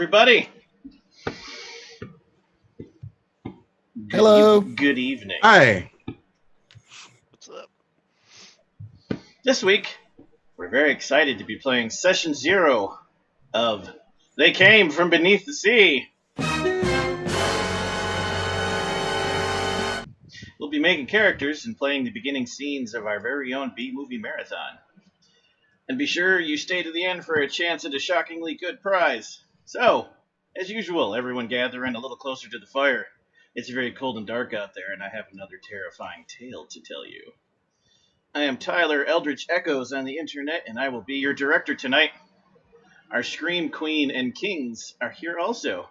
everybody. Hello. Good evening. Hi. What's up? This week, we're very excited to be playing Session 0 of They Came from Beneath the Sea. We'll be making characters and playing the beginning scenes of our very own B-movie marathon. And be sure you stay to the end for a chance at a shockingly good prize. So, as usual, everyone gather in a little closer to the fire. It's very cold and dark out there, and I have another terrifying tale to tell you. I am Tyler Eldritch Echoes on the internet, and I will be your director tonight. Our Scream Queen and Kings are here also,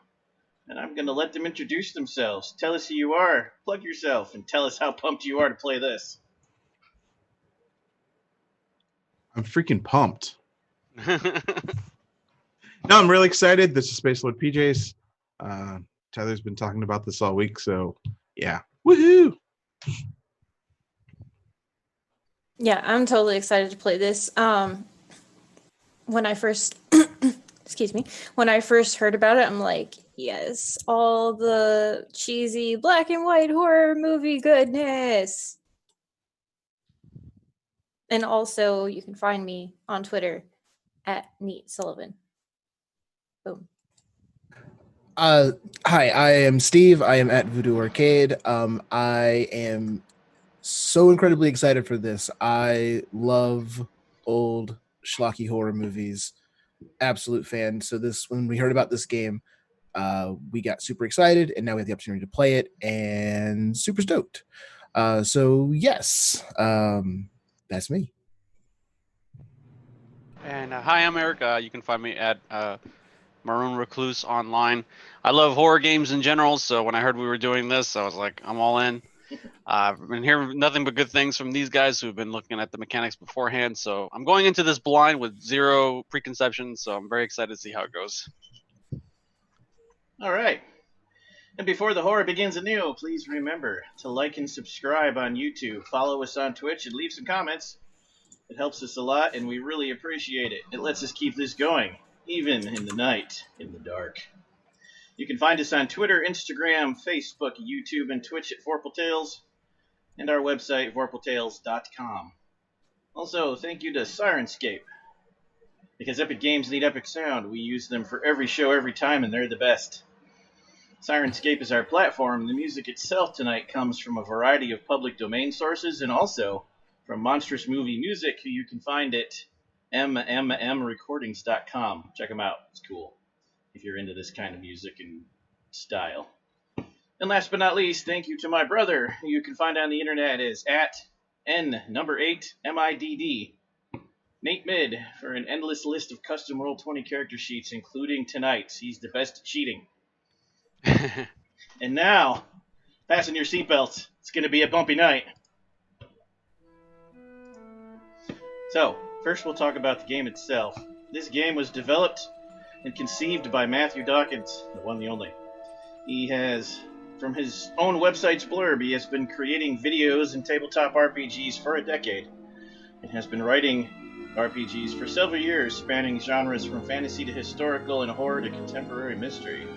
and I'm going to let them introduce themselves. Tell us who you are, plug yourself, and tell us how pumped you are to play this. I'm freaking pumped. No, I'm really excited. This is Space Lord PJs. Tyler's been talking about this all week, so yeah. Woohoo! Yeah, I'm totally excited to play this. When I first, when I first heard about it, I'm like, yes, all the cheesy black and white horror movie goodness. And also, you can find me on Twitter at Neat Sullivan. Boom. Hi, I am Steve. I am at Voodoo Arcade. I am so incredibly excited for this. I love old schlocky horror movies. Absolute fan. So when we heard about this game, we got super excited, and now we have the opportunity to play it, and super stoked. So yes, that's me. And hi, I'm Eric. You can find me at Maroon Recluse online. I love horror games in general, so when I heard we were doing this, I was like, I'm all in. I've been hearing nothing but good things from these guys who've been looking at the mechanics beforehand, so I'm going into this blind with zero preconceptions, so I'm very excited to see how it goes. All right. And before the horror begins anew, please remember to like and subscribe on YouTube, follow us on Twitch, and leave some comments. It helps us a lot, and we really appreciate it. It lets us keep this going, even in the night, in the dark. You can find us on Twitter, Instagram, Facebook, YouTube, and Twitch at Vorpal Tales, and our website, vorpaltales.com. Also, thank you to Sirenscape. Because epic games need epic sound, we use them for every show, every time, and they're the best. Sirenscape is our platform. The music itself tonight comes from a variety of public domain sources, and also from Monstrous Movie Music, who you can find at mmmrecordings.com. Check them out. It's cool if you're into this kind of music and style. And last but not least, thank you to my brother, who you can find on the internet as at N8MIDD. Nate Mid, for an endless list of custom Roll20 character sheets, including tonight's. He's the best at cheating. And now, fasten your seatbelts. It's going to be a bumpy night. So, first we'll talk about the game itself. This game was developed and conceived by Matthew Dawkins, the one and the only. He has, from his own website's blurb, he has been creating videos and tabletop RPGs for a decade, and has been writing RPGs for several years, spanning genres from fantasy to historical and horror to contemporary mystery,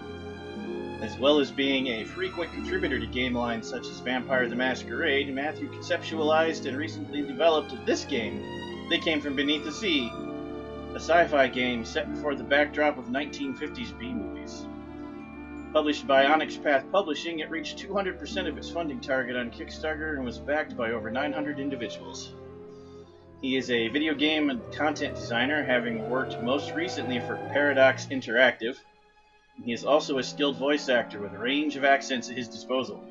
as well as being a frequent contributor to game lines such as Vampire the Masquerade. Matthew conceptualized and recently developed this game, They Came from Beneath the Sea, a sci-fi game set before the backdrop of 1950s B-movies. Published by Onyx Path Publishing, it reached 200% of its funding target on Kickstarter and was backed by over 900 individuals. He is a video game and content designer, having worked most recently for Paradox Interactive. He is also a skilled voice actor with a range of accents at his disposal.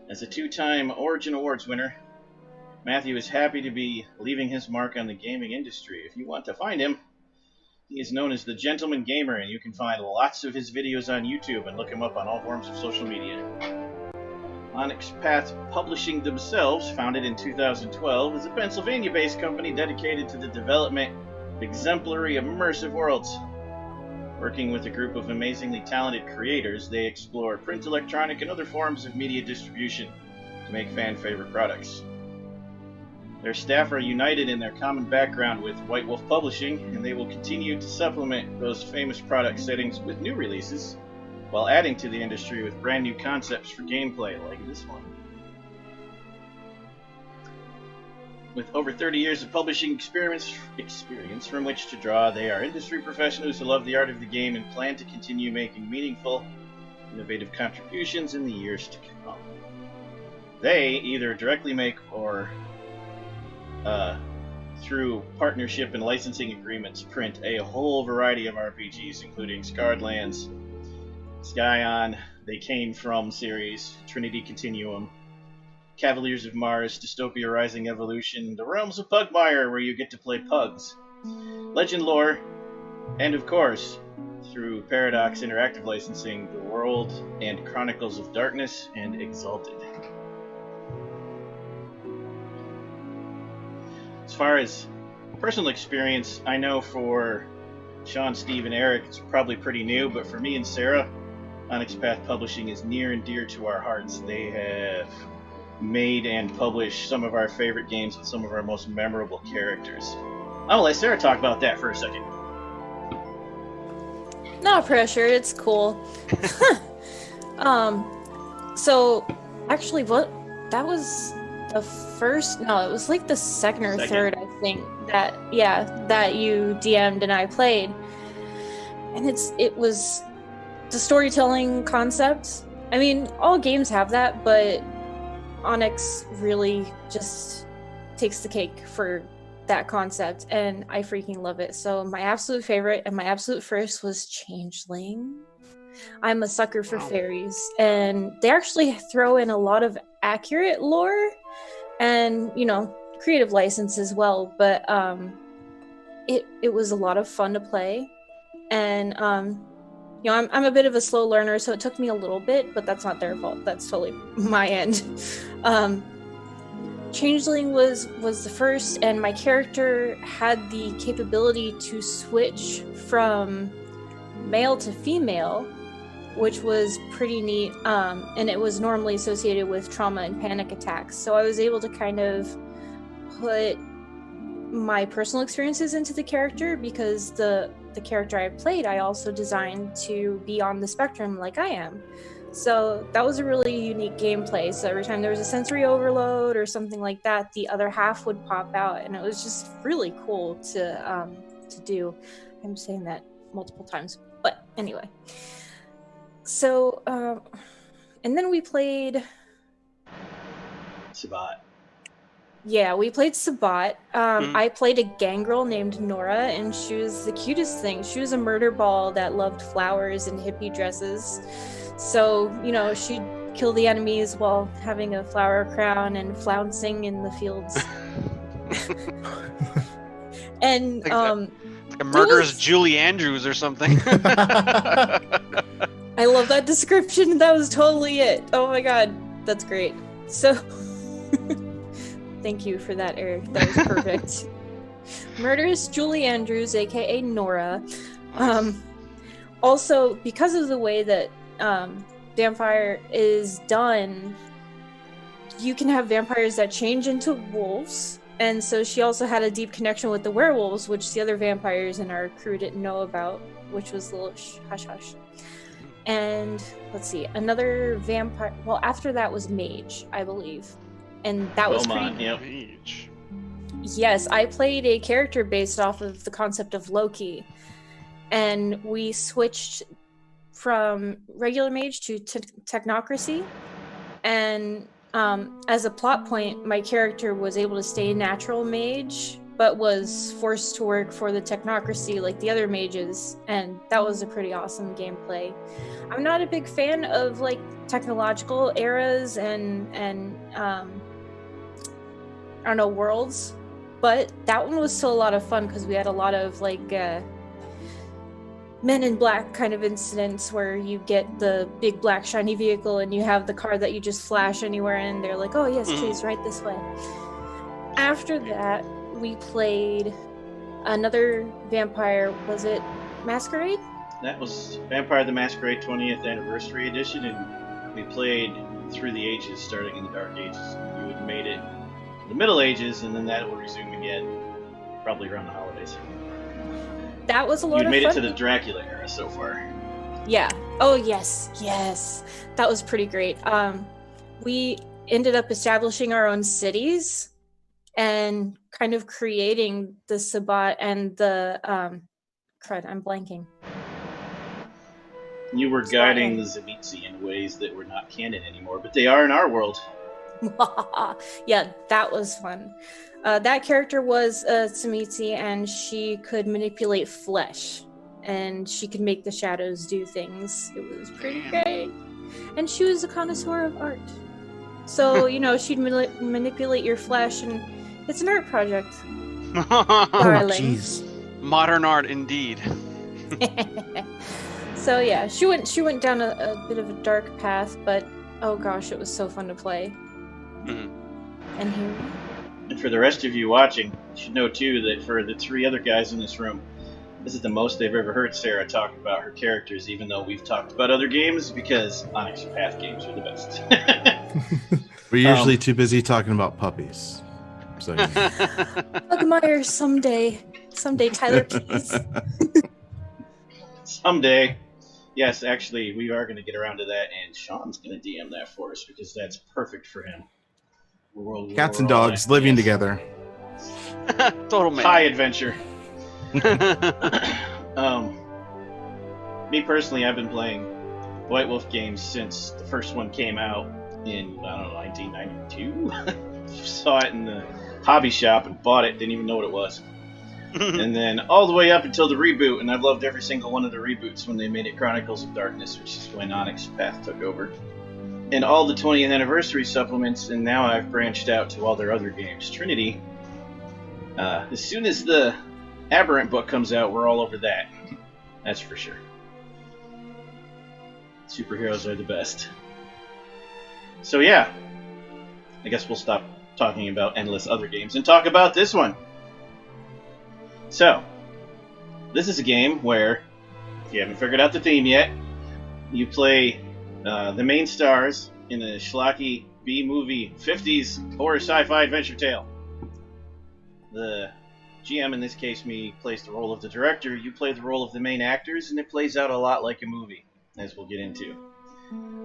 As a two-time Origin Awards winner, Matthew is happy to be leaving his mark on the gaming industry. If you want to find him, he is known as the Gentleman Gamer, and you can find lots of his videos on YouTube and look him up on all forms of social media. Onyx Path Publishing themselves, founded in 2012, is a Pennsylvania-based company dedicated to the development of exemplary immersive worlds. Working with a group of amazingly talented creators, they explore print, electronic, and other forms of media distribution to make fan-favorite products. Their staff are united in their common background with White Wolf Publishing, and they will continue to supplement those famous product settings with new releases, while adding to the industry with brand new concepts for gameplay like this one. With over 30 years of publishing experience from which to draw, they are industry professionals who love the art of the game and plan to continue making meaningful, innovative contributions in the years to come. They either directly make or through partnership and licensing agreements print a whole variety of RPGs, including Scarred Lands, Scion, They Came From series, Trinity Continuum, Cavaliers of Mars, Dystopia Rising Evolution, The Realms of Pugmire, where you get to play pugs, Legend Lore, and of course, through Paradox Interactive Licensing, The World and Chronicles of Darkness and Exalted. As far as personal experience, I know for Sean, Steve, and Eric, it's probably pretty new, but for me and Sarah, Onyx Path Publishing is near and dear to our hearts. They have made and published some of our favorite games with some of our most memorable characters. I'm gonna let Sarah talk about that for a second. No pressure, it's cool. So actually that was the first, no, it was like the second or third, I think, that you DM'd and I played. And it was the storytelling concept. I mean, all games have that, but Onyx really just takes the cake for that concept, and I freaking love it. So my absolute favorite and my absolute first was Changeling. I'm a sucker for fairies, and they actually throw in a lot of accurate lore and, creative license as well, but it was a lot of fun to play. And I'm a bit of a slow learner, so it took me a little bit, but that's not their fault. That's totally my end. Changeling was the first, and my character had the capability to switch from male to female, which was pretty neat, and it was normally associated with trauma and panic attacks. So I was able to kind of put my personal experiences into the character, because the character I played, I also designed to be on the spectrum like I am. So that was a really unique gameplay. So every time there was a sensory overload or something like that, the other half would pop out, and it was just really cool to do. I'm saying that multiple times, but anyway. So, and then we played Sabbat. Yeah, we played Sabbat. I played a gangrel named Nora, and she was the cutest thing. She was a murder ball that loved flowers and hippie dresses. So, she'd kill the enemies while having a flower crown and flouncing in the fields. And like a murderous Julie Andrews or something. I love that description. That was totally it. Oh my god, that's great. So, thank you for that, Eric. That was perfect. Murderous Julie Andrews, aka Nora. Also, because of the way that vampire is done, you can have vampires that change into wolves, and so she also had a deep connection with the werewolves, which the other vampires in our crew didn't know about, which was a little hush hush. And let's see, another vampire, well, after that was mage, I believe, and that was pretty... Yep. Mage. Yes, I played a character based off of the concept of Loki, and we switched from regular mage to technocracy, and as a plot point, my character was able to stay natural mage, but was forced to work for the technocracy like the other mages, and that was a pretty awesome gameplay. I'm not a big fan of like technological eras and I don't know, worlds, but that one was still a lot of fun because we had a lot of like Men in Black kind of incidents where you get the big black shiny vehicle and you have the car that you just flash anywhere and they're like, oh yes, please, right this way. After that, we played another vampire, was it Masquerade? That was Vampire the Masquerade 20th Anniversary Edition, and we played through the ages, starting in the Dark Ages. You had made it the Middle Ages, and then that will resume again, probably around the holidays. That was a lot You've of made fun. it to the Dracula era so far. Yeah. Oh yes, yes. That was pretty great. We ended up establishing our own cities and kind of creating the Sabbat and the crud, I'm blanking. You were guiding the Tzimisce in ways that were not canon anymore, but they are in our world. Yeah, that was fun. That character was Tzimisce, and she could manipulate flesh, and she could make the shadows do things. It was pretty great. And she was a connoisseur of art. So, she'd manipulate your flesh, and it's an art project. Oh, Darling. jeez. Modern art, indeed. So yeah, she went down a bit of a dark path, but oh gosh, it was so fun to play. Mhm. And here we are. And for the rest of you watching, you should know too that for the 3 other guys in this room, this is the most they've ever heard Sarah talk about her characters, even though we've talked about other games, because Onyx Path games are the best. We're usually too busy talking about puppies. So Pugmire someday, Tyler, please. Someday. Yes, actually, we are going to get around to that, and Sean's going to DM that for us, because that's perfect for him. cats and dogs living together. Total man. High adventure. Me personally, I've been playing White Wolf games since the first one came out in, 1992. Saw it in the hobby shop and bought it, didn't even know what it was. And then all the way up until the reboot, and I've loved every single one of the reboots when they made it Chronicles of Darkness, which is when Onyx Path took over. And all the 20th anniversary supplements, and now I've branched out to all their other games. Trinity, as soon as the Aberrant book comes out, we're all over that. That's for sure. Superheroes are the best. So yeah, I guess we'll stop talking about endless other games and talk about this one. So, this is a game where, if you haven't figured out the theme yet, you play the main stars in a schlocky B-movie 50s horror sci-fi adventure tale. The GM, in this case me, plays the role of the director, you play the role of the main actors, and it plays out a lot like a movie, as we'll get into.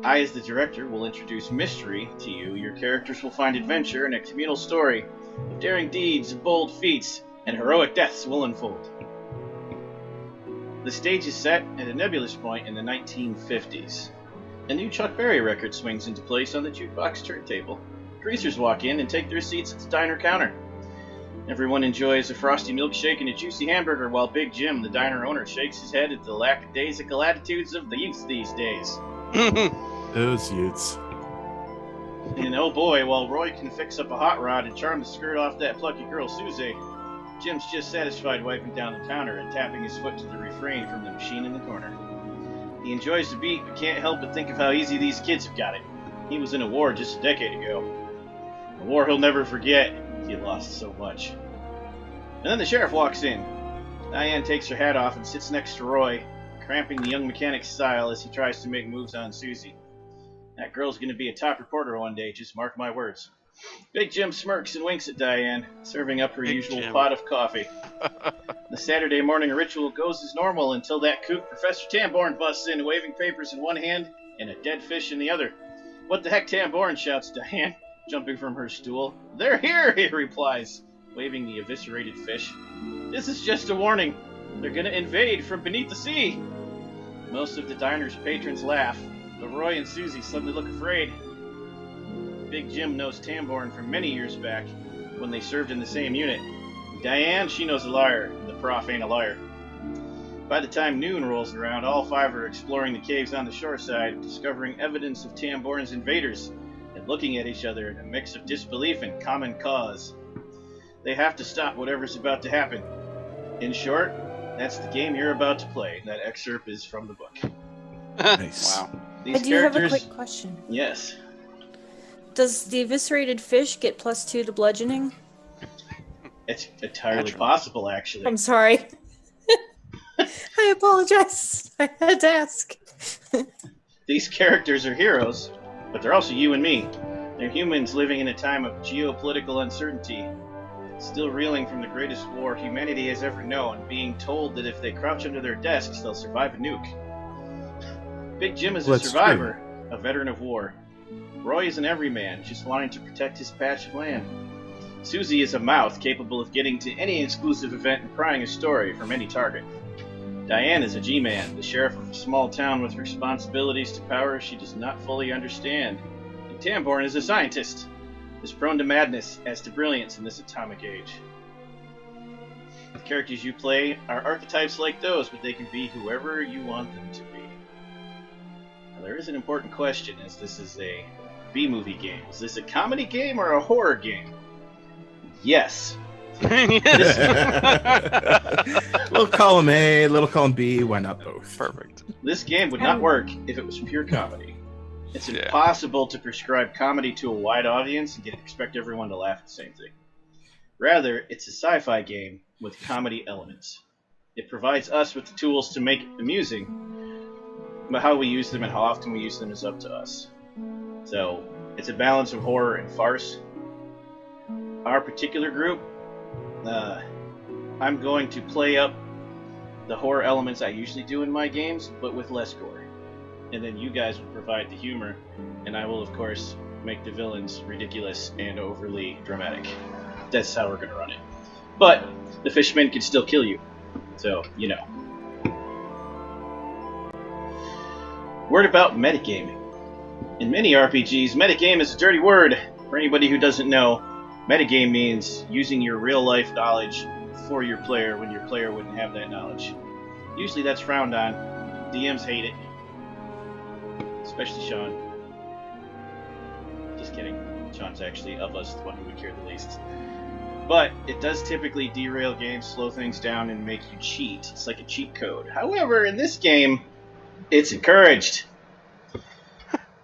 I, as the director, will introduce mystery to you. Your characters will find adventure, and a communal story of daring deeds, bold feats, and heroic deaths will unfold. The stage is set at a nebulous point in the 1950s. A new Chuck Berry record swings into place on the jukebox turntable. Greasers walk in and take their seats at the diner counter. Everyone enjoys a frosty milkshake and a juicy hamburger, while Big Jim, the diner owner, shakes his head at the lackadaisical attitudes of the youth these days. Those youths. And oh boy, while Roy can fix up a hot rod and charm the skirt off that plucky girl Susie, Jim's just satisfied wiping down the counter and tapping his foot to the refrain from the machine in the corner. He enjoys the beat, but can't help but think of how easy these kids have got it. He was in a war just a decade ago. A war he'll never forget. He lost so much. And then the sheriff walks in. Diane takes her hat off and sits next to Roy, cramping the young mechanic's style as he tries to make moves on Susie. That girl's gonna be a top reporter one day, just mark my words. Big Jim smirks and winks at Diane, serving up her Big usual Jim. pot of coffee. The Saturday morning ritual goes as normal until that kook Professor Tamborn busts in, waving papers in one hand and a dead fish in the other. What the heck, Tamborn, shouts Diane, jumping from her stool. They're here, he replies, waving the eviscerated fish. This is just a warning. They're gonna invade from beneath the sea. Most of the diner's patrons laugh, but Roy and Susie suddenly look afraid. Big Jim knows Tamborn from many years back, when they served in the same unit. Diane, she knows a liar, and the prof ain't a liar. By the time noon rolls around, all 5 are exploring the caves on the shore side, discovering evidence of Tamborn's invaders, and looking at each other in a mix of disbelief and common cause. They have to stop whatever's about to happen. In short, that's the game you're about to play. That excerpt is from the book. Nice. Wow. These I do have a characters- quick question. Yes. Does the eviscerated fish get +2 to bludgeoning? It's entirely Naturally. possible, actually. I'm sorry. I apologize. I had to ask. These characters are heroes, but they're also you and me. They're humans living in a time of geopolitical uncertainty, still reeling from the greatest war humanity has ever known, being told that if they crouch under their desks, they'll survive a nuke. Big Jim is a That's survivor, a veteran of war. Roy is an everyman, just wanting to protect his patch of land. Susie is a mouth capable of getting to any exclusive event and prying a story from any target. Diane is a G-man, the sheriff of a small town with responsibilities to powers she does not fully understand. And Tamborn is a scientist, is prone to madness as to brilliance in this atomic age. The characters you play are archetypes like those, but they can be whoever you want them to be. Now, there is an important question, as this is a B-movie game. Is this a comedy game or a horror game? Yes. Little column A, little column B. Why not both? Perfect. This game would not work if it was pure comedy. It's Yeah. impossible to prescribe comedy to a wide audience and expect everyone to laugh at the same thing. Rather, it's a sci-fi game with comedy elements. It provides us with the tools to make it amusing, but how we use them and how often we use them is up to us. So, it's a balance of horror and farce. Our particular group, I'm going to play up the horror elements I usually do in my games, but with less gore. And then you guys will provide the humor, and I will, of course, make the villains ridiculous and overly dramatic. That's how we're going to run it. But the fisherman can still kill you, so, you know. Word about metagaming. In many RPGs, metagame is a dirty word. For anybody who doesn't know, metagame means using your real-life knowledge for your player when your player wouldn't have that knowledge. Usually that's frowned on. DMs hate it. Especially Sean. Just kidding. Sean's actually, of us, the one who would care the least. But it does typically derail games, slow things down, and make you cheat. It's like a cheat code. However, in this game, it's encouraged.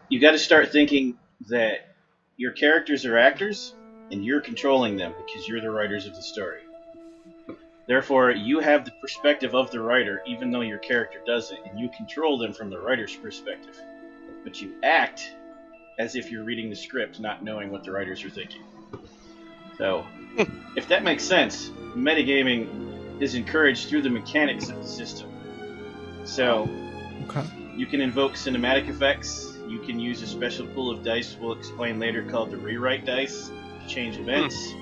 You got to start thinking that your characters are actors, and you're controlling them because you're the writers of the story. Therefore, you have the perspective of the writer, even though your character doesn't, and you control them from the writer's perspective. But you act as if you're reading the script, not knowing what the writers are thinking. So, if that makes sense, metagaming is encouraged through the mechanics of the system. So, Okay. you can invoke cinematic effects. You can use a special pool of dice we'll explain later called the rewrite dice to change events.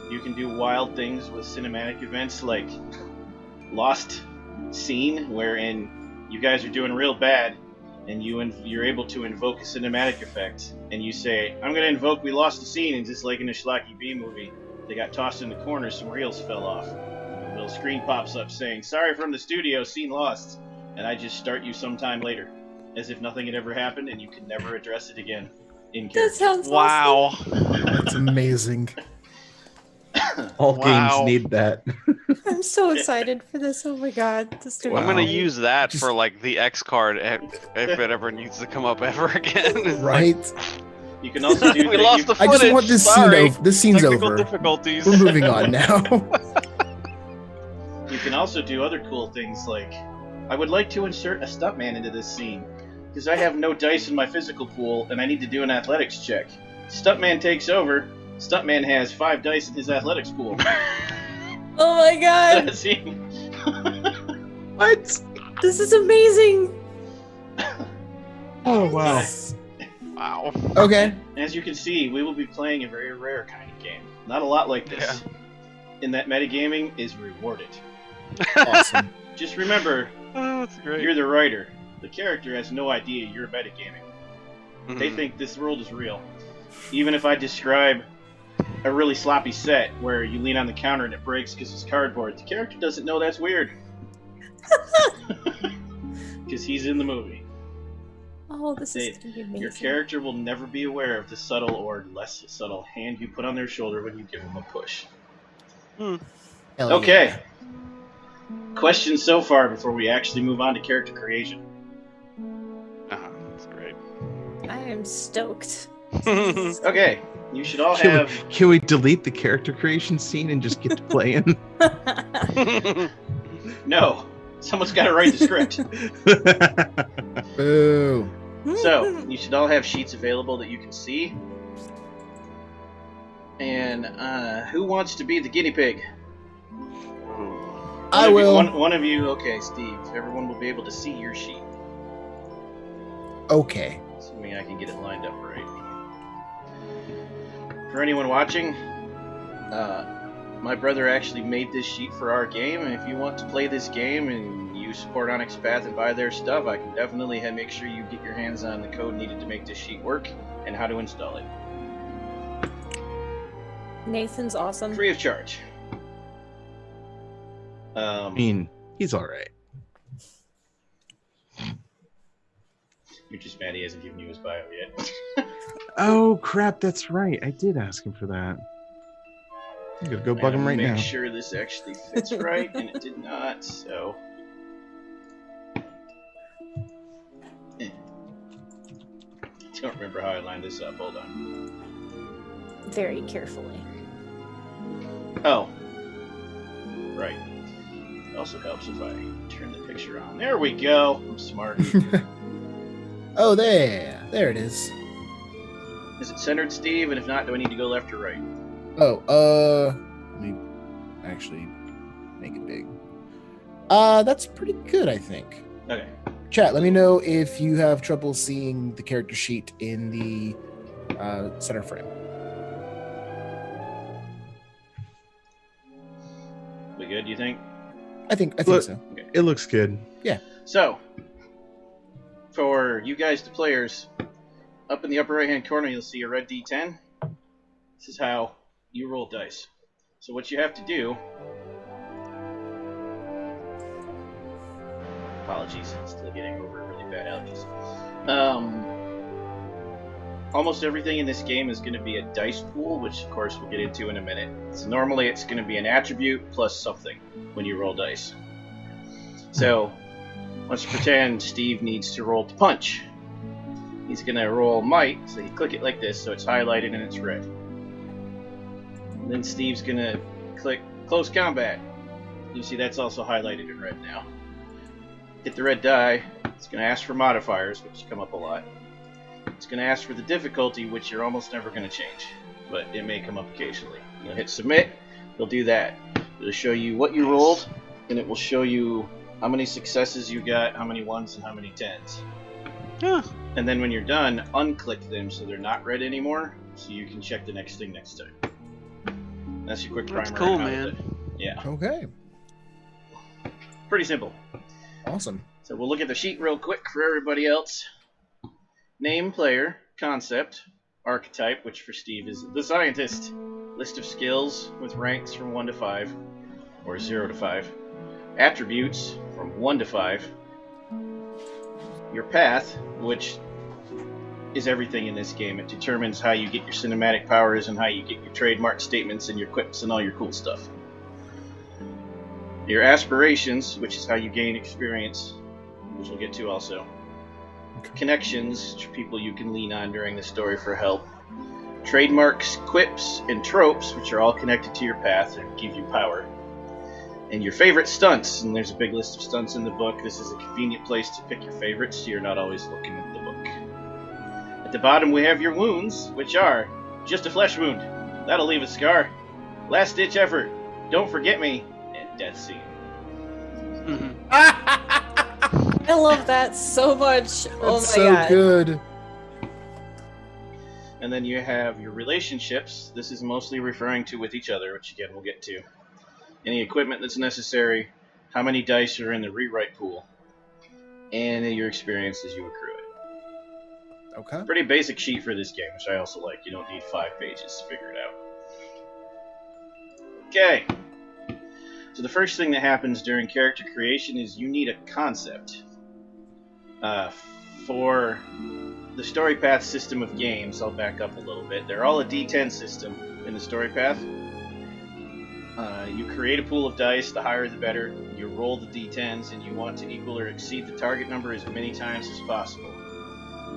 You can do wild things with cinematic events like Lost Scene, wherein you guys are doing real bad and you're able to invoke a cinematic effect. And you say, I'm going to invoke we lost the scene, and just like in a schlocky B movie, they got tossed in the corner, some reels fell off. A little screen pops up saying, sorry from the studio, scene lost. And I just start you sometime later, as if nothing had ever happened, and you can never address it again in That character. sounds Wow. That's amazing. All Wow. games need that. awesome. I'm so excited for this. Oh my god. This is gonna I'm be gonna great. use that Just- for like the X card if it ever needs to come up ever again. It's like, Right? You can also do we lost the I footage. just want this Sorry. scene over. This scene's Technical over. difficulties. We're moving on now. You can also do other cool things like, I would like to insert a stuntman into this scene, because I have no dice in my physical pool and I need to do an athletics check. Stuntman takes over. Stuntman has 5 dice in his athletics pool. Oh my god. See? What? This is amazing. Oh wow. Wow. Okay. As you can see, we will be playing a very rare kind of game. Not a lot like this. In that metagaming is rewarded. Awesome. Just remember, Oh, that's great. you're the writer. The character has no idea you're metagaming. They Mhm. think this world is real. Even if I describe a really sloppy set where you lean on the counter and it breaks because it's cardboard, the character doesn't know that's weird. Because he's in the movie. Oh, this They- is gonna be amazing. Your character will never be aware of the subtle or less subtle hand you put on their shoulder when you give them a push. Hell Okay. Questions so far before we actually move on to character creation? That's great. I am stoked. Okay. You should all Can have... can we delete the character creation scene and just get to playing? No. Someone's got to write the script. Boo. So, you should all have sheets available that you can see. And who wants to be the guinea pig? I will. One of you, okay, Steve. Everyone will be able to see your sheet. Okay. Assuming I can get it lined up right. For anyone watching, my brother actually made this sheet for our game, and if you want to play this game and you support Onyx Path and buy their stuff, I can definitely make sure you get your hands on the code needed to make this sheet work and how to install it. Nathan's awesome. Free of charge. I mean, he's all right. You're just mad he hasn't given you his bio yet. Oh crap, that's right. I did ask him for that. I'm gonna go bug him right now. Make sure this actually fits right, and it did not, so. Don't remember how I lined this up. Hold on. Very carefully. Oh. Right. It also helps if I turn the picture on. There we go. I'm smart. Oh, there it is. Is it centered, Steve? And if not, do I need to go left or right? Oh, let me actually make it big. That's pretty good, I think. Okay. Chat, let me know if you have trouble seeing the character sheet in the center frame. We good, do you think? I think Look, so. Okay. It looks good. So, for you guys, the players, up in the upper right-hand corner, you'll see a red D10. This is how you roll dice. So what you have to do... Apologies, still getting over really bad allergies. Almost everything in this game is going to be a dice pool, which of course we'll get into in a minute. So normally it's going to be an attribute plus something when you roll dice. So, let's pretend Steve needs to roll to punch. He's going to roll might, so you click it like this, so it's highlighted and it's red. And then Steve's going to click close combat. You see that's also highlighted in red now. Hit the red die. It's going to ask for modifiers, which come up a lot. It's going to ask for the difficulty, which you're almost never going to change, but it may come up occasionally. You'll hit submit. It'll do that. It'll show you what you rolled, and it will show you how many successes you got, how many ones, and how many tens. Yeah. And then when you're done, unclick them so they're not red anymore, so you can check the next thing next time. That's your quick primer. That's cool, on how to man. do it. Yeah, Okay. pretty simple. Awesome. So we'll look at the sheet real quick for everybody else. Name, player, concept, archetype, which for Steve is the scientist, list of skills with ranks from 1 to 5, or 0 to 5, attributes from 1 to 5, your path, which is everything in this game. It determines how you get your cinematic powers and how you get your trademark statements and your quips and all your cool stuff. Your aspirations, which is how you gain experience, which we'll get to also. Connections, which are people you can lean on during the story for help. Trademarks, quips, and tropes, which are all connected to your path and give you power. And your favorite stunts, and there's a big list of stunts in the book. This is a convenient place to pick your favorites so you're not always looking at the book. At the bottom we have your wounds, which are just a flesh wound. That'll leave a scar. Last ditch effort. Don't forget me. And death scene. I love that so much. Oh my That's so god. good. And then you have your relationships. This is mostly referring to with each other, which again we'll get to. Any equipment that's necessary, how many dice are in the rewrite pool, and your experience as you accrue it. Okay. Pretty basic sheet for this game, which I also like. You don't need 5 pages to figure it out. Okay. So the first thing that happens during character creation is you need a concept. For the story path system of games, I'll back up a little bit. They're all a D10 system in the story path. You create a pool of dice, the higher the better. You roll the D10s, and you want to equal or exceed the target number as many times as possible.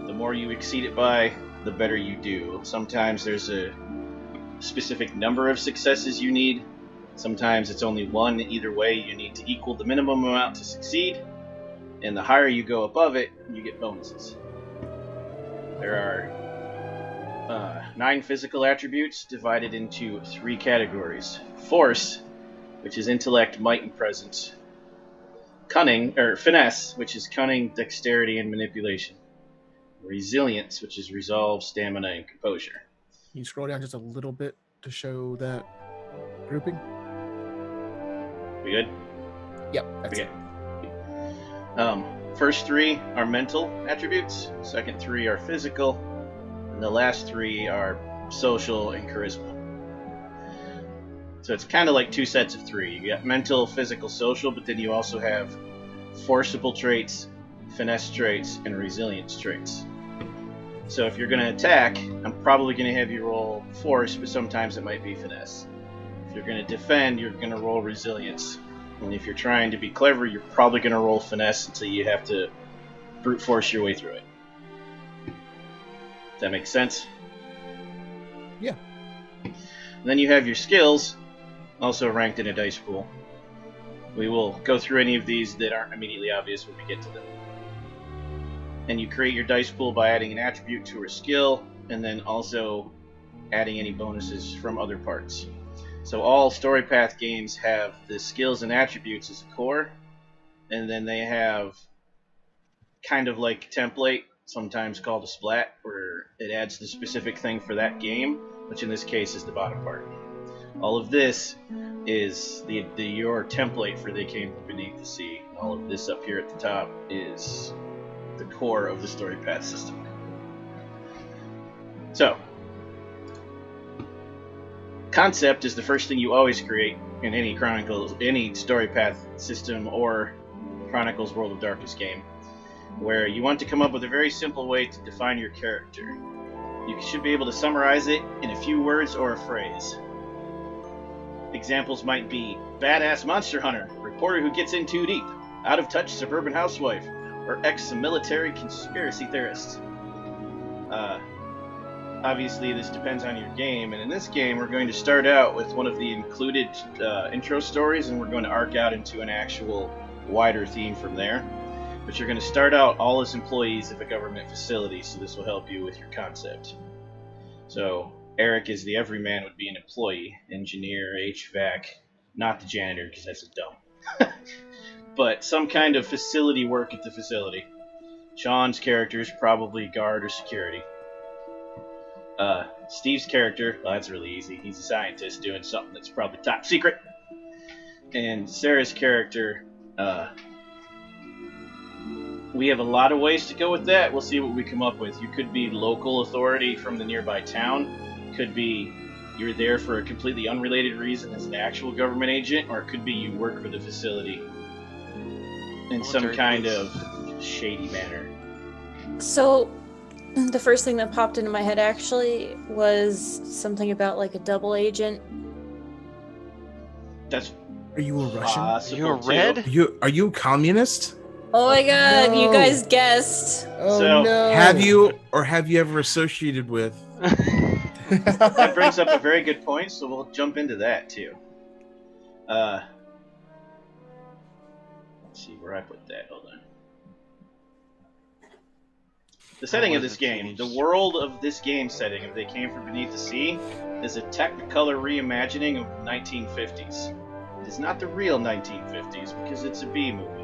The more you exceed it by, the better you do. Sometimes there's a specific number of successes you need. Sometimes it's only one. Either way, you need to equal the minimum amount to succeed. And the higher you go above it, you get bonuses. There are 9 physical attributes divided into 3 categories. Force, which is intellect, might, and presence. Cunning, or finesse, which is cunning, dexterity, and manipulation. Resilience, which is resolve, stamina, and composure. Can you scroll down just a little bit to show that grouping? We good? Yep. That's Okay. First 3 are mental attributes, second 3 are physical, and the last 3 are social and charisma. So it's kind of like 2 sets of 3. You got mental, physical, social, but then you also have forcible traits, finesse traits, and resilience traits. So if you're going to attack, I'm probably going to have you roll force, but sometimes it might be finesse. If you're going to defend, you're going to roll resilience. And if you're trying to be clever, you're probably going to roll finesse until you have to brute force your way through it. Does that make sense? Yeah. And then you have your skills, also ranked in a dice pool. We will go through any of these that aren't immediately obvious when we get to them. And you create your dice pool by adding an attribute to a skill, and then also adding any bonuses from other parts. So all story path games have the skills and attributes as a core, and then they have kind of like a template, sometimes called a splat, where it adds the specific thing for that game, which in this case is the bottom part. All of this is your template for They Came From Beneath the Sea. All of this up here at the top is the core of the story path system. So, concept is the first thing you always create in any Chronicles, any story path system or Chronicles World of Darkness game, where you want to come up with a very simple way to define your character. You should be able to summarize it in a few words or a phrase. Examples might be badass monster hunter, reporter who gets in too deep, out of touch suburban housewife, or ex-military conspiracy theorist. Obviously, this depends on your game, and in this game, we're going to start out with one of the included intro stories, and we're going to arc out into an actual wider theme from there. But you're going to start out all as employees of a government facility, so this will help you with your concept. So, Eric is the everyman, would be an employee, engineer, HVAC, not the janitor, because that's dumb. But some kind of facility work at the facility. Sean's character is probably guard or security. Steve's character, well, that's really easy. He's a scientist doing something that's probably top secret. And Sarah's character, we have a lot of ways to go with that. We'll see what we come up with. You could be local authority from the nearby town. Could be you're there for a completely unrelated reason as an actual government agent, or it could be you work for the facility in some kind of shady manner. So, the first thing that popped into my head actually was something about like a double agent. That's Are you a Russian? possible, You're too. red? Are you a communist? Oh my god, you No. guys guessed. Oh So- no! Have you ever associated with? That brings up a very good point, so we'll jump into that too. Let's see where I put that. Hold on. The setting of was this it game, changed? the world of this game setting, if They Came From Beneath the Sea, is a Technicolor reimagining of the 1950s. It is not the real 1950s because it's a B movie.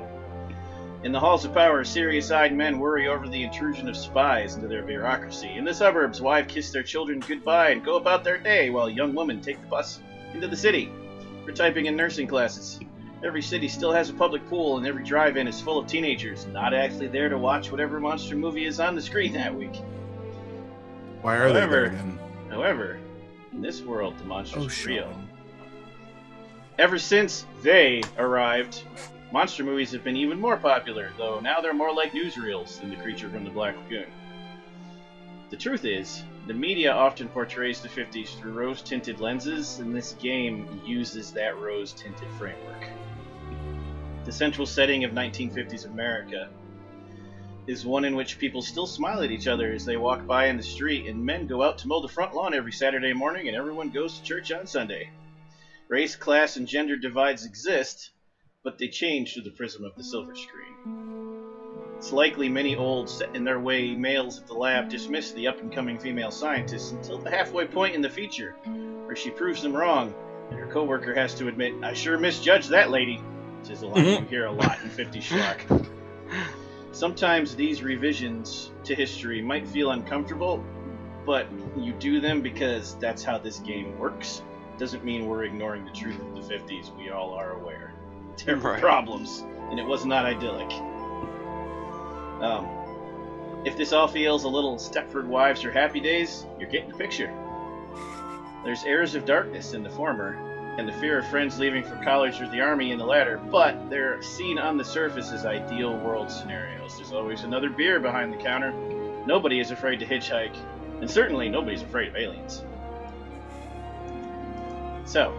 In the halls of power, serious-eyed men worry over the intrusion of spies into their bureaucracy. In the suburbs, wives kiss their children goodbye and go about their day, while young women take the bus into the city for typing and nursing classes. Every city still has a public pool, and every drive-in is full of teenagers, not actually there to watch whatever monster movie is on the screen that week. Why are they However- there then? However, in this world, the monsters Oh, are real. Sean. Ever since they arrived, monster movies have been even more popular, though now they're more like newsreels than The Creature from the Black Lagoon. The truth is, the media often portrays the 50s through rose-tinted lenses, and this game uses that rose-tinted framework. The central setting of 1950s America is one in which people still smile at each other as they walk by in the street, and men go out to mow the front lawn every Saturday morning, and everyone goes to church on Sunday. Race, class, and gender divides exist, but they change through the prism of the silver screen. It's likely many old, set in their way males at the lab dismiss the up-and-coming female scientists until the halfway point in the feature, where she proves them wrong, and her coworker has to admit, "I sure misjudged that lady," which is a line you hear a lot in 50 Schlock. Sometimes these revisions to history might feel uncomfortable, but you do them because that's how this game works. Doesn't mean we're ignoring the truth of the 50s. We all are aware. There were problems, and it was not idyllic. If this all feels a little Stepford Wives or Happy Days, you're getting the picture. There's airs of darkness in the former, and the fear of friends leaving for college or the army in the latter, but they're seen on the surface as ideal world scenarios. There's always another beer behind the counter. Nobody is afraid to hitchhike, and certainly nobody's afraid of aliens. So,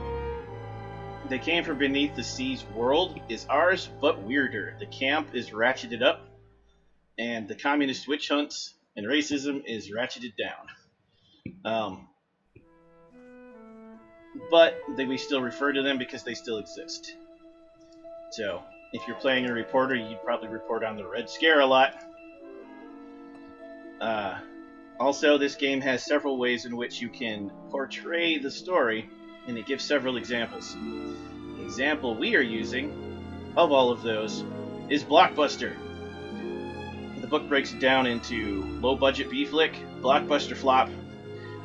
They Came From Beneath the Sea's world is ours, but weirder. The camp is ratcheted up, and the communist witch hunts and racism is ratcheted down. But we still refer to them because they still exist. So, if you're playing a reporter, you'd probably report on the Red Scare a lot. Also, this game has several ways in which you can portray the story, and it gives several examples. The example we are using of all of those is Blockbuster. The book breaks it down into low-budget B-flick, blockbuster flop,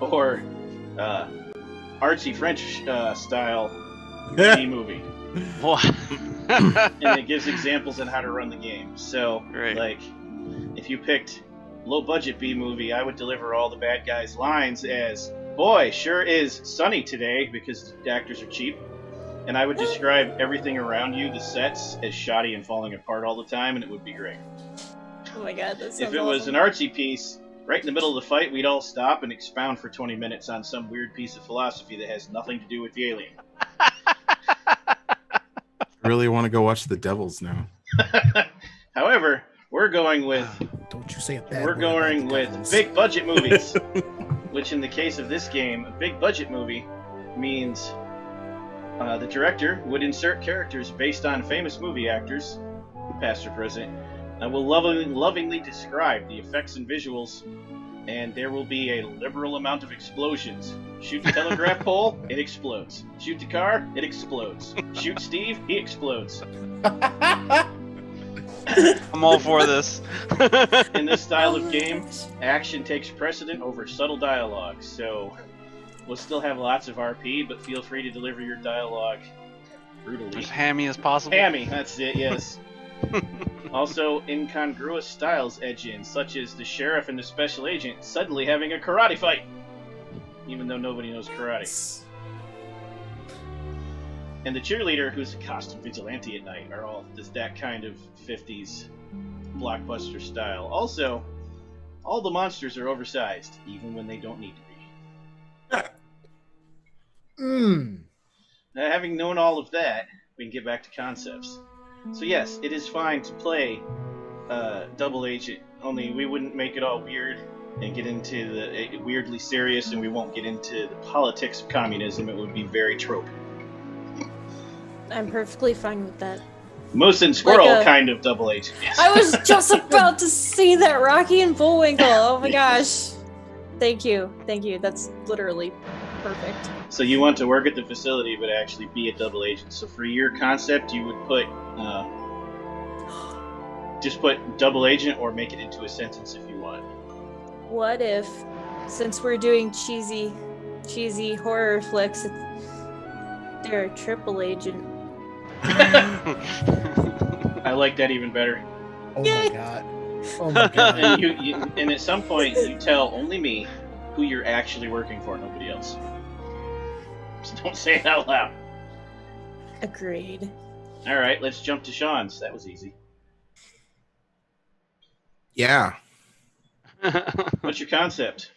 or artsy French style B-movie. What? And it gives examples on how to run the game. So, Right. like, if you picked low-budget B-movie, I would deliver all the bad guys' lines as, "Boy, sure is sunny today," because the actors are cheap. And I would describe everything around you, the sets, as shoddy and falling apart all the time, and it would be great. Oh my god, that's If it was an artsy piece, right in the middle of the fight, we'd all stop and expound for 20 minutes on some weird piece of philosophy that has nothing to do with the alien. I really want to go watch The Devils now. However, we're going with Don't you say a bad we're word about going the with Devils. big budget movies, which in the case of this game, a big budget movie means the director would insert characters based on famous movie actors, past or present, and will lovingly describe the effects and visuals, and there will be a liberal amount of explosions. Shoot the telegraph pole, it explodes. Shoot the car, it explodes. Shoot Steve, he explodes. I'm all for this. In this style Oh of my game, gosh. action takes precedent over subtle dialogue, so we'll still have lots of RP, but feel free to deliver your dialogue brutally. As hammy as possible. Hammy, that's it, yes. Also, incongruous styles edge in, such as the sheriff and the special agent suddenly having a karate fight, even though nobody knows karate. And the cheerleader, who's a costume vigilante at night, are all just that kind of 50s blockbuster style. Also, all the monsters are oversized, even when they don't need to be. Now, having known all of that, we can get back to concepts. So yes, it is fine to play Double Agent, only we wouldn't make it all weird and get into the weirdly serious, and we won't get into the politics of communism. It would be very trope. I'm perfectly fine with that. Moose and Squirrel Like a- kind of Double Agent. Yes. I was just about to say that, Rocky and Bullwinkle. Oh my gosh. Thank you. Thank you. That's literally perfect. So you want to work at the facility, but actually be a double agent. So for your concept, you would put just put double agent, or make it into a sentence if you want. What if, since we're doing cheesy horror flicks, they're a triple agent? I like that even better. Oh Yay. my god. Oh my god. And and at some point, you tell only me who you're actually working for, nobody else. So don't say it out loud. Agreed. All right, let's jump to Sean's. That was easy. Yeah. What's your concept?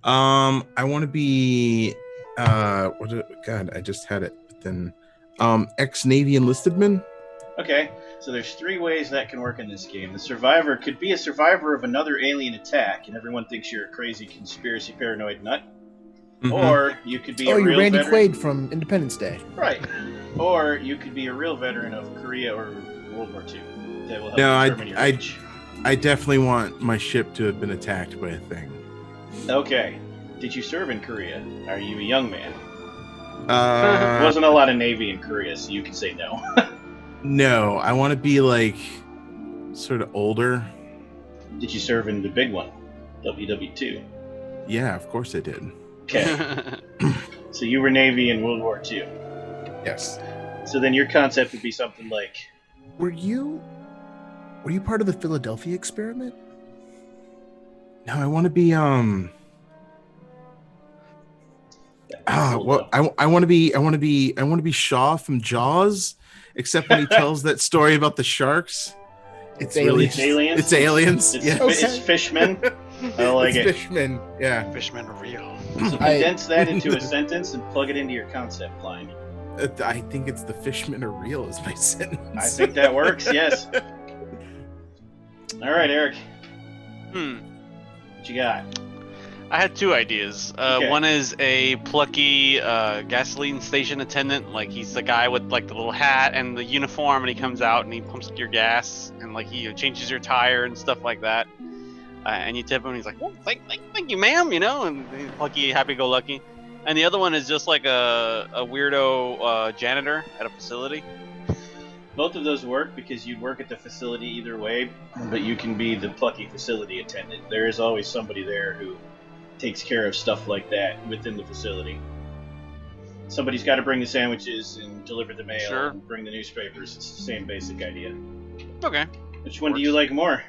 I want to be God, I just had it. But then ex-Navy enlisted man. Okay, so there's three ways that can work in this game. The survivor could be a survivor of another alien attack, and everyone thinks you're a crazy conspiracy paranoid nut. Mhm. Or you could be Oh, a you're real Randy veteran. Quaid from Independence Day. Right. Or you could be a real veteran of Korea or World War II. That will help No, determine your age. I definitely want my ship to have been attacked by a thing. Okay. Did you serve in Korea? Are you a young man? Uh, Wasn't a lot of Navy in Korea, so you can say no. no, I want to be like sort of older. Did you serve in the big one, WW2? Yeah, of course I did. Okay. So you were Navy in World War II. Yes. So then your concept would be something like, Were you part of the Philadelphia experiment? No, I want to be cool, I want to be Shaw from Jaws, except when he tells that story about the sharks. It's really It's aliens. It's aliens. It's, Yeah. it's fishmen. I like It's it. fishmen. Yeah. Fishmen are real. So condense that into a sentence and plug it into your concept line. I think it's the fishmen are real is my sentence. I think that works. Yes. All right, Eric. What you got? I had two ideas. Okay. One is a plucky gasoline station attendant. Like he's the guy with like the little hat and the uniform, and he comes out and he pumps your gas and like he changes your tire and stuff like that. And you tip him, and he's like, "Well, thank you, ma'am," you know, and he's plucky, happy-go-lucky. And the other one is just like a weirdo janitor at a facility. Both of those work because you'd work at the facility either way, but you can be the plucky facility attendant. There is always somebody there who takes care of stuff like that within the facility. Somebody's got to bring the sandwiches and deliver the mail Sure. and bring the newspapers. It's the same basic idea. Okay. Which one do you like more?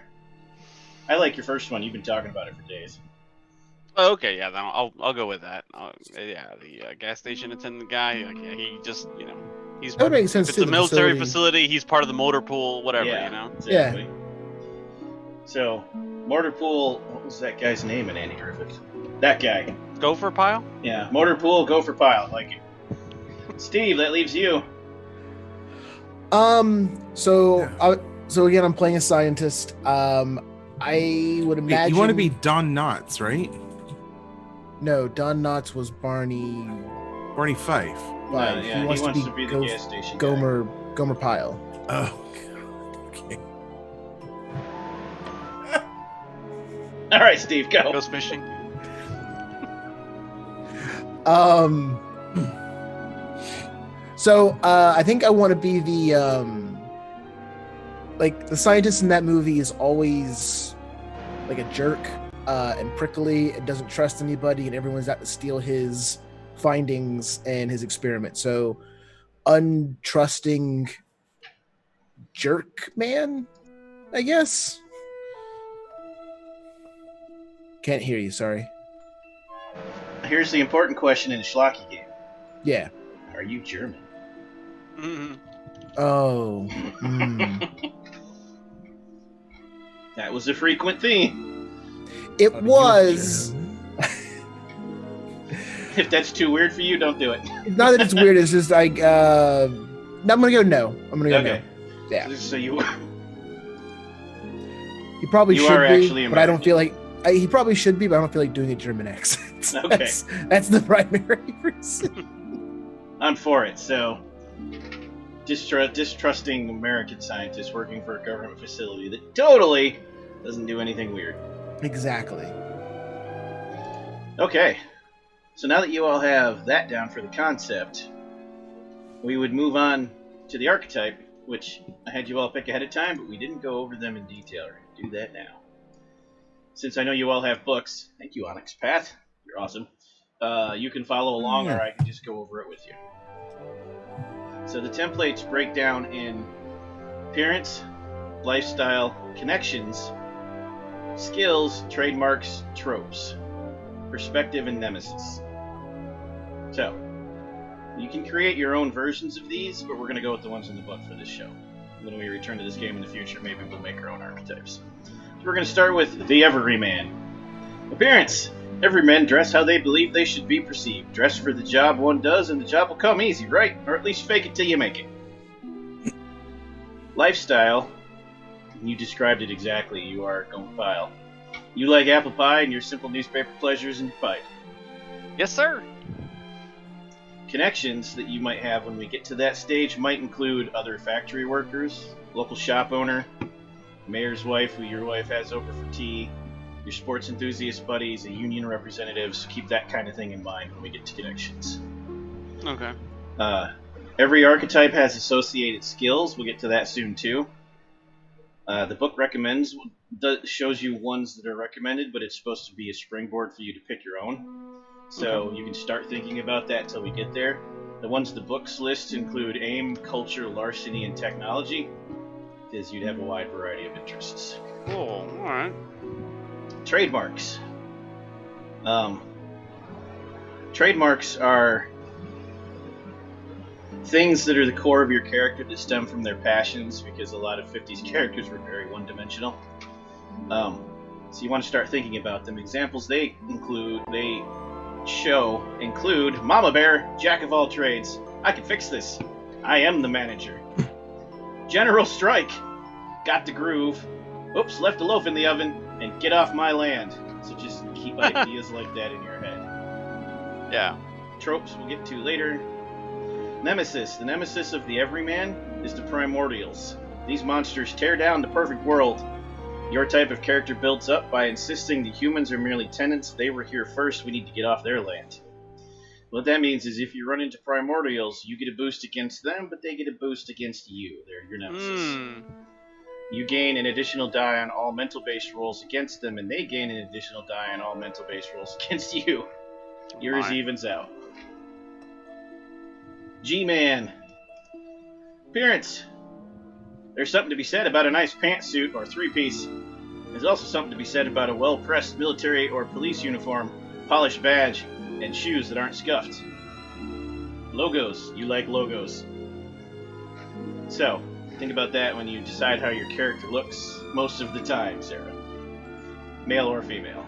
I like your first one. You've been talking about it for days. Oh, okay, yeah, then I'll go with that. Yeah, the gas station attendant guy. Like, yeah, he just he's That would make sense if it's too, a the military facility. facility, he's part of the motor pool, whatever, Yeah. you know. Exactly. So, Motorpool, what was that guy's name in Andy Griffith? That guy. Gopher pile. Yeah, Motorpool, go for pile. Like it. Steve, that leaves you. So again, I'm playing a scientist. I would imagine You want to be Don Knotts, right? No, Don Knotts was Barney. Barney Fife. But Yeah, he wants to be, the gas station guy. Gomer Pyle. Oh, God. Okay. All right, Steve, go. Goes fishing. So I think I want to be the like the scientist in that movie is always like a jerk and prickly and doesn't trust anybody, and everyone's out to steal his findings and his experiment. So untrusting jerk man, I guess. Can't hear you, sorry. Here's the important question in a Schlocky game. Yeah. Are you German? Mm-hmm. Oh. That was a frequent theme. It was. If that's too weird for you, don't do it. It's not that it's weird, it's just like no, I'm gonna go no. I'm gonna go Okay. no. Yeah. So you He probably You should are be, actually but I don't American. feel like he probably should be, but I don't feel like doing a German accent. Okay. That's the primary reason. I'm for it. So, distrusting American scientists working for a government facility that totally doesn't do anything weird. Exactly. Okay. So now that you all have that down for the concept, we would move on to the archetype, which I had you all pick ahead of time, but we didn't go over them in detail. We're going to do that now. Since I know you all have books, thank you, Onyx Path. You're awesome. You can follow along, or I can just go over it with you. So the templates break down in appearance, lifestyle, connections, skills, trademarks, tropes, perspective, and nemesis. So, you can create your own versions of these, but we're going to go with the ones in the book for this show. When we return to this game in the future, maybe we'll make our own archetypes. So we're going to start with the Everyman. Appearance. Everymen dress how they believe they should be perceived. Dress for the job one does, and the job will come easy, right? Or at least fake it till you make it. Lifestyle. You described it exactly. You are Gomer Pyle. You like apple pie and your simple newspaper pleasures and your pipe. Yes, sir. Connections that you might have when we get to that stage might include other factory workers, local shop owner, mayor's wife, who your wife has over for tea, your sports enthusiast buddies, and union representatives. Keep that kind of thing in mind when we get to connections. Okay. Every archetype has associated skills. We'll get to that soon too. The book shows you ones that are recommended, but it's supposed to be a springboard for you to pick your own. So you can start thinking about that till we get there. The ones the books list include aim, culture, larceny, and technology, because you'd have a wide variety of interests. Cool. All right. Trademarks. Trademarks are things that are the core of your character that stem from their passions, because a lot of 50s characters were very one-dimensional. So you want to start thinking about them. Examples they include Mama Bear, Jack of all trades. I can fix this. I am the manager. General Strike. Got the groove. Oops, left a loaf in the oven. And get off my land. So just keep ideas like that in your head. Yeah. Tropes we'll get to later. Nemesis. The nemesis of the everyman is the primordials. These monsters tear down the perfect world. Your type of character builds up by insisting the humans are merely tenants. They were here first. We need to get off their land. What that means is if you run into primordials, you get a boost against them, but they get a boost against you. They're your nemesis. You gain an additional die on all mental-based rolls against them, and they gain an additional die on all mental-based rolls against you. Yours evens out. G-Man. Appearance. There's something to be said about a nice pantsuit or three-piece. There's also something to be said about a well-pressed military or police uniform, polished badge, and shoes that aren't scuffed. Logos. You like logos. So, think about that when you decide how your character looks most of the time, Sarah. Male or female.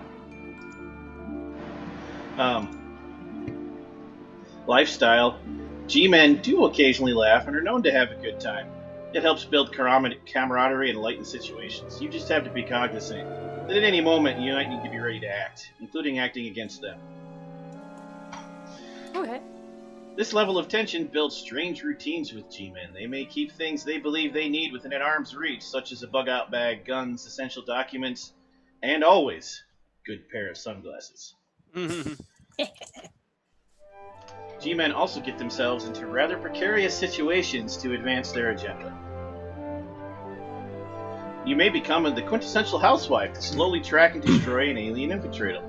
Lifestyle. G-men do occasionally laugh and are known to have a good time. It helps build camaraderie and lighten situations. You just have to be cognizant that at any moment you might need to be ready to act, including acting against them. Okay. This level of tension builds strange routines with G-men. They may keep things they believe they need within an arm's reach, such as a bug-out bag, guns, essential documents, and always a good pair of sunglasses. G-men also get themselves into rather precarious situations to advance their agenda. You may become the quintessential housewife to slowly track and destroy an alien infiltrator.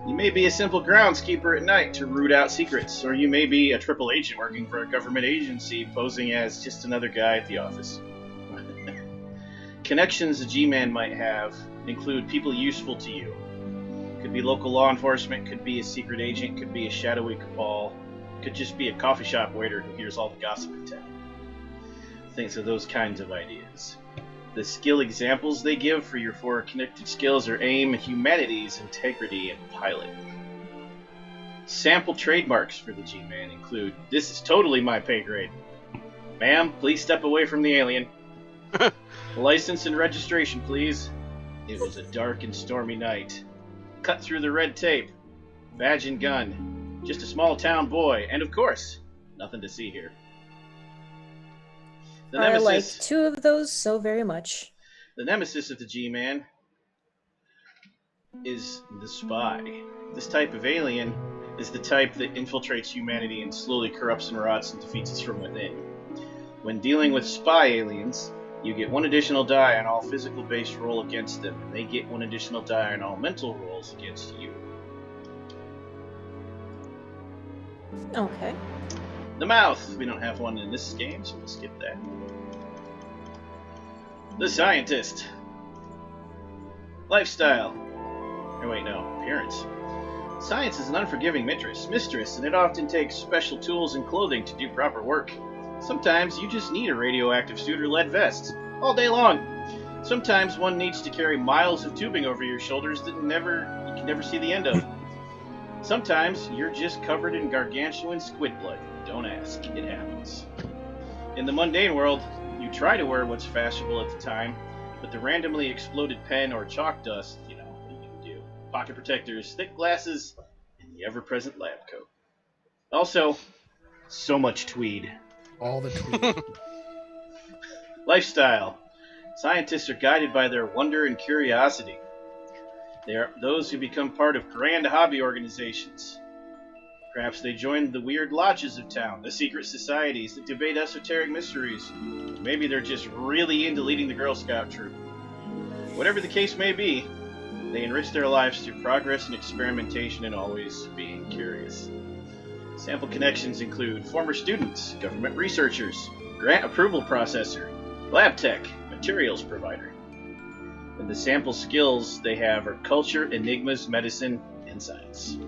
You may be a simple groundskeeper at night to root out secrets, or you may be a triple agent working for a government agency posing as just another guy at the office. Connections a G-man might have include people useful to you. Could be local law enforcement, could be a secret agent, could be a shadowy cabal, could just be a coffee shop waiter who hears all the gossip in town. Thinks of those kinds of ideas. The skill examples they give for your 4 connected skills are aim, humanities, integrity, and pilot. Sample trademarks for the G-Man include, "This is totally my pay grade." "Ma'am, please step away from the alien." "License and registration, please." "It was a dark and stormy night." "Cut through the red tape." "Badge and gun." "Just a small town boy." And of course, nothing to see here. The I like nemesis, 2 of those so very much. the nemesis of the G-Man is the spy. This type of alien is the type that infiltrates humanity and slowly corrupts and rots and defeats us from within. When dealing with spy aliens, you get 1 additional die on all physical-based roll against them, and they get 1 additional die on all mental rolls against you. Okay. The mouth. We don't have one in this game, so we'll skip that. The scientist. Lifestyle. Oh wait, no. Appearance. Science is an unforgiving mistress, and it often takes special tools and clothing to do proper work. Sometimes you just need a radioactive suit or lead vest, all day long. Sometimes one needs to carry miles of tubing over your shoulders that you can never see the end of. Sometimes you're just covered in gargantuan squid blood. Don't ask, it happens. In the mundane world, you try to wear what's fashionable at the time, but the randomly exploded pen or chalk dust, what are you going to do? Pocket protectors, thick glasses, and the ever-present lab coat. Also, so much tweed. All the tweet. Lifestyle. Scientists are guided by their wonder and curiosity. They are those who become part of grand hobby organizations. Perhaps they join the weird lodges of town, the secret societies that debate esoteric mysteries. Maybe they're just really into leading the Girl Scout troop. Whatever the case may be, they enrich their lives through progress and experimentation and always being curious. Sample connections include former students, government researchers, grant approval processor, lab tech, materials provider. And the sample skills they have are culture, enigmas, medicine, and science.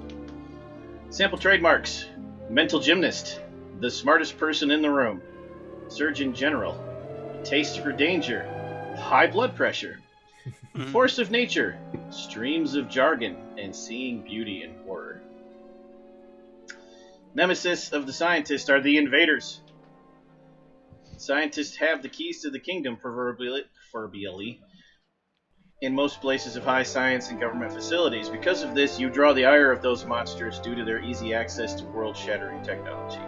Sample trademarks: mental gymnast, the smartest person in the room, surgeon general, taste for danger, high blood pressure, force of nature, streams of jargon, and seeing beauty in horror. Nemesis of the scientists are the invaders. Scientists have the keys to the kingdom, proverbially, in most places of high science and government facilities. Because of this, you draw the ire of those monsters due to their easy access to world-shattering technology.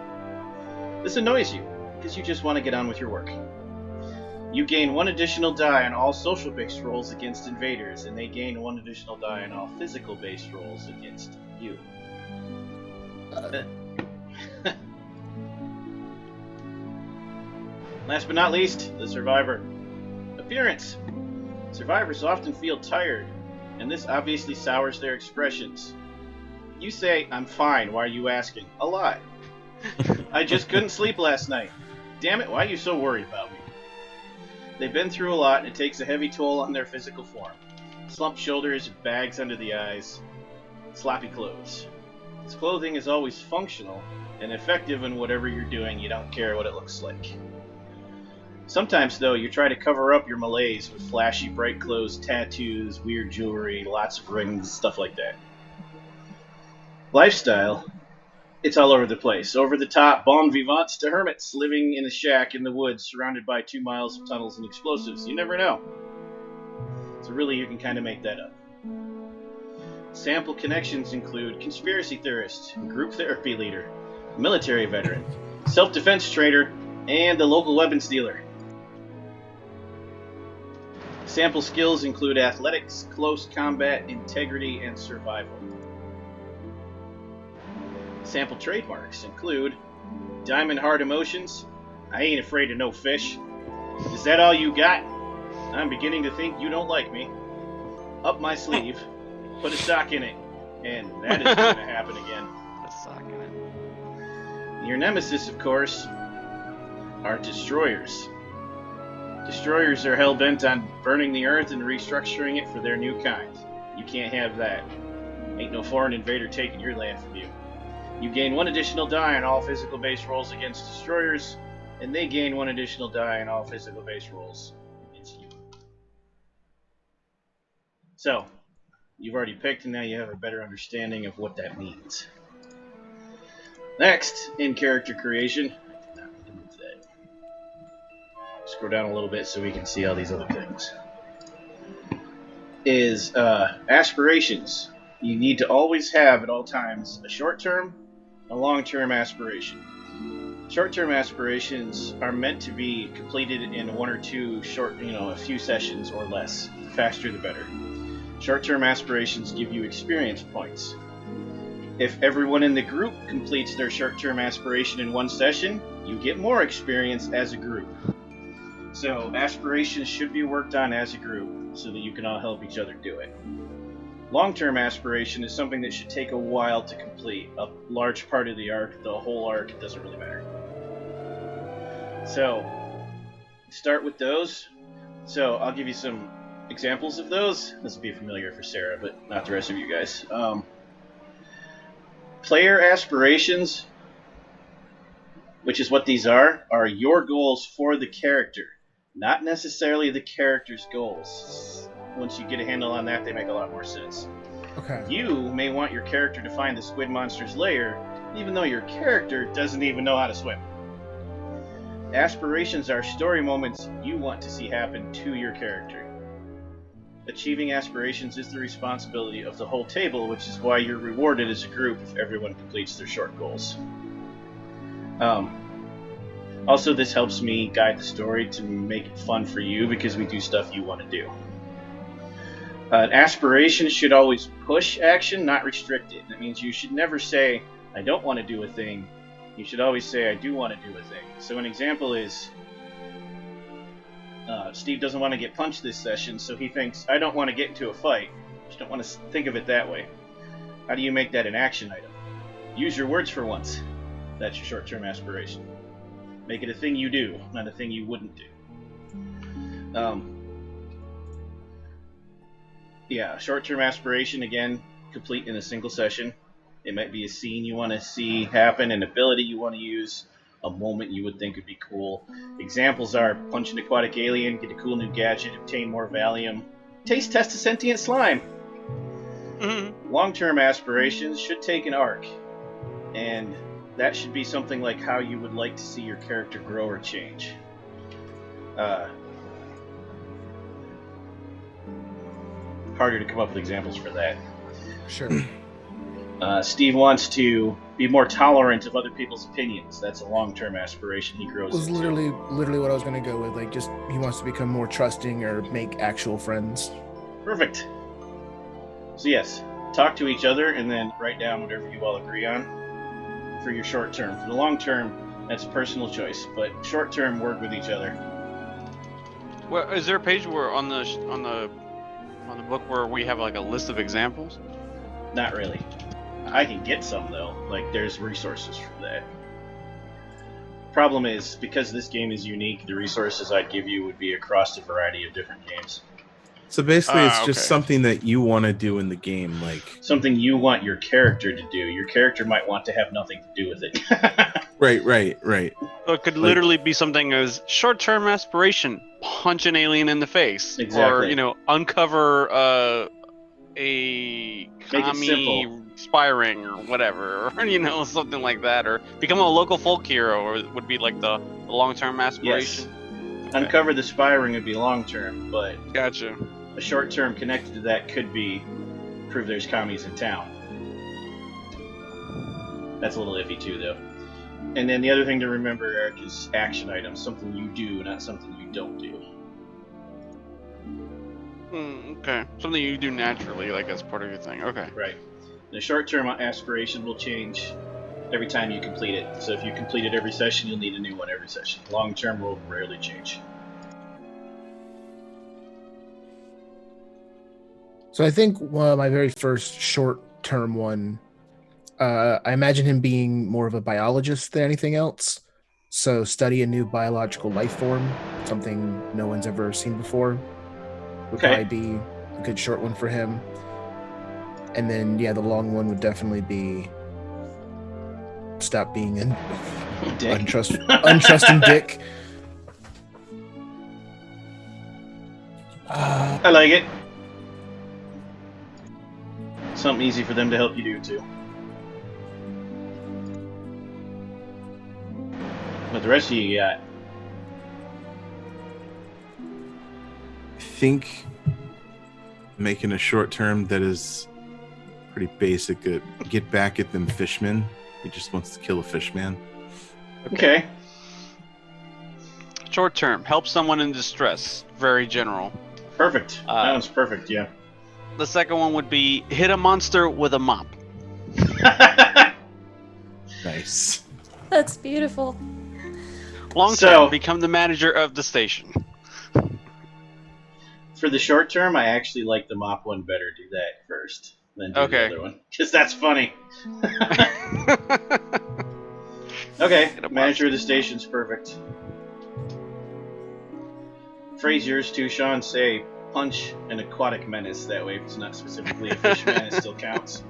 This annoys you, because you just want to get on with your work. You gain 1 additional die on all social-based rolls against invaders, and they gain 1 additional die on all physical-based rolls against you. Last but not least, the survivor. Appearance. Survivors often feel tired, and this obviously sours their expressions. You say, "I'm fine, why are you asking?" A lie. "I just couldn't sleep last night." "Damn it, why are you so worried about me?" They've been through a lot, and it takes a heavy toll on their physical form. Slumped shoulders, bags under the eyes, sloppy clothes. This clothing is always functional and effective in whatever you're doing. You don't care what it looks like. Sometimes, though, you try to cover up your malaise with flashy, bright clothes, tattoos, weird jewelry, lots of rings, stuff like that. Lifestyle, it's all over the place. Over the top, bon vivants to hermits living in a shack in the woods surrounded by 2 miles of tunnels and explosives. You never know. So really, you can kind of make that up. Sample connections include conspiracy theorist, group therapy leader, military veteran, self-defense trainer, and a local weapons dealer. Sample skills include athletics, close combat, integrity, and survival. Sample trademarks include Diamond Heart Emotions, I ain't afraid of no fish, Is that all you got? I'm beginning to think you don't like me. Up my sleeve, put a sock in it, and that is going to happen again. Put a sock in it. Your nemesis, of course, are destroyers. Destroyers are hell-bent on burning the earth and restructuring it for their new kind. You can't have that. Ain't no foreign invader taking your land from you. You gain 1 additional die on all physical-based rolls against destroyers, and they gain 1 additional die on all physical-based rolls against you. So, you've already picked, and now you have a better understanding of what that means. Next, in character creation, scroll down a little bit so we can see all these other things, is aspirations. You need to always have at all times a short-term, a long-term aspiration. Short-term aspirations are meant to be completed in 1 or 2 short, a few sessions or less. The faster the better. Short-term aspirations give you experience points. If everyone in the group completes their short-term aspiration in 1 session, you get more experience as a group. So aspirations should be worked on as a group so that you can all help each other do it. Long-term aspiration is something that should take a while to complete. A large part of the arc, the whole arc, it doesn't really matter. So, start with those. So, I'll give you some examples of those. This will be familiar for Sarah, but not the rest of you guys. Player aspirations, which is what these are your goals for the character, not necessarily the character's goals. Once you get a handle on that, they make a lot more sense. Okay. You may want your character to find the squid monster's lair, even though your character doesn't even know how to swim. Aspirations are story moments you want to see happen to your character. Achieving aspirations is the responsibility of the whole table, which is why you're rewarded as a group if everyone completes their short goals. Also, this helps me guide the story to make it fun for you because we do stuff you want to do. Aspiration should always push action, not restrict it. That means you should never say, I don't want to do a thing. You should always say, I do want to do a thing. So an example is, Steve doesn't want to get punched this session, so he thinks, I don't want to get into a fight. You just don't want to think of it that way. How do you make that an action item? Use your words for once. That's your short-term aspiration. Make it a thing you do, not a thing you wouldn't do. Yeah, short-term aspiration, again, complete in a single session. It might be a scene you want to see happen, an ability you want to use, a moment you would think would be cool. Examples are punch an aquatic alien, get a cool new gadget, obtain more Valium, taste test a sentient slime. Mm-hmm. Long-term aspirations should take an arc, and that should be something like how you would like to see your character grow or change. Harder to come up with examples for that. Sure. Steve wants to be more tolerant of other people's opinions. That's a long-term aspiration he grows Was into. literally what I was going to go with. Like, just he wants to become more trusting or make actual friends. Perfect. So yes, talk to each other and then write down whatever you all agree on for your short term. For the long term, that's a personal choice, but short term, work with each other. Well, is there a page where on the book where we have like a list of examples? Not really. I can get some though. Like there's resources for that. Problem is, because this game is unique, the resources I'd give you would be across a variety of different games. So basically, it's just Okay. something that you want to do in the game, like Something you want your character to do. Your character might want to have nothing to do with it. right. So it could literally be something as short-term aspiration, punch an alien in the face, or Exactly. uncover a it commie simple. spy ring or whatever, or something like that, or become a local folk hero, or would be like the long-term aspiration. Yes. Uncover the spy ring would be long term, but Gotcha. a short term connected to that could be prove there's commies in town. That's a little iffy too, though. And then the other thing to remember, Eric, is action items. Something you do, not something you don't do. Okay, something you do naturally, like as part of your thing. Okay. Right. The short term aspiration will change every time you complete it. So if you complete it every session, you'll need a new one every session. Long term will rarely change. So I think my very first short-term one, I imagine him being more of a biologist than anything else. So study a new biological life form, something no one's ever seen before, would Okay. probably be a good short one for him. And then, yeah, the long one would definitely be stop being an Dick. untrusting dick. I like it. Something easy for them to help you do too. But the rest of you got. I think making a short term that is pretty basic. Get back at them fishmen. He just wants to kill a fishman. Okay. Short term, help someone in distress. Very general. Perfect. That one's perfect, yeah. The second one would be hit a monster with a mop. Nice. That's beautiful. Long term, So- become the manager of the station. For the short term, I actually like the mop one better. Do that first, then do Okay. the other one. Because that's funny. Okay, Get a manager of the station's perfect. Phrase yours too, Sean. Say, punch an aquatic menace. That way, if it's not specifically a fish man, it still counts.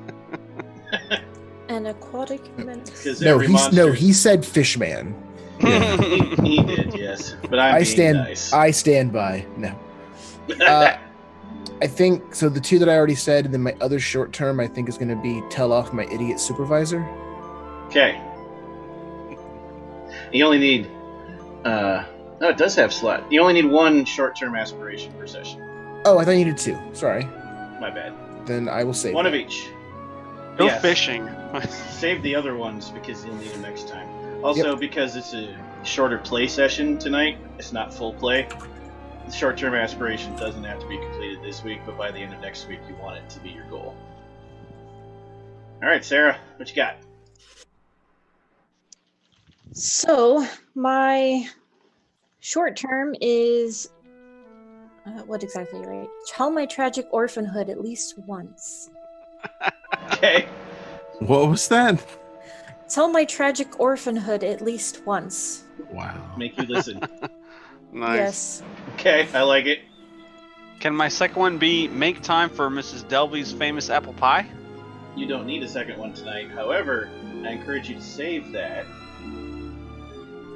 An aquatic menace. Because No, every monster... he said fishman. he did, yes. But I'm being nice. I stand by. No. I think so. The two that I already said, and then my other short term, I think is going to be tell off my idiot supervisor. Okay. You only need... no, it does have slot. You only need one short-term aspiration per session. Oh, I thought you needed two. Sorry. My bad. Then I will save One that. of each. Go Yes. fishing. Save the other ones because you'll need them next time. Also, because it's a shorter play session tonight. It's not full play. The short-term aspiration doesn't have to be completed this week, but by the end of next week, you want it to be your goal. All right, Sarah, what you got? So my short term is what exactly, right? Tell my tragic orphanhood at least once. Okay. What was that? Tell my tragic orphanhood at least once. Wow. Make you listen. Nice. Yes. Okay, I like it. Can my second one be make time for Mrs. Delby's famous apple pie? You don't need a second one tonight. However, I encourage you to save that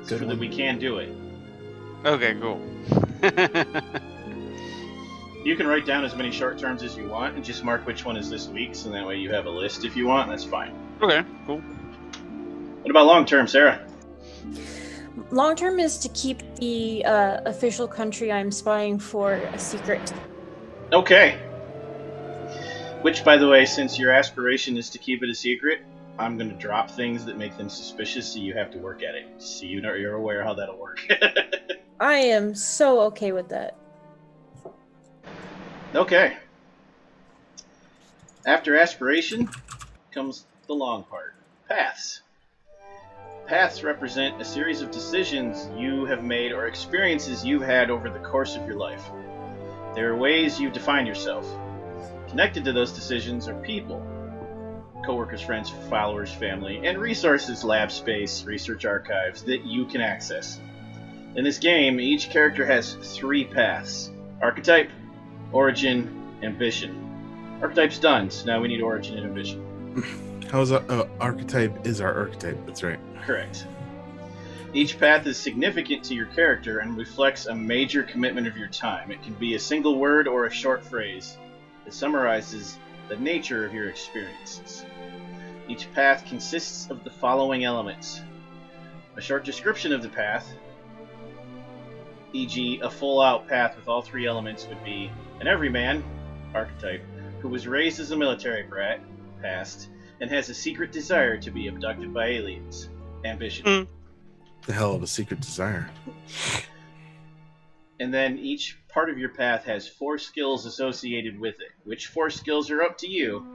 so that we can do it. Okay, cool. You can write down as many short terms as you want and just mark which one is this week, so that way you have a list if you want. That's fine. Okay, cool. What about long term, Sarah? Long term is to keep the official country I'm spying for a secret. Okay. Which, by the way, since your aspiration is to keep it a secret, I'm going to drop things that make them suspicious so you have to work at it. So you're aware how that'll work. I am so okay with that. Okay. After aspiration comes the long part. Paths. Paths represent a series of decisions you have made or experiences you've had over the course of your life. They are ways you define yourself. Connected to those decisions are people. Coworkers, friends, followers, family, and resources, lab space, research archives that you can access. In this game, each character has 3 paths. Archetype, origin, ambition. Archetype's done, so now we need origin and ambition. How's archetype is our archetype? That's right. Correct. Each path is significant to your character and reflects a major commitment of your time. It can be a single word or a short phrase that summarizes the nature of your experiences. Each path consists of the following elements. A short description of the path, e.g. a full-out path with all 3 elements would be an everyman, archetype, who was raised as a military brat, past, and has a secret desire to be abducted by aliens, ambition. The hell of a secret desire. And then each part of your path has 4 skills associated with it. Which 4 skills are up to you,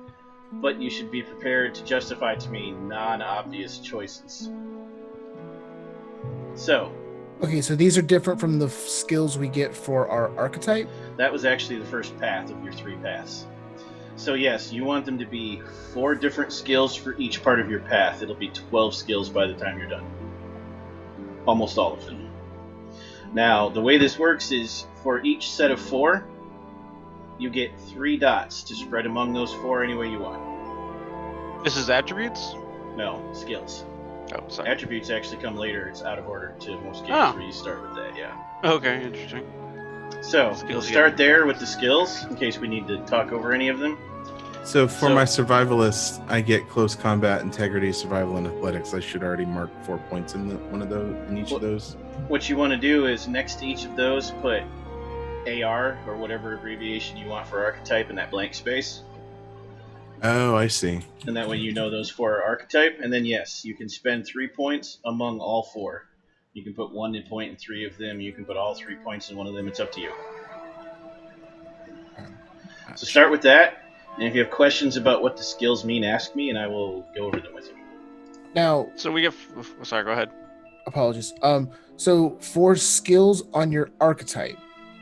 but you should be prepared to justify to me non-obvious choices. So, Okay, so these are different from the skills we get for our archetype. that was actually the first path of your 3 paths. So yes, you want them to be 4 different skills for each part of your path. It'll be 12 skills by the time you're done. Almost all of them. Now, the way this works is for each set of 4, you get 3 dots to spread among those 4 any way you want. This is attributes? No, skills. Oh, sorry. Attributes actually come later. It's out of order to most games Oh. where you start with that, yeah. Okay, interesting. So, Skills we'll again. start there with the skills, in case we need to talk over any of them. So for So- my survivalist, I get close combat, integrity, survival, and athletics. I should already mark 4 points in each of those. What you want to do is, next to each of those, put AR, or whatever abbreviation you want for archetype, in that blank space. Oh, I see. And that way you know those 4 are archetype. And then, yes, you can spend 3 points among all 4. You can put 1 point in 3 of them. You can put all 3 points in one of them. It's up to you. So start with that. And if you have questions about what the skills mean, ask me, and I will go over them with you. Now, So we get. Sorry, go ahead. apologies. So for skills on your archetype,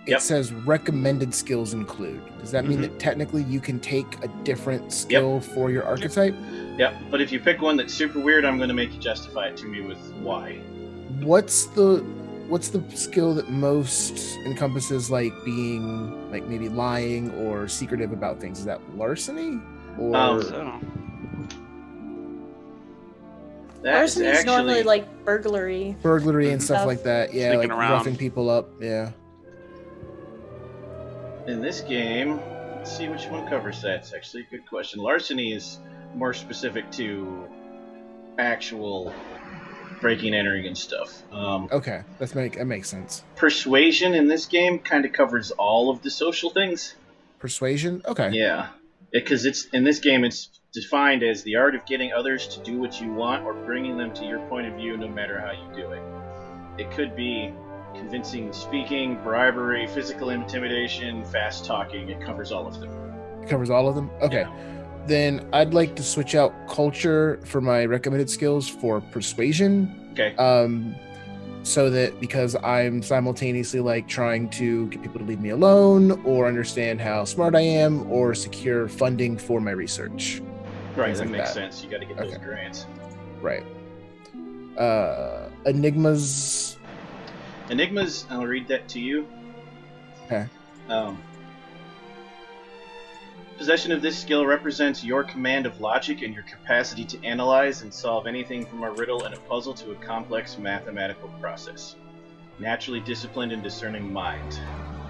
it Yep. says recommended skills include. Does that mean that technically you can take a different skill for your archetype? Yep. But if you pick one that's super weird, I'm going to make you justify it to me with why. What's the skill that most encompasses like being like maybe lying or secretive about things? Is that larceny? Or So, That is Larceny is normally actually like burglary. burglary and stuff Stuff. like that? Yeah, Sneaking like around. roughing people up. Yeah. in this game. Let's see which one covers that. It's actually a good question. Larceny is more specific to actual breaking, entering, and stuff. Okay, that makes sense. Persuasion in this game kind of covers all of the social things. Persuasion. Okay. Yeah, because it's in this game it's defined as the art of getting others to do what you want or bringing them to your point of view, no matter how you do it. it could be convincing speaking, bribery, physical intimidation, fast talking. It covers all of them. It covers all of them? Okay. Yeah. Then I'd like to switch out culture for my recommended skills for persuasion. Okay. So that because I'm simultaneously like trying to get people to leave me alone or understand how smart I am or secure funding for my research. Right, things that like makes that. sense. You got to get those Okay. grants. Right. Enigmas. Enigmas, I'll read that to you. Okay. Possession of this skill represents your command of logic and your capacity to analyze and solve anything from a riddle and a puzzle to a complex mathematical process. Naturally disciplined and discerning mind.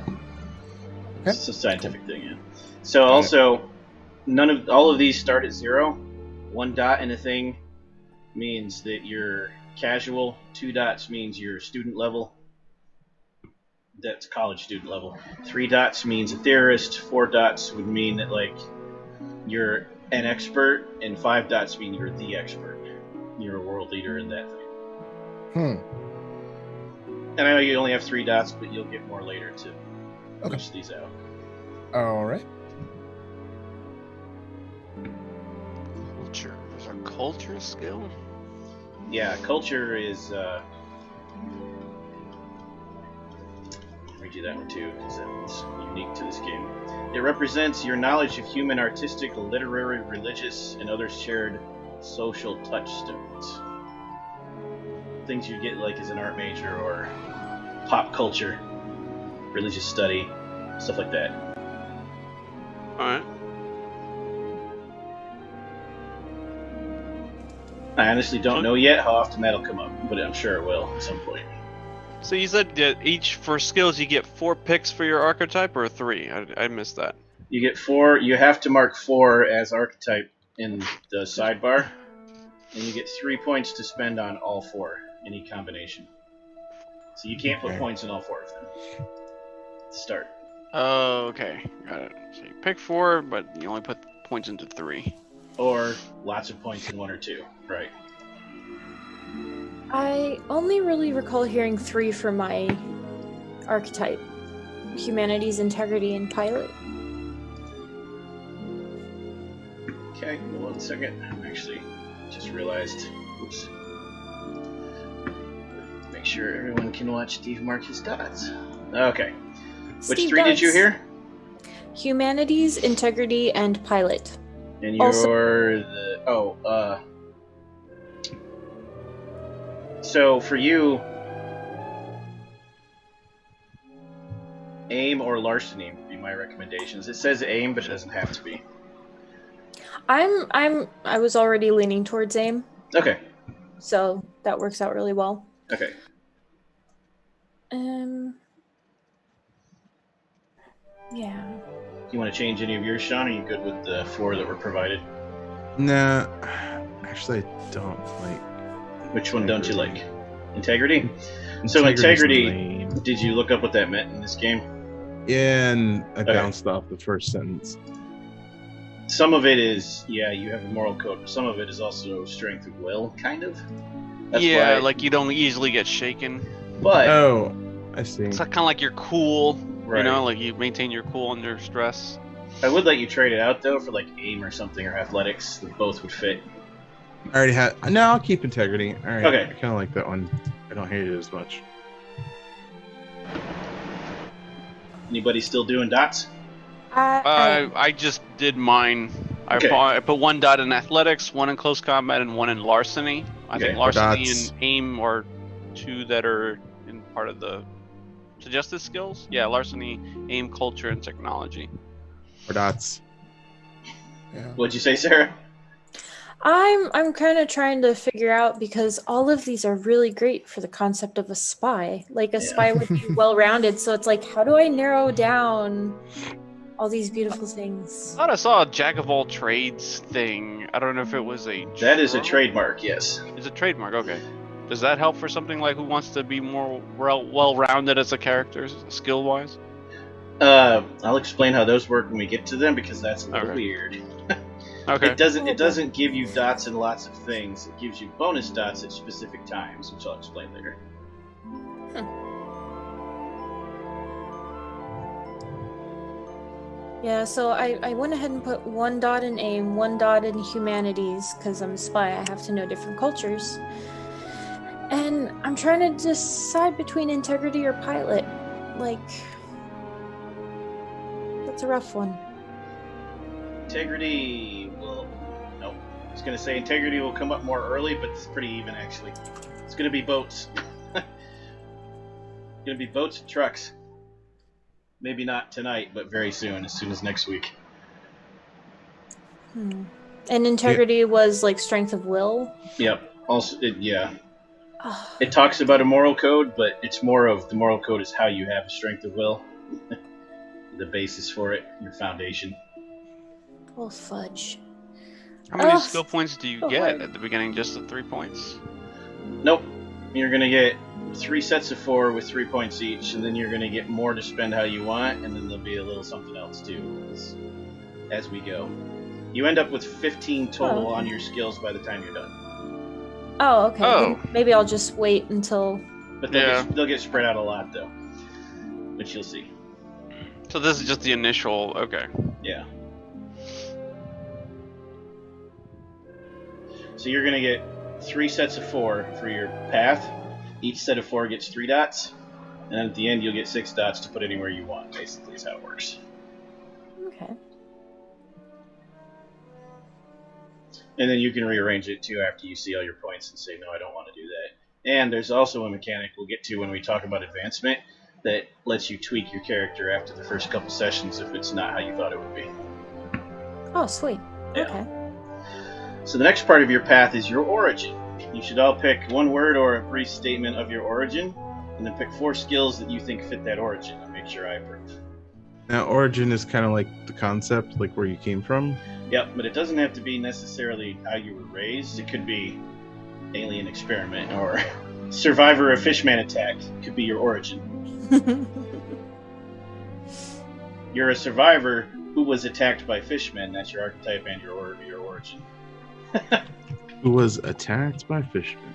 Okay. It's a scientific thing, yeah. So also, all of these start at 0. 1 dot in a thing means that you're casual. 2 dots means you're student level. That's college student level. 3 dots means a theorist. 4 dots would mean that like you're an expert, and 5 dots mean you're the expert. You're a world leader in that thing. And I know you only have 3 dots, but you'll get more later to push these out. All right. Culture. There's a culture skill? Yeah, culture is. I'll read you that one too, because that one's unique to this game. It represents your knowledge of human, artistic, literary, religious, and other shared social touchstones. Things you get like as an art major or pop culture, religious study, stuff like that. Alright. I honestly don't know yet how often that'll come up, but I'm sure it will at some point. So you said that for skills you get 4 picks for your archetype or 3? I missed that. You get 4. You have to mark 4 as archetype in the sidebar, and you get 3 points to spend on all 4, any combination. So you can't put points in all 4 of them. Start. Oh, okay. Got it. So you pick 4, but you only put points into 3. Or lots of points in 1 or 2. Right. I only really recall hearing 3 for my archetype: humanities, integrity, and pilot. Okay, give me 1 second. I actually just realized. Oops. Make sure everyone can watch Steve mark his dots. Okay. Which Steve 3 did you dots. hear? Humanities, integrity, and pilot. And you're Also- the so for you, aim or larceny would be my recommendations. It says aim, but it doesn't have to be. I was already leaning towards aim, Okay. so that works out really well. Okay. Yeah. You want to change any of yours, Sean? Or are you good with the 4 that were provided? Nah, actually, I don't like. Which one don't you like? Integrity? So Integrity's integrity, lame. did you look up what that meant in this game? Yeah, and I Okay. bounced off the first sentence. Some of it is, yeah, you have a moral code, but some of it is also strength of will, kind of. That's yeah, why, like you don't easily get shaken. but Oh, I see. It's kind of like you're cool, right. you know, like you maintain your cool under stress. I would let you trade it out though for like aim or something or athletics. That both would fit. I already had. No, I'll keep integrity. All right. Okay. I kind of like that one. I don't hate it as much. Anybody still doing dots? I just did mine. Okay. I put 1 dot in athletics, 1 in close combat, and 1 in larceny. I Okay. think larceny Dots. and aim are 2 that are in part of the suggested skills. Yeah, larceny, aim, culture, and technology. Or dots. Yeah. What'd you say, Sarah? I'm kind of trying to figure out, because all of these are really great for the concept of a spy. Like a Yeah. spy would be well-rounded, so it's like, how do I narrow down all these beautiful things? I thought I saw a jack of all trades thing. I don't know if it was a. That is a trope. trademark, yes. It's a trademark. Okay. Does that help for something like who wants to be more well-rounded as a character, skill-wise? I'll explain how those work when we get to them because that's a little Okay. weird. Okay. It doesn't give you dots in lots of things. It gives you bonus dots at specific times, which I'll explain later. Yeah, so I went ahead and put 1 dot in AIM, 1 dot in humanities, because I'm a spy. I have to know different cultures. And I'm trying to decide between integrity or pilot. Like, that's a rough one. Integrity will... No. I was going to say integrity will come up more early, but it's pretty even, actually. It's going to be boats. Going to be boats and trucks. Maybe not tonight, but very soon, as soon as next week. And integrity was like strength of will? Yep. Also, yeah. Oh, It talks about a moral code, but it's more of the moral code is how you have a strength of will. The basis for it, your foundation. well, fudge. How many Oh, skill points do you so get hard. at the beginning? Just the 3 points? Nope. You're going to get 3 sets of 4 with 3 points each, and then you're going to get more to spend how you want, and then there'll be a little something else too as we go. You end up with 15 total Oh. on your skills by the time you're done. Oh, okay. Oh. Then maybe I'll just wait until... But Yeah. they'll get spread out a lot though, which you'll see. So this is just the initial. Okay. Yeah. So you're going to get 3 sets of 4 for your path. Each set of 4 gets 3 dots, and then at the end you'll get 6 dots to put anywhere you want. Basically, is how it works. Okay. And then you can rearrange it too after you see all your points and say, no, I don't want to do that. And there's also a mechanic we'll get to when we talk about advancement that lets you tweak your character after the first couple sessions if it's not how you thought it would be. Oh, sweet. Yeah. Okay. So the next part of your path is your origin. You should all pick 1 word or a brief statement of your origin, and then pick 4 skills that you think fit that origin and make sure I approve. Now, origin is kind of like the concept, like where you came from. Yep, but it doesn't have to be necessarily how you were raised. It could be alien experiment or survivor of fishman attack. It could be your origin. You're a survivor who was attacked by fishmen. That's your archetype and your origin. Who was attacked by fishmen.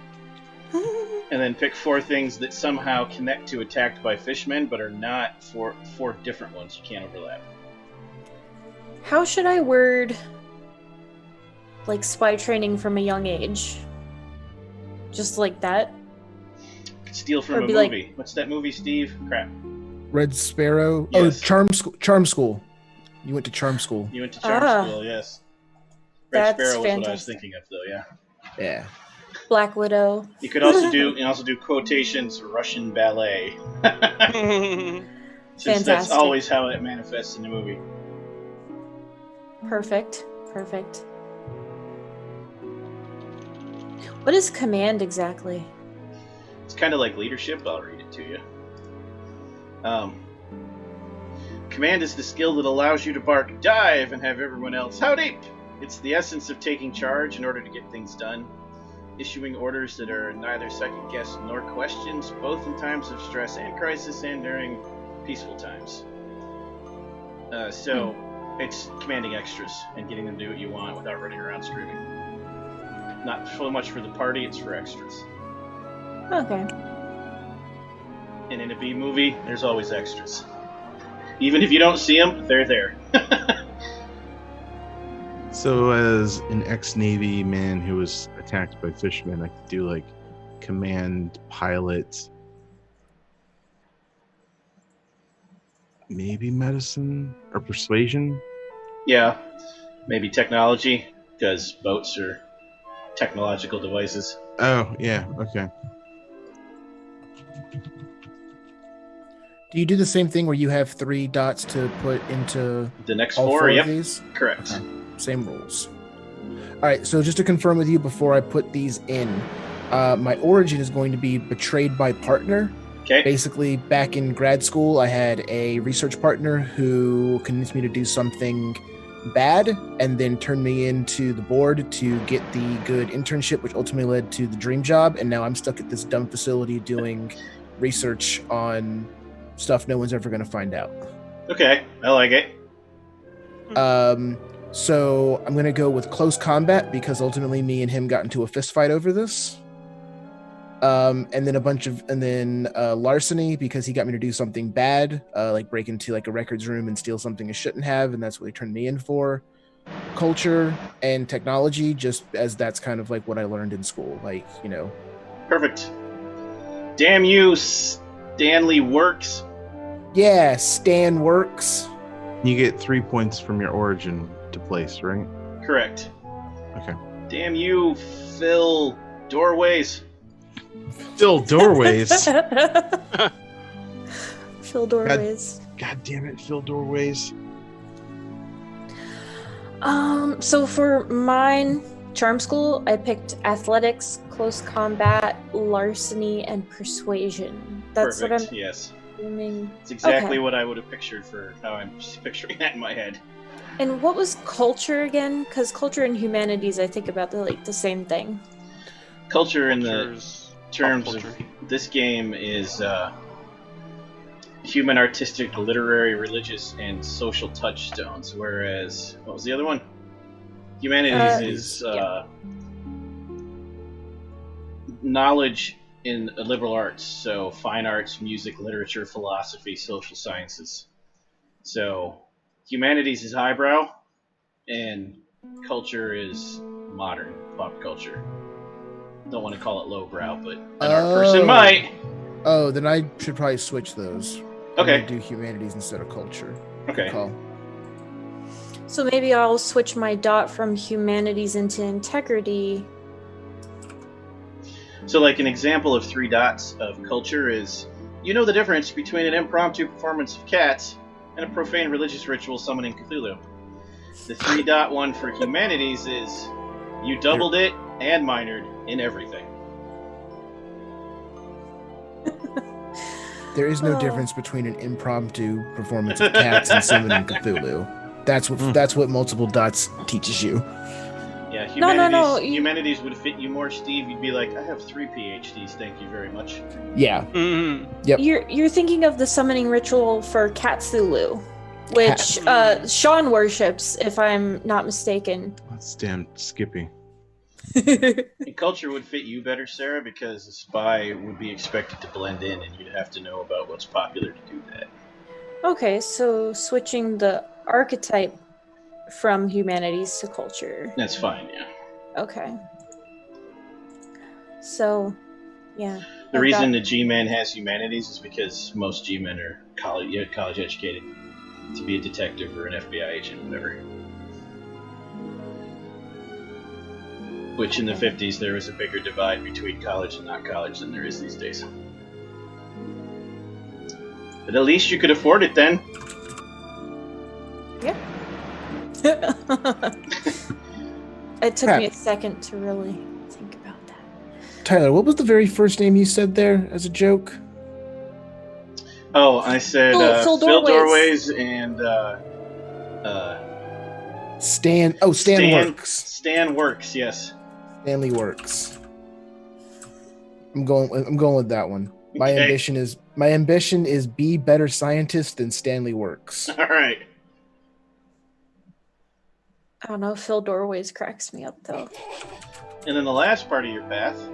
And then pick 4 things that somehow connect to attacked by fishmen, but are not 4 different ones. You can't overlap. How should I word like spy training from a young age? Just like that? Steal from Or a be like- movie. What's that movie, Steve? Crap. Red Sparrow. Yes. Oh, Charm School. You went to Charm School. You went to charm Ah. school, yes. Red That's Sparrow was what I was fantastic. thinking of, though. Yeah. Yeah. Black Widow. You could also do quotations Russian ballet, since that's Fantastic. always how it manifests in the movie. Perfect. Perfect. What is command exactly? It's kind of like leadership. I'll read it to you. Command is the skill that allows you to bark dive and have everyone else howdy. It's the essence of taking charge in order to get things done. Issuing orders that are neither second guessed nor questions, both in times of stress and crisis and during peaceful times. So it's commanding extras and getting them to do what you want without running around screaming. Not so much for the party, it's for extras. Okay. And in a B movie, there's always extras. Even if you don't see them, they're there. So, as an ex-Navy man who was attacked by fishermen, I could do like command, pilot, maybe medicine or persuasion. Yeah, maybe technology, because boats are technological devices. Oh, yeah, okay. Do you do the same thing where you have 3 dots to put into The next all 4, 4 yep, of these? correct. Okay. Same rules. All right, so just to confirm with you before I put these in, my origin is going to be betrayed by partner. Okay, Basically, back in grad school, I had a research partner who convinced me to do something bad and then turned me into the board to get the good internship, which ultimately led to the dream job. And now I'm stuck at this dumb facility doing research on stuff no one's ever going to find out. okay, I like it. So I'm going to go with close combat because ultimately me and him got into a fist fight over this. And then larceny, because he got me to do something bad, like break into like a records room and steal something I shouldn't have, and that's what they turned me in for. Culture and technology, just as that's kind of like what I learned in school, like, you know. Perfect. Damn you, Stanley Works. Yeah, Stan Works. You get 3 points from your origin to place, right? Correct. Okay. Damn you, Phil Doorways. Still doorways. Phil Doorways. God damn it, Phil Doorways. So for mine, Charm School, I picked athletics, close combat, larceny, and persuasion. That's Perfect. what I'm Yes. assuming. It's exactly Okay. what I would have pictured for how I'm just picturing that in my head. And what was culture again? Because culture and humanities, I think about the same thing. Culture in the Culture's terms pop of culture. this game is human, artistic, literary, religious, and social touchstones. Whereas, what was the other one? Humanities is yeah. knowledge in liberal arts, so fine arts, music, literature, philosophy, social sciences. So humanities is highbrow, and culture is modern pop culture. Don't want to call it lowbrow, but an art person might. Oh, then I should probably switch those. Okay. I'm gonna do humanities instead of culture. Okay. Good call. So maybe I'll switch my dot from humanities into integrity. So, like, an example of 3 dots of culture is, you know the difference between an impromptu performance of cats and a profane religious ritual summoning Cthulhu. The 3 dot one for humanities is, you doubled it and minored in everything. There is no difference between an impromptu performance of cats and summoning Cthulhu. That's what multiple dots teaches you. Yeah, No, humanities would fit you more, Steve. You'd be like, I have 3 PhDs, thank you very much. Yeah. Mhm. Yep. You're thinking of the summoning ritual for Cthulhu, which Sean worships, if I'm not mistaken. That's damn Skippy. And culture would fit you better, Sarah, because a spy would be expected to blend in, and you'd have to know about what's popular to do that. Okay, so switching the archetype from humanities to culture. That's fine, yeah. Okay. So, yeah. The I've reason got- the G-Man has humanities is because most G-Men are college educated to be a detective or an FBI agent, whatever. Which in the 50s there was a bigger divide between college and not college than there is these days. But at least you could afford it then. Yeah. It took me a second to really think about that. Tyler, what was the very first name you said there as a joke? Oh, I said Phil Phil Doorways. Doorways and Stan. Oh, Stan Works. Stan Works, yes. Stanley Works. I'm going with that one. My Okay. ambition is be better scientist than Stanley Works. All right. I don't know. Phil Doorways cracks me up, though. And then the last part of your path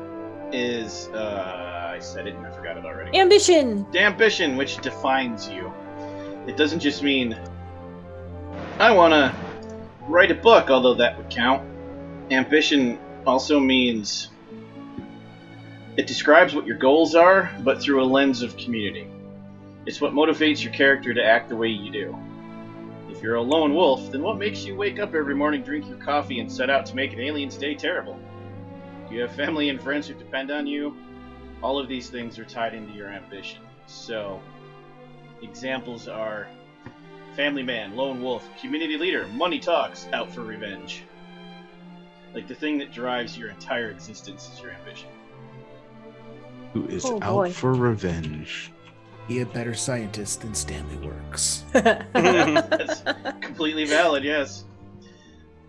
is I said it and I forgot it already. Ambition! Ambition, which defines you. It doesn't just mean I want to write a book, although that would count. Ambition also means it describes what your goals are, but through a lens of community. It's what motivates your character to act the way you do. If you're a lone wolf, then what makes you wake up every morning, drink your coffee, and set out to make an alien's day terrible? Do you have family and friends who depend on you? All of these things are tied into your ambition. So, examples are family man, lone wolf, community leader, money talks, out for revenge. Like the thing that drives your entire existence is your ambition. Who is Oh, out boy. for revenge? Be a better scientist than Stanley Works. That's completely valid, yes.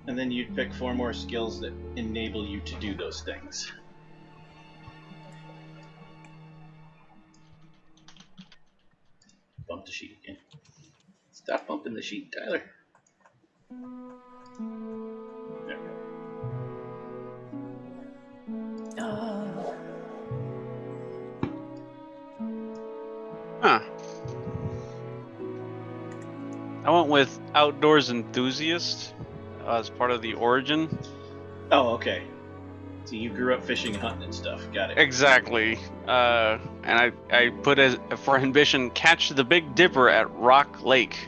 And then you'd pick 4 more skills that enable you to do those things. Bump the sheet again. Stop bumping the sheet, Tyler. There we go. Oh. outdoors enthusiast as part of the origin. Oh, okay. So you grew up fishing and hunting and stuff. Got it. Exactly. And I put as for ambition, catch the Big Dipper at Rock Lake.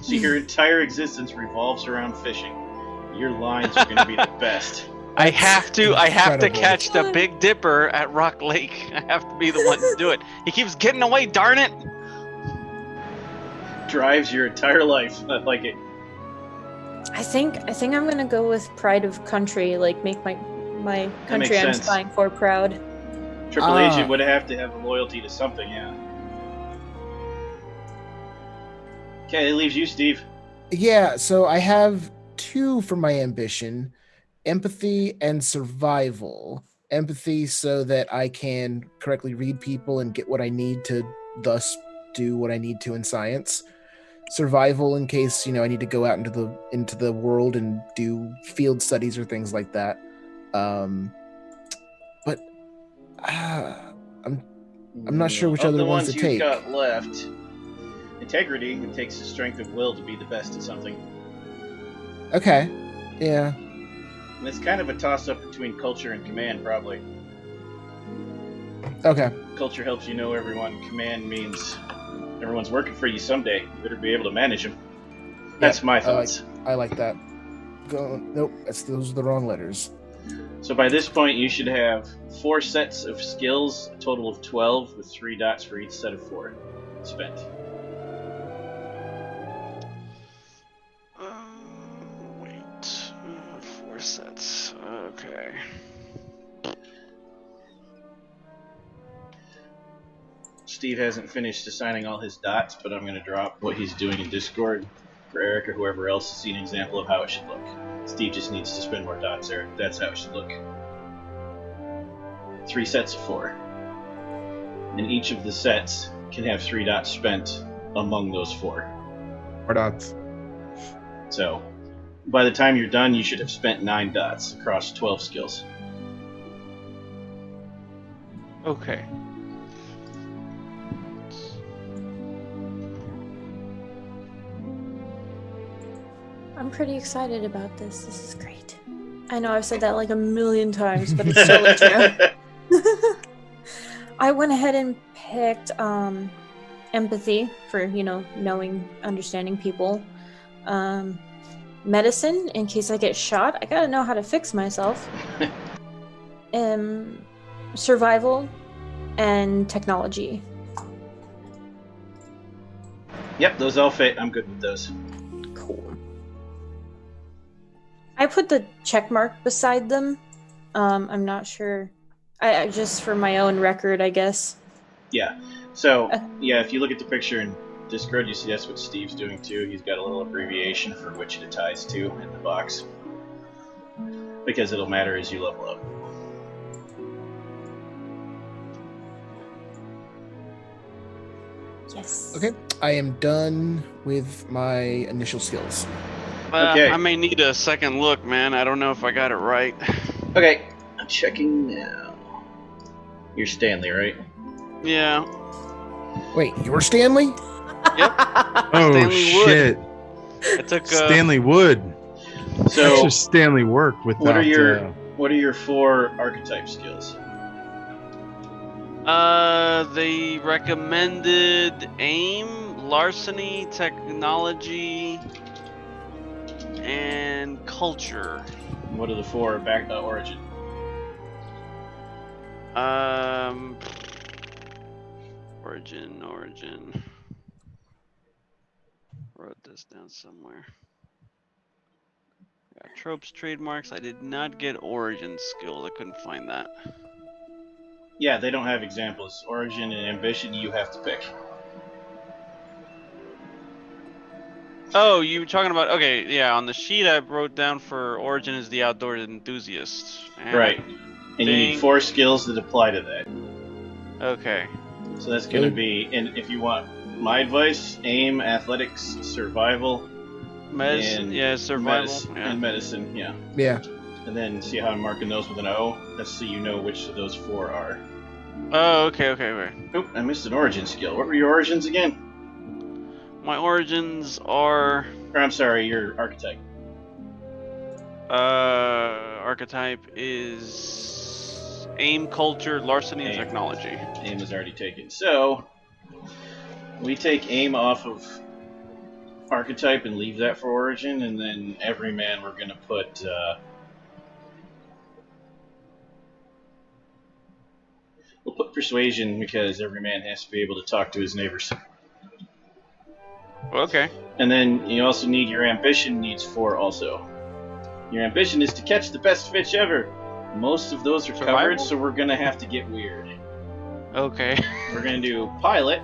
So your entire existence revolves around fishing. Your lines are going to be the best. I have to incredible. catch the Big Dipper at Rock Lake. I have to be the one to do it. He keeps getting away, darn it! Drives your entire life. I like it. I think I'm gonna go with pride of country, like make my country makes I'm sense. spying for proud. Triple Agent would have to have a loyalty to something, yeah. Okay, it leaves you, Steve. Yeah, so I have 2 for my ambition: empathy and survival. Empathy so that I can correctly read people and get what I need to thus do what I need to in science. Survival in case, I need to go out into the world and do field studies or things like that. But I'm not sure which Of other the ones ones to you've take. got left, integrity. It takes the strength of will to be the best at something. Okay. Yeah. And it's kind of a toss-up between culture and command, probably. Okay. Culture helps you know everyone. Command means everyone's working for you someday. You better be able to manage them. That's my thoughts. I like that. Nope, those are the wrong letters. So by this point, you should have 4 sets of skills, a total of 12, with 3 dots for each set of 4 spent. Wait. 4 sets. Okay. Steve hasn't finished assigning all his dots, but I'm going to drop what he's doing in Discord for Eric or whoever else to see an example of how it should look. Steve just needs to spend more dots there. That's how it should look. 3 sets of 4. And each of the sets can have 3 dots spent among those 4. 4 dots. So, by the time you're done, you should have spent 9 dots across 12 skills. Okay. I'm pretty excited about this. This is great. I know I've said that like a million times, but it's totally true. I went ahead and picked empathy for, knowing, understanding people. Medicine, in case I get shot. I gotta know how to fix myself. Survival and technology. Yep, those all fit. I'm good with those. Cool. I put the check mark beside them. I'm not sure. I just for my own record, I guess. Yeah. So, yeah, if you look at the picture in Discord, you see that's what Steve's doing too. He's got a little abbreviation for which it ties to in the box. Because it'll matter as you level up. Yes. Okay. I am done with my initial skills. Okay. I may need a second look, man. I don't know if I got it right. Okay, I'm checking now. You're Stanley, right? Yeah. Wait, you're Stanley? Yep. Oh Stanley Wood. shit! I took Stanley Wood. That's So, just Stanley work without. what are your 4 archetype skills? They recommended aim, larceny, technology, and culture. What are the 4 back origin? Origin. Wrote this down somewhere. Got tropes, trademarks. I did not get origin skills. I couldn't find that. Yeah, they don't have examples. Origin and ambition, you have to pick. Oh, you were talking about, okay, yeah, on the sheet I wrote down for origin is the outdoor enthusiast. And Right. And you need think- 4 skills that apply to that. Okay. So that's going to be, and if you want my advice, aim, athletics, survival, Medicine, and yeah, survival. and medicine, yeah. Yeah. And then see how I'm marking those with an O? That's so you know which of those 4 are. Oh, okay. Oop, I missed an origin skill. What were your origins again? My origins are Or I'm sorry, your archetype. Archetype is aim, culture, larceny, and Aim. technology. Aim is already taken. So we take aim off of archetype and leave that for origin, and then everyman we're gonna put. We'll put persuasion because every man has to be able to talk to his neighbors. Okay. And then you also need your ambition needs 4 also. Your ambition is to catch the best fish ever. Most of those are Survival? covered, so we're gonna have to get weird. Okay. We're gonna do pilot.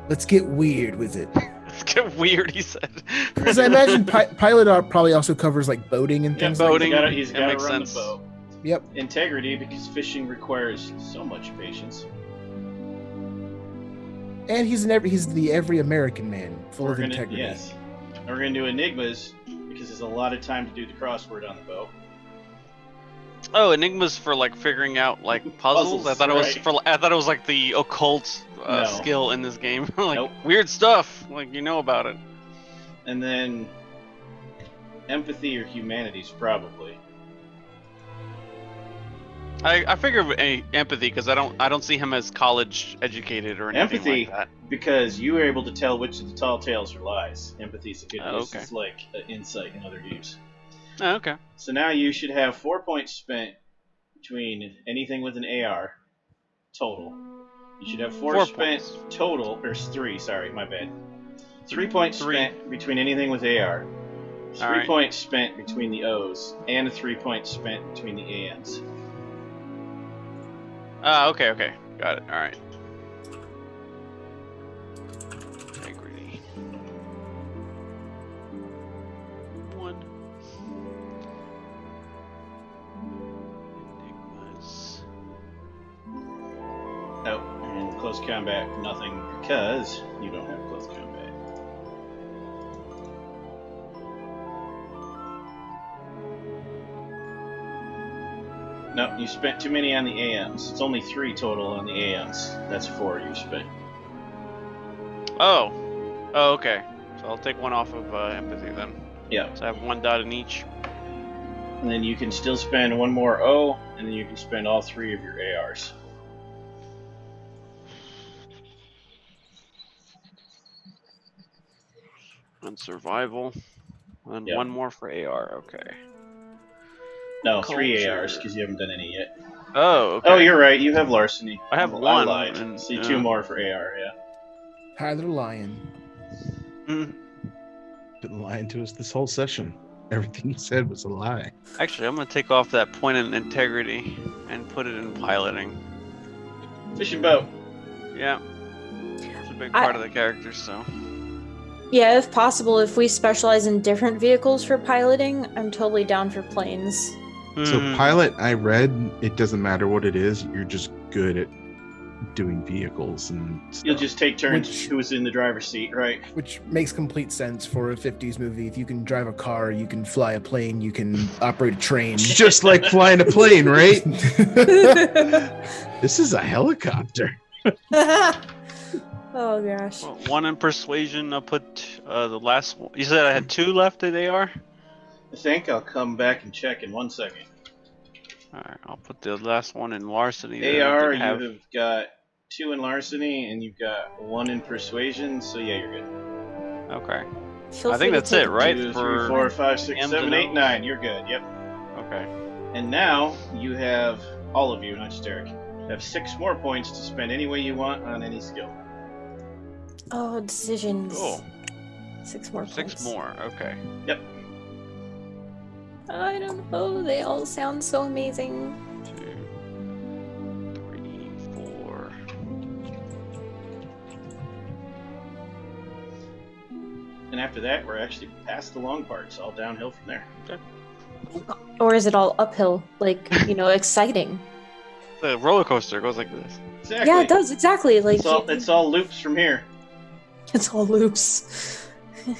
Let's get weird with it. Let's get weird, he said. Because I imagine pilot probably also covers like boating and Yeah, things. boating. He's That gotta makes run sense. the boat. Yep. Integrity, because fishing requires so much patience. And he's the every American man, full of integrity. Yes. And we're gonna do enigmas because there's a lot of time to do the crossword on the boat. Oh, enigmas for like figuring out like puzzles. Puzzles, I thought it was right. for. I thought it was like the occult No. skill in this game. Like Nope. weird stuff. Like you know about it. And then empathy or humanities, probably. I figure empathy because I don't see him as college educated or anything Empathy, like that. because you were able to tell which of the tall tales are lies. Empathy is a good Oh, use. okay. It's like insight in other games. Oh, okay. So now you should have 4 points spent between anything with an AR total. You should have 4 4 spent points. total, or 3, sorry, my bad. 3 points 3. spent between anything with AR. 3 Alright. points spent between the O's, and 3 points spent between the ANs. Okay. Got it. All right. Integrity. 1. Enigmas. Oh, and close combat, nothing, because you don't have close combat. No, you spent too many on the AMs. It's only 3 total on the AMs. That's 4 you spent. Oh, okay. So I'll take 1 off of empathy then. Yeah. So I have 1 dot in each. And then you can still spend 1 more O, and then you can spend all 3 of your ARs. On survival. And Yep. 1 more for AR. Okay. No, 3 Culture. ARs, because you haven't done any yet. Oh, okay. Oh, you're right. You have larceny. I have I 1. lied. And, See, 2 more for AR, yeah. Tyler Lyon. Mm, Been lying to us this whole session. Everything you said was a lie. Actually, I'm gonna take off that point in integrity and put it in piloting. Fishing boat. Yeah. It's a big part of the character, so. Yeah, if possible, if we specialize in different vehicles for piloting, I'm totally down for planes. So Mhm. pilot, I read, it doesn't matter what it is. You're just good at doing vehicles and stuff. You'll just take turns Which- who's in the driver's seat, right? Which makes complete sense for a 50s movie. If you can drive a car, you can fly a plane, you can operate a train. It's just like flying a plane, right? This is a helicopter. Oh gosh. Well, 1 in persuasion. I'll put the last one. You said I had 2 left at AR? I think I'll come back and check in 1 second. Alright, I'll put the last one in larceny. then. I AR, didn't you have- have got 2 in larceny, and you've got 1 in persuasion, so yeah, you're good. Okay. Feel I free think to that's take it, right? 2, For 3, 4, 5, 6, M's 7, and 8, O's? 9. You're good. Yep. Okay. And now you have all of you, not just Eric, have 6 more points to spend any way you want on any skill. Oh, decisions. Cool. 6 more. 6 points. more. Okay. I don't know. They all sound so amazing. 2, 3, 4. And after that, we're actually past the long part. It's all downhill from there. Or is it all uphill? Like, exciting. The roller coaster goes like this. Exactly. Yeah, it does exactly. Like It's all loops from here. it's all loops. Oh,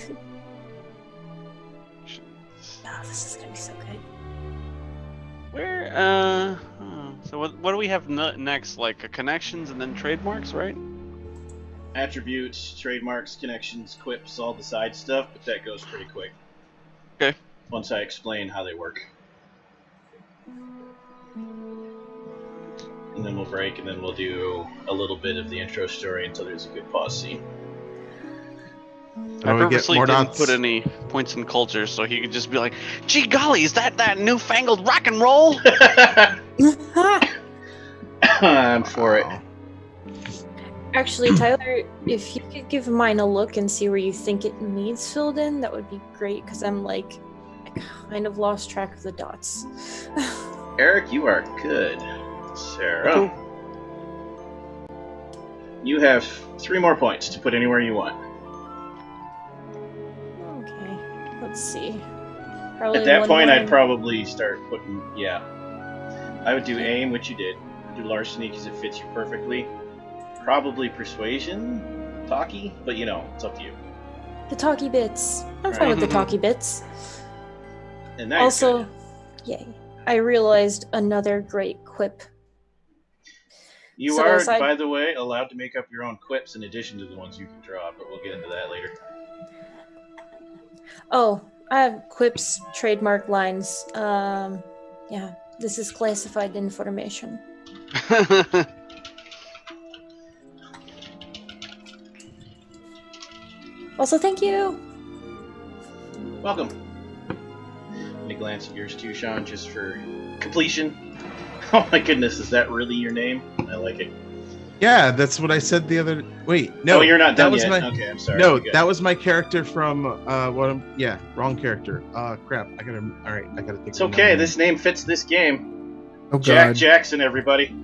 this is gonna be so good. Where? So what do we have next? Like connections and then trademarks, right? attributes, trademarks, connections, quips, all the side stuff, but that goes pretty quick. Okay. Once I explain how they work. And then we'll break, and then we'll do a little bit of the intro story until there's a good pause scene. I do we get purposely more didn't dots? put any points in culture so he could just be like, gee golly, is that newfangled rock and roll? I'm for it. Wow. Actually, Tyler, if you could give mine a look and see where you think it needs filled in, that would be great, because I kind of lost track of the dots. Eric, you are good. Sarah, you have 3 more points to put anywhere you want. Okay, let's see. Probably At that one point, more I'd in- probably start putting, yeah. I would do aim, which you did. Do larceny because it fits you perfectly. Probably persuasion, talkie, but it's up to you. the talkie bits. I'm Right. fine with the talkie bits. And now you're Also, good. yay! I realized another great quip. You so are, aside- by the way, allowed to make up your own quips in addition to the ones you can draw, but we'll get into that later. Oh, I have quips, trademark lines. Yeah, this is classified information. Also, thank you. Welcome. Let me glance at yours too, Sean, just for completion. Oh my goodness, is that really your name? I like it. Yeah, that's what I said the other. Wait, no, Oh, you're not that done was yet. my. Okay, I'm sorry. No, Okay. that was my character from yeah, wrong character. Crap. I gotta think. It's okay. This name fits this game. Oh Jack god! Jackson, everybody.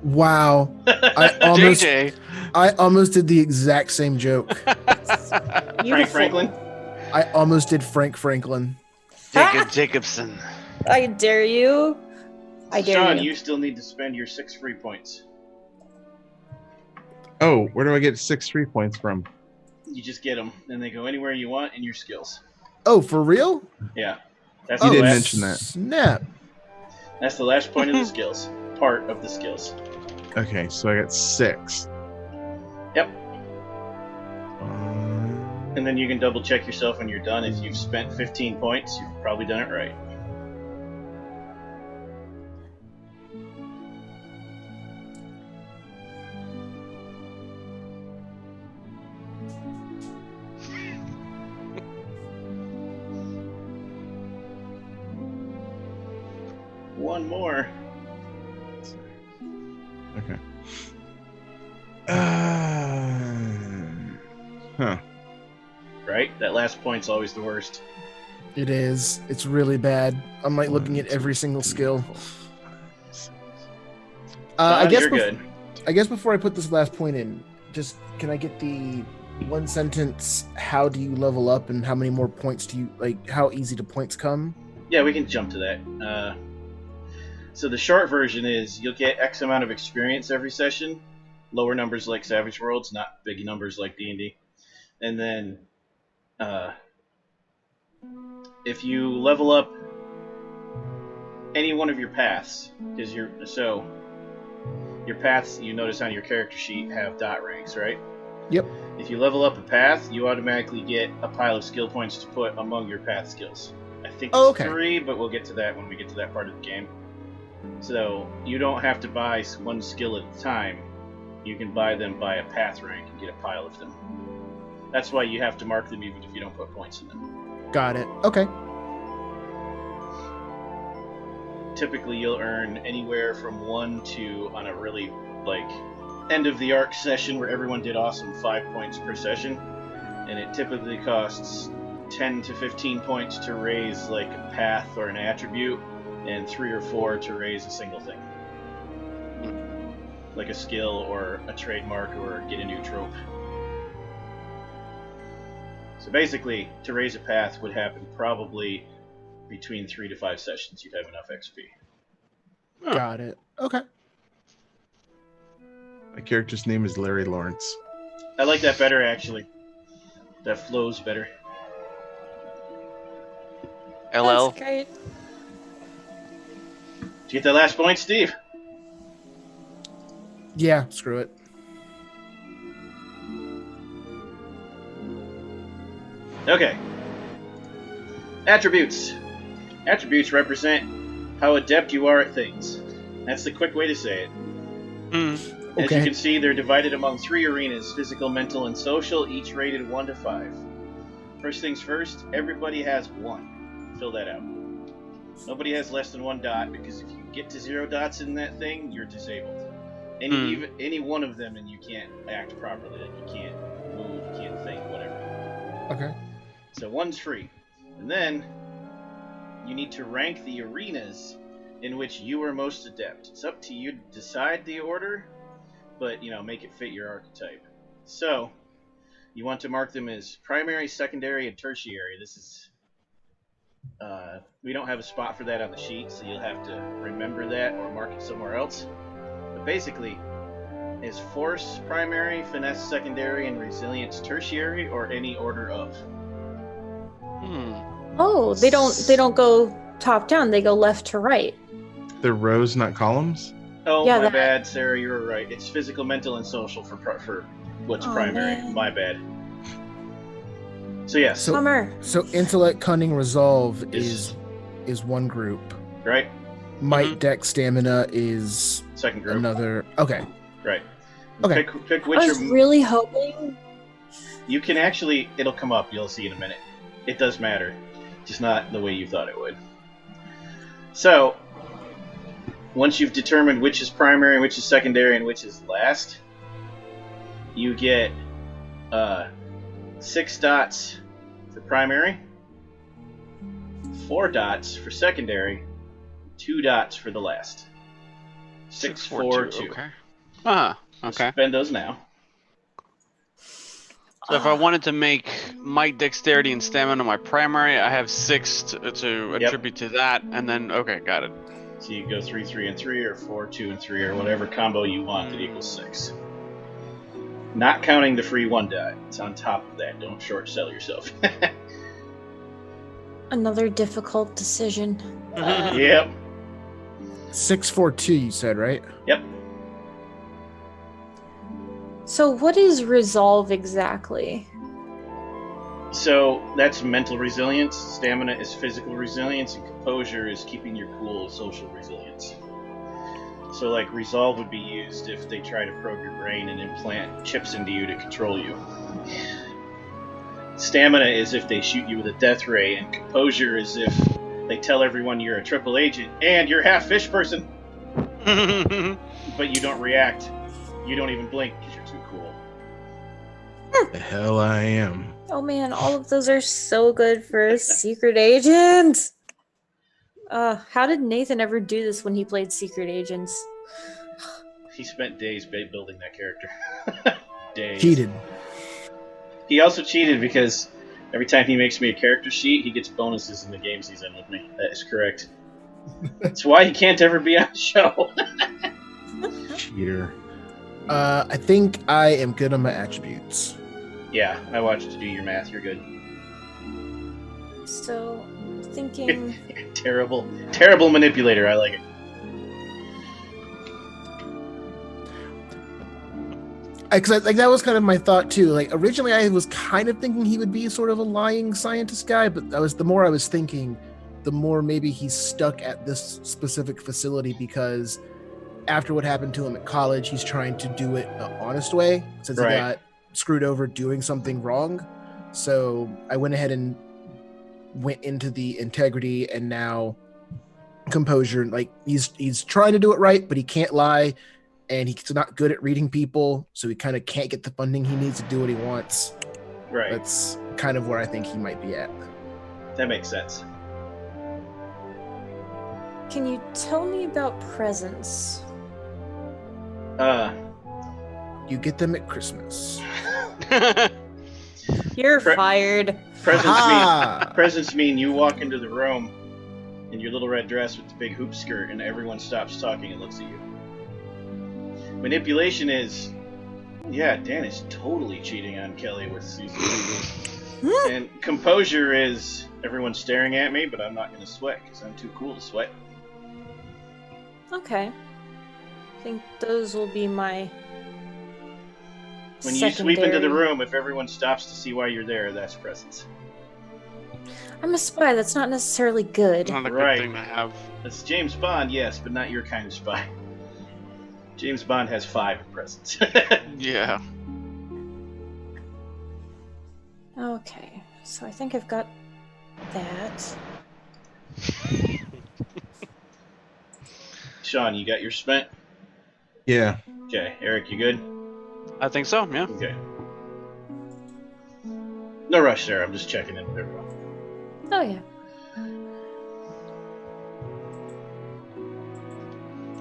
Wow! JJ. I almost did the exact same joke. Frank Beautiful. Franklin. I almost did Frank Franklin. Jacob Jacobson. I dare you. I dare Sean, you. you still need to spend your 6 free points. Oh, where do I get 6 3 points from? You just get them, and they go anywhere you want in your skills. Oh, for real? Yeah, that's You the didn't last, mention that. Snap! That's the last point of the skills. Part of the skills. Okay, so I got 6. Yep. And then you can double check yourself when you're done. If you've spent 15 points, you've probably done it right. One more. Okay. Huh. Right? That last point's always the worst. It is. It's really bad. I'm like looking at 1, 2, every single 3, skill. 4, 5, 6. I guess you're good. I guess before I put this last point in, just can I get the one sentence? How do you level up, and how many more points do you like? How easy do points come? Yeah, we can jump to that. So the short version is you'll get X amount of experience every session. Lower numbers like Savage Worlds, not big numbers like D&D. And then if you level up any one of your paths, because your paths you notice on your character sheet have dot ranks, right? Yep. If you level up a path, you automatically get a pile of skill points to put among your path skills. I think it's Oh, okay. 3, but we'll get to that when we get to that part of the game. So you don't have to buy one skill at a time. You can buy them by a path rank and get a pile of them. That's why you have to mark them even if you don't put points in them. Got it. Okay. Typically you'll earn anywhere from 1 to, on a really end of the arc session where everyone did awesome, 5 points per session. And it typically costs 10 to 15 points to raise a path or an attribute, and 3 or 4 to raise a single thing. Like a skill or a trademark or get a new trope. So basically, to raise a path would happen probably between 3 to 5 sessions. You'd have enough XP. Got it. Okay. My character's name is Larry Lawrence. I like that better, actually. That flows better. LL. That's great. Did you get that last point, Steve? Yeah. Screw it. Okay. Attributes. Attributes represent how adept you are at things. That's the quick way to say it. Hmm. As you Okay. can see, they're divided among 3 arenas: physical, mental, and social, each rated 1 to 5. First things first, everybody has 1. Fill that out. Nobody has less than 1 dot, because if you get to 0 dots in that thing, you're disabled. Any one of them, and you can't act properly. Like, you can't move, you can't think, whatever. Okay. So 1's free. And then you need to rank the arenas in which you are most adept. It's up to you to decide the order, but make it fit your archetype. So you want to mark them as primary, secondary, and tertiary. This is we don't have a spot for that on the sheet, so you'll have to remember that or mark it somewhere else. But basically, is force primary, finesse secondary, and resilience tertiary, or any order of. Hmm. Oh, they don't go top down. They go left to right. They're rows, not columns. Oh, Yeah, my that- bad, Sarah. You were right. It's physical, mental, and social for what's Aw, primary. man. My bad. So yes, So- Bummer. So intellect, cunning, resolve Is- is one group. right. Might, Mhm. dex, stamina is Second group. another. Okay. Right. Okay. Pick I which was really hoping. you can actually. It'll come up. You'll see in a minute. It does matter, just not the way you thought it would. So, once you've determined which is primary, which is secondary, and which is last, you get 6 dots for primary, 4 dots for secondary, 2 dots for the last. 6, 4, 2. Okay. Ah, okay. Spend those now. So if I wanted to make might, dexterity, and stamina my primary, I have 6 to attribute to that, and then okay, got it. So you go 3, 3, and 3, or 4, 2, and 3, or whatever combo you want that equals 6. Not counting the free 1 dot. It's on top of that. Don't short sell yourself. Another difficult decision. Yep. 642. You said right. Yep. So what is resolve exactly? So that's mental resilience. Stamina is physical resilience, and composure is keeping your cool, social resilience. So, like, resolve would be used if they try to probe your brain and implant chips into you to control you. Stamina is if they shoot you with a death ray, and composure is if they tell everyone you're a triple agent and you're half fish person, but you don't react. You don't even blink because you're too cool. The hell I am. Oh man, all of those are so good for a secret agent. How did Nathan ever do this when he played secret agents? He spent days building that character. Days. Cheated. He also cheated because every time he makes me a character sheet, he gets bonuses in the games he's in with me. That is correct. That's why he can't ever be on the show. Cheater. I think I am good on my attributes. Yeah, I watched you do your math. You're good. So, thinking. Terrible, terrible manipulator. I like it. Because like that was kind of my thought too. Like originally, I was kind of thinking he would be sort of a lying scientist guy, but the more I was thinking, the more maybe he's stuck at this specific facility because after what happened to him at college, he's trying to do it the honest way since Right. he got screwed over doing something wrong. So I went ahead and went into the integrity and now composure. Like he's trying to do it right, but he can't lie. And he's not good at reading people, so he kind of can't get the funding he needs to do what he wants. Right. That's kind of where I think he might be at. That makes sense. Can you tell me about presents? You get them at Christmas. You're Pre- fired. Presents mean you walk into the room in your little red dress with the big hoop skirt, and everyone stops talking and looks at you. Manipulation is, yeah, Dan is totally cheating on Kelly with season 2. And composure is everyone's staring at me, but I'm not going to sweat because I'm too cool to sweat. Okay. I think those will be my. When you sweep into the secondary. room, if everyone stops to see why you're there, that's presence. I'm a spy. That's not necessarily good. Not a Right. good thing to have. That's James Bond, yes, but not your kind of spy. James Bond has 5 in presence. Yeah. Okay, so I think I've got that. Sean, you got your spent? Yeah. Okay. Eric, you good? I think so, yeah. Okay. No rush there. I'm just checking in with everyone. Oh yeah.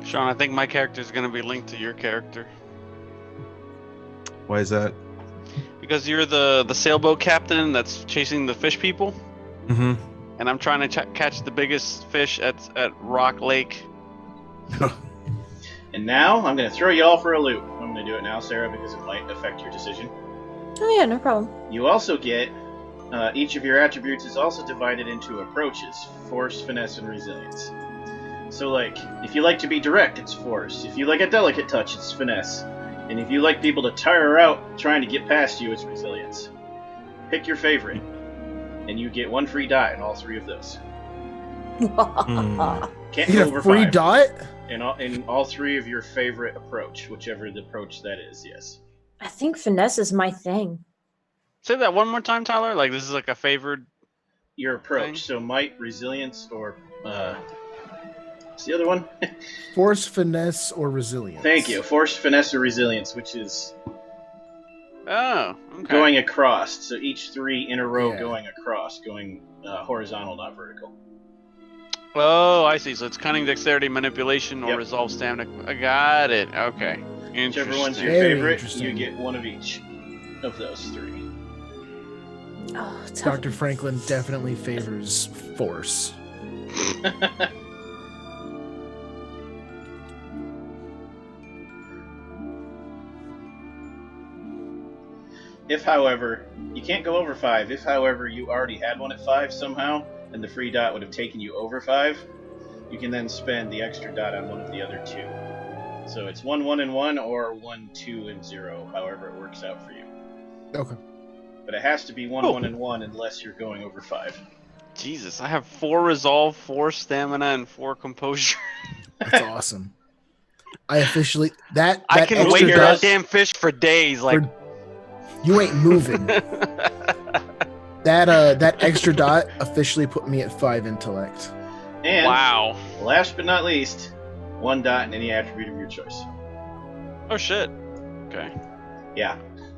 Sean, I think my character is going to be linked to your character. Why is that? Because you're the sailboat captain that's chasing the fish people, Mm-hmm. and I'm trying to catch the biggest fish at Rock Lake. And now I'm going to throw you all for a loop. I'm going to do it now, Sarah, because it might affect your decision. Oh yeah, no problem. You also get each of your attributes is also divided into approaches: force, finesse, and resilience. So, like, if you like to be direct, it's force. If you like a delicate touch, it's finesse. And if you like people to tire out trying to get past you, it's resilience. Pick your favorite, and you get 1 free die in all 3 of those. Can't You go get over a free 5. dot? In all 3 of your favorite approach, whichever the approach that is, yes. I think finesse is my thing. Say that one more time, Tyler. Like this is like a favored. Your approach. Thing. So might, resilience, or what's the other one? Force, finesse, or resilience? Thank you. Force, finesse, or resilience, which is Oh, okay. going across. So each 3 in a row Yeah. going across, going horizontal, not vertical. Oh, I see. So it's cunning, dexterity, manipulation, or Yep. resolve, stamina. I got it. Okay. Whichever one's your Interesting. Very favorite, interesting. you get 1 of each of those 3. Oh, Dr. Franklin definitely favors force. If, however, you can't go over 5. If, however, you already had one at 5 somehow, and the free dot would have taken you over 5, you can then spend the extra dot on one of the other 2. So it's 1, 1, and 1, or 1, 2, and 0, however it works out for you. Okay. But it has to be 1, Oh. 1, and 1 unless you're going over 5. Jesus, I have 4 resolve, 4 stamina, and 4 composure. That's awesome. I officially that I that can extra wait here for dot, that damn fish for days. Like, you ain't moving. That extra dot officially put me at 5 intellect. And wow. last but not least, 1 dot in any attribute of your choice. Oh shit. Okay. Yeah.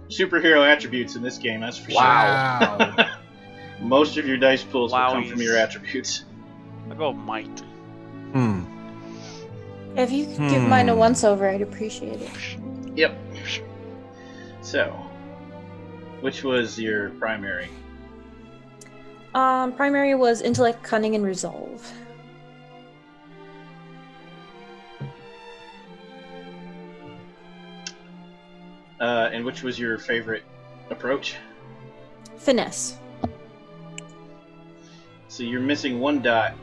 Superhero attributes in this game, that's for Wow. sure. Most of your dice pools will come from Wowies. your attributes. I'll go might. Hmm. If you could give mine a once over, I'd appreciate it. Yep. So, which was your primary? Primary was intellect, cunning, and resolve. And which was your favorite approach? Finesse. So you're missing 1 dot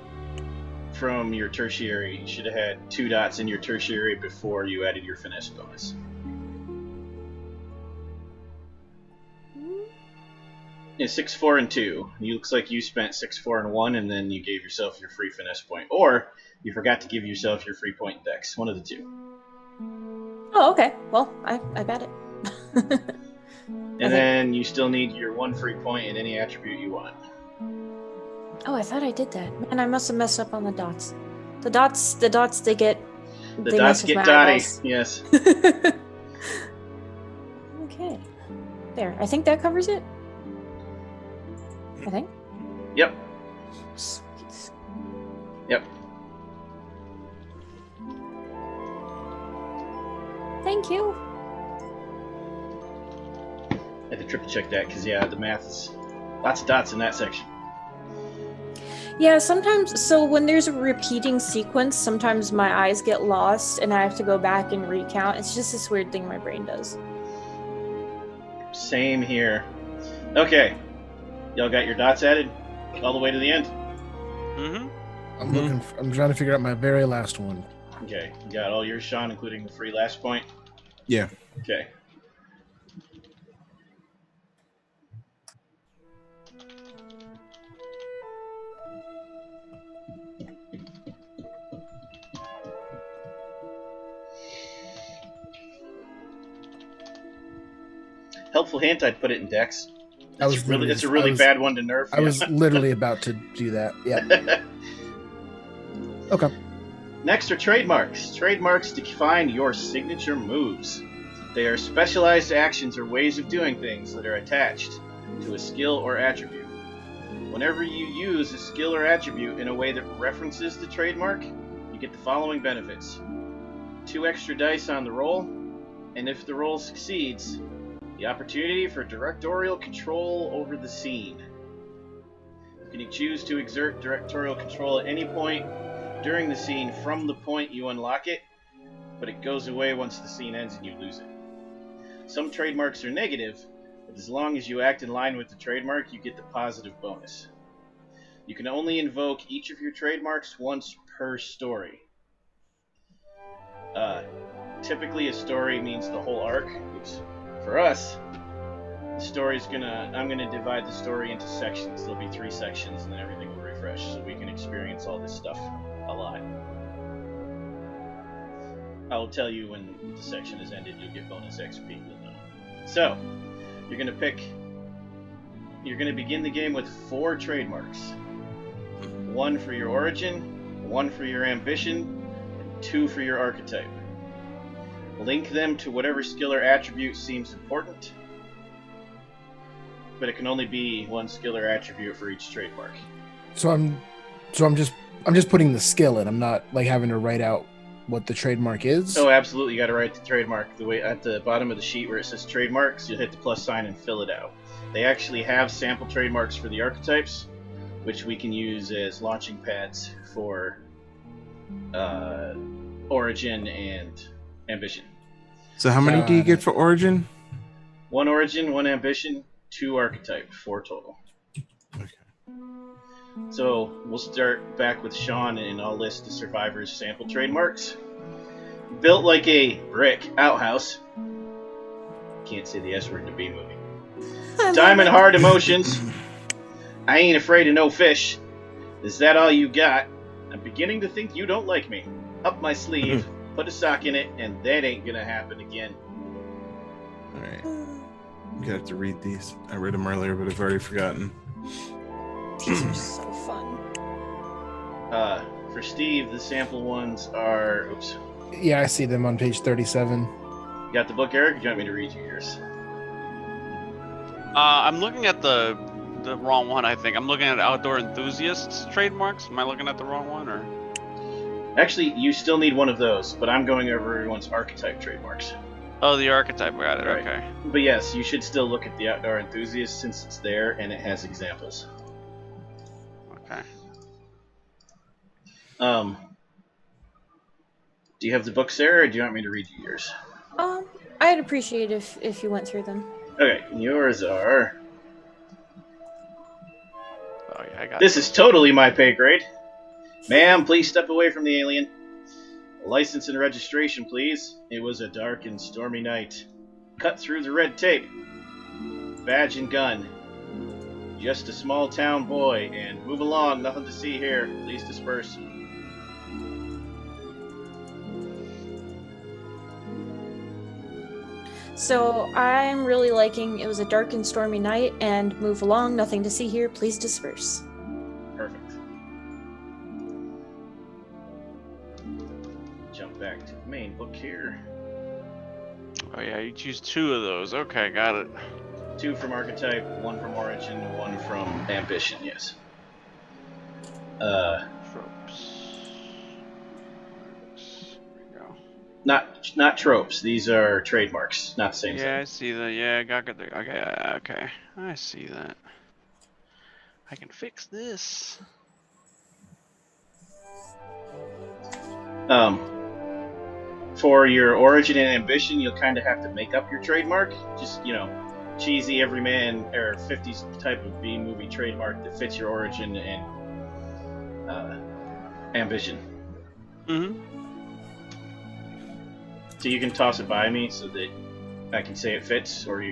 from your tertiary. You should have had 2 dots in your tertiary before you added your finesse bonus. Yeah, 6, 4, and 2. It looks like you spent 6, 4, and 1, and then you gave yourself your free finesse point. Or you forgot to give yourself your free point in dex. One of the 2. Oh, okay. Well, I bet it. And then you still need your 1 free point in any attribute you want. Oh, I thought I did that. Man, I must have messed up on the dots. The dots, they get. The they dots mess with get my dotty. eyeballs. Yes. Okay. There. I think that covers it. I think. Yep. Sweet. Yep. Thank you. I had to triple check that because, yeah, the math is lots of dots in that section. Yeah, sometimes, so when there's a repeating sequence, sometimes my eyes get lost and I have to go back and recount. It's just this weird thing my brain does. Same here. Okay. Y'all got your dots added all the way to the end? Mm-hmm. I'm trying to figure out my very last one. Okay. You got all yours, Sean, including the free last point? Yeah. Okay. Helpful hint: I'd put it in Dex. I was literally- It's a really I was- bad one to nerf. I was literally about to do that. Yeah. Okay. Next are trademarks. Trademarks define your signature moves. They are specialized actions or ways of doing things that are attached to a skill or attribute. Whenever you use a skill or attribute in a way that references the trademark, you get the following benefits. 2 extra dice on the roll, and if the roll succeeds, the opportunity for directorial control over the scene. You can choose to exert directorial control at any point during the scene from the point you unlock it, but it goes away once the scene ends and you lose it. Some trademarks are negative, but as long as you act in line with the trademark, you get the positive bonus. You can only invoke each of your trademarks once per story. Typically a story means the whole arc. Oops. For us, I'm gonna divide the story into sections. There'll be 3 sections and then everything will refresh so we can experience all this stuff a lot. I'll tell you when the section is ended, you'll get bonus XP. You'll know. So, you're gonna begin the game with 4 trademarks. 1 for your origin, 1 for your ambition, and 2 for your archetype. Link them to whatever skill or attribute seems important, but it can only be 1 skill or attribute for each trademark. So I'm just putting the skill in. I'm not like having to write out what the trademark is. Oh, absolutely, you got to write the trademark. The way at the bottom of the sheet where it says trademarks, you'll hit the plus sign and fill it out. They actually have sample trademarks for the archetypes, which we can use as launching pads for origin and ambition. So how many do you get for origin? 1 origin, 1 ambition, 2 archetype, 4 total. Okay. So we'll start back with Sean, and I'll list the survivors' sample trademarks. Built like a brick outhouse. Can't say the S word in the B movie. Diamond hard emotions. I ain't afraid of no fish. Is that all you got? I'm beginning to think you don't like me. Up my sleeve, put a sock in it, and that ain't gonna happen again. Alright. I'm gonna have to read these. I read them earlier, but I've already forgotten. These are so fun. For Steve, the sample ones are... Oops. Yeah, I see them on page 37. You got the book, Eric? Or do you want me to read you yours? I'm looking at the wrong one, I think. I'm looking at Outdoor Enthusiasts trademarks. Am I looking at the wrong one, or? Actually, you still need one of those, but I'm going over everyone's archetype trademarks. Oh, the archetype. Got it. Right. Okay. But yes, you should still look at the Outdoor Enthusiast since it's there and it has examples. Okay. Do you have the book, Sarah, or do you want me to read you yours? I'd appreciate if you went through them. Okay, yours are... Oh yeah, I got This is totally my pay grade. Ma'am, please step away from the alien. License and registration, please. It was a dark and stormy night. Cut through the red tape. Badge and gun. Just a small town boy, and move along, nothing to see here. Please disperse. So I'm really liking it was a dark and stormy night and move along, nothing to see here, please disperse. Perfect. Jump back to the main book here. Oh yeah, you choose 2 of those. Okay, got it. 2 from archetype, 1 from origin, 1 from ambition, yes. Tropes. There we go. Not tropes, these are trademarks, not the same thing. Yeah, I see that. Yeah, got it. Okay. I see that. I can fix this. For your origin and ambition, you'll kind of have to make up your trademark. Just, cheesy everyman or 50s type of B movie trademark that fits your origin and ambition. Mm-hmm. So you can toss it by me so that I can say it fits, or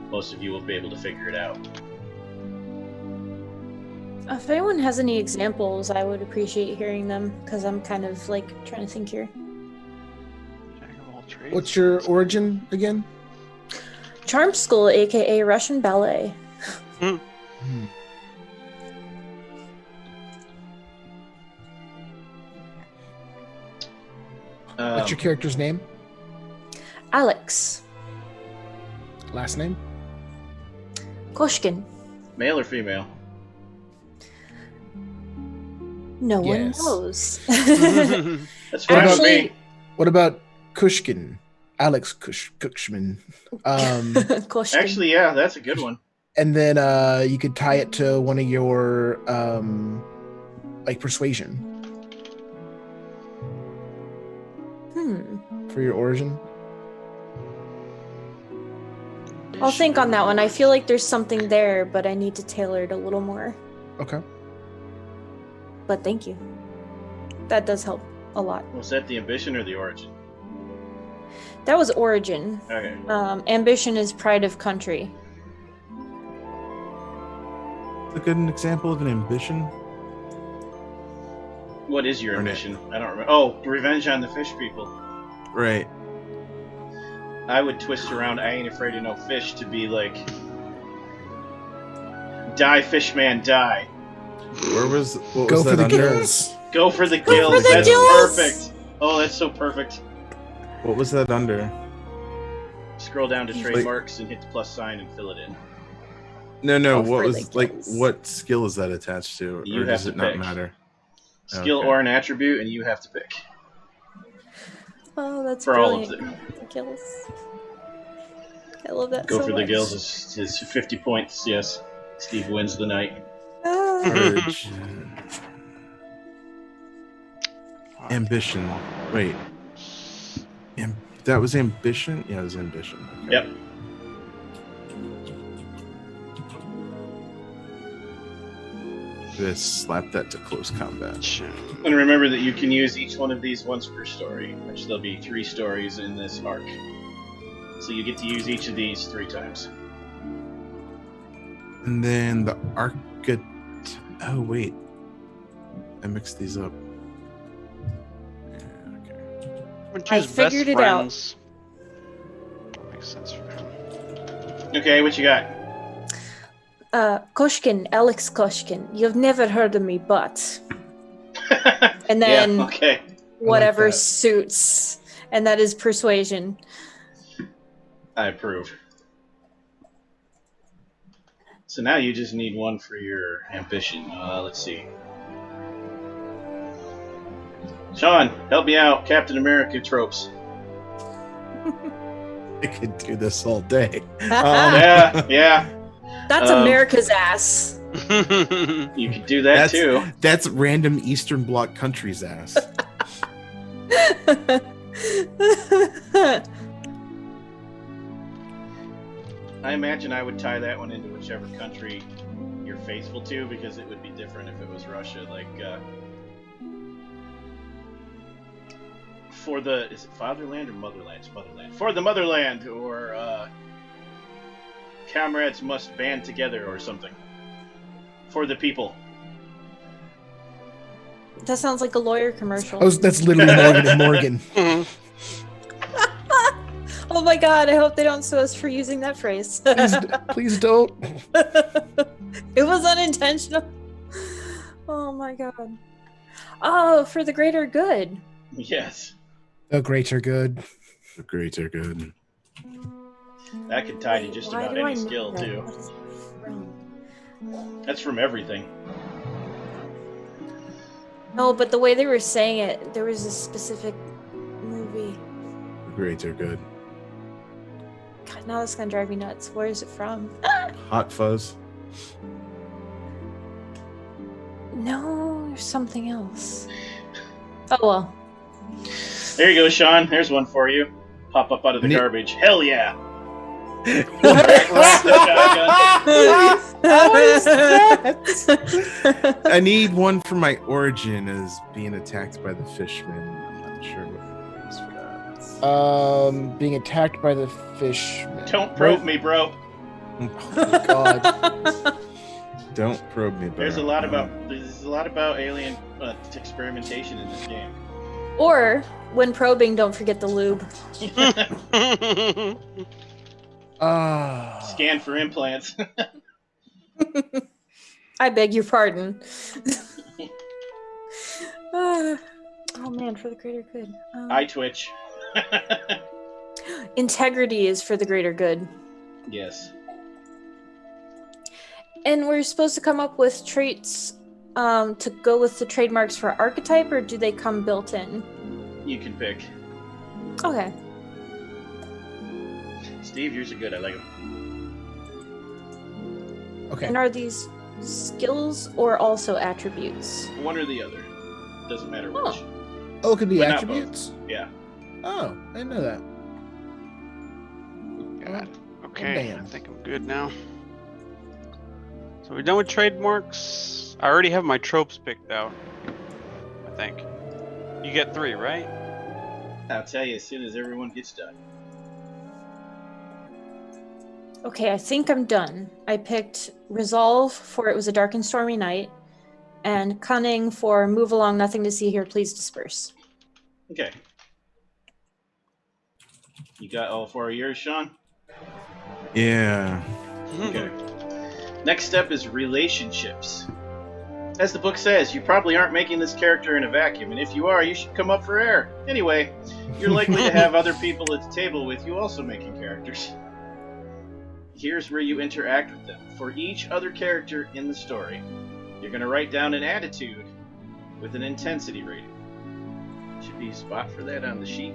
most of you will be able to figure it out. If anyone has any examples, I would appreciate hearing them because I'm kind of like trying to think here. Jack of all trades. What's your origin again? Charm School, aka Russian Ballet. Hmm. What's your character's name? Alex Last name? Koshkin. Male or female? No one Yes. knows. That's fine with Actually- me. What about Kushkin? Alex Kushman. Koshkin. Actually, yeah, that's a good one. And then you could tie it to one of your like persuasion for your origin. I'll think on that one. I feel like there's something there, but I need to tailor it a little more. Okay. But thank you. That does help a lot. Was that the ambition or the origin? That was origin. Okay. Ambition is pride of country. A good example of an ambition. What is your Darn it. ambition? I don't remember. Oh, revenge on the fish people. Right. I would twist around I ain't afraid of no fish to be like, die fish man die. What was Go for that the under? gills. Go for the for gills. the That's gills! perfect. Oh, that's so perfect. What was that under? Scroll down to Wait. trademarks and hit the plus sign and fill it in. No, Go what for was the like gills. what skill is that attached to? You or have does to it not pick. matter? Skill Okay. or an attribute, and you have to pick. Oh, that's For all of brilliant. them. The gills. I love that Go so for the much. gills is 50 points, yes. Steve wins the night. Ah. Courage. Ambition. Wait. That was ambition? Yeah, it was ambition. Okay. Yep. Just slap that to close combat. Shit. And remember that you can use each one of these once per story, which there'll be 3 stories in this arc. So you get to use each of these 3 times. And then the Oh wait, I mixed these up. Yeah, okay. I'm gonna I choose best figured it out. friends. Makes sense for him. Okay, what you got? Koshkin, Alex Koshkin. You've never heard of me, but. And then yeah, okay. whatever that. suits. And that is persuasion. I approve. So now you just need one for your ambition. Let's see. Sean, help me out. Captain America tropes. I could do this all day. Yeah, yeah. That's America's ass. You could do that too. That's random Eastern Bloc country's ass. I imagine I would tie that one into whichever country you're faithful to, because it would be different if it was Russia. Like, for the, is it fatherland or motherland? It's motherland. For the motherland, or comrades must band together, or something. For the people. That sounds like a lawyer commercial. That's literally Morgan and Morgan. Oh my god, I hope they don't sue us for using that phrase. Please don't. It was unintentional. Oh my god. Oh, for the greater good. Yes. The greats are good. The greats are good. That could tie to just Why about do I any know skill, that? too. What is it from? That's from everything. No, but the way they were saying it, there was a specific movie. The greats are good. God, now that's gonna drive me nuts. Where is it from? Hot Fuzz. No, there's something else. Oh well. There you go, Sean. There's one for you. Pop up out of the Neat. garbage. Hell yeah! I need one for my origin as being attacked by the fishmen. I'm not sure what it is for that. Being attacked by the fish. Don't probe me, bro. God. Don't probe me. There's a bro. lot about alien experimentation in this game. Or when probing, don't forget the lube. Scan for implants. I beg your pardon. Oh man, for the greater good. Eye twitch. Integrity is for the greater good. Yes. And we're supposed to come up with traits to go with the trademarks for archetype, or do they come built in? You can pick. Okay. Steve, yours are good. I like them. Okay. And are these skills or also attributes? One or the other. Doesn't matter which. Oh, it could be But not both. attributes? Yeah. Oh, I didn't know that. God. Okay, I damn. think I'm good now. So we're done with trademarks. I already have my tropes picked out. I think. You get 3, right? I'll tell you as soon as everyone gets done. Okay, I think I'm done. I picked Resolve for It Was a Dark and Stormy Night, and Cunning for Move Along, Nothing to See Here, Please Disperse. Okay. You got all 4 of yours, Sean? Yeah. Okay. Next step is relationships. As the book says, you probably aren't making this character in a vacuum, and if you are, you should come up for air. Anyway, you're likely to have other people at the table with you also making characters. Here's where you interact with them. For each other character in the story, you're going to write down an attitude with an intensity rating. Should be a spot for that on the sheet.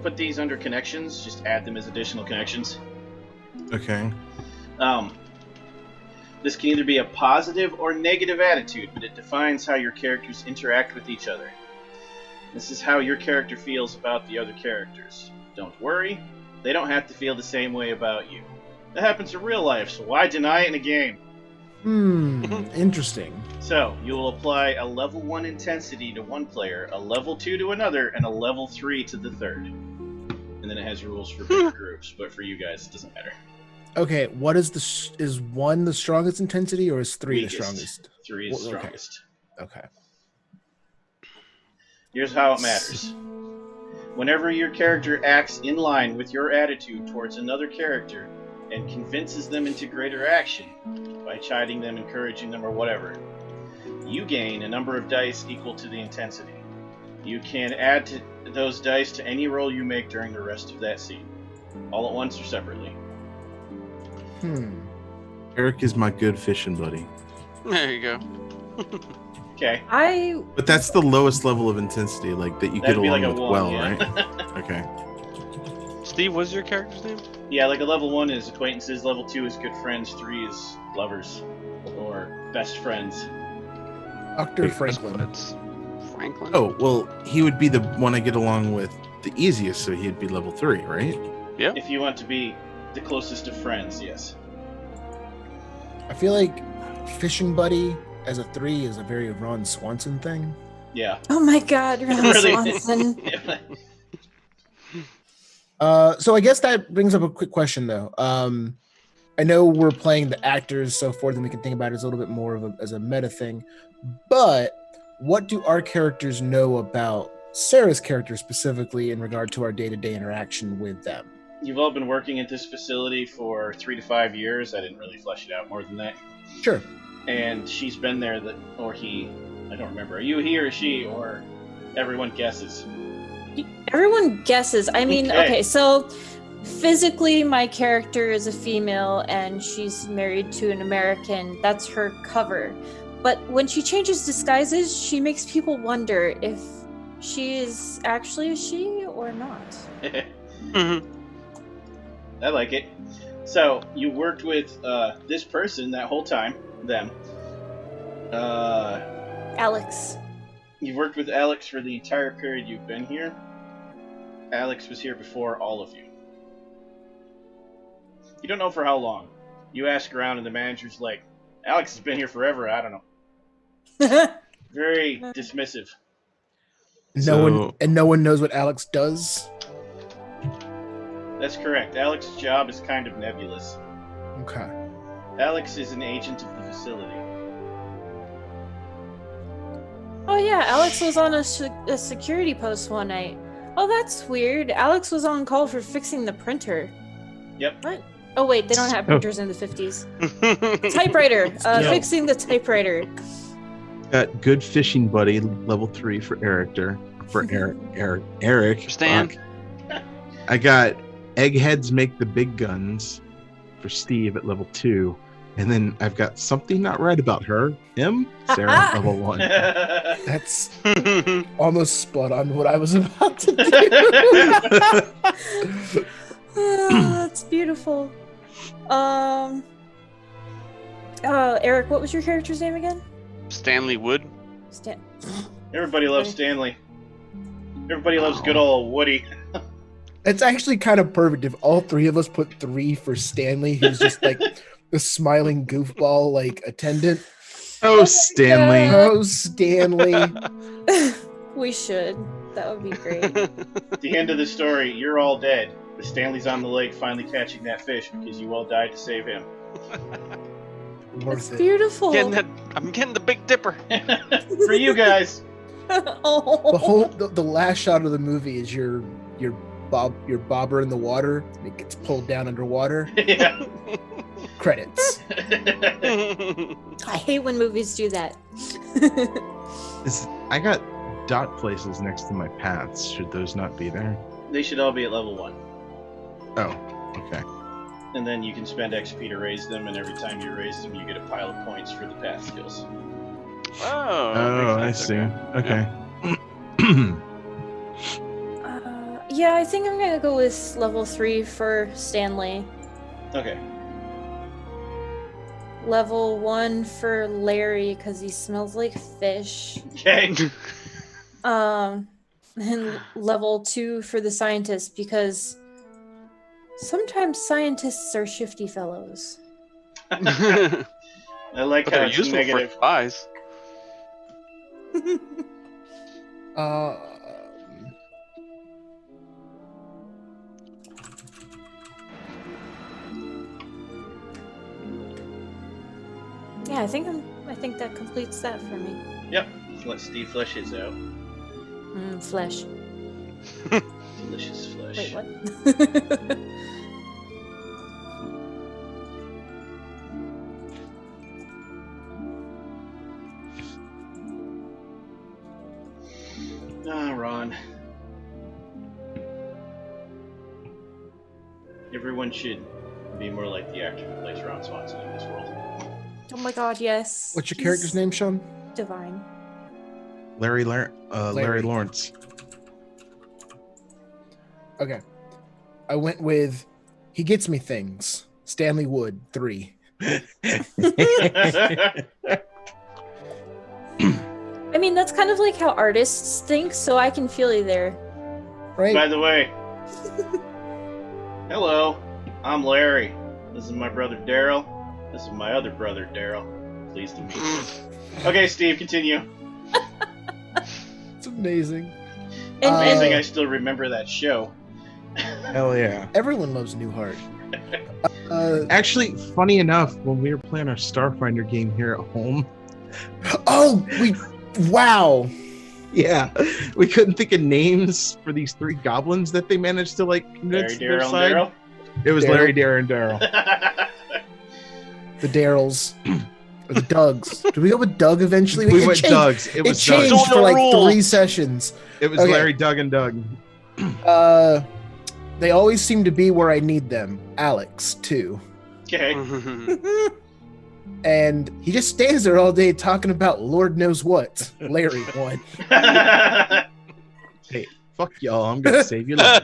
Put these under connections. Just add them as additional connections. Okay. This can either be a positive or negative attitude, but it defines how your characters interact with each other. This is how your character feels about the other characters. Don't worry, they don't have to feel the same way about you. That happens in real life, so why deny it in a game? Interesting. So, you will apply a level 1 intensity to one player, a level 2 to another, and a level 3 to the third. And then it has rules for bigger groups, but for you guys, it doesn't matter. Okay, what is is 1 the strongest intensity, or is 3 Weakest. the strongest? 3 is Well, okay. strongest. Okay. Here's how it matters. Whenever your character acts in line with your attitude towards another character and convinces them into greater action by chiding them, encouraging them, or whatever, you gain a number of dice equal to the intensity. You can add those dice to any roll you make during the rest of that scene, all at once or separately. Eric is my good fishing buddy. There you go. Okay. But that's the lowest level of intensity, like that you get That'd be along like a with 1, well, yeah. right? Okay. Steve, what's your character's name? Yeah, like a level 1 is acquaintances, level 2 is good friends, 3 is lovers, or best friends. Dr. Franklin. Buds. Franklin? Oh, well, he would be the one I get along with the easiest, so he'd be level 3, right? Yeah. If you want to be the closest of friends, yes. I feel like fishing buddy as a 3 is a very Ron Swanson thing. Yeah. Oh my god, Ron Really? Swanson. So I guess that brings up a quick question, though. I know we're playing the actors, so forth, and we can think about it as a little bit more of as a meta thing. But what do our characters know about Sarah's character specifically in regard to our day-to-day interaction with them? You've all been working at this facility for 3 to 5 years. I didn't really flesh it out more than that. Sure. And she's been there, or he, I don't remember. Are you he or she, or everyone guesses? Everyone guesses. I mean, Okay. okay, so physically my character is a female and she's married to an American. That's her cover. But when she changes disguises, she makes people wonder if she is actually a she or not. Mm-hmm. I like it. So, you worked with this person that whole time, them. Alex. You've worked with Alex for the entire period you've been here. Alex was here before all of you. You don't know for how long. You ask around and the manager's like, Alex has been here forever, I don't know. Very dismissive. No one knows what Alex does. That's correct. Alex's job is kind of nebulous. Okay. Alex is an agent of the facility. Oh yeah, Alex was on a security post one night. Oh, that's weird. Alex was on call for fixing the printer. Yep. What? Oh wait, they don't have Oh. printers in the 50s. Typewriter. No. Fixing the typewriter. Got good fishing buddy level 3 for Eric. Eric. Stan. Fuck. I got eggheads make the big guns for Steve at level 2. And then I've got something not right about him, Sarah, at level 1. That's almost spot on what I was about to do. That's beautiful. Eric, what was your character's name again? Stanley Wood. Everybody loves Stanley. Everybody loves good old Woody. It's actually kind of perfect if all three of us put 3 for Stanley, who's just like the smiling goofball like attendant. Oh, Stanley. Oh, Stanley. We should. That would be great. At the end of the story, you're all dead. But Stanley's on the lake finally catching that fish because you all died to save him. It's Worth it. beautiful. I'm getting the Big Dipper. For you guys. Oh. The last shot of the movie is your bobber in the water, and it gets pulled down underwater. Yeah. Credits. I hate when movies do that. I got dot places next to my paths. Should those not be there? They should all be at level 1. Oh, okay. And then you can spend XP to raise them, and every time you raise them, you get a pile of points for the path skills. Oh, Oh, I makes see. sense, Okay. Yeah, I think I'm gonna go with level 3 for Stanley. Okay. Level 1 for Larry because he smells like fish. Okay. And level 2 for the scientist because sometimes scientists are shifty fellows. but I like how they're it's useful negative. for spies. Yeah, I think that completes that for me. Yep. Let Steve flesh his out. Flesh. Delicious flesh. Wait, what? Ah, Ron. Everyone should be more like the actor who plays Ron Swanson in this world. Oh my god, yes. What's your He's character's name, Sean? Divine. Larry Larry. Lawrence. Okay. I went with He Gets Me Things. Stanley Wood, 3. I mean, that's kind of like how artists think, so I can feel you there. Right? By the way, hello, I'm Larry. This is my brother Daryl. This is my other brother Daryl. Pleased to meet you. Okay, Steve, continue. It's amazing. And, Amazing, Uh, I still remember that show. Hell yeah. Everyone loves Newhart. Actually, funny enough, when we were playing our Starfinder game here at home, Wow. yeah, we couldn't think of names for these 3 goblins that they managed to like Larry, convince their Daryl, side. and It was Daryl. Larry, Darren, and Daryl. Daryl. The Daryls. Or the Dougs. Did we go with Doug eventually? We It went changed- Doug's. It It was changed Doug's. for like Rules. 3 sessions. It was Okay. Larry, Doug, and Doug. They always seem to be where I need them. Alex, too. Okay. And he just stands there all day talking about Lord knows what. Larry, 1. Hey, fuck y'all. I'm gonna save your life.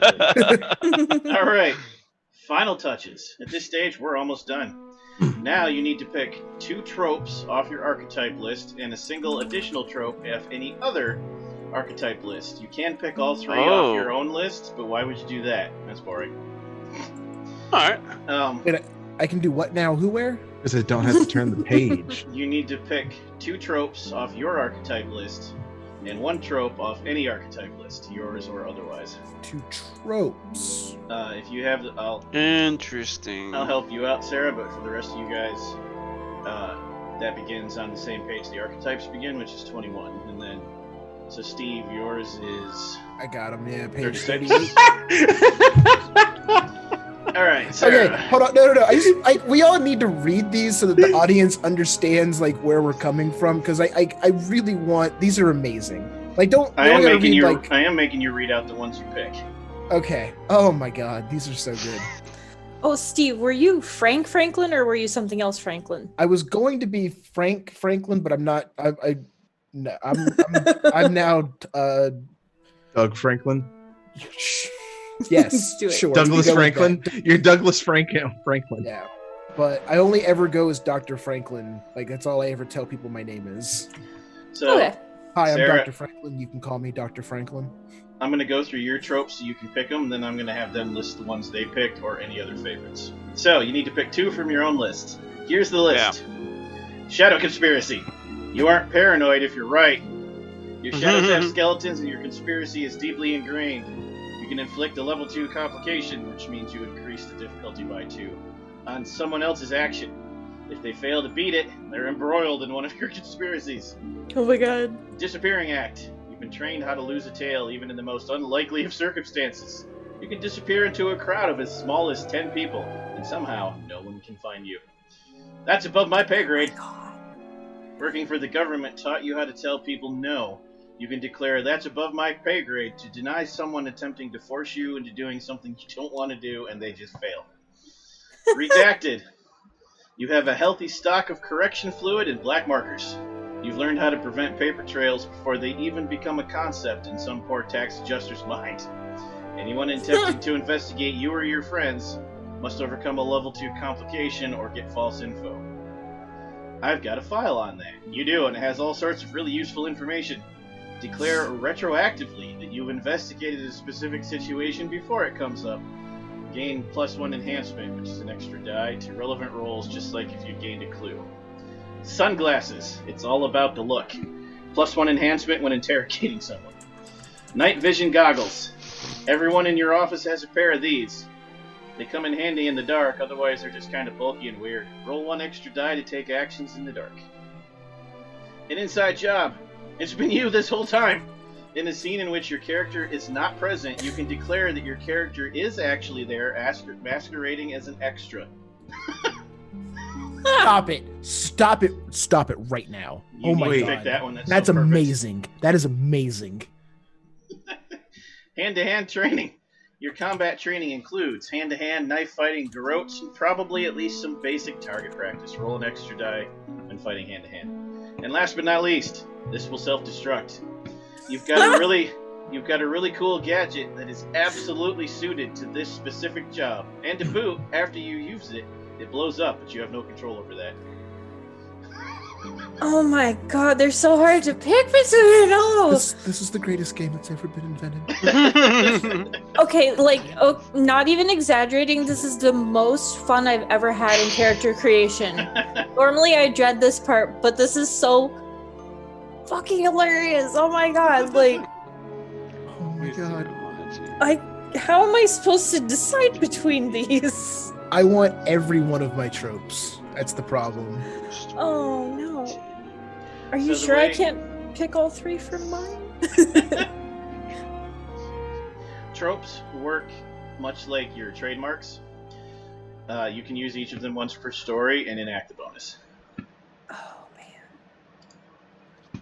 All right. Final touches. At this stage, we're almost done. Now you need to pick 2 tropes off your archetype list and a single additional trope off any other archetype list. You can pick all 3 Oh. off your own list, but why would you do that? That's boring. Alright. I can do what now? Who, where? Because I don't have to turn the page. You need to pick 2 tropes off your archetype list and 1 trope off any archetype list, yours or otherwise. 2 tropes. If you have, I'll Interesting. help you out, Sarah. But for the rest of you guys, that begins on the same page the archetypes begin, which is 21. And then, so Steve, yours is I got him. Yeah, page 36. 38. All right. Okay, Sarah. hold on. No. We all need to read these so that the audience understands like where we're coming from, because I really want. These are amazing. Like, don't. I am gotta making read, you. like. I am making you read out the ones you pick. Okay. Oh my God, these are so good. Oh, Steve, were you Frank Franklin or were you something else Franklin? I was going to be Frank Franklin, but I'm not. No, I'm now. Doug Franklin. Yes, Do it. sure. Douglas we go with Franklin. that. You're Douglas Franklin. Yeah, but I only ever go as Dr. Franklin. Like, that's all I ever tell people my name is. So Okay. Hi, I'm Sarah- Dr. Franklin. You can call me Dr. Franklin. I'm going to go through your tropes so you can pick them. Then I'm going to have them list the ones they picked or any other favorites. So you need to pick 2 from your own list. Here's the list. Shadow conspiracy. You aren't paranoid if you're right. Your shadows have skeletons and your conspiracy is deeply ingrained. You can inflict a level 2 complication, which means you increase the difficulty by 2, on someone else's action. If they fail to beat it, they're embroiled in one of your conspiracies. Oh my god. Disappearing act. You've been trained how to lose a tail even in the most unlikely of circumstances. You can disappear into a crowd of as small as 10 people, and somehow no one can find you. That's above my pay grade. Working for the government taught you how to tell people no. You can declare that's above my pay grade to deny someone attempting to force you into doing something you don't want to do and they just fail. Redacted. You have a healthy stock of correction fluid and black markers. You've learned how to prevent paper trails before they even become a concept in some poor tax adjuster's mind. Anyone attempting to investigate you or your friends must overcome a level 2 complication or get false info. I've got a file on that. You do, and it has all sorts of really useful information. Declare retroactively that you've investigated a specific situation before it comes up. Gain +1 enhancement, which is an extra die, to relevant rolls, just like if you gained a clue. Sunglasses. It's all about the look. +1 enhancement when interrogating someone. Night vision goggles. Everyone in your office has a pair of these. They come in handy in the dark, otherwise they're just kind of bulky and weird. Roll 1 extra die to take actions in the dark. An inside job. It's been you this whole time. In a scene in which your character is not present, you can declare that your character is actually there, masquerading as an extra. Stop it! Stop it! Stop it right now! You Oh my need to God, pick that one. That's that's so perfect. amazing. That is amazing. Hand-to-hand training. Your combat training includes hand-to-hand knife fighting, garrotes, and probably at least some basic target practice. Roll an extra die when fighting hand-to-hand. And last but not least, this will self-destruct. You've got a really cool gadget that is absolutely suited to this specific job. And to boot, after you use it, it blows up, but you have no control over that. Oh my god, they're so hard to pick between all. This is the greatest game that's ever been invented. Okay, like, not even exaggerating, this is the most fun I've ever had in character creation. Normally I dread this part, but this is so fucking hilarious. Oh my god, like, Oh my God! how am I supposed to decide between these? I want every one of my tropes. That's the problem. Oh no. Are you So the sure I way- can't pick all 3 from mine? Tropes work much like your trademarks. You can use each of them once per story and enact the bonus. Oh man.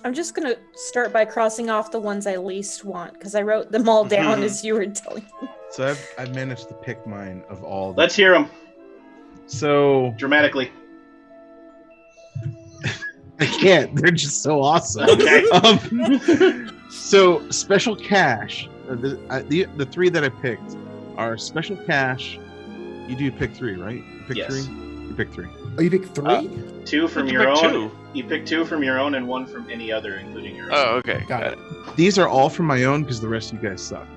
I'm just gonna start by crossing off the ones I least want, because I wrote them all down as you were telling me. So I've managed to pick mine of all. Let's hear them So dramatically. I can't. They're just so awesome. Okay. So special cash. The 3 that I picked are special cash. You do pick 3, right? You pick Yes. 3. You pick 3. Oh, you pick 3? 2 from You your picked own. 2. You pick 2 from your own and 1 from any other, including yours. Oh, okay. Got it. These are all from my own because the rest of you guys suck.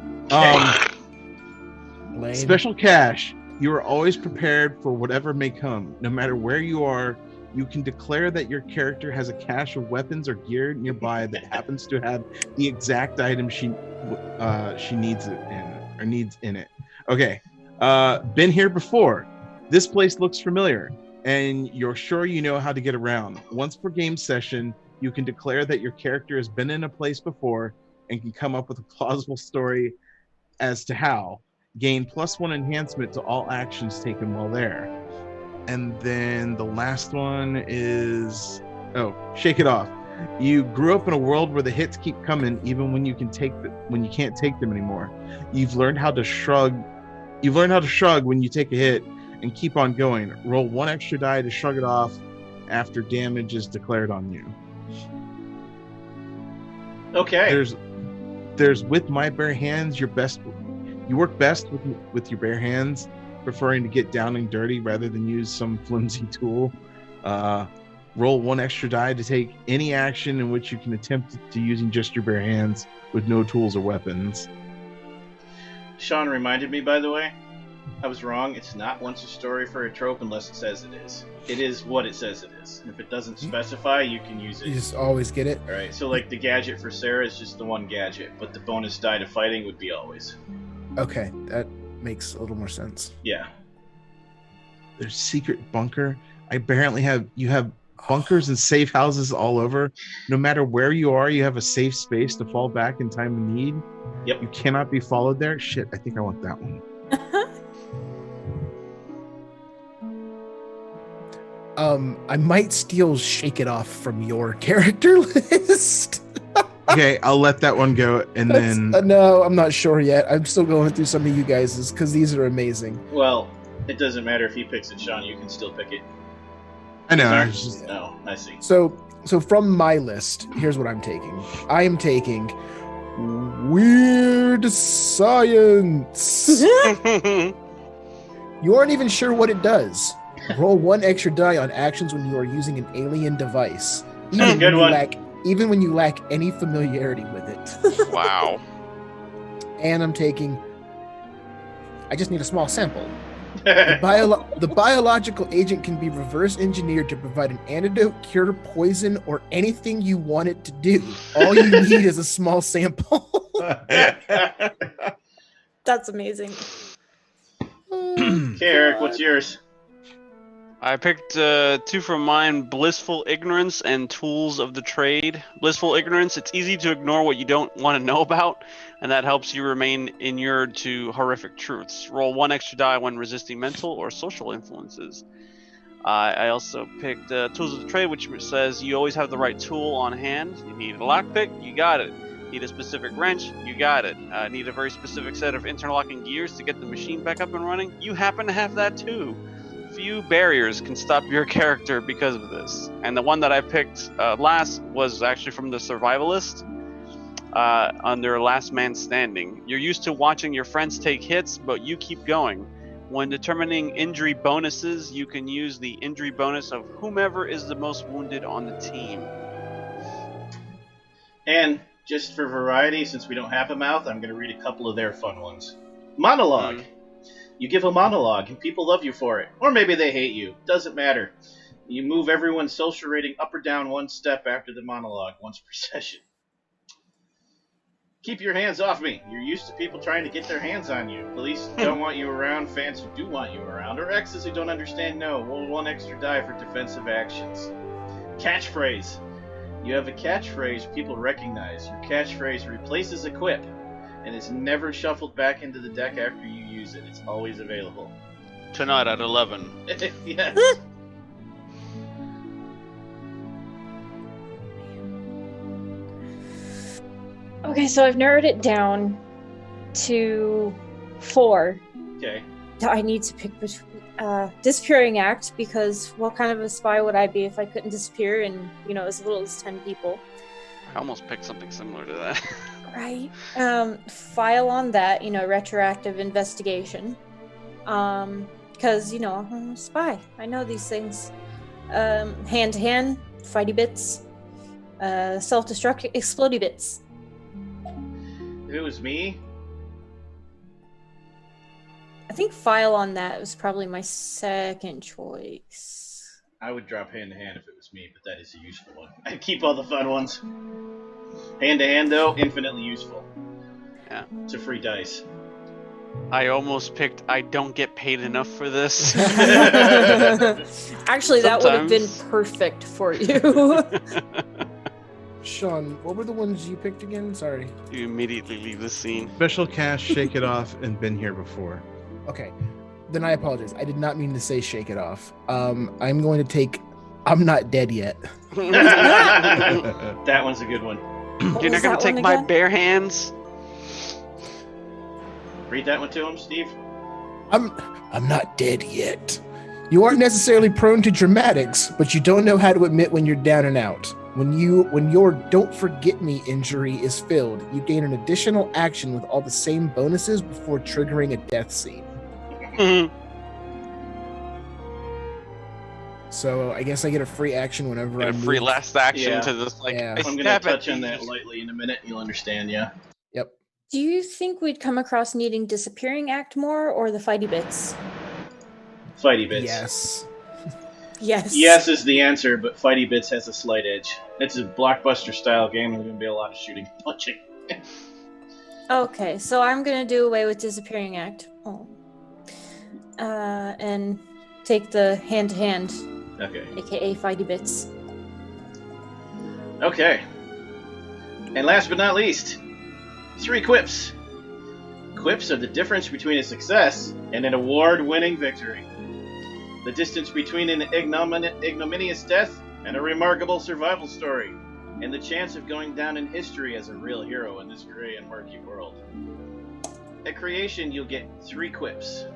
Lame. Special cash. You are always prepared for whatever may come. No matter where you are, you can declare that your character has a cache of weapons or gear nearby that happens to have the exact item she needs it in or needs in it. Okay. Been here before. This place looks familiar, and you're sure you know how to get around. Once per game session, you can declare that your character has been in a place before. and can come up with a plausible story as to how. Gain +1 enhancement to all actions taken while there. And then the last one is, shake it off. You grew up in a world where the hits keep coming even when you can't take them anymore. You've learned how to shrug when you take a hit and keep on going. Roll 1 extra die to shrug it off after damage is declared on you. Okay. There's with my bare hands, you work best with your bare hands, preferring to get down and dirty rather than use some flimsy tool. Roll 1 extra die to take any action in which you can attempt to using just your bare hands with no tools or weapons. Sean reminded me, by the way, I was wrong. It's not once a story for a trope unless it says it is. It is what it says it is. If it doesn't specify, you can use it. You just always get it. All right. So like the gadget for Sarah is just the one gadget, but the bonus die to fighting would be always. Okay, that makes a little more sense. Yeah. There's secret bunker. You have bunkers and safe houses all over. No matter where you are, you have a safe space to fall back in time of need. Yep. You cannot be followed there. Shit, I think I want that one. I might steal Shake It Off from your character list. Okay, I'll let that one go, and then... no, I'm not sure yet. I'm still going through some of you guys' because these are amazing. Well, it doesn't matter if he picks it, Sean. You can still pick it. I know. Sorry? I was just... No, I see. So from my list, here's what I'm taking. I am taking Weird Science. You aren't even sure what it does. Roll 1 extra die on actions when you are using an alien device. Even when you lack any familiarity with it. Wow. And I'm taking... I just need a small sample. The biological agent can be reverse engineered to provide an antidote, cure, poison, or anything you want it to do. All you need is a small sample. That's amazing. Okay, Eric, what's yours? I picked 2 from mine, Blissful Ignorance and Tools of the Trade. Blissful Ignorance, it's easy to ignore what you don't want to know about, and that helps you remain inured to horrific truths. Roll 1 extra die when resisting mental or social influences. I also picked Tools of the Trade, which says you always have the right tool on hand. You need a lockpick, you got it. Need a specific wrench, you got it. Need a very specific set of interlocking gears to get the machine back up and running, you happen to have that too. Few barriers can stop your character because of this. And the one that I picked last was actually from the Survivalist under Last Man Standing. You're used to watching your friends take hits, but you keep going. When determining injury bonuses, you can use the injury bonus of whomever is the most wounded on the team. And just for variety, since we don't have a mouth, I'm going to read a couple of their fun ones. Monologue. You give a monologue, and people love you for it. Or maybe they hate you. Doesn't matter. You move everyone's social rating up or down 1 step after the monologue, once per session. Keep your hands off me. You're used to people trying to get their hands on you. Police don't want you around, fans who do want you around, or exes who don't understand no. Roll 1 extra die for defensive actions. Catchphrase. You have a catchphrase people recognize. Your catchphrase replaces a quip and is never shuffled back into the deck after you use it. It's always available. Tonight at 11. Yes. Okay, so I've narrowed it down to 4. Okay. I need to pick between Disappearing Act, because what kind of a spy would I be if I couldn't disappear in, as little as 10 people? I almost picked something similar to that. Right. File on that, retroactive investigation. Because, I'm a spy. I know these things. Hand-to-hand, fighty bits. Self-destruct, explodey bits. If it was me, I think file on that was probably my second choice. I would drop hand-to-hand if it was me, but that is a useful one. I'd keep all the fun ones. Hand-to-hand, though, infinitely useful. Yeah. It's a free dice. I almost picked I don't get paid enough for this. Actually, that would have been perfect for you. Sean, what were the ones you picked again? Sorry. You immediately leave the scene. Special cast, shake it off, and been here before. Okay. Then I apologize. I did not mean to say shake it off. I'm going to take I'm Not Dead Yet. That one's a good one. What You're was not gonna that take one my again? bare hands. Read that one to him, Steve. I'm not dead yet. You aren't necessarily prone to dramatics, but you don't know how to admit when you're down and out. When your Don't Forget Me injury is filled, you gain an additional action with all the same bonuses before triggering a death scene. So I guess I get a free action whenever Get I a free move. last action Yeah. to just like. Yeah. I I'm gonna stab touch at on that these. lightly in a minute. You'll understand, yeah. Yep. Do you think we'd come across needing Disappearing Act more or the Fighty Bits? Fighty Bits. Yes. Yes. Yes is the answer, but Fighty Bits has a slight edge. It's a blockbuster style game. There's gonna be a lot of shooting, punching. Okay, so I'm gonna do away with Disappearing Act. Oh. And take the hand-to-hand, Okay. aka Fighty Bits. Okay. And last but not least, 3 quips. Quips are the difference between a success and an award-winning victory. The distance between an ignominious death and a remarkable survival story, and the chance of going down in history as a real hero in this gray and murky world. At creation, you'll get 3 quips.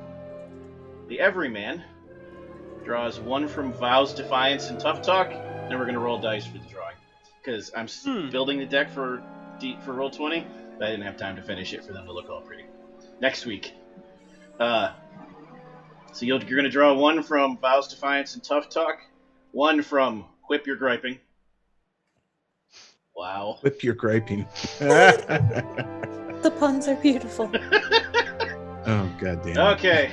The Everyman draws 1 from Vows, Defiance, and Tough Talk, and we're going to roll dice for the drawing. Because I'm building the deck for Roll20, but I didn't have time to finish it for them to look all pretty. Next week. So you're going to draw 1 from Vows, Defiance, and Tough Talk, 1 from Whip Your Griping. Wow. Whip your griping. The puns are beautiful. Oh, god damn. Okay.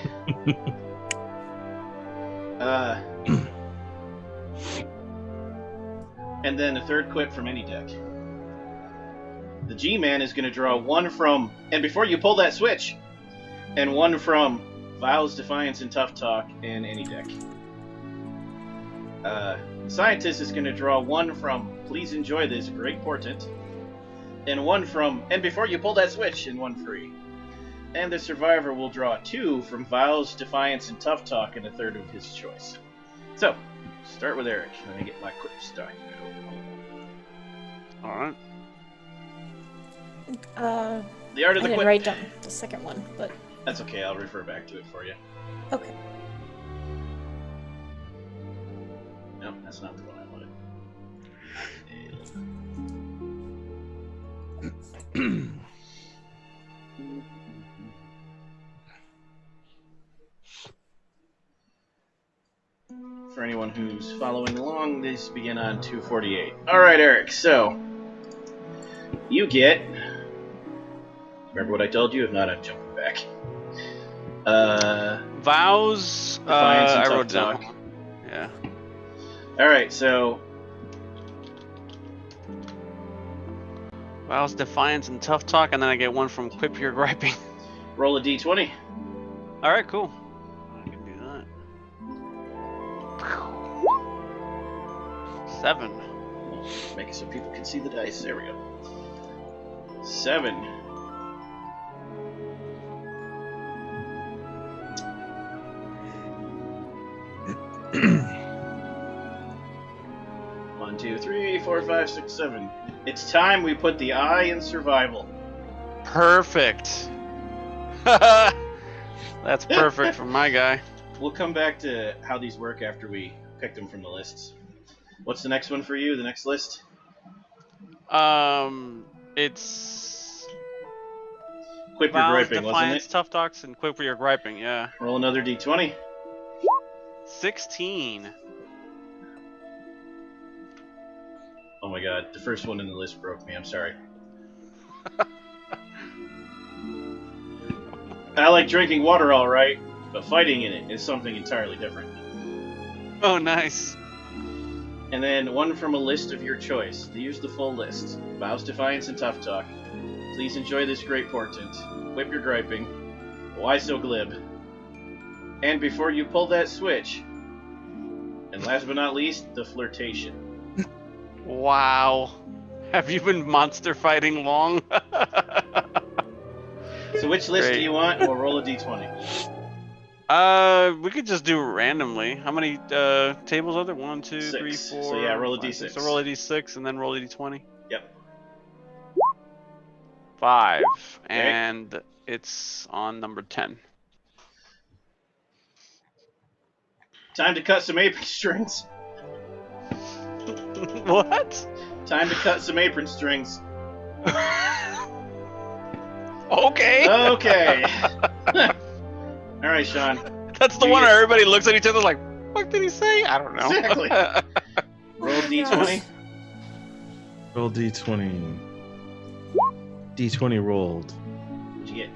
And then a 3rd quip from any deck. The G-Man is going to draw 1 from, and before you pull that switch, and 1 from Vows, Defiance, and Tough Talk in any deck. Scientist is going to draw 1 from Please Enjoy This Great Portent, and 1 from, and before you pull that switch, and 1 free. And the Survivor will draw 2 from Vows, Defiance, and Tough Talk, and a 3rd of his choice. So, start with Eric. Let me get my quick start. All right. The Art I of the didn't Quip. write down the second one, but That's okay, I'll refer back to it for you. okay. No, that's not the one I wanted. For anyone who's following along, these begin on 248. Alright, Eric, so you get. Remember what I told you? If not, I'm jumping back. Vows. Defiance and I Tough wrote down. Talk. Yeah. Alright, so Vows, Defiance, and Tough Talk, and then I get 1 from Quip Your Griping. roll a d20. All right, cool. I can do that. 7. Make it so people can see the dice. There we go. 7. One, two, three, 4, 5, 6, 7. It's time we put the eye in survival. Perfect. That's perfect for my guy. We'll come back to how these work after we pick them from the lists. What's the next one for you? The next list? It's Quip Your Vows, Griping, wasn't Defiance, it? Tough Talks, and Quip Your Griping. Yeah. Roll another d20. 16. Oh my god, the first one in the list broke me. I'm sorry. I like drinking water all right, but fighting in it is something entirely different. Oh, nice. And then 1 from a list of your choice. To use the full list. Vows, Defiance, and Tough Talk. Please enjoy this great portent. Whip Your Griping. Why So Glib? And before you pull that switch, and last but not least, the Flirtation. Wow. Have you been monster fighting long? So which list do Great. you want? We'll roll a d20. We could just do it randomly. How many tables are there? 1, 2, 3, 4. 6. So yeah, roll a 5, 6. d6. So roll a d6 and then roll a d20. Yep. 5, Okay. and it's on number 10. Time to cut some apron strings. What? Time to cut some apron strings. Okay. Okay. All right, Sean. That's the Do one you- where everybody looks at each other like, what did he say? I don't know. Exactly. Roll Oh, d20. gosh. Roll d20. D20 rolled. What'd you get?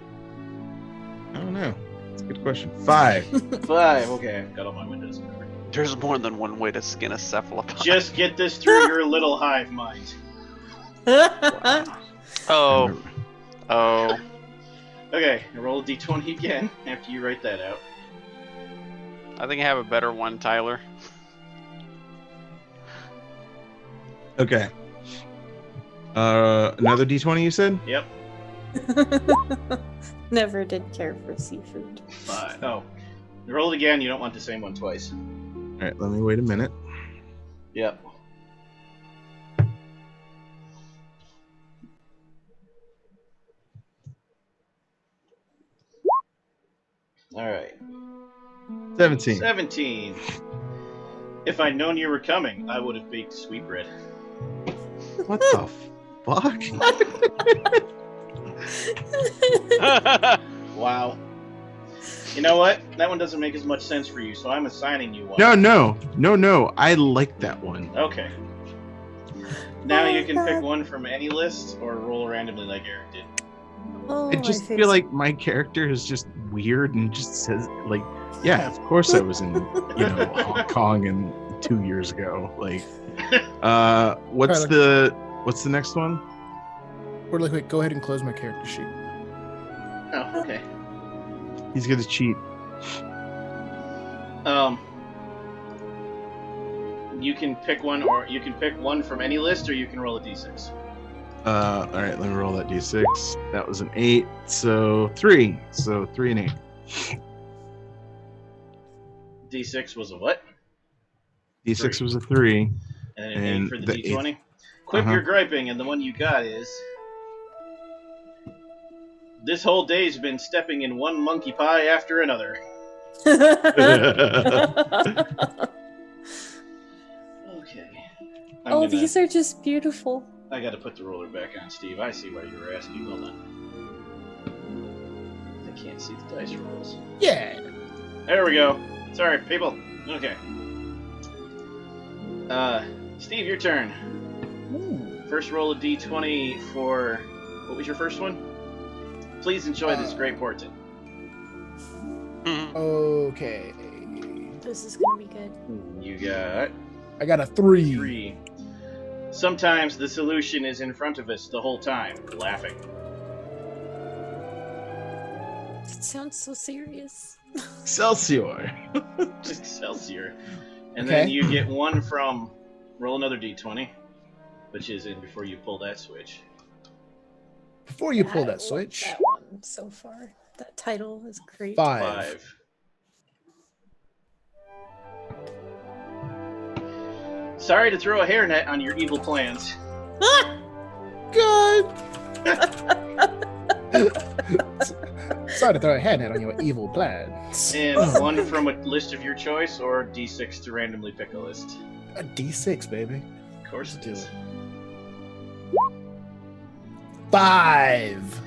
I don't know. That's a good question. 5. 5. Okay, got all my windows covered. There's more than one way to skin a cephalopod. Just get this through your little hive mind. Oh. Oh. Okay, roll a d20 again after you write that out. I think I have a better one, Tyler. Okay. Another d20 you said? Yep. Never did care for seafood. 5. Oh. Roll it again, you don't want the same one twice. All right, let me wait a minute. Yep. Alright. 17. 17. If I'd known you were coming, I would have baked sweetbread. What the fuck? Wow. You know what? That one doesn't make as much sense for you, so I'm assigning you one. No. I like that one. Okay. Now Oh you my can pick God. one from any list or roll randomly like Eric did. Oh, I my just face. feel like my character is just weird and just says like, yeah, of course I was in, Hong Kong and 2 years ago. Like, what's Tyler. the next one? Really quick, go ahead and close my character sheet. Oh, okay. He's gonna cheat. You can pick one, or you can pick one from any list, or you can roll a d6. All right, let me roll that d6. That was an 8, so 3. So 3 and 8. D6 was a what? D6 3. was a 3. And an And 8 for the the d20. Quit Uh-huh. your griping, and the one you got is. This whole day's been stepping in one monkey pie after another. Okay. Oh, these are just beautiful. I gotta put the roller back on, Steve. I see why you were asking. Hold on. I can't see the dice rolls. Yeah. There we go. Sorry, people. Okay. Steve, your turn. First roll a d20 for... What was your first one? Please enjoy this great portent. Okay. This is gonna be good. You got I got a 3. 3. Sometimes the solution is in front of us the whole time, laughing. It sounds so serious. Excelsior. Excelsior. And Okay. then you get one from... Roll another d20, which is in before you pull that switch. Before you pull I that love switch. That one so far. That title is great. 5. 5. Sorry to throw a hairnet on your evil plans. Good. Sorry to throw a headnet on your evil plans. And one from a list of your choice, or d6 to randomly pick a list. A D6, baby. Of course it is. 5.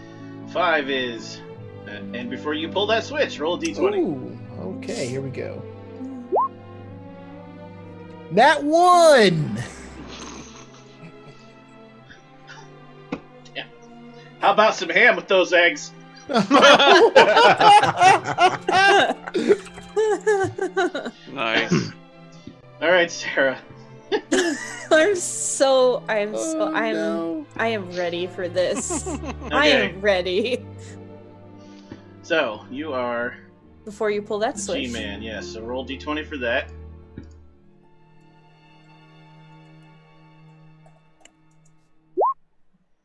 5 is... and before you pull that switch, roll a d20. Ooh, okay, here we go. That 1. How about some ham with those eggs? Nice. All right, Sarah. I no. am ready for this. I Okay. am ready. So, you are Before you pull that switch. G-Man, yes. So roll d20 for that.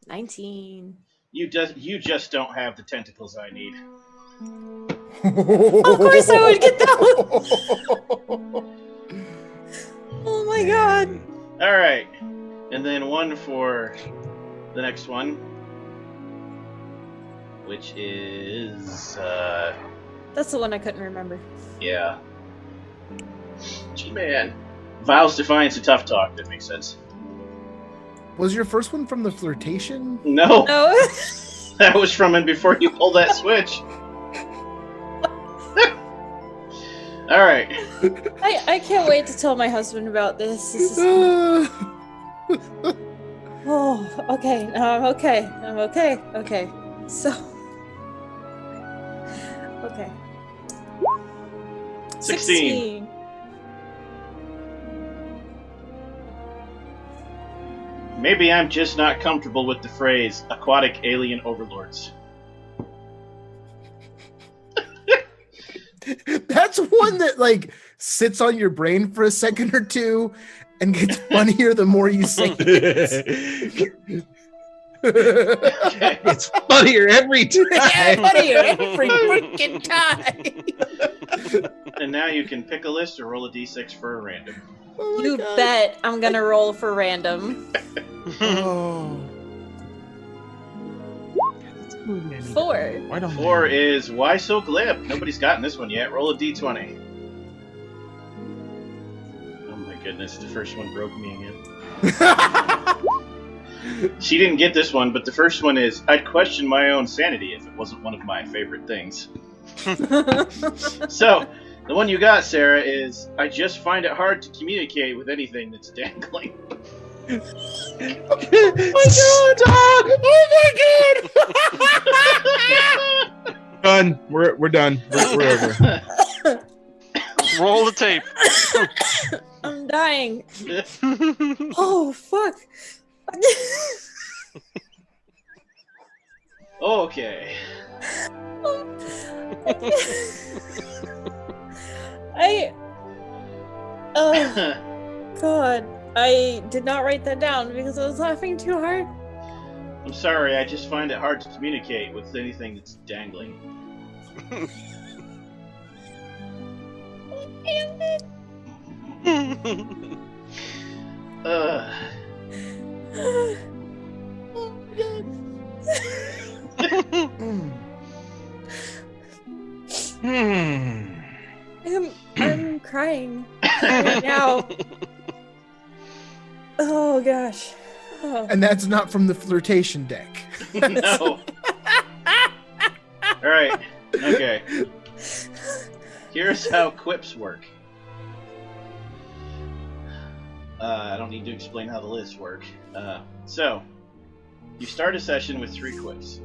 19. You just don't have the tentacles I need. Of course I would get that Oh my god. All right, and then one for the next one, which is That's the one I couldn't remember. yeah. G-Man. Vows, Defiance, and Tough Talk. That makes sense. Was your first one from the flirtation? No, No. that was from and before you pulled that switch. All right. I can't wait to tell my husband about this. This is... Oh, okay. No, I'm okay. I'm okay. Okay. So. Okay. 16. Maybe I'm just not comfortable with the phrase aquatic alien overlords. That's one that like sits on your brain for a second or two and gets funnier the more you say it. Okay. It's funnier every time. Funnier every freaking time. And now you can pick a list or roll a d6 for a random. Oh my You God. bet I'm gonna roll for random. Oh. 4. Why don't 4 is Why So Glib? Nobody's gotten this one yet. Roll a d20. Oh my goodness, the first one broke me again. She didn't get this one, but the first one is I'd question my own sanity if it wasn't one of my favorite things. So, the one you got, Sarah, is I just find it hard to communicate with anything that's dangling. Oh my god! Oh my god! Done. We're done. We're over. Roll the tape. I'm dying. Oh fuck. Okay. Oh god. I did not write that down because I was laughing too hard. I'm sorry, I just find it hard to communicate with anything that's dangling. Ugh. I'm crying right now. Oh gosh. Oh. And that's not from the flirtation deck. No. Alright. Okay. Here's how quips work. I don't need to explain how the lists work. So, you start a session with 3 quips.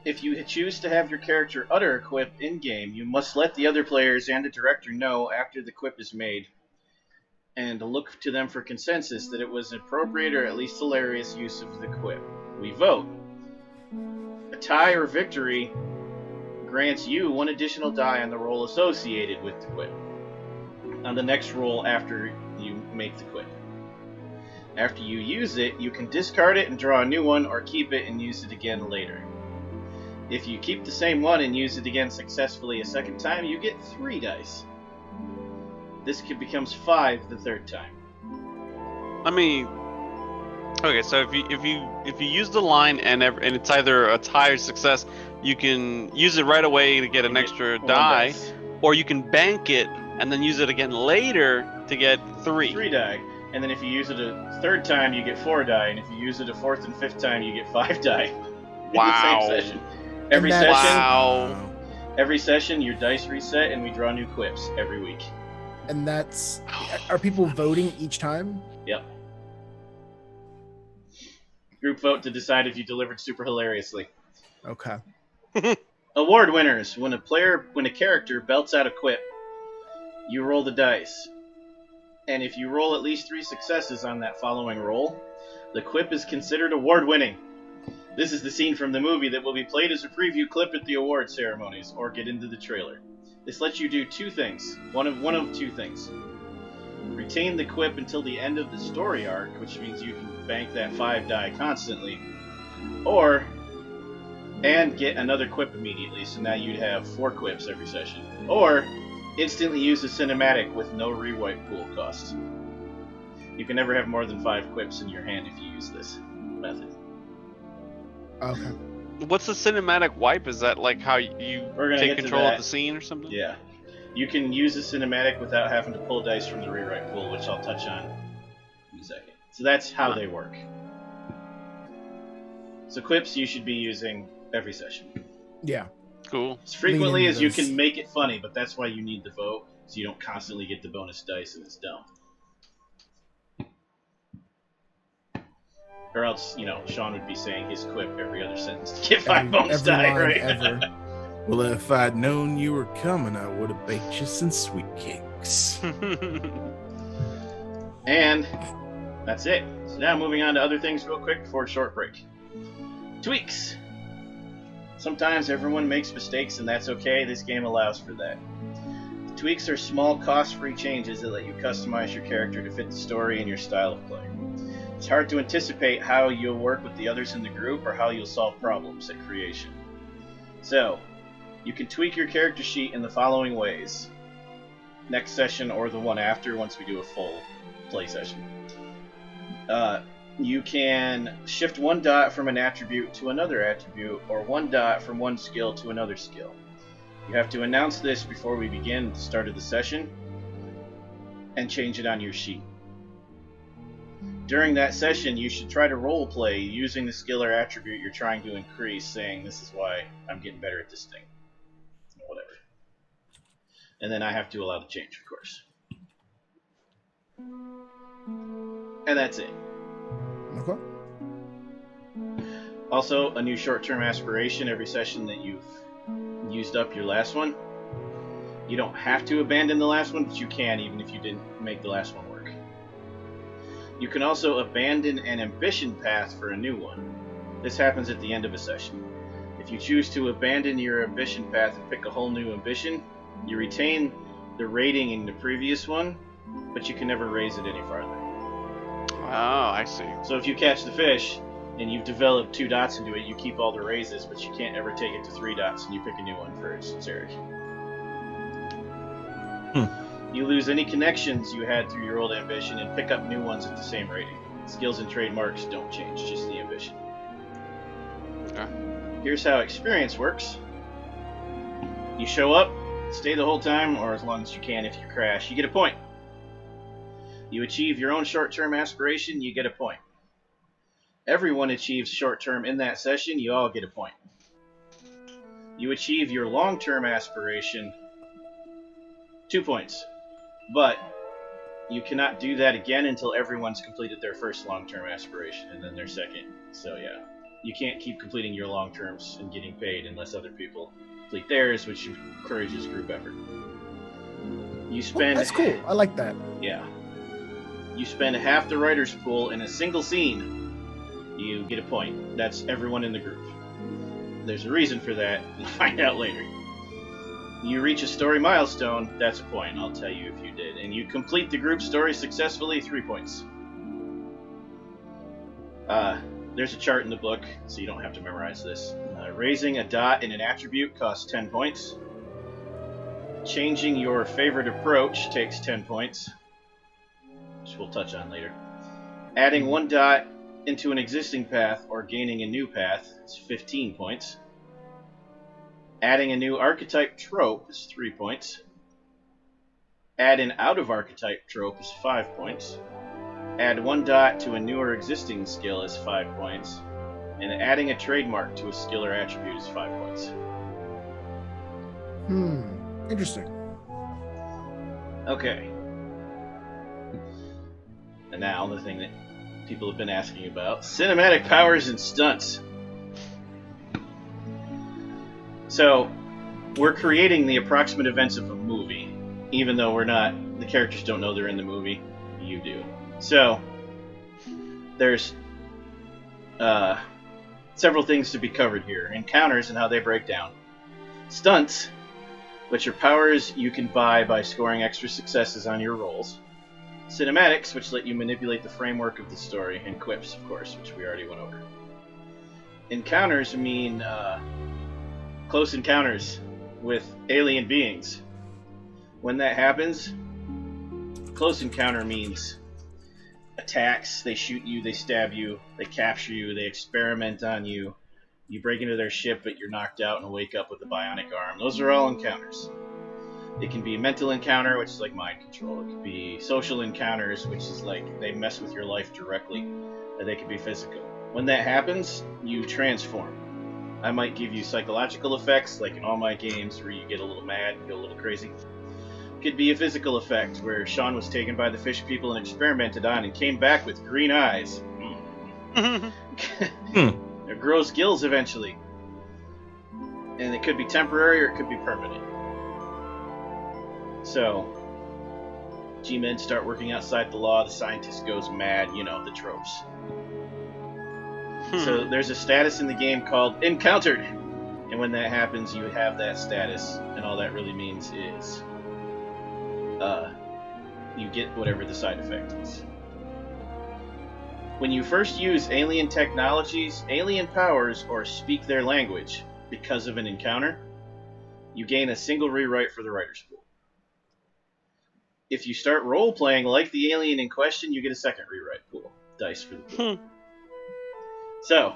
If you choose to have your character utter a quip in-game, you must let the other players and the director know after the quip is made, and look to them for consensus that it was an appropriate or at least hilarious use of the quip. We vote. A tie or victory grants you 1 additional die on the roll associated with the quip, on the next roll after you make the quip. After you use it, you can discard it and draw a new one, or keep it and use it again later. If you keep the same one and use it again successfully a second time, you get 3 dice. This becomes 5 the third time. Let me. Okay, so if you use the line and it's either a tie or success, you can use it right away to get an You extra get 1 die, dice. or you can bank it and then use it again later to get 3. 3 die. And then if you use it a third time, you get 4 die. And if you use it a 4th and 5th time, you get 5 die. In Wow. the same session. Every And that's- session, Wow. every session, your dice reset, and we draw new quips every week. And that's, are people voting each time? Yep. Group vote to decide if you delivered super hilariously. Okay. Award winners. When a character belts out a quip, you roll the dice. And if you roll at least 3 successes on that following roll, the quip is considered award-winning. This is the scene from the movie that will be played as a preview clip at the award ceremonies, or get into the trailer. This lets you do 2 things. One of 2 things. retain the quip until the end of the story arc, which means you can bank that 5 die constantly, and get another quip immediately, so now you'd have 4 quips every session. Or instantly use the cinematic with no rewipe pool cost. You can never have more than 5 quips in your hand if you use this method. Okay. What's the cinematic wipe? Is that like how you We're gonna take get to control that. of the scene or something? Yeah. You can use the cinematic without having to pull dice from the rewrite pool, which I'll touch on in a second. So that's how they work. So quips you should be using every session. Yeah. Cool. As frequently Lean as into you this. can make it funny, but that's why you need the vote, so you don't constantly get the bonus dice and it's dumb. Or else, Sean would be saying his quip every other sentence to get 5 bonus Every die, line right? ever. Well, if I'd known you were coming, I would have baked you some sweet cakes. And that's it. So now moving on to other things real quick before a short break. Tweaks. Sometimes everyone makes mistakes and that's okay. This game allows for that. The tweaks are small cost-free changes that let you customize your character to fit the story and your style of play. It's hard to anticipate how you'll work with the others in the group or how you'll solve problems at creation. So, you can tweak your character sheet in the following ways. Next session or the one after once we do a full play session. You can shift 1 dot from an attribute to another attribute, or 1 dot from one skill to another skill. You have to announce this before we begin at the start of the session, and change it on your sheet. During that session, you should try to roleplay using the skill or attribute you're trying to increase, saying, "This is why I'm getting better at this thing." Whatever. And then I have to allow the change, of course. And that's it. Okay. Also, a new short-term aspiration every session that you've used up your last one. You don't have to abandon the last one, but you can even if you didn't make the last one work. You can also abandon an ambition path for a new one. This happens at the end of a session. If you choose to abandon your ambition path and pick a whole new ambition, you retain the rating in the previous one, but you can never raise it any farther. Oh, I see. So if you catch the fish and you've developed 2 dots into it, you keep all the raises, but you can't ever take it to 3 dots, and you pick a new one for Zarek. You lose any connections you had through your old ambition and pick up new ones at the same rating. Skills and trademarks don't change, just the ambition. Okay. Here's how experience works. You show up, stay the whole time, or as long as you can. If you crash, you get a point. You achieve your own short-term aspiration, you get a point. Everyone achieves short-term in that session, you all get a point. You achieve your long-term aspiration, 2 points. But you cannot do that again until everyone's completed their first long-term aspiration and then their second. So yeah, you can't keep completing your long-terms and getting paid unless other people complete theirs, which encourages group effort. You spend... That's cool. I like that. Yeah. You spend half the writer's pool in a single scene, you get a point. That's everyone in the group. There's a reason for that. You'll find out later. You reach a story milestone, that's a point. I'll tell you if you did. And you complete the group story successfully, 3 points. There's a chart in the book, so you don't have to memorize this. Raising a dot in an attribute costs 10 points. Changing your favorite approach takes 10 points, which we'll touch on later. Adding 1 dot into an existing path or gaining a new path is 15 points. Adding a new archetype trope is 3 points. Add an out-of-archetype trope is 5 points. Add 1 dot to a new or existing skill is 5 points. And adding a trademark to a skill or attribute is 5 points. Interesting. Okay. And now the thing that people have been asking about. Cinematic powers and stunts. So, we're creating the approximate events of a movie, even though the characters don't know they're in the movie. You do. So, there's several things to be covered here. Encounters and how they break down. Stunts, which are powers you can buy by scoring extra successes on your rolls. cinematics, which let you manipulate the framework of the story, and quips, of course, which we already went over. Encounters mean close encounters with alien beings. When that happens, close encounter means attacks. They shoot you, they stab you, they capture you, they experiment on you. You break into their ship, but you're knocked out and wake up with a bionic arm. Those are all encounters. It can be a mental encounter, which is like mind control. It could be social encounters, which is like they mess with your life directly. Or they could be physical. When that happens, you transform. I might give you psychological effects, like in all my games, where you get a little mad and go a little crazy. Could be a physical effect, where Sean was taken by the fish people and experimented on and came back with green eyes. Or grows gills eventually. And it could be temporary or it could be permanent. So, G-men start working outside the law, the scientist goes mad, you know, the tropes. So there's a status in the game called Encountered. And when that happens, you have that status, and all that really means is you get whatever the side effect is. When you first use alien technologies, alien powers, or speak their language because of an encounter, you gain a single rewrite for the writer's pool. If you start role-playing like the alien in question, you get a second rewrite pool. Dice for the pool. So,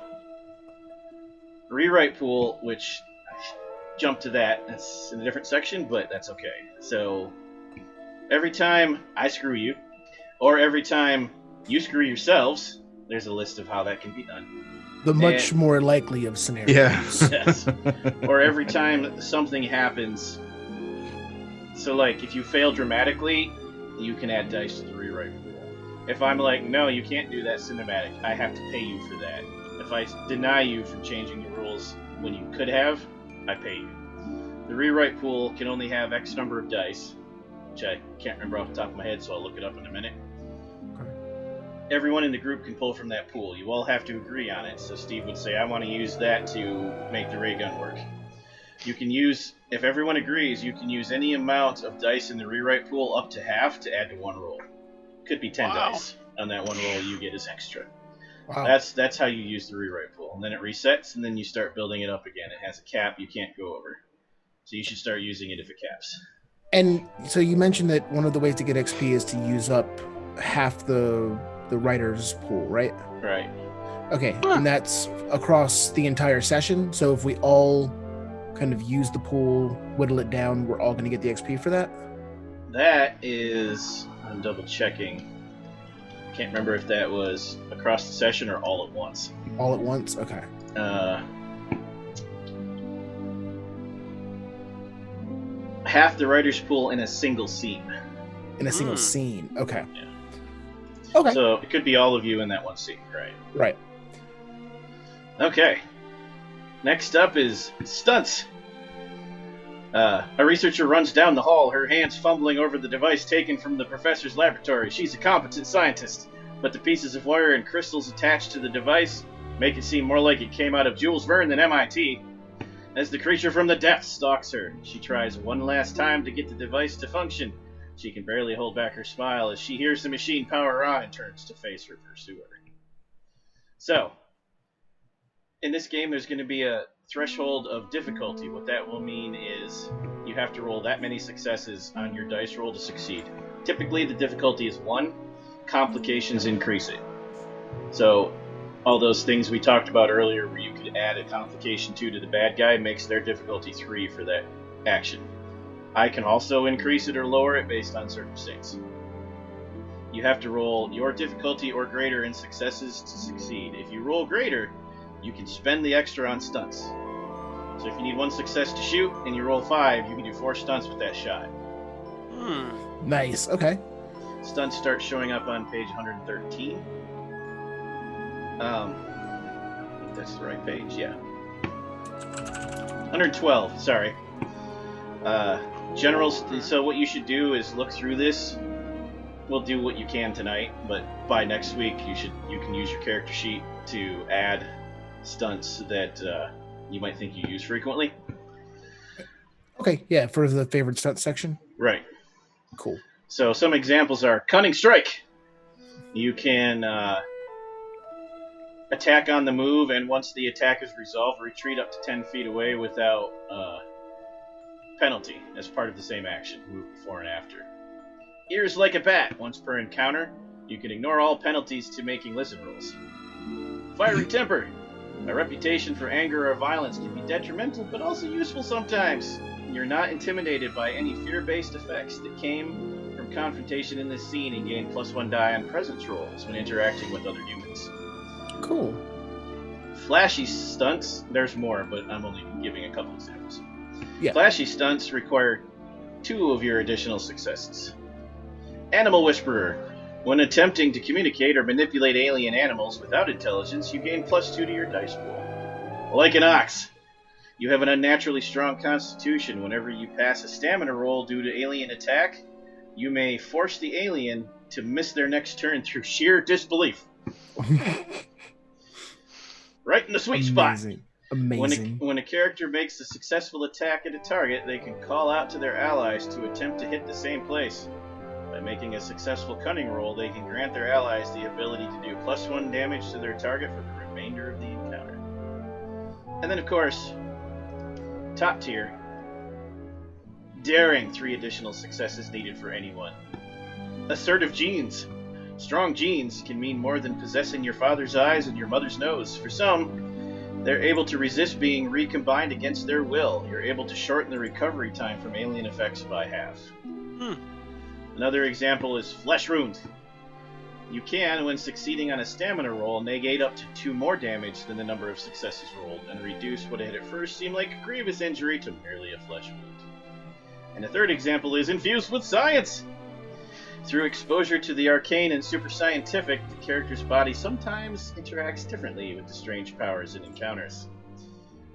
rewrite pool, which I jumped to that's in a different section, but that's okay. So, every time I screw you, or every time you screw yourselves, there's a list of how that can be done. The much more likely of scenarios. Yeah. Yes. Or every time something happens. So, like, if you fail dramatically, you can add dice to the rewrite pool. If I'm like, no, you can't do that cinematic, I have to pay you for that. If I deny you from changing the rules when you could have, I pay you. The rewrite pool can only have X number of dice, which I can't remember off the top of my head, so I'll look it up in a minute. Everyone in the group can pull from that pool. You all have to agree on it. So Steve would say, I want to use that to make the ray gun work. You can use, if everyone agrees, you can use any amount of dice in the rewrite pool up to half to add to one roll. Could be 10 dice. On that one roll you get as extra. Wow. That's how you use the rewrite pool. And then it resets, and then you start building it up again. It has a cap you can't go over. So you should start using it if it caps. And so you mentioned that one of the ways to get XP is to use up half the writer's pool, right? Right. Okay, and that's across the entire session. So if we all kind of use the pool, whittle it down, we're all going to get the XP for that? That is... I'm double checking. Can't remember if that was across the session or all at once. All at once? Okay. Half the writer's pool in a single scene. In a single scene. Okay. Yeah. Okay. So it could be all of you in that one scene, right? Right. Okay. Next up is stunts. A researcher runs down the hall, her hands fumbling over the device taken from the professor's laboratory. She's a competent scientist, but the pieces of wire and crystals attached to the device make it seem more like it came out of Jules Verne than MIT. As the creature from the depths stalks her, she tries one last time to get the device to function. She can barely hold back her smile as she hears the machine power on and turns to face her pursuer. So, in this game there's going to be a threshold of difficulty. What that will mean is you have to roll that many successes on your dice roll to succeed. Typically the difficulty is 1, complications increase it. So all those things we talked about earlier where you could add a complication 2 to the bad guy makes their difficulty 3 for that action. I can also increase it or lower it based on circumstance. You have to roll your difficulty or greater in successes to succeed. If you roll greater, you can spend the extra on stunts. So if you need 1 success to shoot and you roll 5, you can do 4 stunts with that shot. Nice. Okay. Stunts start showing up on page 113. I think that's the right page, yeah. 112, sorry. Generals, so what you should do is look through this. We'll do what you can tonight, but by next week you can use your character sheet to add stunts that you might think you use frequently. Okay, yeah, for the favorite stunt section. Right. Cool. So some examples are Cunning Strike. You can attack on the move, and once the attack is resolved, retreat up to 10 feet away without penalty as part of the same action, move before and after. Ears Like a Bat. Once per encounter, you can ignore all penalties to making listen rolls. Fiery Temper. A reputation for anger or violence can be detrimental, but also useful sometimes. You're not intimidated by any fear-based effects that came from confrontation in this scene and gain +1 die on presence rolls when interacting with other humans. Cool. Flashy stunts. There's more, but I'm only giving a couple examples. Yeah. Flashy stunts require 2 of your additional successes. Animal Whisperer. When attempting to communicate or manipulate alien animals without intelligence, you gain +2 to your dice pool. Like an Ox. You have an unnaturally strong constitution. Whenever you pass a stamina roll due to alien attack, you may force the alien to miss their next turn through sheer disbelief. Right in the sweet spot. Amazing. When a character makes a successful attack at a target, they can call out to their allies to attempt to hit the same place. By making a successful cunning roll, they can grant their allies the ability to do +1 damage to their target for the remainder of the encounter. And then, of course, top tier, Daring. 3 additional successes needed for anyone. Assertive Genes. Strong genes can mean more than possessing your father's eyes and your mother's nose. For some, they're able to resist being recombined against their will. You're able to shorten the recovery time from alien effects by half. Another example is Flesh Wound. You can, when succeeding on a stamina roll, negate up to 2 more damage than the number of successes rolled, and reduce what had at first seemed like a grievous injury to merely a flesh wound. And a third example is Infused with Science. Through exposure to the arcane and super scientific, the character's body sometimes interacts differently with the strange powers it encounters.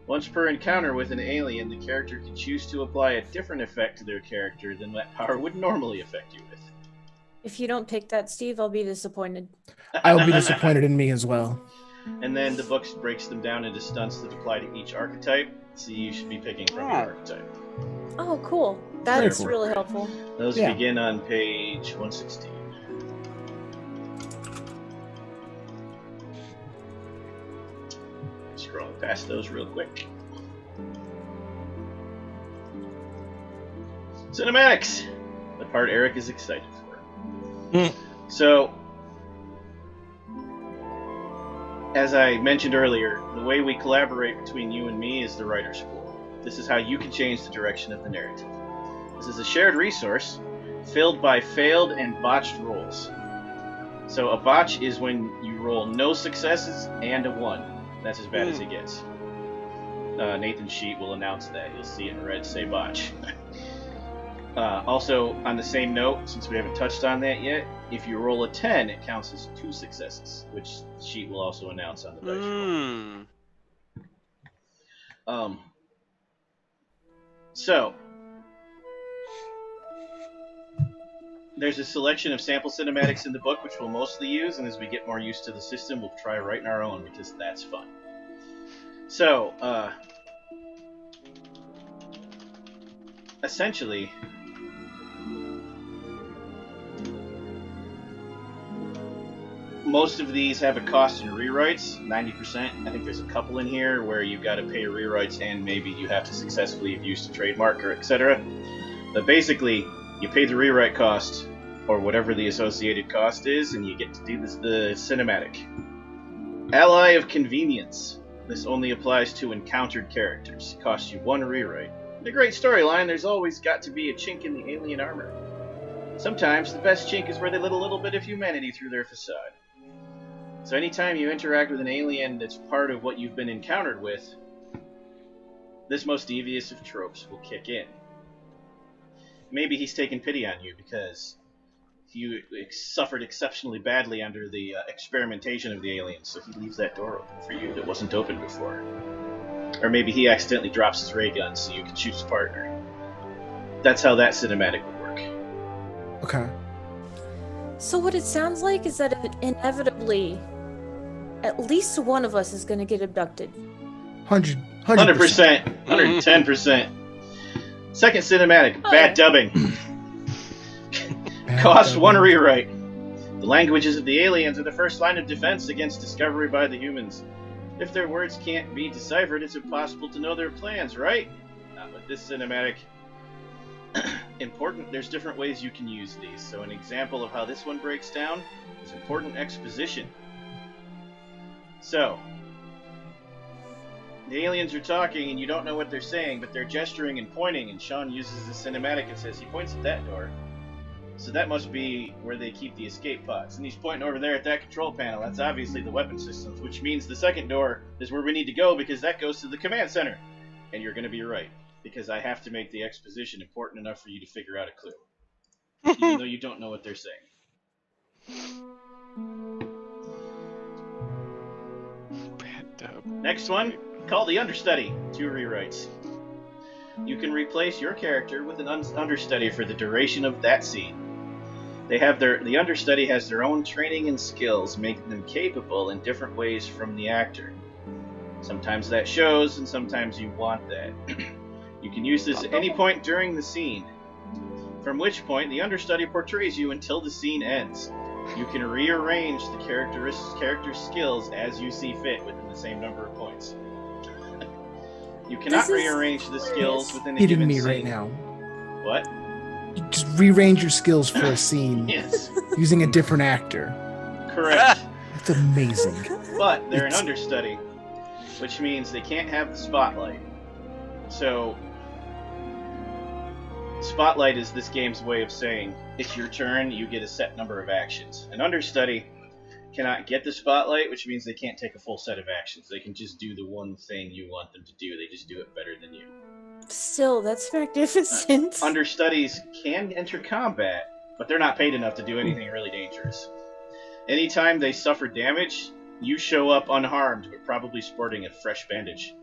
Once per encounter with an alien, the character can choose to apply a different effect to their character than that power would normally affect you with. If you don't pick that, Steve, I'll be disappointed. I'll be disappointed in me as well. And then the book breaks them down into stunts that apply to each archetype, so you should be picking from your archetype. Oh, cool. That's Very really helpful. Those Yeah. begin on page 116. Scrolling past those real quick. Cinematics! The part Eric is excited for. So, as I mentioned earlier, the way we collaborate between you and me is the Writer's Pool. This is how you can change the direction of the narrative. This is a shared resource filled by failed and botched rolls. So a botch is when you roll no successes and a 1. That's as bad as it gets. Nathan's sheet will announce that. You'll see it in red say botch. Also, on the same note, since we haven't touched on that yet, if you roll a 10, it counts as 2 successes, which the sheet will also announce on the dice roll. So, there's a selection of sample cinematics in the book, which we'll mostly use, and as we get more used to the system, we'll try writing our own, because that's fun. So, essentially, most of these have a cost in rewrites, 90%. I think there's a couple in here where you've got to pay rewrites and maybe you have to successfully have used a trademark or etc. But basically, you pay the rewrite cost or whatever the associated cost is, and you get to do the cinematic. Ally of Convenience. This only applies to encountered characters. It costs you 1 rewrite. In a great storyline, there's always got to be a chink in the alien armor. Sometimes the best chink is where they let a little bit of humanity through their facade. So anytime you interact with an alien that's part of what you've been encountered with, this most devious of tropes will kick in. Maybe he's taken pity on you because you suffered exceptionally badly under the experimentation of the aliens, so he leaves that door open for you that wasn't open before. Or maybe he accidentally drops his ray gun so you can shoot his partner. That's how that cinematic would work. Okay. So what it sounds like is that inevitably, at least one of us is going to get abducted. 100%. 110%. Second cinematic, bad dubbing. Cost 1 rewrite. The languages of the aliens are the first line of defense against discovery by the humans. If their words can't be deciphered, it's impossible to know their plans, right? Not with this cinematic. Important, there's different ways you can use these. So an example of how this one breaks down is important exposition. So, the aliens are talking and you don't know what they're saying, but they're gesturing and pointing, and Sean uses the cinematic and says he points at that door. So that must be where they keep the escape pods. And he's pointing over there at that control panel. That's obviously the weapon systems, which means the second door is where we need to go because that goes to the command center. And you're going to be right, because I have to make the exposition important enough for you to figure out a clue. Even though you don't know what they're saying. Bad dub. Next one, called the Understudy. 2 rewrites. You can replace your character with an understudy for the duration of that scene. The understudy has their own training and skills, making them capable in different ways from the actor. Sometimes that shows, and sometimes you want that. You can use this at any point during the scene, from which point the understudy portrays you until the scene ends. You can rearrange the character's skills as you see fit within the same number of points. You cannot rearrange the skills within a Hitting given me scene. right now. What? You just rearrange your skills for a scene Yes, using a different actor. correct. That's amazing. But they're an understudy, which means they can't have the spotlight. So, spotlight is this game's way of saying, it's your turn, you get a set number of actions. An understudy cannot get the spotlight, which means they can't take a full set of actions. They can just do the one thing you want them to do. They just do it better than you. Still, that's magnificent. Understudies can enter combat, but they're not paid enough to do anything really dangerous. Anytime they suffer damage, you show up unharmed, but probably sporting a fresh bandage.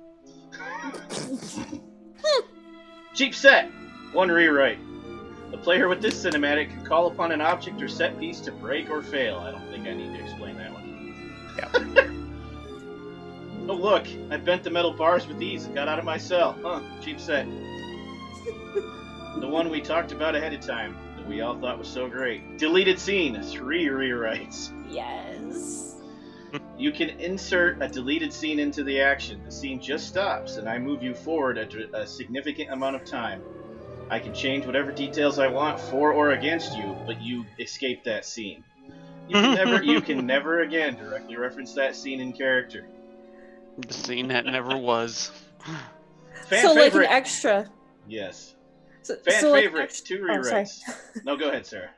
Cheap set! 1 rewrite. The player with this cinematic can call upon an object or set piece to break or fail. I don't think I need to explain that one. Yeah. Oh look, I bent the metal bars with ease and got out of my cell. Huh, cheap set. The one we talked about ahead of time, that we all thought was so great. Deleted scene, 3 rewrites. Yes. You can insert a deleted scene into the action. The scene just stops, and I move you forward a significant amount of time. I can change whatever details I want for or against you, but you escape that scene. You can never again directly reference that scene in character. The scene that never was. Fan So like favorite. an extra. Yes. So, Fan so like favorites, 2 Oh, sorry. rewrites. No, go ahead, Sarah.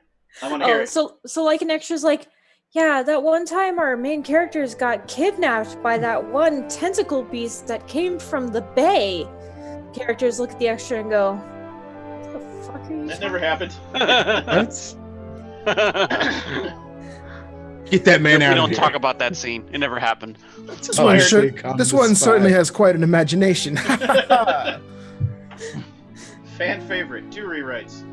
I want to hear Oh, it. so like an extra's like, yeah, that one time our main characters got kidnapped by that one tentacle beast that came from the bay. Characters look at the extra and go, what the fuck are you That talking never happened. That's get that man we out don't of here. talk about that scene. It never happened. This Oh, one, actually, come this to one spy. certainly has quite an imagination. Fan favorite, 2 rewrites.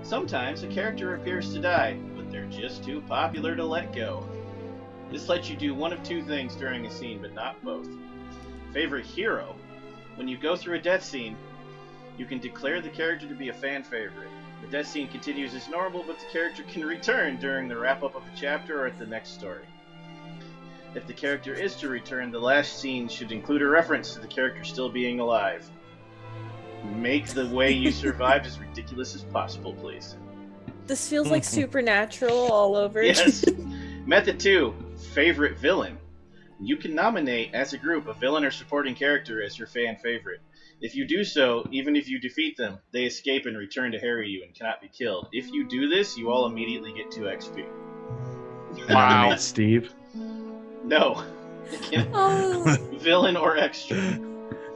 Sometimes a character appears to die, but they're just too popular to let go. This lets you do one of 2 things during a scene, but not both. Favorite hero. When you go through a death scene, you can declare the character to be a fan favorite. The death scene continues as normal, but the character can return during the wrap-up of a chapter or at the next story. If the character is to return, the last scene should include a reference to the character still being alive. Make the way you survived as ridiculous as possible, please. This feels like Supernatural all over. Yes. Method 2, favorite villain. You can nominate as a group a villain or supporting character as your fan favorite. If you do so, even if you defeat them, they escape and return to harry you and cannot be killed. If you do this, you all immediately get 2 XP. Wow. Nominate Steve. No. Oh, Villain or extra.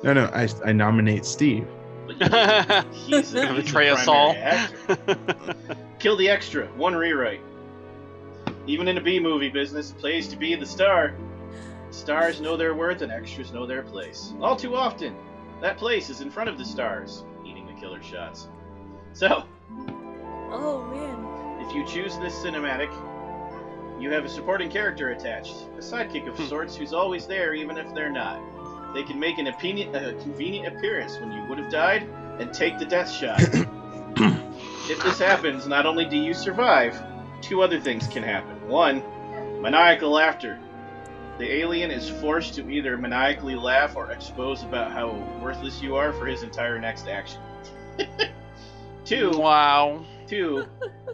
No, I nominate Steve. But he's the Betray us primary all. actor. Kill the extra, 1 rewrite. Even in a B-movie business, it pays to be the star. Stars know their worth and extras know their place. All too often, that place is in front of the stars, eating the killer shots. So, oh man. if you choose this cinematic, you have a supporting character attached, a sidekick of sorts who's always there even if they're not. They can make a convenient appearance when you would have died and take the death shot. If this happens, not only do you survive, two other things can happen. One, maniacal laughter. The alien is forced to either maniacally laugh or expose about how worthless you are for his entire next action. Two, Wow.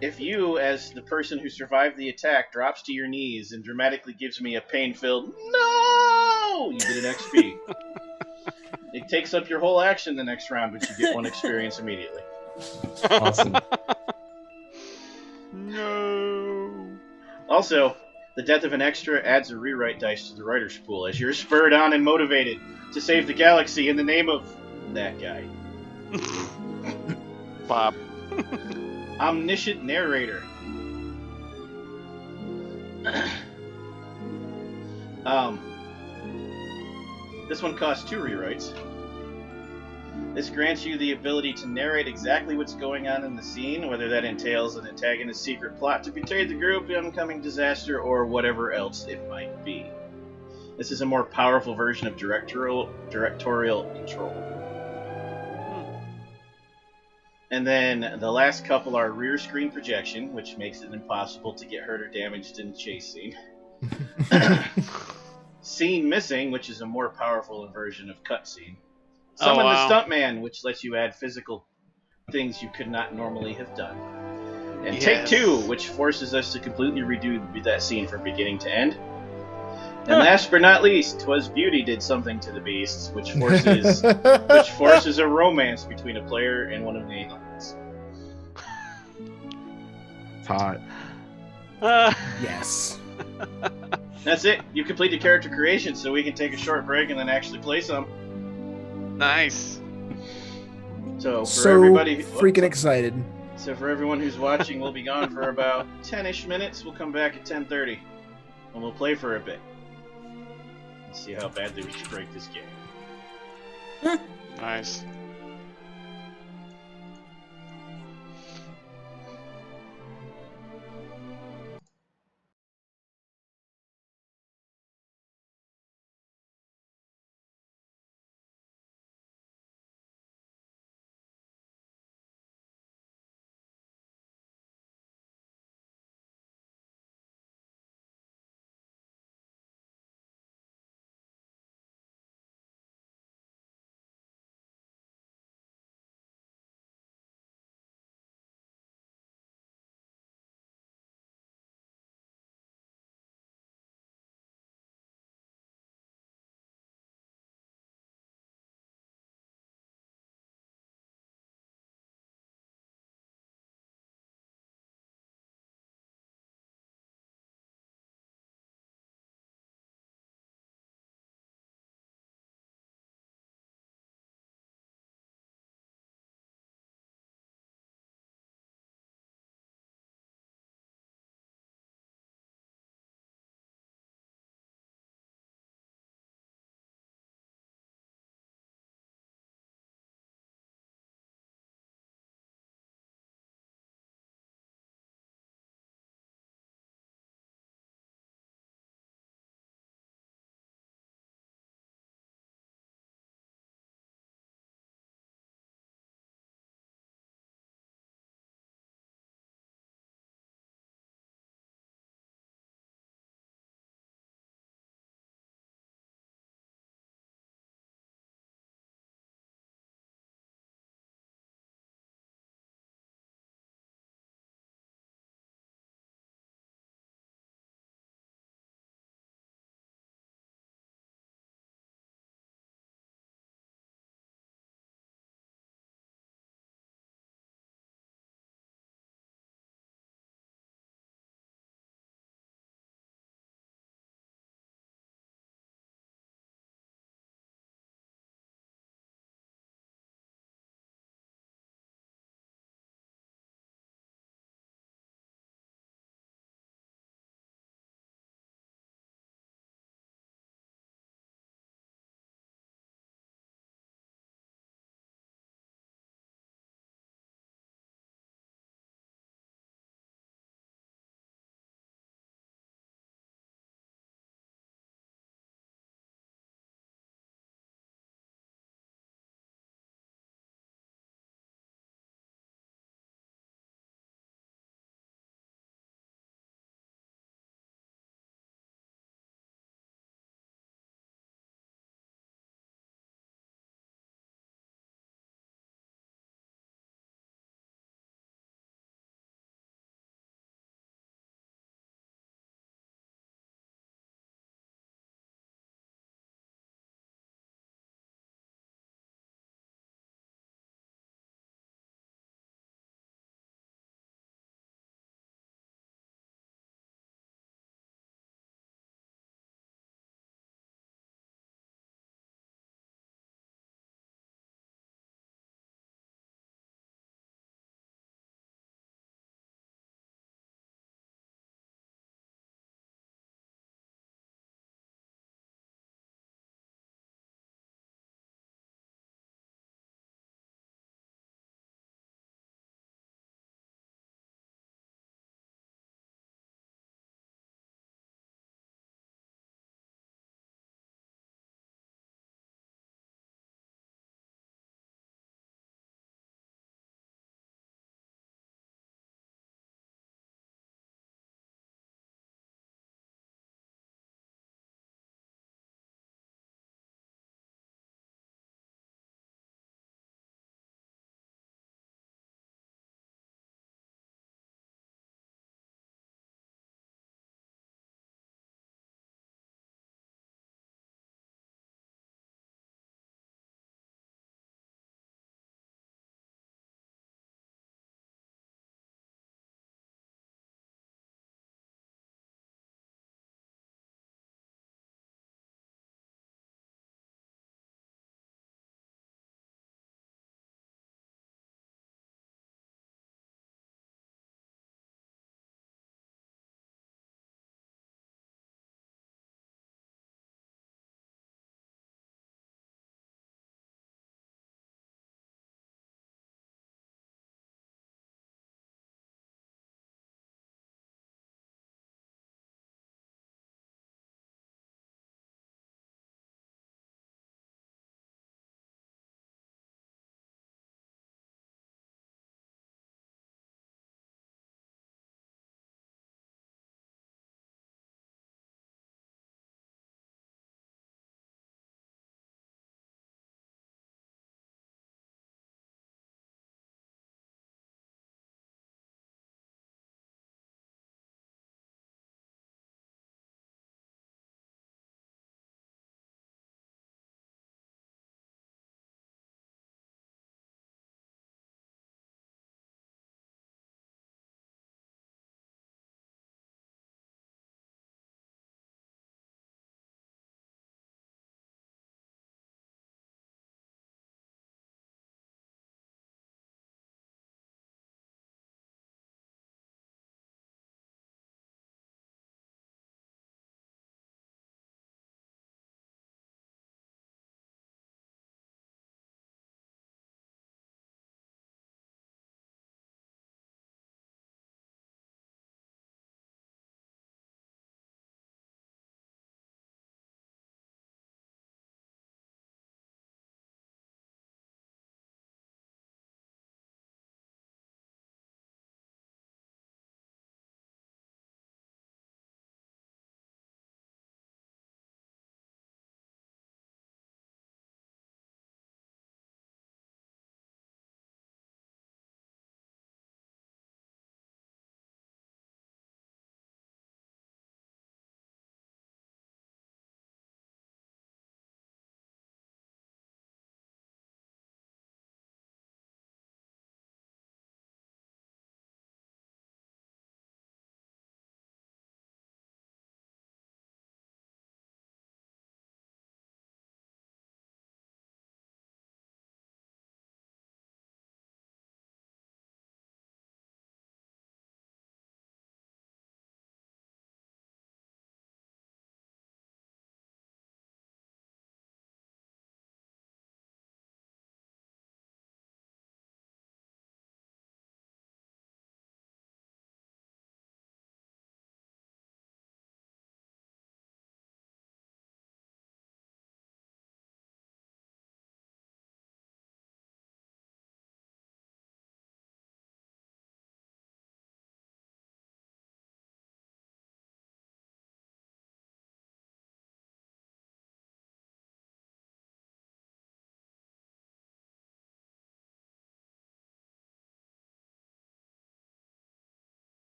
if you, as the person who survived the attack, drops to your knees and dramatically gives me a pain-filled "No!" you get an XP. It takes up your whole action the next round, but you get one experience immediately. Awesome. No. Also, the death of an extra adds a rewrite dice to the writer's pool as you're spurred on and motivated to save the galaxy in the name of that guy. Bob. Omniscient narrator. This one costs 2 rewrites. This grants you the ability to narrate exactly what's going on in the scene, whether that entails an antagonist's secret plot to betray the group, oncoming disaster, or whatever else it might be. This is a more powerful version of directorial control. And then the last couple are rear screen projection, which makes it impossible to get hurt or damaged in the chase scene. Scene missing, which is a more powerful version of cutscene. Summon the Stuntman, which lets you add physical things you could not normally have done. And Take Two, which forces us to completely redo that scene from beginning to end. And last but not least, 'Twas Beauty did something to the beasts, which forces a romance between a player and one of the aliens. It's hot. Yes. That's it. You completed character creation, so we can take a short break and then actually play some. Nice. So for everybody, freaking excited. So for everyone who's watching, we'll be gone for about 10-ish minutes. We'll come back at 10:30, and we'll play for a bit. Let's see how badly we can break this game. Nice.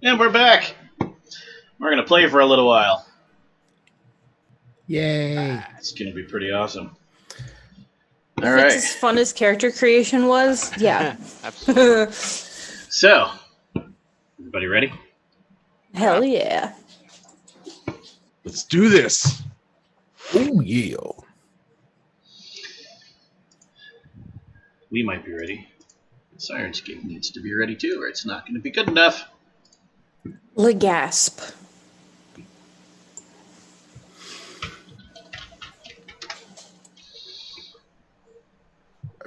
And we're back. We're going to play for a little while. Yay. It's going to be pretty awesome. If All right. it's as fun as character creation was, yeah. Absolutely. So, everybody ready? Hell yeah. Let's do this. Oh, yeah. We might be ready. Sirenscape needs to be ready too, or it's not going to be good enough. Legasp.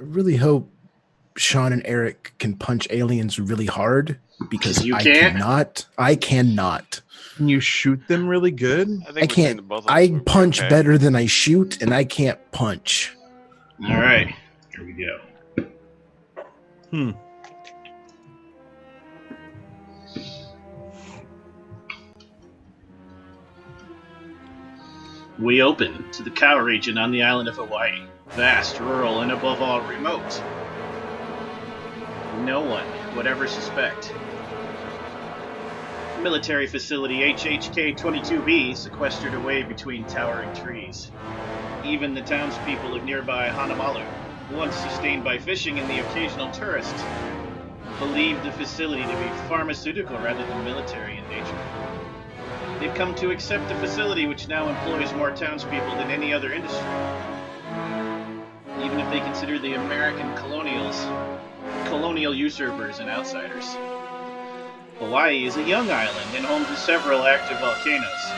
I really hope Sean and Eric can punch aliens really hard because You I can't? cannot. I cannot. Can you shoot them really good? I think I between can't. the both of us I would be punch okay. better than I shoot, and I can't punch. All right. Here we go. We open to the Cow region on the island of Hawaii. Vast, rural, and above all, remote. No one would ever suspect. Military facility HHK-22B sequestered away between towering trees. Even the townspeople of nearby Hanamalu, once sustained by fishing and the occasional tourist, believed the facility to be pharmaceutical rather than military in nature. They've come to accept the facility, which now employs more townspeople than any other industry. Even if they consider the American colonial usurpers and outsiders. Hawaii is a young island and home to several active volcanoes.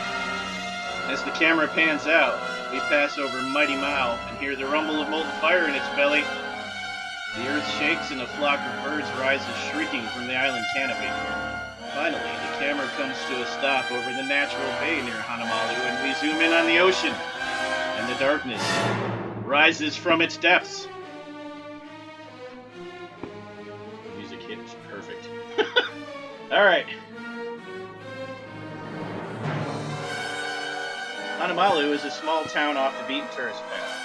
As the camera pans out, we pass over Mighty Mao and hear the rumble of molten fire in its belly. The earth shakes and a flock of birds rises shrieking from the island canopy. Finally, the camera comes to a stop over the natural bay near Hanamalu, and we zoom in on the ocean, and the darkness rises from its depths. The music hit is perfect. All right. Hanamalu is a small town off the beaten tourist path.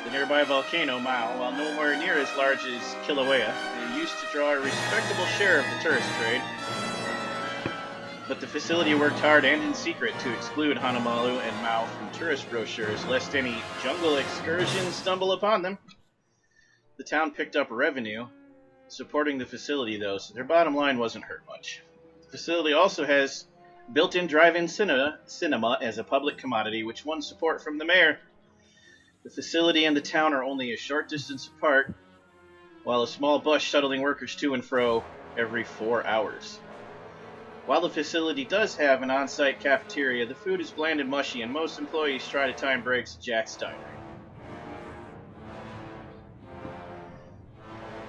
The nearby volcano, Mao, while nowhere near as large as Kilauea, it used to draw a respectable share of the tourist trade. But the facility worked hard and in secret to exclude Hanamalu and Mao from tourist brochures, lest any jungle excursions stumble upon them. The town picked up revenue supporting the facility, though, so their bottom line wasn't hurt much. The facility also has built-in drive-in cinema as a public commodity, which won support from the mayor. The facility and the town are only a short distance apart, while a small bus shuttling workers to and fro every 4 hours. While the facility does have an on-site cafeteria, the food is bland and mushy, and most employees try to time breaks at Jack's Diner.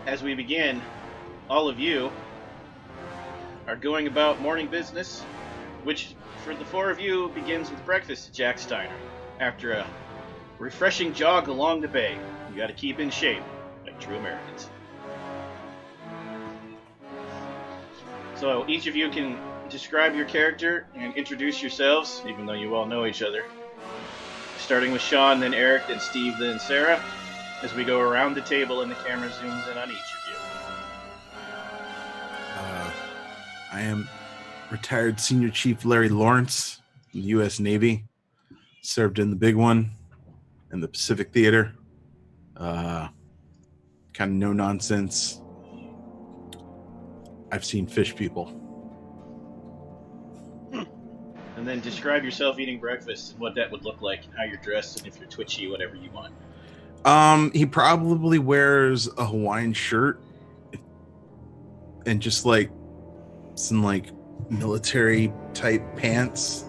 As we begin, all of you are going about morning business, which for the 4 of you begins with breakfast at Jack's Diner. After a refreshing jog along the bay, you gotta keep in shape, like true Americans. So each of you can describe your character and introduce yourselves, even though you all know each other. Starting with Sean, then Eric, then Steve, then Sarah, as we go around the table and the camera zooms in on each of you. I am retired Senior Chief Larry Lawrence from the U.S. Navy. Served in the Big One and the Pacific Theater. Kind of no nonsense. I've seen fish people. And then describe yourself eating breakfast and what that would look like, and how you're dressed, and if you're twitchy, whatever you want. He probably wears a Hawaiian shirt and just like some like military type pants.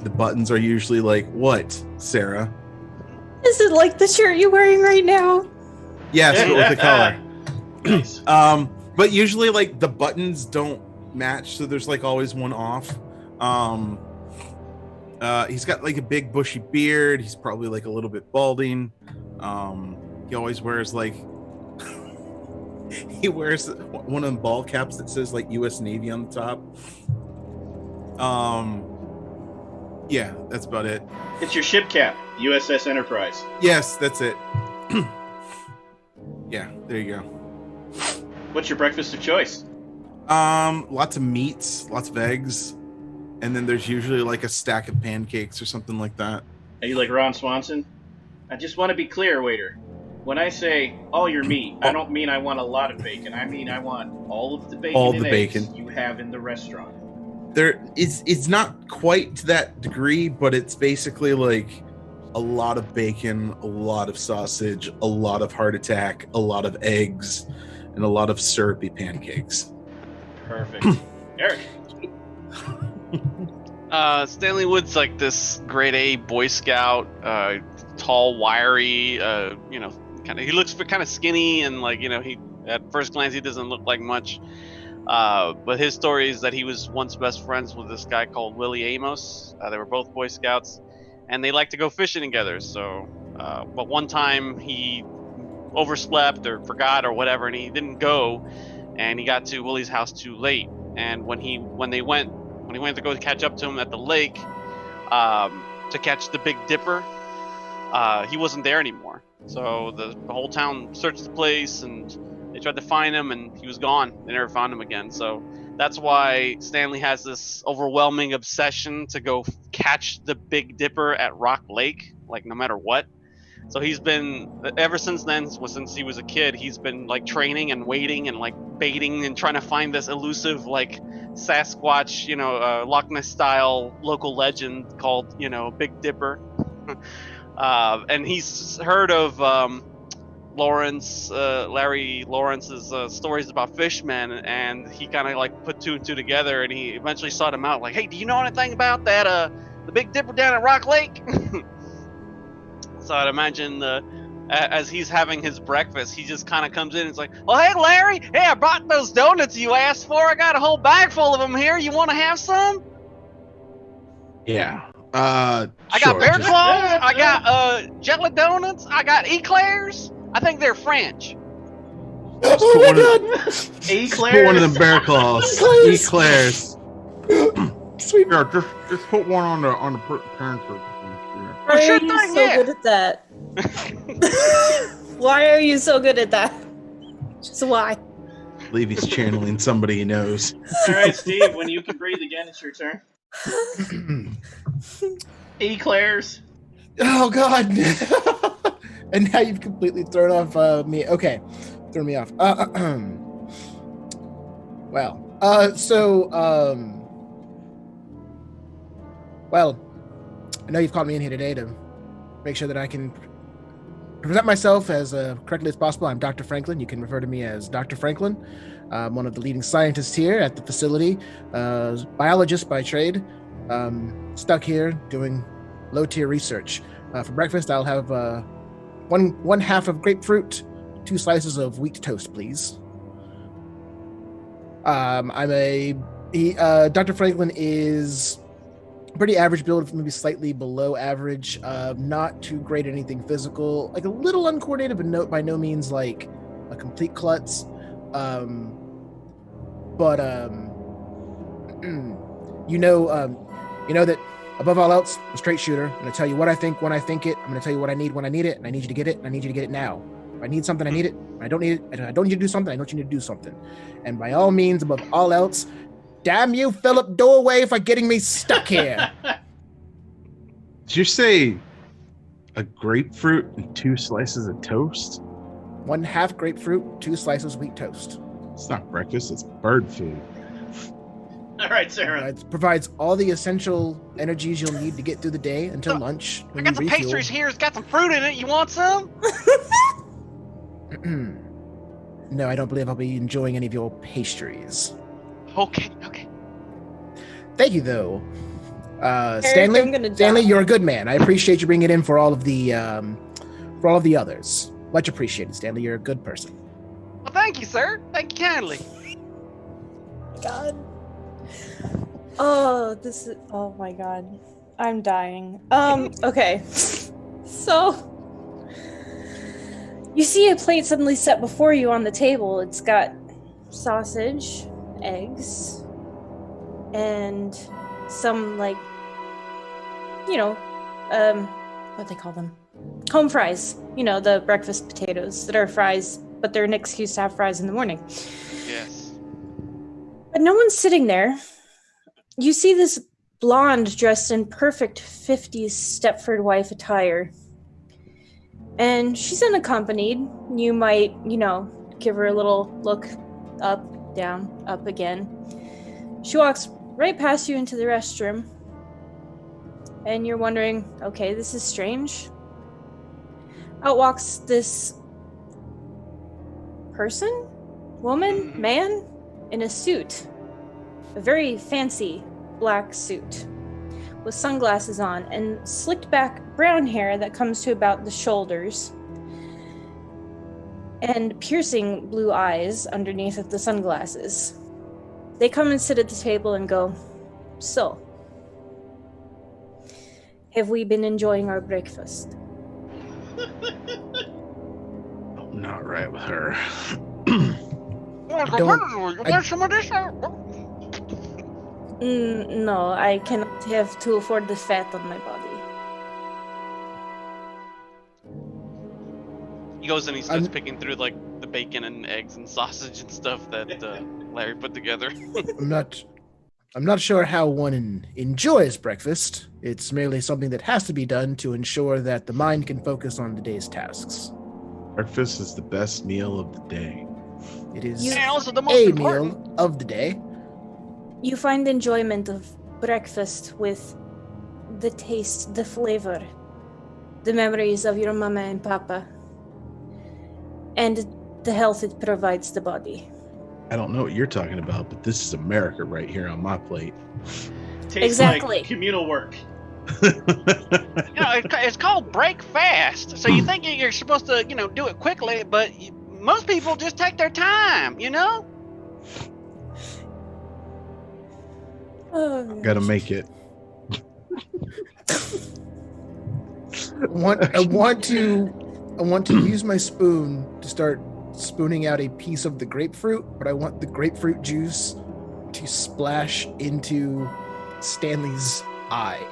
The buttons are usually like, what, Sarah? Is it like the shirt you're wearing right now? Yes, but with the collar. Nice. But usually like the buttons don't match, so there's like always one off. He's got like a big bushy beard. He's probably like a little bit balding. He always wears like he wears one of them ball caps that says like U.S. Navy on the top. Yeah, that's about it. It's your ship cap, USS Enterprise. Yes, that's it. Yeah, there you go. What's your breakfast of choice? Lots of meats, lots of eggs, and then there's usually like a stack of pancakes or something like that. Are you like Ron Swanson? I just want to be clear, waiter. When I say all your meat, I don't mean I want a lot of bacon. I mean I want all of the bacon All and the eggs bacon. you have in the restaurant. It's not quite to that degree, but it's basically like a lot of bacon, a lot of sausage, a lot of heart attack, a lot of eggs, and a lot of syrupy pancakes. Perfect. Eric. Stanley Wood's like this grade A Boy Scout, tall, wiry, he looks kind of skinny and like, he at first glance he doesn't look like much. But his story is that he was once best friends with this guy called Willie Amos. They were both Boy Scouts, and they liked to go fishing together. So, but one time he overslept or forgot or whatever, and he didn't go, and he got to Willie's house too late. And when he went to go catch up to him at the lake to catch the Big Dipper, he wasn't there anymore. So the whole town searched the place and they tried to find him, and he was gone. They never found him again. So that's why Stanley has this overwhelming obsession to go catch the Big Dipper at Rock Lake, like no matter what. So he's been, ever since then, since he was a kid, he's been like training and waiting and like baiting and trying to find this elusive like Sasquatch, Loch Ness style local legend called, Big Dipper. And he's heard of Larry Lawrence's stories about fishmen, and he kind of like put two and two together, and he eventually sought him out. Like, hey, do you know anything about that? The Big Dipper down at Rock Lake? So I'd imagine as he's having his breakfast, he just kind of comes in and it's like, "Oh, hey, Larry, hey, I brought those donuts you asked for. I got a whole bag full of them here. You want to have some?" Yeah. I got bear claws. I got jelly donuts. I got eclairs. I think they're French. Oh my god! Eclairs. Put one of them bear claws. Eclairs. Eclairs. Sweet. Yeah, just put one on the pancake. Why sure are you thing, so yeah. good at that? Why are you so good at that? Just why? I believe he's channeling somebody he knows. All right, Steve, when you can breathe again, it's your turn. Eclairs. Oh god! And now you've completely thrown off me. Okay, throw me off. Well, I know you've called me in here today to make sure that I can present myself as correctly as possible. I'm Dr. Franklin. You can refer to me as Dr. Franklin. I'm one of the leading scientists here at the facility, biologist by trade, stuck here doing low-tier research. For breakfast, I'll have one half of grapefruit, 2 slices of wheat toast, please. Dr. Franklin is pretty average build, maybe slightly below average, not too great at anything physical, like a little uncoordinated, but by no means like a complete klutz. You know that above all else, I'm a straight shooter. I'm gonna tell you what I think when I think it. I'm gonna tell you what I need when I need it, and I need you to get it, and I need you to get it now. If I need something, I need it. If I don't need it, I don't need you to do something. I don't need you to do something. And by all means, above all else, damn you, Philip, go away for getting me stuck here. Did you say a grapefruit and 2 slices of toast? 1 half grapefruit, 2 slices wheat toast. It's not breakfast, it's bird food. All right, Sarah. It provides all the essential energies you'll need to get through the day until lunch. I got some pastries here. It's got some fruit in it. You want some? No, I don't believe I'll be enjoying any of your pastries. Okay. Thank you, though. Eric, Stanley, I'm gonna Stanley, die. you're a good man. I appreciate you bringing it in for all of the others. Much appreciated, Stanley. You're a good person. Well, thank you, sir. Thank you kindly. God. Oh my god. I'm dying. Okay. So you see a plate suddenly set before you on the table. It's got sausage, eggs, and some what they call them? Home fries. The breakfast potatoes that are fries, but they're an excuse to have fries in the morning. Yes. But no one's sitting there. You see this blonde dressed in perfect 50s Stepford wife attire. And she's unaccompanied. You might, give her a little look up, down, up again. She walks right past you into the restroom. And you're wondering, okay, this is strange. Out walks this person, woman, man, in a suit. A very fancy black suit with sunglasses on and slicked back brown hair that comes to about the shoulders and piercing blue eyes underneath of the sunglasses. They come and sit at the table and go, "So, have we been enjoying our breakfast?" Not right with her. No, I cannot have to afford the fat on my body. He goes and he starts picking through like the bacon and eggs and sausage and stuff that Larry put together. I'm not sure how one enjoys breakfast. It's merely something that has to be done to ensure that the mind can focus on the day's tasks. Breakfast is the best meal of the day. It is And also the most a important. meal of the day. You find enjoyment of breakfast with the taste, the flavor, the memories of your mama and papa, and the health it provides the body. I don't know what you're talking about, but this is America right here on my plate. Tastes Exactly. like communal work. It's called break fast. So you think you're supposed to, do it quickly, but most people just take their time, Oh, Gotta make it. I want to use my spoon to start spooning out a piece of the grapefruit, but I want the grapefruit juice to splash into Stanley's eye.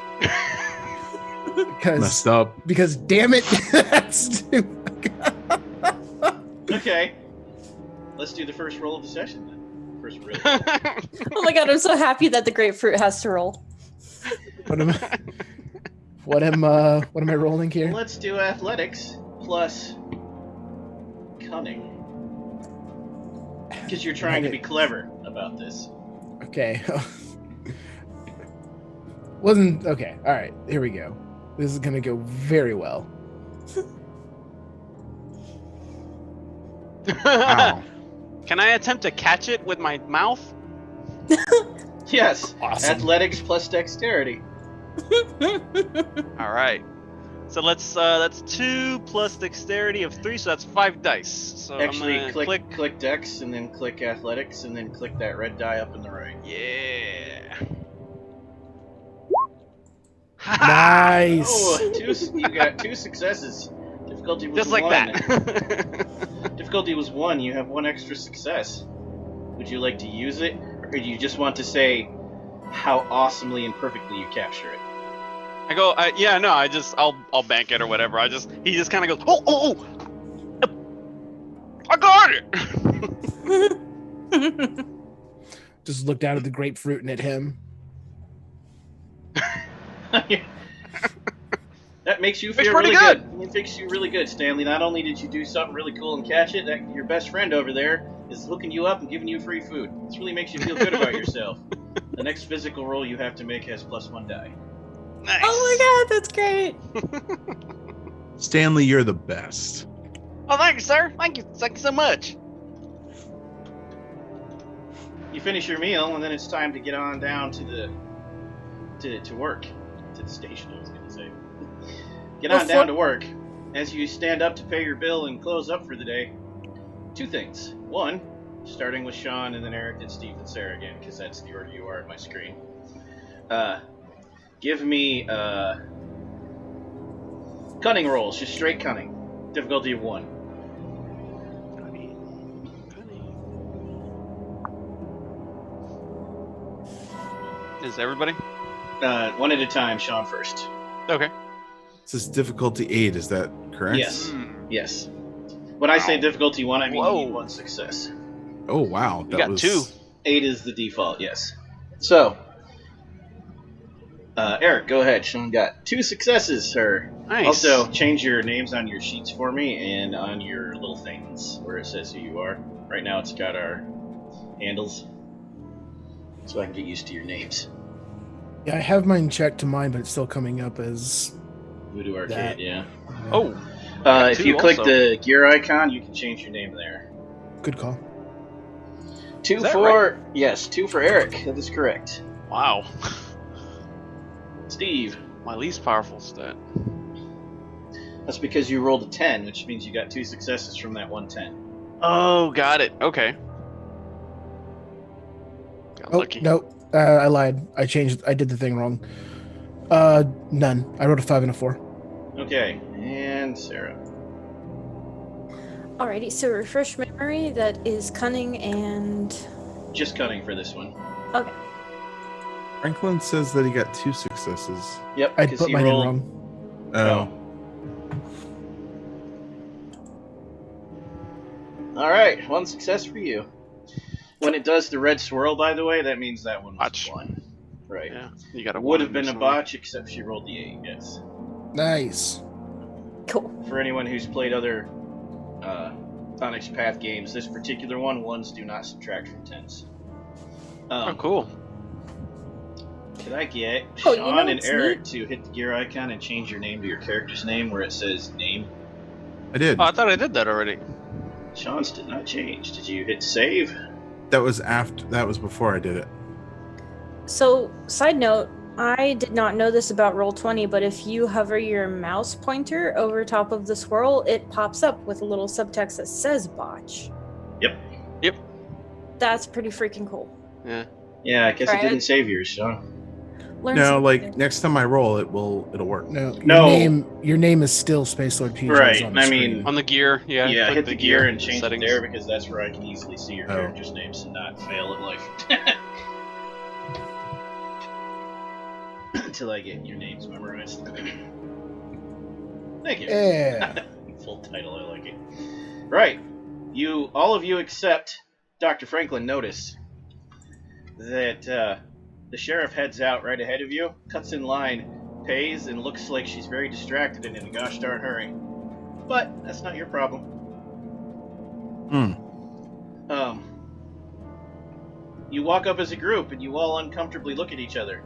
Messed up. Because damn it, that's too. Okay. Let's do the first roll of the session then. First roll. oh my god, I'm so happy that the grapefruit has to roll. What am I rolling here? Let's do athletics plus cunning. Because you're trying to be clever about this. Okay. Wasn't okay. All right, here we go. This is gonna go very well. Wow. Can I attempt to catch it with my mouth? Yes. Awesome. Athletics plus dexterity. All right. So that's 2 plus dexterity of 3, so that's 5 dice. So Actually, I'm gonna click dex and then click athletics and then click that red die up in the right. Yeah. Nice. Oh, you got 2 successes. Difficulty was Just like 1. that. Difficulty was 1. You have 1 extra success. Would you like to use it, or do you just want to say how awesomely and perfectly you capture it? I go, I'll bank it or whatever. He just kind of goes, oh, I got it. Just look down at the grapefruit and at him. That makes you It's feel pretty really good. It makes you really good, Stanley. Not only did you do something really cool and catch it, that your best friend over there is hooking you up and giving you free food. This really makes you feel good about yourself. The next physical roll you have to make has +1 die. Nice. Oh my god, that's great. Stanley, you're the best. Oh, thank you, sir. Thank you so much. You finish your meal, and then it's time to get on down to work. To the station, I was going to say. Get on down to work. As you stand up to pay your bill and close up for the day, 2 things. 1, starting with Sean, and then Eric, and Steve, and Sarah again, because that's the order you are on my screen. Give me cunning rolls, just straight cunning. Difficulty of 1. Is everybody? 1 at a time, Sean first. Okay. This is difficulty 8, is that correct? Yes. Yes. When I say difficulty 1, I mean you Whoa. need 1 success. Oh, wow. You got 2. 8 is the default, yes. So, Eric, go ahead. Sean got 2 successes, sir. Nice. Also, change your names on your sheets for me and on your little things where it says who you are. Right now it's got our handles, so I can get used to your names. Yeah, I have mine checked to mine, but it's still coming up as Voodoo Arcade, that. yeah. Oh, If two you click also. the gear icon, you can change your name there. Good call. 2 Is that for yes, 2 for Eric. That is correct. wow. Steve, My least powerful stat. that's because you rolled a 10, which means you got 2 successes from that 110. Oh, got it. Okay. Got Oh lucky. no, I lied. I changed. I did the thing wrong. None. I wrote a 5 and a 4. Okay, and Sarah. Alrighty, so refresh memory, that is cunning and Just cunning for this one. okay. Franklin says that he got 2 successes. Yep, I because put he mine in rolled. wrong. Oh. All right, 1 success for you. When it does the red swirl, by the way, that means that one was Botch. a 1. Right. Yeah, you got a Would one have been a additional. botch, except she rolled the 8. Yes. Nice. Cool. For anyone who's played other Onyx Path games, this particular one, 1s do not subtract from 10s. Oh, cool. Could I get Oh, Sean you know and what's Eric to hit the gear icon and change your name to your character's name where it says name? I did. Oh, I thought I did that already. Sean's did not change. Did you hit save? That was after. That was before I did it. So, side note, I did not know this about Roll20, but if you hover your mouse pointer over top of the swirl, it pops up with a little subtext that says botch. Yep. That's pretty freaking cool. Yeah. Yeah, I guess Right. it didn't save yours, Sean. Learn No, something like new. next time I roll, it'll work. No. No. Your name is still Space Lord PJ. Right, On the I screen. mean- On the gear, yeah. Yeah, click hit the gear and the change it settings. there because that's where I can easily see your Oh. character's names and not fail at life. Until I get your names memorized. Thank you. Yeah. Full title, I like it. Right. All of you except Dr. Franklin notice that the sheriff heads out right ahead of you, cuts in line, pays, and looks like she's very distracted and in a gosh darn hurry. But that's not your problem. You walk up as a group and you all uncomfortably look at each other.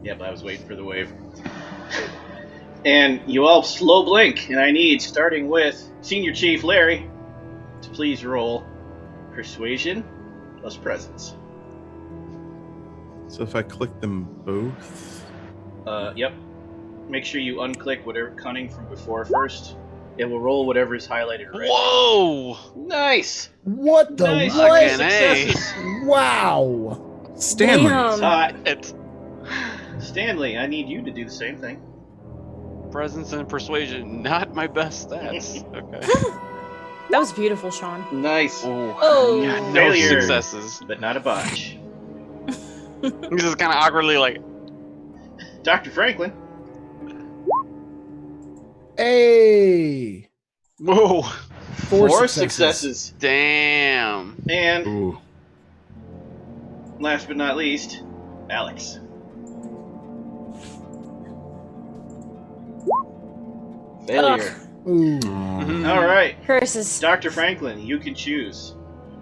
Yep, I was waiting for the wave. And you all slow blink, and I need, starting with Senior Chief Larry, to please roll Persuasion plus Presence. So if I click them both, Yep. Make sure you unclick whatever cunning from before first. It will roll whatever is highlighted red. Whoa! Nice! What the Nice! what? Fucking A. Successes! Wow. Stanley. Damn. It's Stanley, I need you to do the same thing. presence and persuasion, not my best stats. Okay. That was beautiful, Sean. Nice. Oh. Yeah, no Failure. successes. But not a botch. This is kind of awkwardly like, Dr. Franklin. Hey. whoa, Four successes. damn. And Ooh. last but not least, Alex. Failure. Ooh. Mhm. All right, Curses. Dr. Franklin, you can choose.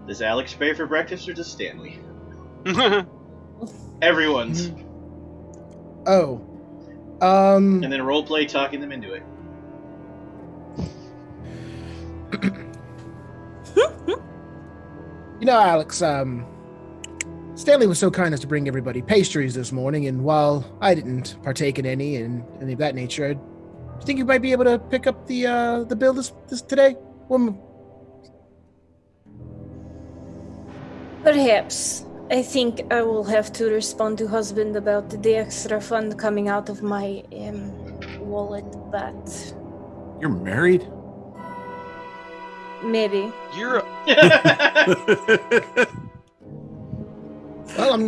Does Alex pay for breakfast or does Stanley? Everyone's. Oh. And then roleplay talking them into it. You know, Alex, Stanley was so kind as to bring everybody pastries this morning, and while I didn't partake in any of that nature, do you think you might be able to pick up the bill this today? Perhaps. I think I will have to respond to husband about the extra fund coming out of my wallet, but You're married? maybe. You're Well, I'm,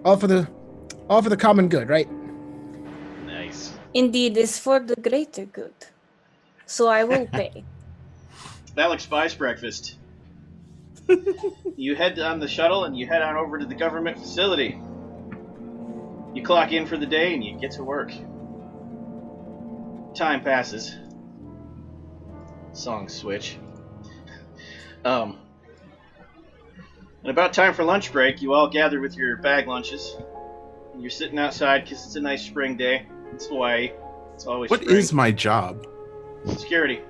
all for the common good, right? Nice. Indeed, it's for the greater good. So I will pay. Alex buys breakfast. You head on the shuttle and you head on over to the government facility. You clock in for the day and you get to work. Time passes. Songs switch. And about time for lunch break, you all gather with your bag lunches. And you're sitting outside because it's a nice spring day. It's Hawaii. It's always What spring. is my job? Security.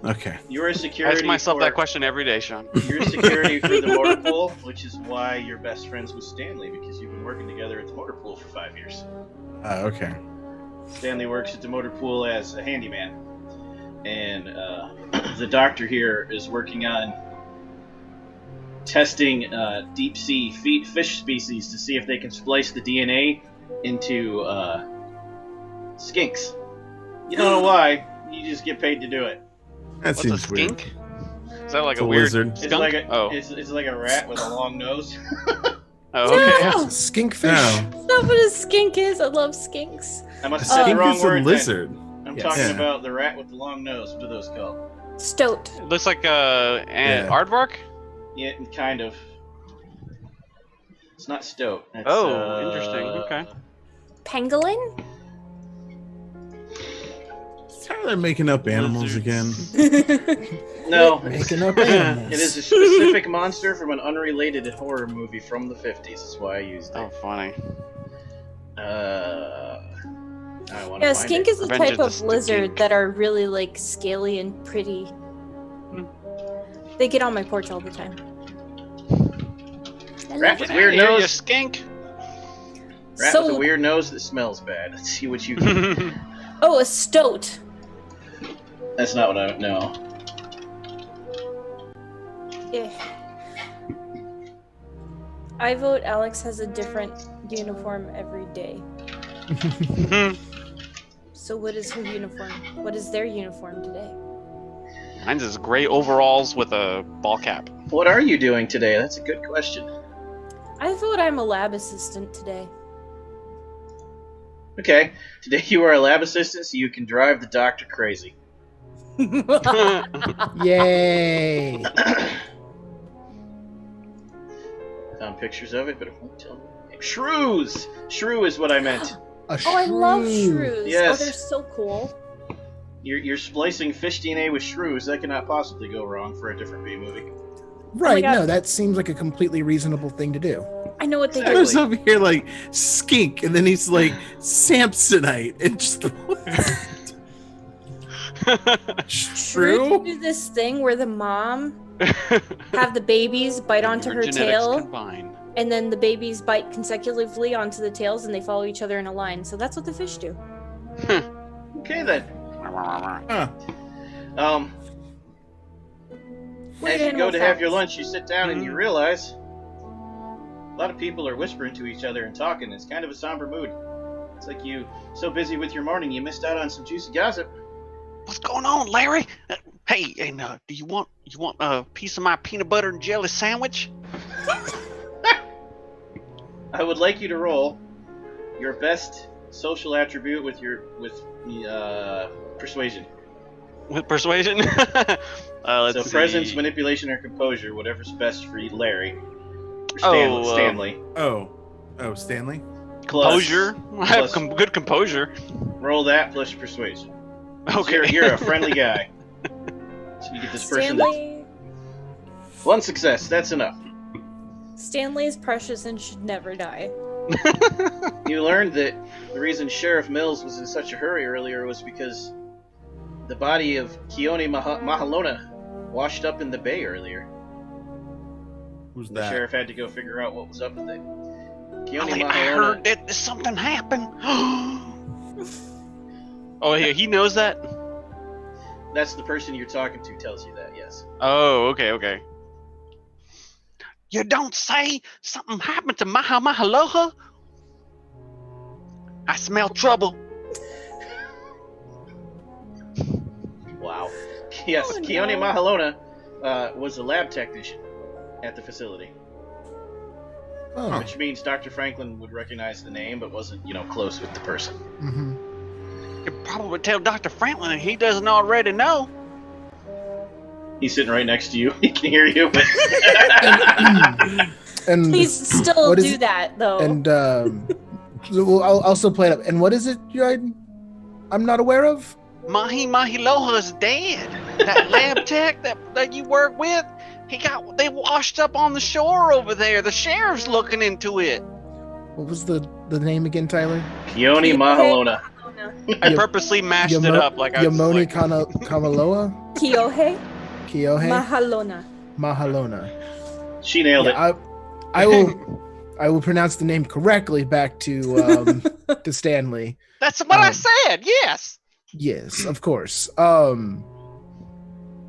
Okay. You're a I security. ask myself for, that question every day, Sean. You're a security for the motor pool, which is why you're best friends with Stanley, because you've been working together at the motor pool for 5 years. Okay. Stanley works at the motor pool as a handyman. And the doctor here is working on testing deep sea fish species to see if they can splice the DNA into skinks. You don't know why, you just get paid to do it. That What's a seems weird. skink? Is that like It's a a weird lizard. It's skunk? like a Oh. it's like a rat with a long nose. Oh, okay. No! Skinkfish. No. That's not what a skink is. I love skinks. I must A have said skink the wrong is a word. lizard. Then. I'm Yes. talking Yeah. about the rat with the long nose. What are those called? Stoat. It looks like Yeah. aardvark. Yeah, kind of. It's not stoat. It's, Oh, interesting. Okay. Pangolin? Tyler making up animals again. No. Making up animals. It is a specific monster from an unrelated horror movie from the 50s. That's why I used it. Oh, funny. I want to Yeah, find skink it. is a Revenge type of the of lizard Skink. that are really like scaly and pretty. They get on my porch all the time. I Rat love with it. weird Here, you nose. skink. Rat So- with a weird nose that smells bad. Let's see what you can. Oh, a stoat. That's not what I know. Eh. I vote Alex has a different uniform every day. So what is her uniform? What is their uniform today? Mine's is gray overalls with a ball cap. What are you doing today? That's a good question. I vote I'm a lab assistant today. Okay, today you are a lab assistant, so you can drive the doctor crazy. Yay! Found pictures of it, but it won't tell me. Shrews! Shrew is what I meant. A Oh, I love shrew. shrews. Yes. Oh, they're so cool. You're splicing fish DNA with shrews. That cannot possibly go wrong for a different B movie. Right, God. no, that seems like a completely reasonable thing to do. I know what they Exactly. do. Tyler's over here like skink, and then he's like Samsonite, and just Shrews true. do this thing where the mom have the babies bite onto Your her genetics tail, combined. and then the babies bite consecutively onto the tails, and they follow each other in a line. So that's what the fish do. Okay then. Huh. Weird As you go animal to have your facts. lunch, you sit down and you realize a lot of people are whispering to each other and talking. It's kind of a somber mood. It's like you so busy with your morning, you missed out on some juicy gossip. What's going on, Larry? Hey, and do you want a piece of my peanut butter and jelly sandwich? I would like you to roll your best social attribute with persuasion. With persuasion? Let's So see. presence, manipulation, or composure, whatever's best for you, Larry. Or Oh, Stanley. Oh, Stanley. Composure. I have plus- good composure. Roll that plus persuasion. Okay. You're a friendly guy. So you get this person. One success. That's enough. Stanley is precious and should never die. You learned that the reason Sheriff Mills was in such a hurry earlier was because the body of Keone Mahalona washed up in the bay earlier. Who's The that? sheriff had to go figure out what was up with it. Keone I Mahalona. heard that something happened. Oh, yeah, he knows that? That's the person you're talking to tells you that, yes. Oh, okay. You don't say something happened to Mahaloha? I smell trouble. Wow. Yes, Oh, Keone no. Mahalona was a lab technician at the facility, Oh. which means Dr. Franklin would recognize the name but wasn't, close with the person. hmm You could probably tell Dr. Franklin if he doesn't already know. He's sitting right next to you. He can hear you, but And Please still what is do it? that though. And I'll also play it up. And what is it I'm not aware of? Mahi Loha's dead. That lab tech that you work with, they washed up on the shore over there. The sheriff's looking into it. What was the name again, Tyler? Keone Mahalona. I Yo- purposely mashed it Yamo- up like I was Yamoni like, Kamaloa? Kyohei Kyohei? Mahalona. Mahalona. She nailed it. Yeah, I will pronounce the name correctly back to to Stanley. that's what I um, said. Yes. Yes, of course.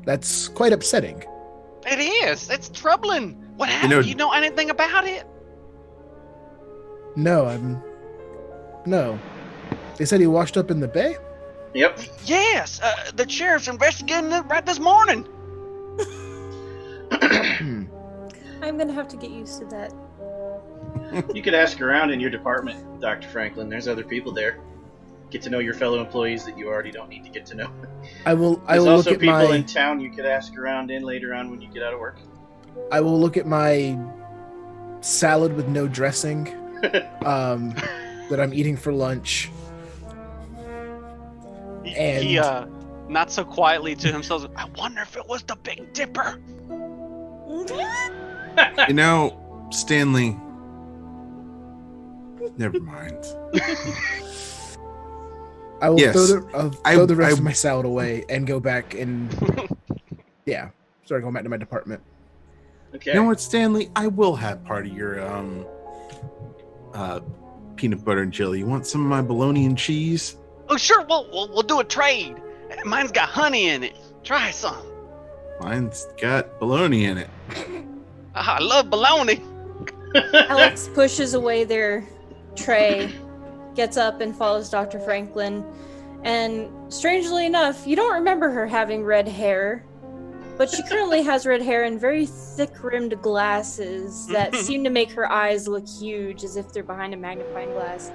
That's quite upsetting. It is. It's troubling. What happened? know- Do you know anything about it? No. They said he washed up in the bay? Yep. Yes. The sheriff's investigating it right this morning. Hmm. I'm gonna have to get used to that. You could ask around in your department, Dr. Franklin. There's other people there. Get to know your fellow employees that you already don't need to get to know. I will There's look also at people my in town you could ask around in later on when you get out of work. I will look at my salad with no dressing that I'm eating for lunch. He not so quietly to himself. I wonder if it was the Big Dipper. You know, Stanley. Never mind. I will Yes. throw the rest of my salad away and go back and start going back to my department. Okay. You know what, Stanley? I will have part of your peanut butter and jelly. You want some of my bologna and cheese? Oh, sure. We'll do a trade. Mine's got honey in it. Try some. Mine's got bologna in it. I love bologna. Alex pushes away their tray, gets up and follows Dr. Franklin. And strangely enough, you don't remember her having red hair, but she currently has red hair and very thick-rimmed glasses that seem to make her eyes look huge as if they're behind a magnifying glass.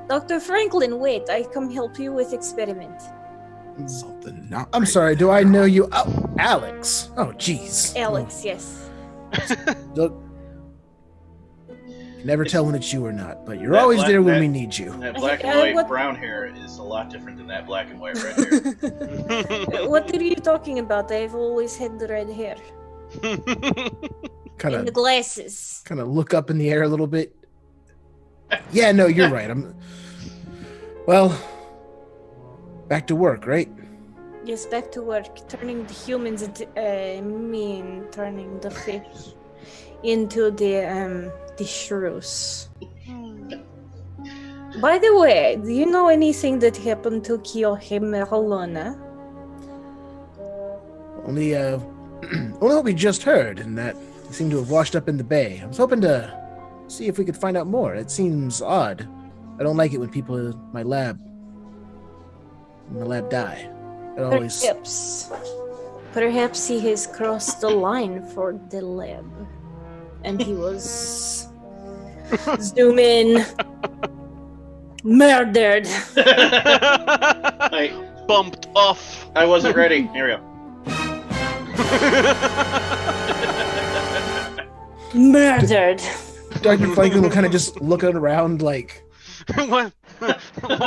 Dr. Franklin, wait, I come help you with experiment. Something not I'm right. sorry, do I know you? Oh, Alex. Oh, jeez. Alex, yes. Look, never tell when it's you or not, but you're That always black- there when that- we need you. And that black and I- white what- brown hair is a lot different than that black and white red hair. What are you talking about? I've always had the red hair. Kind And the of glasses. look up in the air a little bit. Yeah, no, you're right. Well, back to work, right? Yes, back to work. Turning the humans into, turning the fish into the shrews. By the way, do you know anything that happened to Kyohei Mahalona? Only what we just heard, and that he seemed to have washed up in the bay. I was hoping to see if we could find out more. It seems odd. I don't like it when people in my lab die. It always Perhaps he has crossed the line for the lab. And he was zoom in murdered. I Bumped off. wasn't ready. Here we go. Murdered. Dr. Franklin will kind of just look around like Where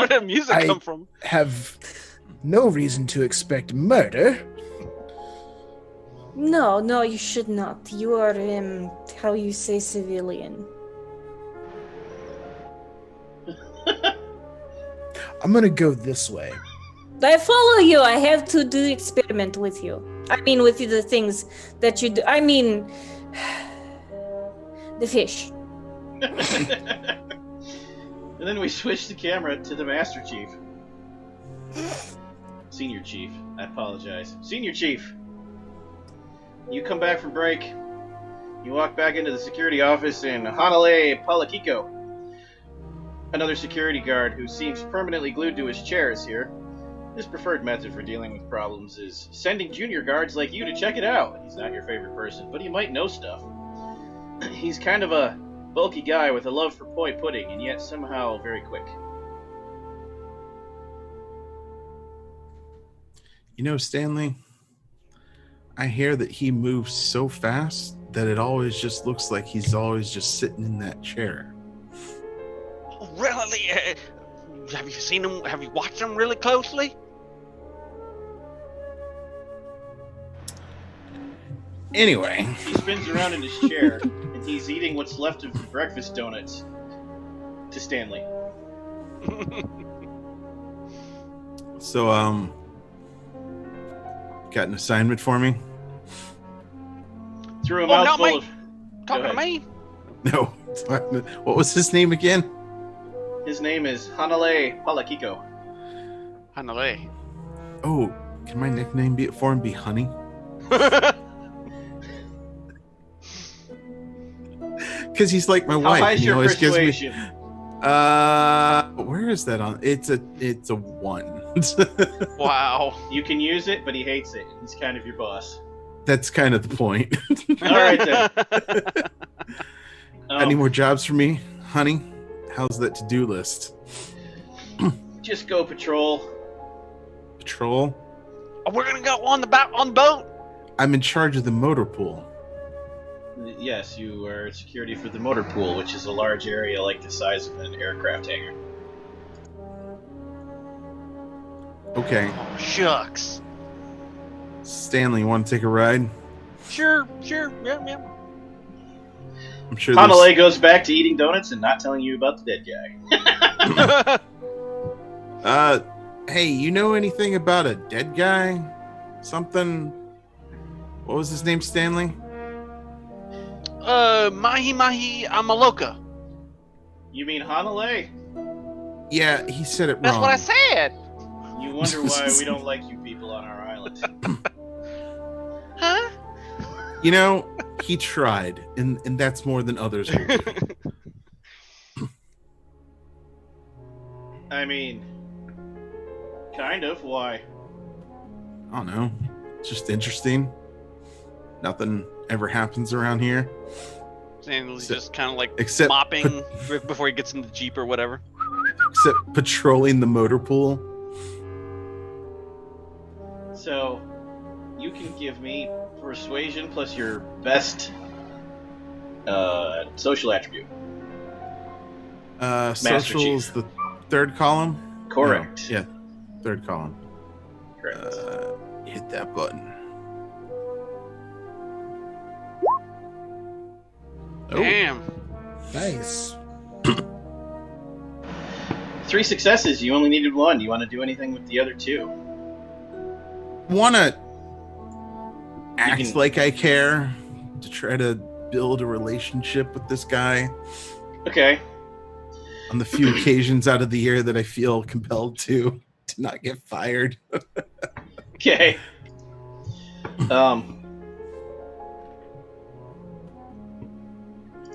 did music I- come from? have no reason to expect murder. No, you should not. You are how you say civilian. I'm gonna go this way. I follow you. I have to do experiment with you. I mean, with the things that you do. I mean, the fish. And then we switch the camera to the Master Chief. Senior Chief. I apologize. Senior Chief. You come back from break. You walk back into the security office in Hanale Palakiko. Another security guard who seems permanently glued to his chair is here. His preferred method for dealing with problems is sending junior guards like you to check it out. He's not your favorite person, but he might know stuff. He's kind of a bulky guy with a love for poi pudding, and yet somehow very quick. You know, Stanley, I hear that he moves so fast that it always just looks like he's always just sitting in that chair. Oh, really? Have you seen him? Have you watched him really closely? Anyway, He spins around in his chair, and he's eating what's left of the breakfast donuts to Stanley. so got an assignment for me? Threw a Oh, not mouthful me. of. Talking to ahead. me? No. What was his name again? His name is Hanale Palakiko. Hanale. Oh, can my nickname for him be Honey? Because he's like my How wife. high And is he your always gives me. persuasion? Where is that on? It's a 1. Wow. You can use it, but he hates it. He's kind of your boss. That's kind of the point. All right then. Any more jobs for me, honey? How's that to-do list? Just go patrol. Patrol. Oh, we're gonna go on the boat. I'm in charge of the motor pool. Yes, you are security for the motor pool, which is a large area like the size of an aircraft hangar. Okay. Oh, shucks. Stanley, you want to take a ride? Sure. Yeah. I'm sure Hanale goes back to eating donuts and not telling you about the dead guy. Hey, you know anything about a dead guy? Something? What was his name, Stanley? Mahi Amaloka. You mean Hanale? Yeah, he said it That's wrong. what I said. You wonder why we don't like you people on our island. Huh? You know, he tried, and that's more than others will do. I mean, kind of. Why? I don't know. It's just interesting. Nothing ever happens around here. Stanley's Except- just kind of like except mopping before he gets in the Jeep or whatever. Except patrolling the motor pool. So, you can give me persuasion plus your best social attribute. Social's the third column? Correct. No, yeah, third column. Correct. Hit that button. Oh, Damn. Nice. 3 successes. You only needed 1. Do you want to do anything with the other 2? wanna act can- like I care to try to build a relationship with this guy Okay. on the few occasions out of the year that I feel compelled to not get fired. Okay.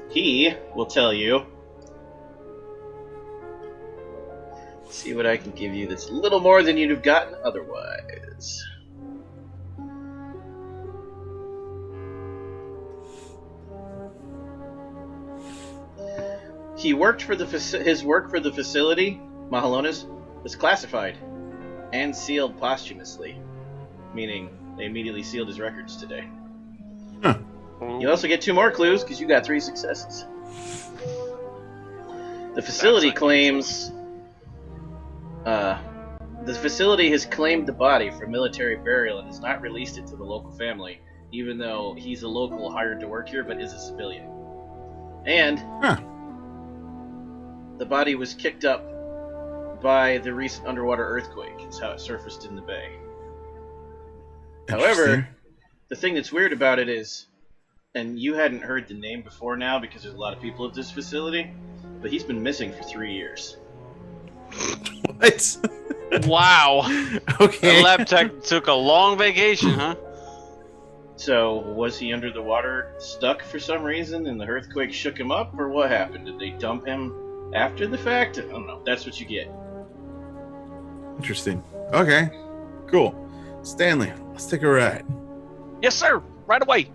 He will tell you. Let's see what I can give you that's a little more than you'd have gotten otherwise. He worked for his work for the facility, Mahalona's, was classified and sealed posthumously, meaning they immediately sealed his records today. You also get 2 more clues because you got 3 successes. The facility claims the facility has claimed the body for military burial and has not released it to the local family, even though he's a local hired to work here but is a civilian. And the body was kicked up by the recent underwater earthquake. It's how it surfaced in the bay. However, Interesting. the thing that's weird about it is, and you hadn't heard the name before now because there's a lot of people at this facility, but he's been missing for 3 years. What? Wow. Okay. The lab tech took a long vacation, huh? So, was he under the water stuck for some reason and the earthquake shook him up, or what happened? Did they dump him after the fact? I don't know. That's what you get. Interesting. Okay. Cool. Stanley, let's take a ride. Yes, sir. Right away.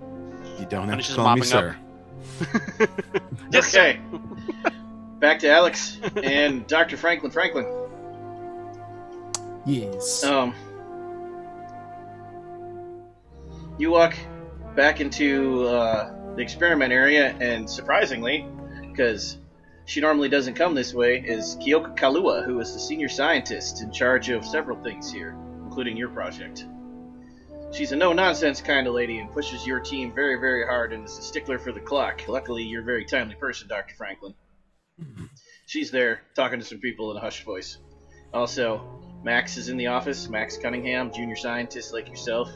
You don't have Finishes to call me mopping sir. Yes, sir. Okay. Back to Alex and Dr. Franklin. Yes. You You walk back into the experiment area, and surprisingly, because she normally doesn't come this way, is Kyoka Kalua, who is the senior scientist in charge of several things here, including your project. She's a no-nonsense kind of lady and pushes your team very, very hard and is a stickler for the clock. Luckily, you're a very timely person, Dr. Franklin. She's there, talking to some people in a hushed voice. Also, Max is in the office. Max Cunningham, junior scientist like yourself.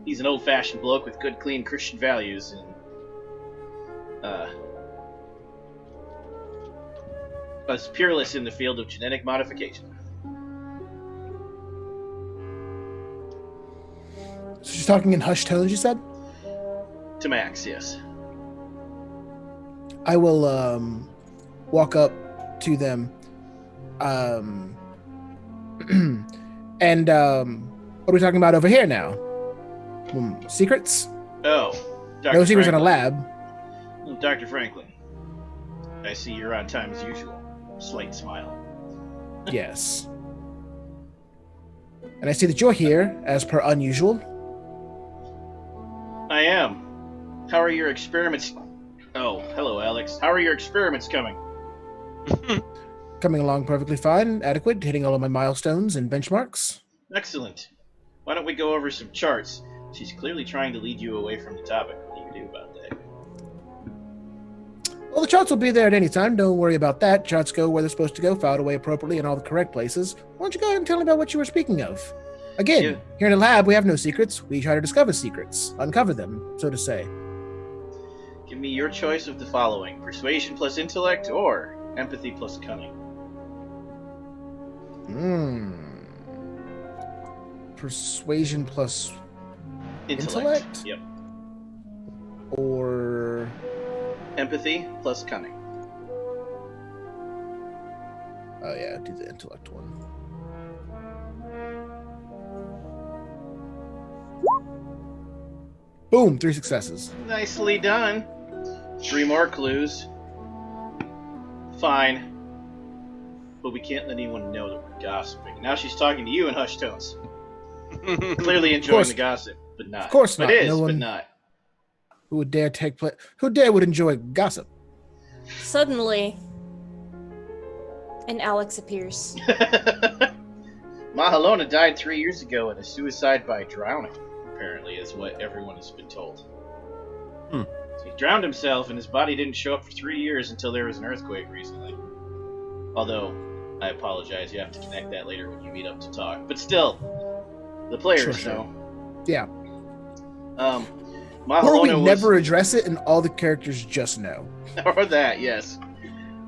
He's an old-fashioned bloke with good, clean Christian values and was peerless in the field of genetic modification. So she's talking in hushed tones, you said? To Max, yes. I will walk up to them. And what are we talking about over here now? Secrets? Oh, Dr. No secrets in a Franklin. lab. Dr. Franklin, I see you're on time as usual. Slight smile. Yes. And I see that you're here, as per unusual. I am. How are your experiments? Oh, hello, Alex. How are your experiments coming? Coming along perfectly fine, adequate, hitting all of my milestones and benchmarks. Excellent. Why don't we go over some charts? She's clearly trying to lead you away from the topic. What do you do about that? Well, the charts will be there at any time. Don't worry about that. Charts go where they're supposed to go, filed away appropriately in all the correct places. Why don't you go ahead and tell me about what you were speaking of? Again, Yeah. here in the lab, we have no secrets. We try to discover secrets, uncover them, so to say. Give me your choice of the following: persuasion plus intellect or empathy plus cunning. Persuasion plus Intellect. Intellect? Yep. or Empathy plus cunning. oh yeah, do the intellect one. Boom, 3 successes. Nicely done. 3 more clues. Fine. But we can't let anyone know that we're gossiping. Now she's talking to you in hushed tones. Clearly enjoying course. the gossip, but not. Of course But not. is, No but one- not. Who would dare would enjoy gossip? Suddenly, and Alex appears. Mahalona died 3 years ago in a suicide by drowning, apparently, is what everyone has been told. Hmm. So he drowned himself, and his body didn't show up for 3 years until there was an earthquake recently. Although, I apologize, you have to connect that later when you meet up to talk. But still, the players Sure. know. Yeah. Mahalona Or we was... never address it and all the characters just know. Or that, yes.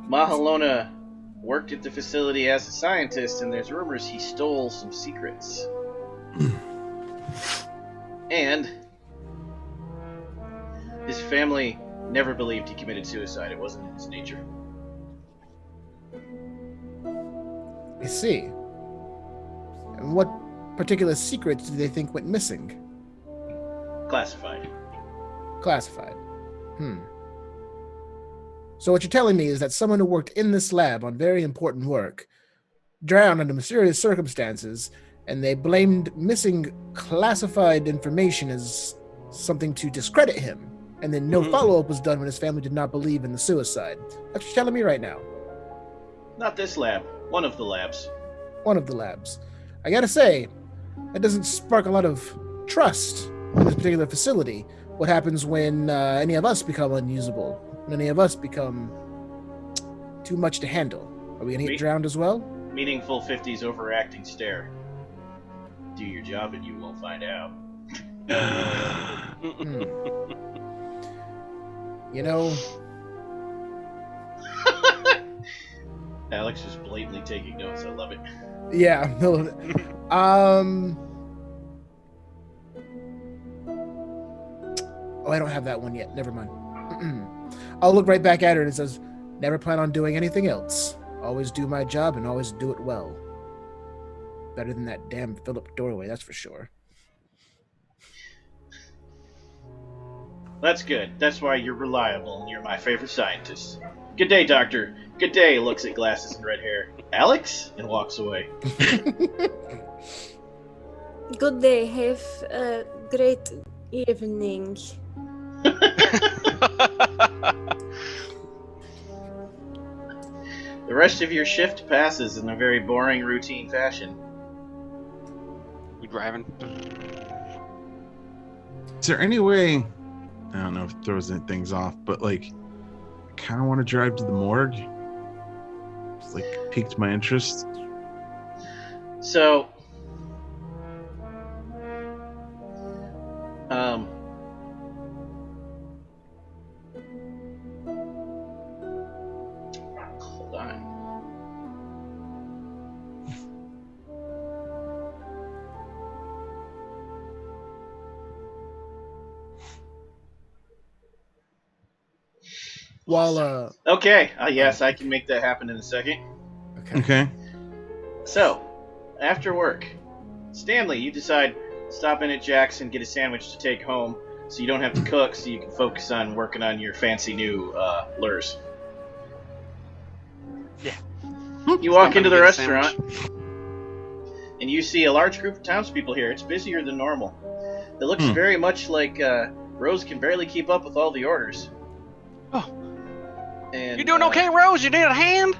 Mahalona worked at the facility as a scientist, and there's rumors he stole some secrets. And his family never believed he committed suicide. It wasn't in his nature. I see. And what particular secrets do they think went missing? Classified. Classified. So what you're telling me is that someone who worked in this lab on very important work drowned under mysterious circumstances, and they blamed missing classified information as something to discredit him, and then no follow-up was done when his family did not believe in the suicide. That's what you're telling me right now. Not this lab. One of the labs. One of the labs. I gotta say, that doesn't spark a lot of trust in this particular facility. What happens when any of us become unusable? When any of us become too much to handle? Are we gonna Me- get drowned as well? Meaningful 50s overacting stare. Do your job and you won't find out. You know, Alex is blatantly taking notes. I love it. yeah. Oh, I don't have that one yet. Never mind. I'll look right back at her and it says, never plan on doing anything else. Always do my job and always do it well. Better than that damn Philip doorway, that's for sure. That's good. That's why you're reliable and you're my favorite scientist. Good day, Doctor. Good day, looks at glasses and red hair. Alex? And walks away. Good day. Have great evening. The rest of your shift passes in a very boring, routine fashion. We driving? Is there any way? I don't know if it throws things off, but like, I kind of want to drive to the morgue. It's like piqued my interest. So, hold on. While Okay, yes, I can make that happen in a second. Okay. So, after work, Stanley, you decide to stop in at Jack's and get a sandwich to take home so you don't have to cook, so you can focus on working on your fancy new lures. Yeah. You walk Stop into and the get a restaurant, sandwich. and you see a large group of townspeople here. It's busier than normal. It looks very much like Rose can barely keep up with all the orders. Oh. And, You doing okay, Rose? You need a hand?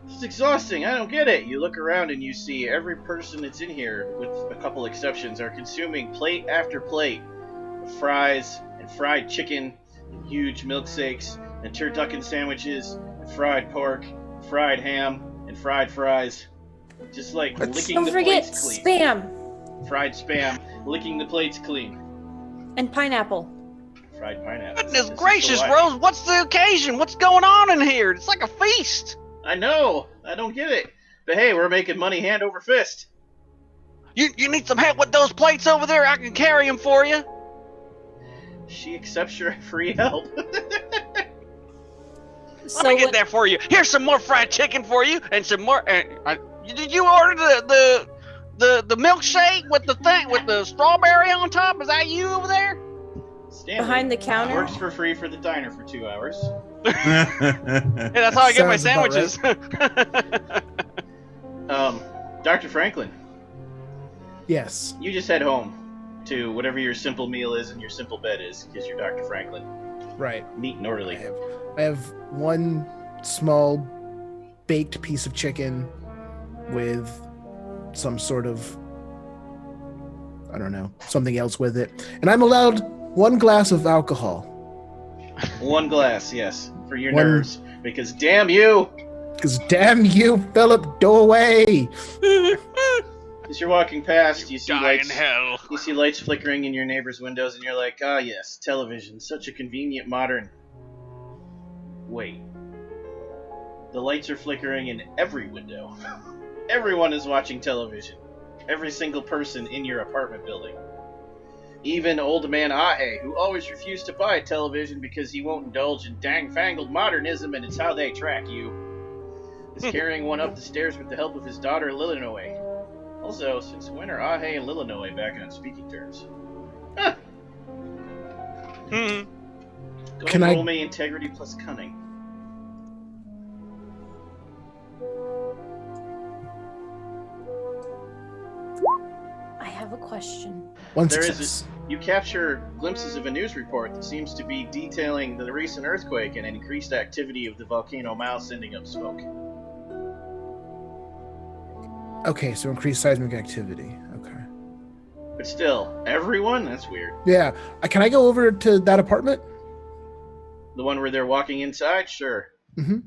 It's exhausting. I don't get it. You look around and you see every person that's in here, with a couple exceptions, are consuming plate after plate of fries and fried chicken and huge milkshakes and turducken sandwiches and fried pork, fried ham and fried fries. Just like licking Don't the forget plates clean. spam Fried spam, licking the plates clean. and pineapple. Fried pineapple. Goodness This is gracious, delightful. Rose! What's the occasion? What's going on in here? It's like a feast. I know. I don't get it. But hey, we're making money hand over fist. You need some help with those plates over there? I can carry them for you. She accepts your free help. Let me get that for you. Here's some more fried chicken for you, and some more. Did you order the milkshake with the thing with the strawberry on top? Is that you over there? Stanley Behind the counter? works for free for the diner for 2 hours. Hey, that's how I get my Sounds about sandwiches. Dr. Franklin, yes, you just head home to whatever your simple meal is and your simple bed is, because you're Dr. Franklin. right. Neat and orderly. I have one small baked piece of chicken with some sort of, I don't know, something else with it, and I'm allowed one glass of alcohol. One glass, yes, for your One- nerves. Because damn you! Because damn you, Philip, go away. As you're walking past, you see Die in lights. hell. You see lights flickering in your neighbor's windows, and you're like, ah, yes, television, such a convenient modern. Wait. The lights are flickering in every window. Everyone is watching television. Every single person in your apartment building. Even old man Ahe, who always refused to buy a television because he won't indulge in dang-fangled modernism and it's how they track you, is carrying one up the stairs with the help of his daughter Lilinoe. Also, since when are Ahe and Lilinoe back on speaking terms? Huh. Hmm. Go Can I- roll me integrity plus cunning. I have a question. One There is success. You capture glimpses of a news report that seems to be detailing the recent earthquake and increased activity of the volcano Mao sending up smoke. Okay, so increased seismic activity. Okay. But still, everyone? That's weird. Yeah. Can I go over to that apartment? The one where they're walking inside? Sure. Mm-hmm.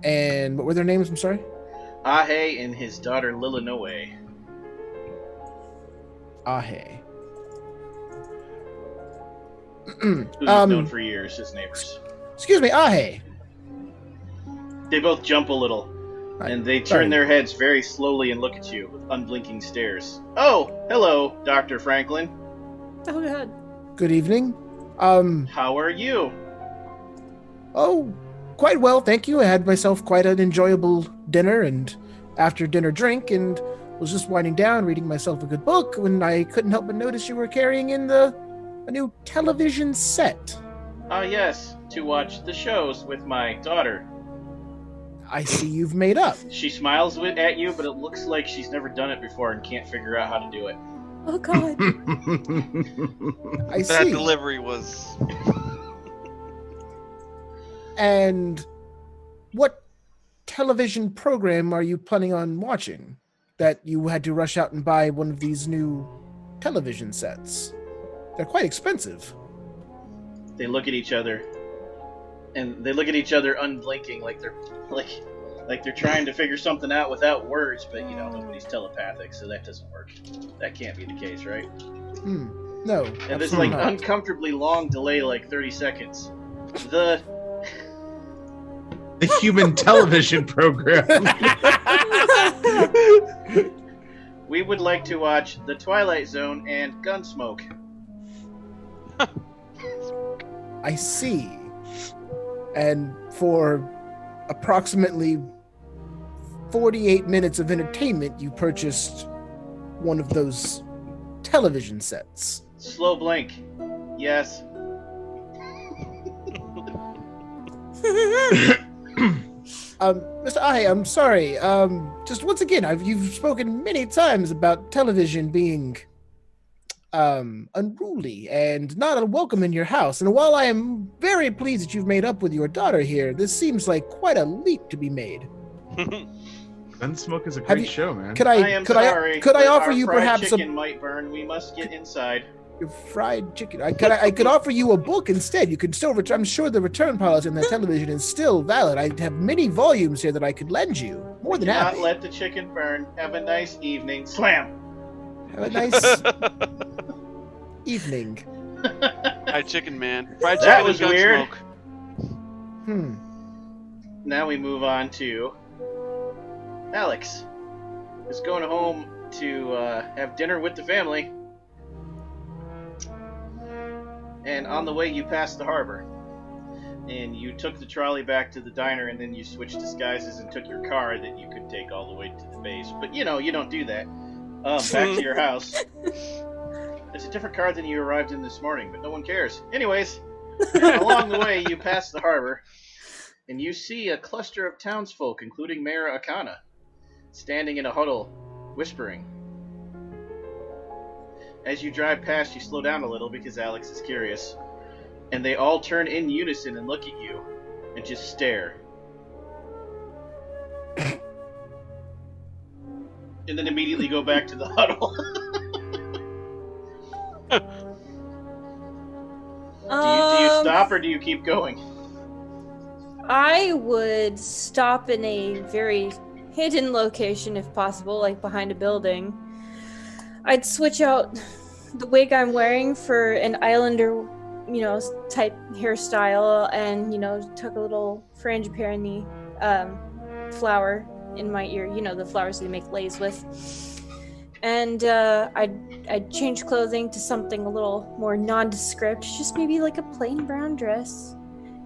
And what were their names? I'm sorry. Ahe and his daughter Lilinoe. Ahe. Who you've known for years as neighbors. Excuse me, Ahe. They both jump a little, Hi. and they Sorry. turn their heads very slowly and look at you with unblinking stares. Oh, hello, Dr. Franklin. Oh god. Good evening. How are you? Oh, quite well, thank you. I had myself quite an enjoyable dinner and after dinner drink, and was just winding down, reading myself a good book, when I couldn't help but notice you were carrying in a new television set. Ah, yes, to watch the shows with my daughter. I see you've made up. She smiles at you, but it looks like she's never done it before and can't figure out how to do it. Oh God. I That see. delivery was. And what television program are you planning on watching that you had to rush out and buy one of these new television sets? They're quite expensive. They look at each other, and they look at each other unblinking, like they're trying to figure something out without words. But nobody's telepathic, so that doesn't work. That can't be the case, right? No. And this absolutely not. uncomfortably long delay, like 30 seconds. The human television program. We would like to watch The Twilight Zone and Gunsmoke. I see. And for approximately 48 minutes of entertainment, you purchased one of those television sets. Slow blink. Yes. Mr. Ahe, I'm sorry. Just once again, you've spoken many times about television being unruly and not welcome in your house. And while I am very pleased that you've made up with your daughter here, this seems like quite a leap to be made. Gunsmoke is a Have great you- show, man. Could I I am could sorry. I could I but offer our you fried perhaps chicken might burn. We must get inside. your fried chicken? I could offer you a book instead. You could still return. I'm sure the return policy on that television is still valid. I have many volumes here that I could lend you. More than Do not happy. let the chicken burn. Have a nice evening. Slam. Have a nice evening. Fried chicken, man. Fried That chicken was and weird. Gunsmoke. Now we move on to Alex, who's going home to have dinner with the family. And on the way, you passed the harbor. And you took the trolley back to the diner, and then you switched disguises and took your car that you could take all the way to the base. But you don't do that. Back to your house. It's a different car than you arrived in this morning, but no one cares. Anyways, along the way, you pass the harbor, and you see a cluster of townsfolk, including Mayor Akana, standing in a huddle, whispering. As you drive past, you slow down a little because Alex is curious, and they all turn in unison and look at you, and just stare. And then immediately go back to the huddle. Do you stop or do you keep going? I would stop in a very hidden location if possible, like behind a building. I'd switch out the wig I'm wearing for an islander, type hairstyle, and tuck a little frangipani flower in my ear. The flowers they make lays with. And I'd change clothing to something a little more nondescript, just maybe like a plain brown dress,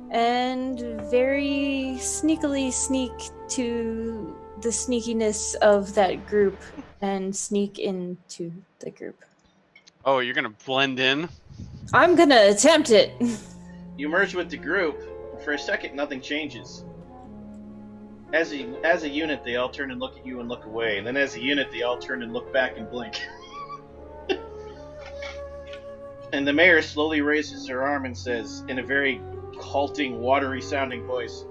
and very sneakily sneak to the sneakiness of that group and sneak into the group. Oh, you're gonna blend in? I'm gonna attempt it. You merge with the group. For a second, nothing changes. As a unit, they all turn and look at you and look away. And then as a unit, they all turn and look back and blink. And the mayor slowly raises her arm and says, in a very halting, watery-sounding voice,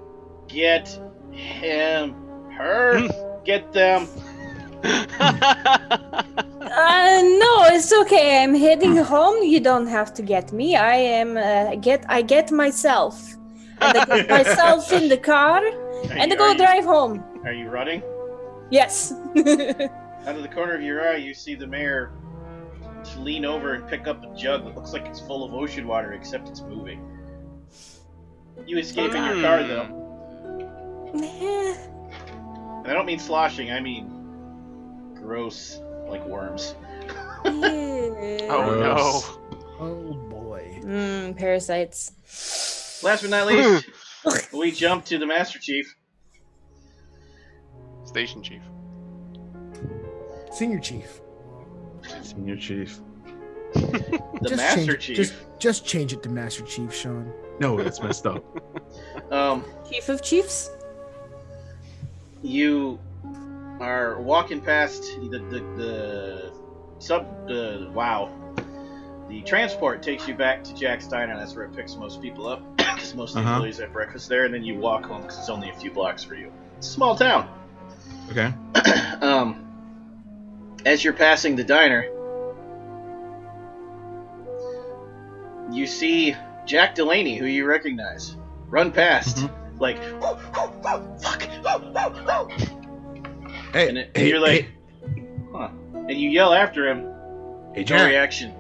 "Get him, her, get them." No, it's okay. I'm heading home. You don't have to get me. I get myself. And I get myself in the car and I go drive home. Are you running? Yes. Out of the corner of your eye, you see the mayor lean over and pick up a jug that looks like it's full of ocean water, except it's moving. You escape in your car, though. And I don't mean sloshing, I mean gross, like worms. Oh no. Oh boy. Parasites. Last but not least, we jump to the Master Chief. Station chief. Senior chief. Senior chief. The Master Chief. Just change it to Master Chief, Sean. No, that's messed up. Chief of Chiefs? You are walking past the transport takes you back to Jack's Diner. That's where it picks most people up because most of the employees have breakfast there, and then you walk home because it's only a few blocks for you. It's a small town. Okay. As you're passing the diner, you see Jack Delaney, who you recognize, run past, like, fuck. Hey, And you're like, huh. And you yell after him, hey, no Jack. reaction.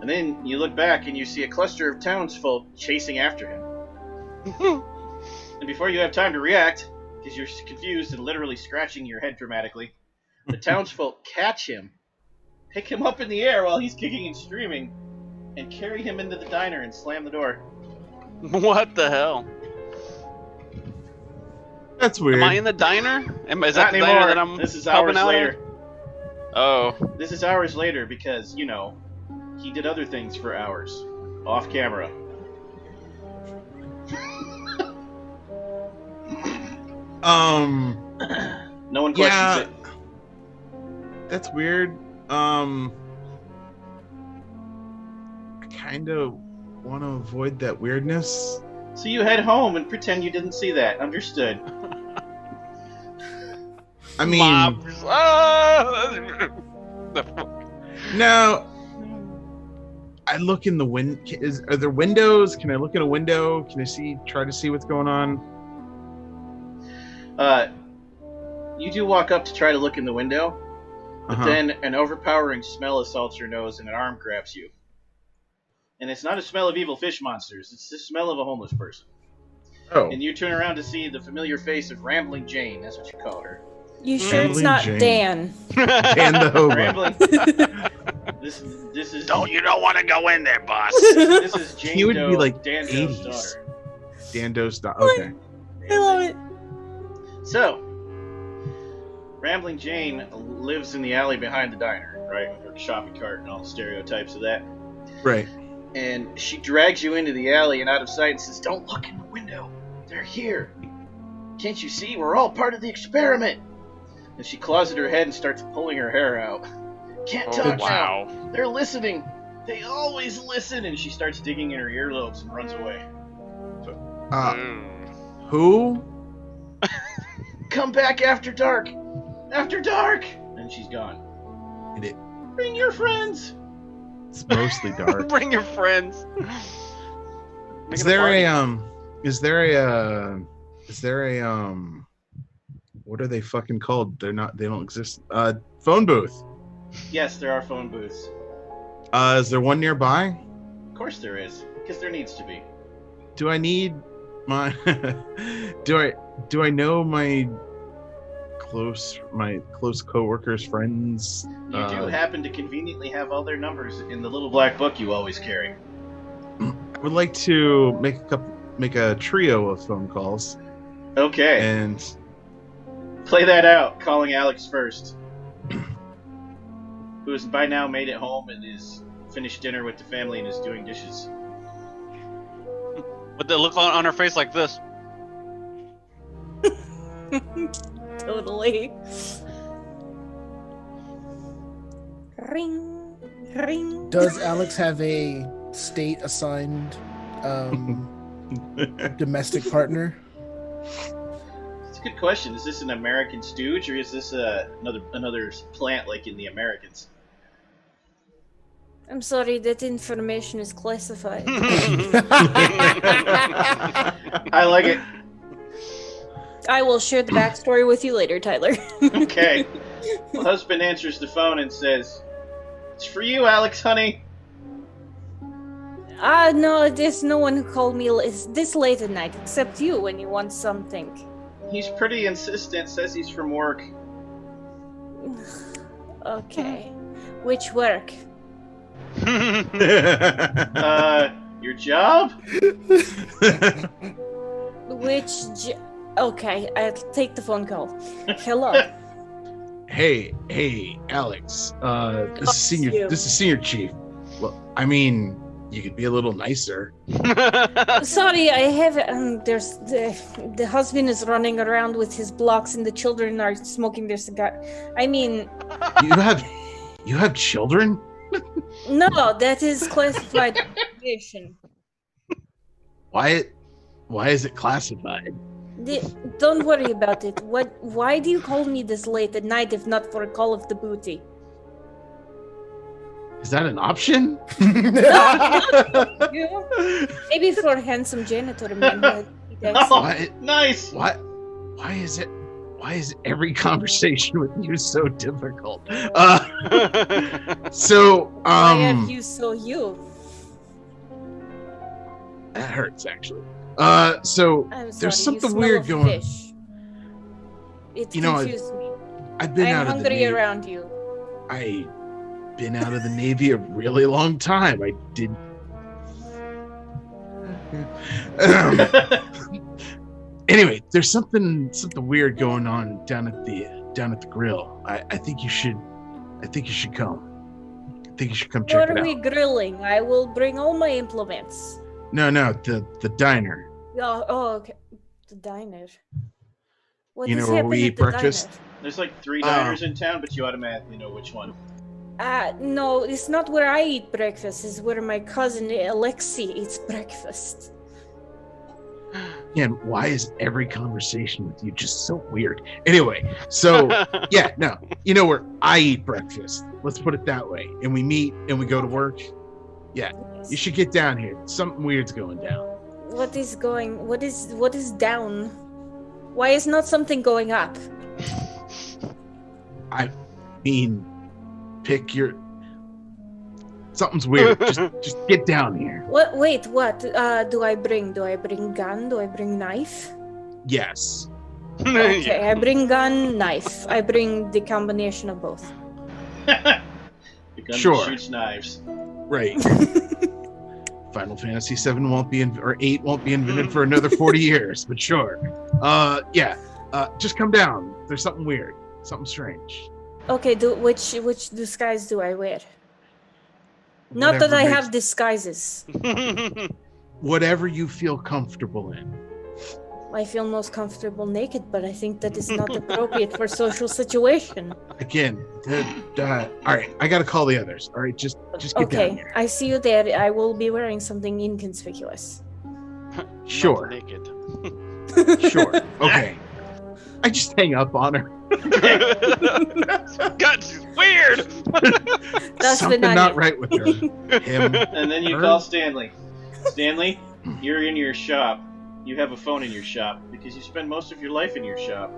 And then you look back and you see a cluster of townsfolk chasing after him. And before you have time to react, because you're confused and literally scratching your head dramatically, the townsfolk catch him, pick him up in the air while he's kicking and screaming, and carry him into the diner and slam the door. What the hell? That's weird. Am I in the diner? Is Not that the anymore. diner that I'm This is helping hours out later. at? Oh. This is hours later because, you know, he did other things for hours. Off camera. No one questions it. That's weird. I kind of want to avoid that weirdness. So you head home and pretend you didn't see that. Understood. I mean, Mobs. Ah! The fuck? no. I look in the window. Are there windows? Can I look in a window? Can I try to see what's going on? You do walk up to try to look in the window, but then an overpowering smell assaults your nose and an arm grabs you. And it's not a smell of evil fish monsters, it's the smell of a homeless person. Oh. And you turn around to see the familiar face of Rambling Jane, that's what you call her. You sure it's Rambling not Jane. Dan? And the hobo. Rambling. This is You don't want to go in there, boss. this is Jane He would Doe, be like Dan Doe's 80s. daughter. Dan Doe's okay. I love it. So, Rambling Jane lives in the alley behind the diner, right? With her shopping cart and all the stereotypes of that. Right. And she drags you into the alley and out of sight and says, "Don't look in the window. They're here. Can't you see? We're all part of the experiment." And she claws at her head and starts pulling her hair out. "Can't Oh, talk wow. now. They're listening. They always listen." And she starts digging in her earlobes and runs away. Who? "Come back after dark. After dark." And she's gone. And it, Bring your friends. it's mostly dark. Bring your friends. Is there a what are they fucking called? They don't exist. Phone booth. Yes, there are phone booths. Is there one nearby? Of course there is, because there needs to be. Do I need my do I know my close coworkers, friends? You do happen to conveniently have all their numbers in the little black book you always carry. I would like to make a trio of phone calls Okay, and play that out, calling Alex first. Who has by now made it home and is finished dinner with the family and is doing dishes. With the look on her face like this. Totally. Ring, ring. Does Alex have a state-assigned domestic partner? It's a good question. Is this an American stooge or is this another plant like in the Americans? I'm sorry, that information is classified. I like it. I will share the backstory with you later, Tyler. Okay. The husband answers the phone and says, "It's for you, Alex, honey." No, there's no one who called me this late at night except you when you want something. He's pretty insistent, says he's from work. Okay. Which work? Your job? Okay, I'll take the phone call. Hello. Hey, Alex. This is senior chief. Well, I mean, You could be a little nicer. Sorry, I have. There's the husband is running around with his blocks, and the children are smoking their cigar. I mean, You have children? no, that is classified information. Why is it classified? Don't worry about it. Why do you call me this late at night if not for a call of the booty? Is that an option? Maybe for a handsome janitor man. Oh, nice. Why is every conversation with you so difficult? So Why are you so you? that hurts actually. So I'm sorry, there's you something smell weird of going. fish. It You know, confused me. I've been I'm out of the hungry Navy. around you. I've been out of the Navy a really long time. I did. Anyway, there's something weird going on down at the grill. I think you should come. I think you should come check What it are out. we grilling? I will bring all my implements. No, the diner. Oh, okay. The diner. What You is know where happening we at eat the breakfast? There's like 3 diners in town, but you automatically know which one. No, it's not where I eat breakfast. It's where my cousin Alexi eats breakfast. And why is every conversation with you just so weird? Anyway, so yeah, no, you know where I eat breakfast. Let's put it that way. And we meet and we go to work. Yeah, you should get down here. Something weird's going down. What is down? Why is not something going up? I mean, pick your. Something's weird. just get down here. What? Wait, what? Do I bring? Do I bring gun? Do I bring knife? Yes. Okay, I bring gun, knife. I bring the combination of both. The gun Sure. shoots knives. Right. Final Fantasy 7 won't be or 8 won't be invented for another 40 years, but sure. Yeah. Just come down. There's something weird. Something strange. Okay, which disguise do I wear? Not that Whatever I makes- have disguises. Whatever you feel comfortable in. I feel most comfortable naked, but I think that is not appropriate for social situation. Again, all right, I gotta call the others. All right, just get down Okay, here. I see you there. I will be wearing something inconspicuous. Sure, Not naked. sure. Okay. I just hang up on her. God, she's weird. That's Something Vananya. not right with her. Him. And then you Her? call Stanley. Stanley, you're in your shop. You have a phone in your shop because you spend most of your life in your shop.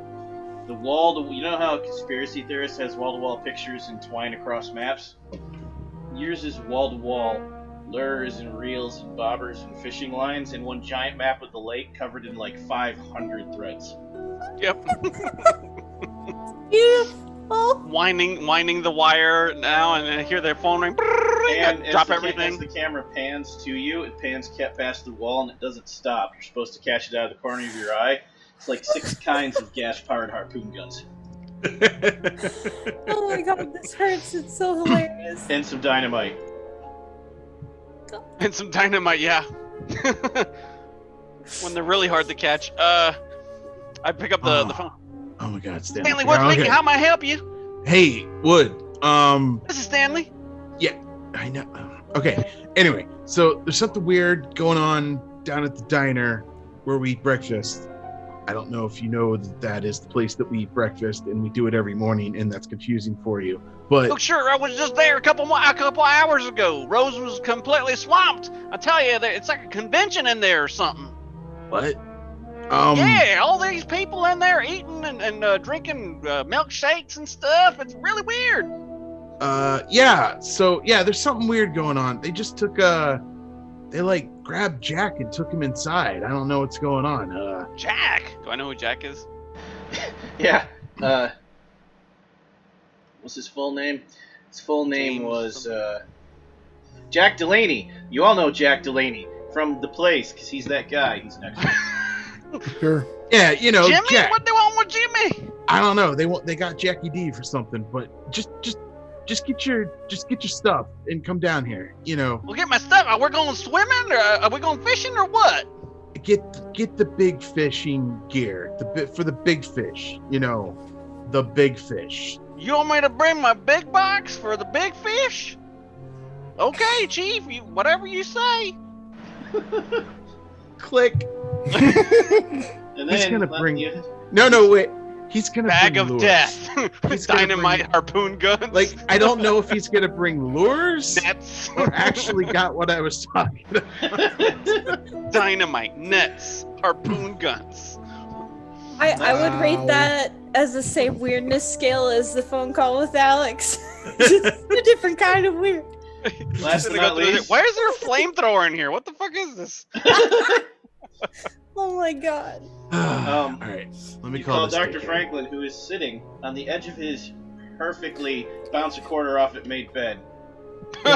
The wall, you know how a conspiracy theorist has wall-to-wall pictures entwined across maps? Yours is wall-to-wall lures and reels and bobbers and fishing lines in one giant map of the lake covered in like 500 threads. Yep. Beautiful. Winding the wire now, and I hear their phone ring. And Drop as the everything. camera pans to you, it pans past the wall and it doesn't stop. You're supposed to catch it out of the corner of your eye. It's like 6 kinds of gas-powered harpoon guns. Oh my god, this hurts. It's so hilarious. And some dynamite. And some dynamite, yeah. When they're really hard to catch. I pick up the phone. Oh my God, Stanley. Stanley, what's Yeah, making? okay. How may I help you? Hey, Wood. This is Stanley. I know. Okay. Anyway, so there's something weird going on down at the diner where we eat breakfast. I don't know if you know that is the place that we eat breakfast, and we do it every morning, and that's confusing for you. But Look, sure, I was just there a couple hours ago. Rose was completely swamped. I tell you, it's like a convention in there or something. what? Yeah, all these people in there eating and drinking milkshakes and stuff. It's really weird. Yeah. So yeah, there's something weird going on. They just took they like grabbed Jack and took him inside. I don't know what's going on. Jack. Do I know who Jack is? Yeah. What's his full name? His full name James was Jack Delaney. You all know Jack Delaney from The Place, because he's that guy. He's next. Sure. Yeah, you know, Jimmy? Jack. What do you want with Jimmy? I don't know. They got Jackie D for something, but just just get your stuff and come down here. You know, Well, get my stuff. Are we going swimming or are we going fishing or what? get the big fishing gear, for the big fish. You know, the big fish. You want me to bring my big box for the big fish? Okay, Chief. Whatever you say. Click. And He's then gonna let bring- you- No, wait. He's gonna Bag bring of lures. death. He's gonna Dynamite bring- harpoon guns. Like, I don't know if he's gonna bring lures nets. or actually got what I was talking about. Dynamite, nets, harpoon guns. I would Wow. rate that as the same weirdness scale as the phone call with Alex. Just a different kind of weird. Last but not least, Why is there a flamethrower in here? What the fuck is this? Oh my god. All right, let me you call call this Dr. daycare. Franklin, who is sitting on the edge of his perfectly bounce a quarter off it made bed.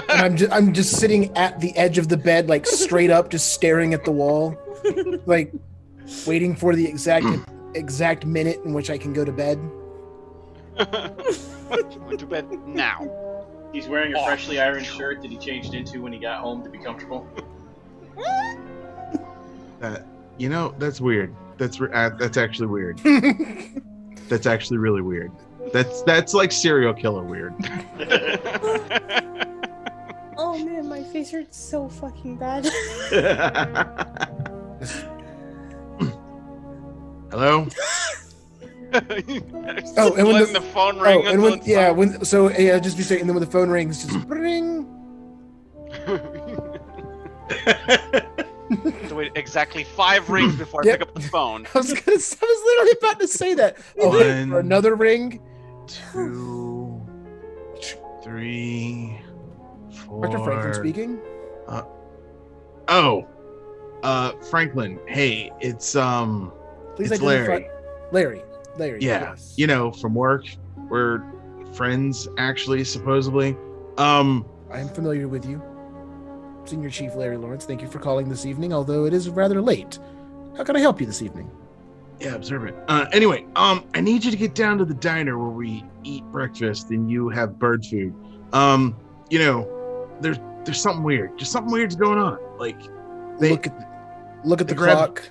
And I'm just sitting at the edge of the bed, like straight up, just staring at the wall, like waiting for the exact minute in which I can go to bed. Went to bed now. He's wearing a Oh. freshly ironed shirt that he changed into when he got home to be comfortable. You know, that's weird. That's actually weird. That's actually really weird. That's like serial killer weird. Oh man, my face hurts so fucking bad. Hello. Oh, and when letting the phone ring. Oh, and when just be saying, and then when the phone rings, just ring. So wait exactly 5 rings before I Yep. pick up the phone. I was literally about to say that. Oh, One. for another ring. 2, 3, 4. Dr. Franklin speaking. Oh, Franklin. Hey, it's Please it's identify. Larry. Larry. Yeah, Yes. you know, from work. We're friends, actually, supposedly. I am familiar with you. Senior Chief Larry Lawrence, thank you for calling this evening, although it is rather late. How can I help you this evening? Yeah, observant. Anyway, I need you to get down to the diner where we eat breakfast and you have bird food. You know, there's something weird. Just something weird's going on. Like, Look at the they grab- clock.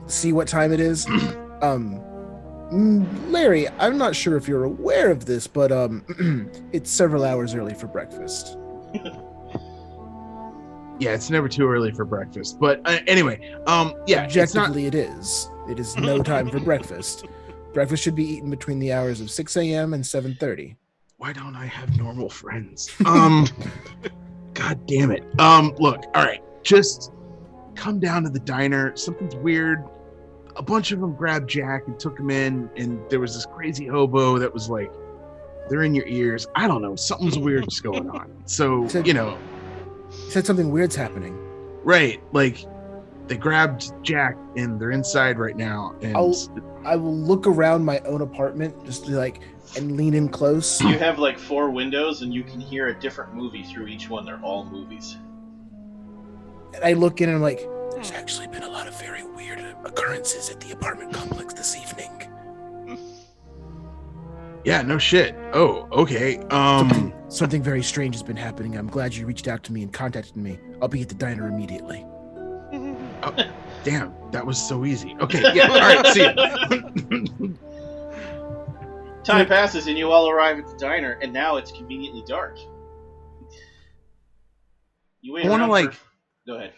See what time it is. Larry, I'm not sure if you're aware of this, but it's several hours early for breakfast. yeah, it's never too early for breakfast. But anyway, yeah, it's not. Objectively, it is. It is no time for breakfast. Breakfast should be eaten between the hours of 6 a.m. and 7:30. Why don't I have normal friends? God damn it. Look, all right, just come down to the diner. Something's weird. A bunch of them grabbed Jack and took him in, and there was this crazy hobo that was like, they're in your ears. I don't know. Something's weird's going on. So, you know, You said something weird's happening. right, like they grabbed Jack and they're inside right now. And I will look around my own apartment just to and lean in close. You have like 4 windows, and you can hear a different movie through each one. They're all movies. And I look in and I'm like, there's actually been a lot of very weird occurrences at the apartment complex this evening. yeah, no shit. Oh, okay. Something very strange has been happening. I'm glad you reached out to me and contacted me. I'll be at the diner immediately. Damn, that was so easy. Okay, yeah, all right, see ya. Time passes, and you all arrive at the diner, and now it's conveniently dark. You wait I wanna, around like- for... Go ahead.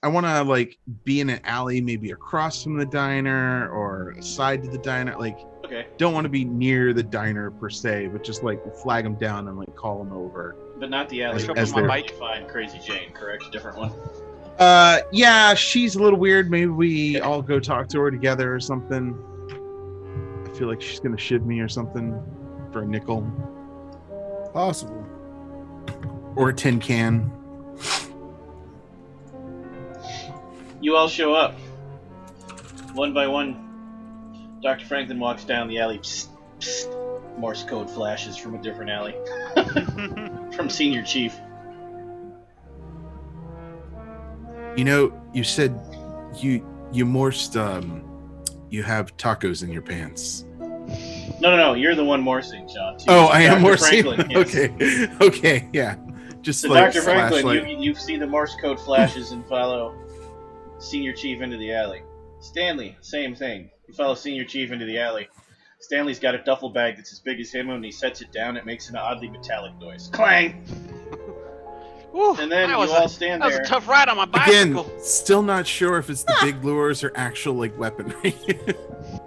I want to like be in an alley, maybe across from the diner or aside to the diner. Like, Okay, don't want to be near the diner per se, but just like flag them down and like call them over. but not the alley. As where they're- you find Crazy Jane, correct? Different one. Yeah, she's a little weird. Maybe we all go talk to her together or something. I feel like she's gonna shiv me or something for a nickel Possible. or a tin can. You all show up. One by one, Dr. Franklin walks down the alley. Psst, psst. Morse code flashes from a different alley. From Senior Chief. You know, you said you morsed you have tacos in your pants. No. You're the one morsing, Sean. Oh, I am Dr. Morse. Franklin, yes. Okay, yeah. Just So, like Dr. Franklin, flashlight. you see the Morse code flashes and follow Senior Chief into the alley. Stanley, same thing. You follow Senior Chief into the alley. Stanley's got a duffel bag that's as big as him, and when he sets it down, it makes an oddly metallic noise. Clang! Whew, And then that you was all stand that was there. a tough ride on my Again, bicycle. still not sure if it's the big lures or actual like weaponry.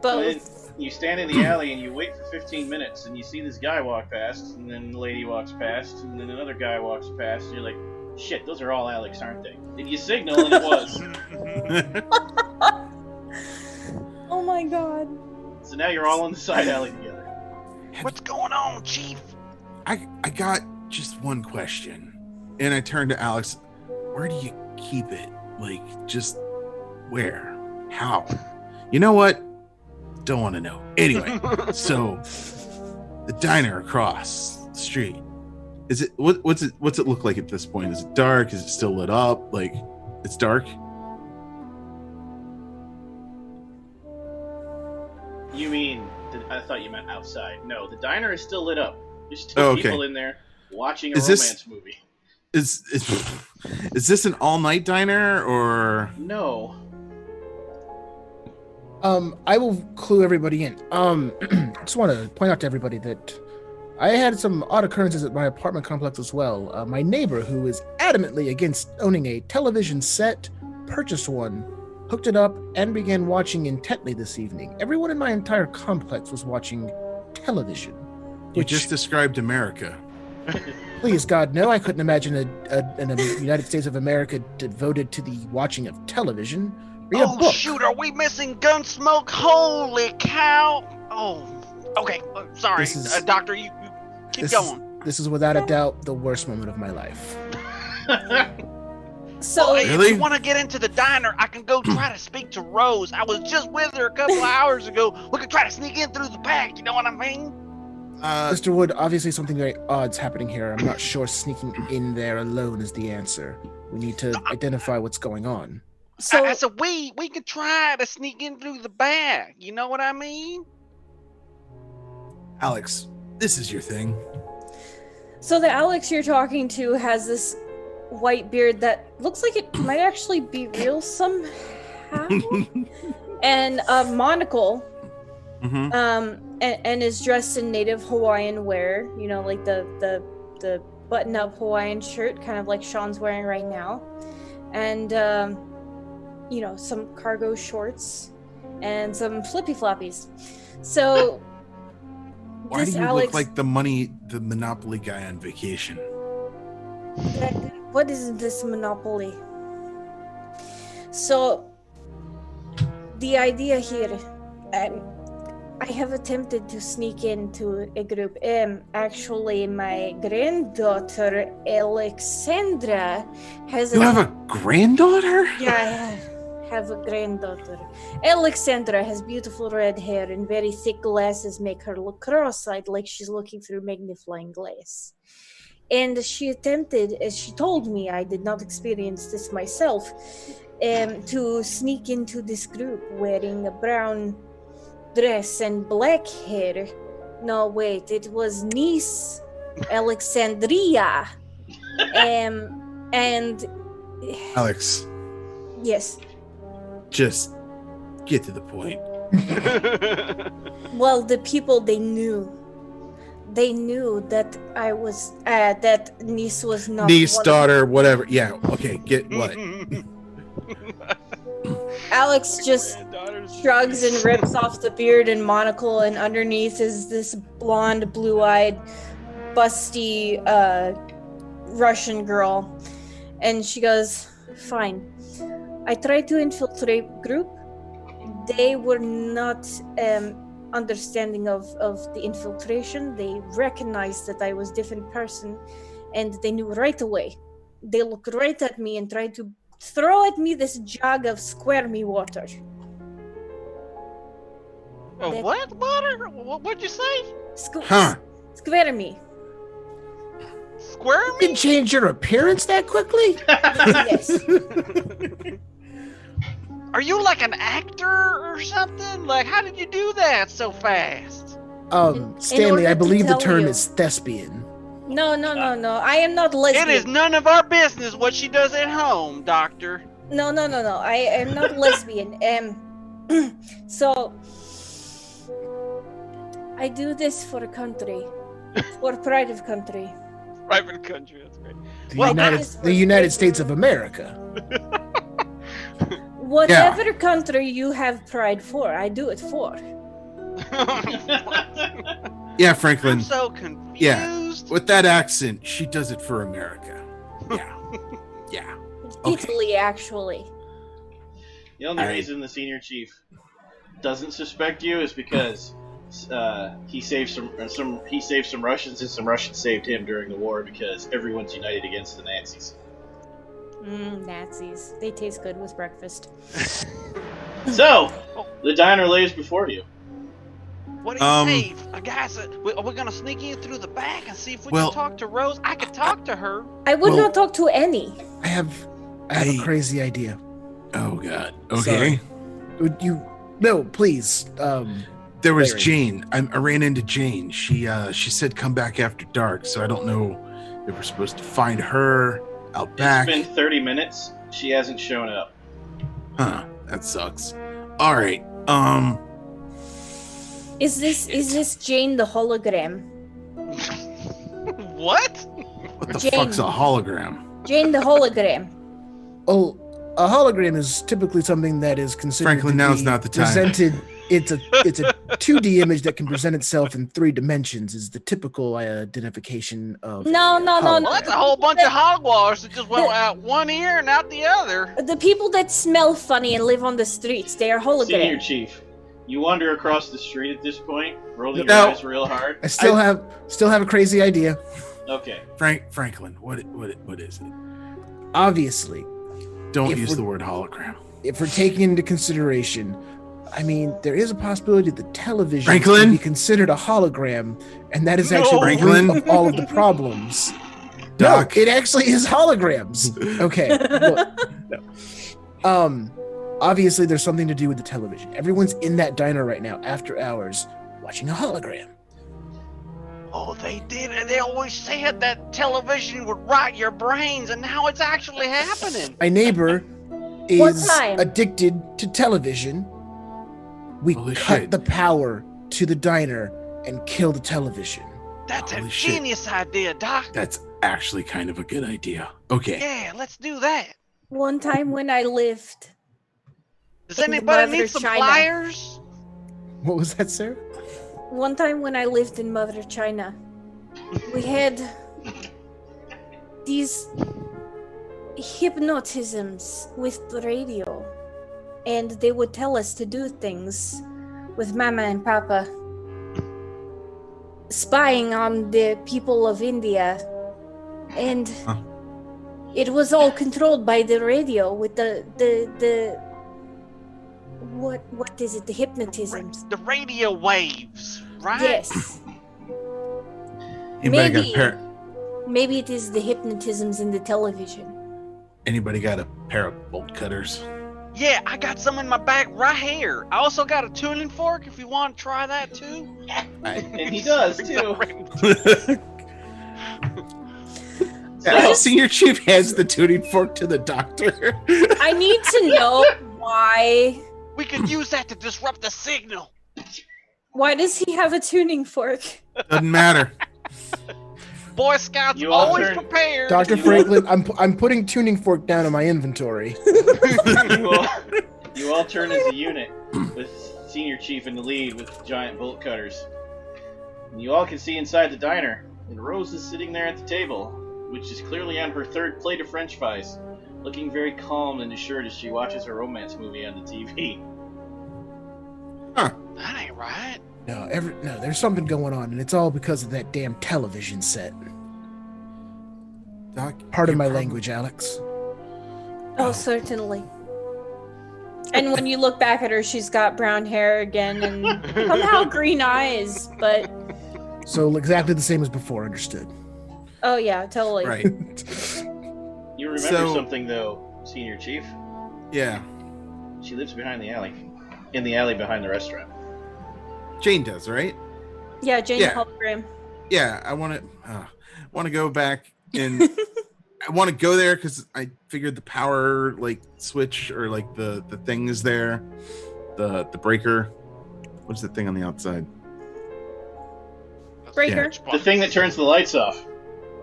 Both. You stand in the alley and you wait for 15 minutes, and you see this guy walk past, and then the lady walks past, and then another guy walks past, and you're like, shit, those are all Alex, aren't they? And you signal, and it was. Oh my god. So now you're all in the side alley together. What's going on, Chief? I got just one question, and I turned to Alex. Where do you keep it? Like, just where? How? You know what? Don't want to know. Anyway, so the diner across the street. Is it what's it look like at this point? Is it dark? Is it still lit up? Like, it's dark. You mean, I thought you meant outside. No, the diner is still lit up. There's still Oh, okay. people in there watching a Is this- romance movie. Is this an all night diner or? No. I will clue everybody in. I just want to point out to everybody that I had some odd occurrences at my apartment complex as well. My neighbor, who is adamantly against owning a television set, purchased one, hooked it up, and began watching intently this evening. Everyone in my entire complex was watching television. You just described America. Please, God, no, I couldn't imagine a United States of America devoted to the watching of television. Read a Oh book. shoot, are we missing Gunsmoke? Holy cow! Oh, okay. Sorry, This is- Doctor. You keep this going. This is without a doubt the worst moment of my life. So Well, hey, Really? if you want to get into the diner, I can go try to speak to Rose. I was just with her a couple of hours ago. We could try to sneak in through the back. You know what I mean? Mr. Wood, obviously something very odd's happening here. I'm not sure sneaking in there alone is the answer. We need to identify what's going on. so I said we could try to sneak in through the back. You know what I mean? Alex, this is your thing. So the Alex you're talking to has this white beard that looks like it might actually be real somehow, and a monocle, Mm-hmm. and is dressed in native Hawaiian wear. You know, like the button-up Hawaiian shirt, kind of like Sean's wearing right now, and you know, some cargo shorts and some flippy floppies. So Why do this you Alex, look like the Monopoly guy on vacation? what is this monopoly? So the idea here, I have attempted to sneak into a group. Actually, my granddaughter Alexandra has You have a granddaughter? Yeah, I have a granddaughter. Alexandra has beautiful red hair and very thick glasses make her look cross-eyed like she's looking through magnifying glass. And she attempted, as she told me, I did not experience this myself, to sneak into this group wearing a brown dress and black hair. No, wait, it was niece Alexandria. And Alex, yes. just get to the point. Well, the people they knew that I was that niece was not Niece, one of- daughter, whatever. Yeah, okay, get what? Alex just shrugs and rips off the beard and monocle, and underneath is this blonde, blue-eyed, busty Russian girl, and she goes, "Fine. I tried to infiltrate group. They were not understanding of the infiltration. They recognized that I was different person, and they knew right away. They looked right at me and tried to throw at me this jug of square me water. What water? What'd you say? Huh? Square me. Square You me? can change your appearance that quickly? Yes. Are you like an actor or something? Like, how did you do that so fast? Stanley, I order to believe the tell term you- is thespian. No. I am not lesbian. It is none of our business what she does at home, Doctor. No. I am not lesbian. So I do this for country, for pride of country. Private country, that's great. The Well, United States of America. Whatever country you have pride for, I do it for. Yeah, I'm Franklin. so confused. Yeah. With that accent, she does it for America. Yeah. Yeah. Okay. Italy, actually. The only Alright. reason the senior chief doesn't suspect you is because he saved some Russians and some Russians saved him during the war because everyone's united against the Nazis. Nazis. They taste good with breakfast. So, the diner lays before you. What do you say? Guys, are we gonna sneak in through the back and see if we Well- can talk to Rose? I could talk to her. I would Well- not talk to any. I have a crazy idea. Oh God. Okay. Sorry. Would you? No, please. There was Larry. Jane. I ran into Jane. She said come back after dark. So I don't know if we're supposed to find her out back. It's been 30 minutes. She hasn't shown up. Huh. That sucks. All right. Is this Jane the hologram? What? What the Jane. fuck's a hologram? Jane the hologram. Oh, a hologram is typically something that is considered. Franklin, to now's be not the time. Presented. It's a 2D image that can present itself in 3 dimensions. Is the typical identification of. No, a no, no, hologram. no. Well, that's a whole bunch of hogwash that just went out one ear and out the other. The people that smell funny and live on the streets, they are Senior holograms. chief, you wander across the street at this point, rolling No. your eyes real hard. I still have a crazy idea. Okay. Franklin, what is it? Obviously, Don't If use we're- the word hologram. if we're taking into consideration, I mean, there is a possibility that television Franklin? can be considered a hologram, and that is No. actually the Franklin? root of all of the problems. Doc. No, it actually is holograms. Okay. Look, no. Obviously, there's something to do with the television. Everyone's in that diner right now, after hours, watching a hologram. Oh, they did, and they always said that television would rot your brains, and now it's actually happening. My neighbor What is time? addicted to television. We Holy cut shit. the power to the diner and kill the television. That's a Holy shit. genius idea, Doc. That's actually kind of a good idea. Okay. Yeah, let's do that. One time when I lived, Does In anybody Mother need some China. pliers? What was that, Sarah? one time when I lived in Mother China, we had these hypnotisms with the radio, and they would tell us to do things with Mama and Papa, spying on the people of India, and Huh. it was all controlled by the radio with the what is it? The hypnotisms. The radio waves, right? Yes. Anybody got Maybe. a pair? Maybe it is the hypnotisms in the television. Anybody got a pair of bolt cutters? Yeah, I got some in my bag right here. I also got a tuning fork if you want to try that too. And he does, too. Yeah, Senior Chief hands the tuning fork to the doctor. I need to know why. We could use that to disrupt the signal. Why does he have a tuning fork? Doesn't matter. Boy Scouts You all always turn- prepared. Dr. You- Franklin, I'm putting tuning fork down in my inventory. You all turn as a unit, with Senior Chief in the lead with giant bolt cutters. And you all can see inside the diner, and Rose is sitting there at the table, which is clearly on her 3rd plate of French fries, looking very calm and assured as she watches her romance movie on the TV. That ain't right. No, there's something going on, and it's all because of that damn television set. Doc, Pardon you're my prob- language, Alex. Oh, certainly. And when you look back at her, she's got brown hair again and somehow green eyes. But So exactly the same as before, understood. oh yeah, totally. Right. You remember So- something, though, Senior Chief? Yeah. She lives behind the alley. In the alley behind the restaurant. Jane does, right? Yeah, Jane Yeah. hologram. Yeah, I want to go back and I want to go there because I figured the power like switch or like the thing is there, the breaker. What's the thing on the outside? Breaker. The thing that turns the lights off.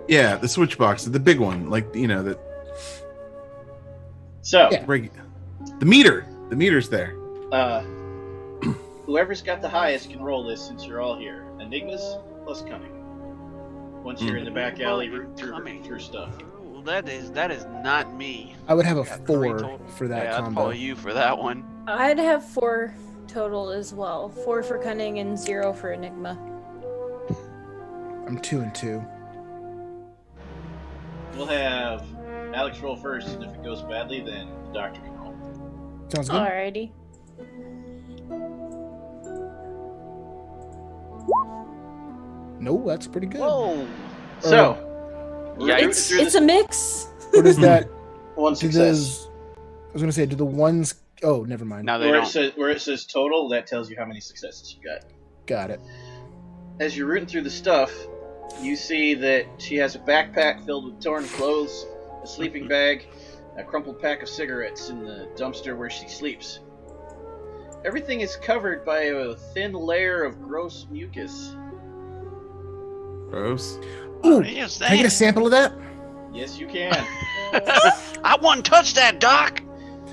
Yeah, the switch box, the big one, like that. So, Yeah. The meter. The meter's there. whoever's got the highest can roll this since you're all here. Enigmas plus cunning. Once you're in the back alley through stuff. Ooh, that is not me. I would have a Got 3 4 total. for that Yeah, I'd combo. follow you for that one. I'd have 4 total as well. 4 for cunning and 0 for enigma. I'm 2 and 2. We'll have Alex roll first, and if it goes badly, then the doctor can roll. Sounds good. Alrighty. No, that's pretty good. Whoa! So, Yikes. It's a mix. What is that? one Do success. those? I was gonna say, do the ones? Oh, never mind. Now they don't. Where it says total, that tells you how many successes you got. Got it. As you're rooting through the stuff, you see that she has a backpack filled with torn clothes, a sleeping bag, a crumpled pack of cigarettes in the dumpster where she sleeps. Everything is covered by a thin layer of gross mucus. Gross. Ooh, What is can I get a that? sample of that? Yes, you can. I wouldn't touch that, Doc.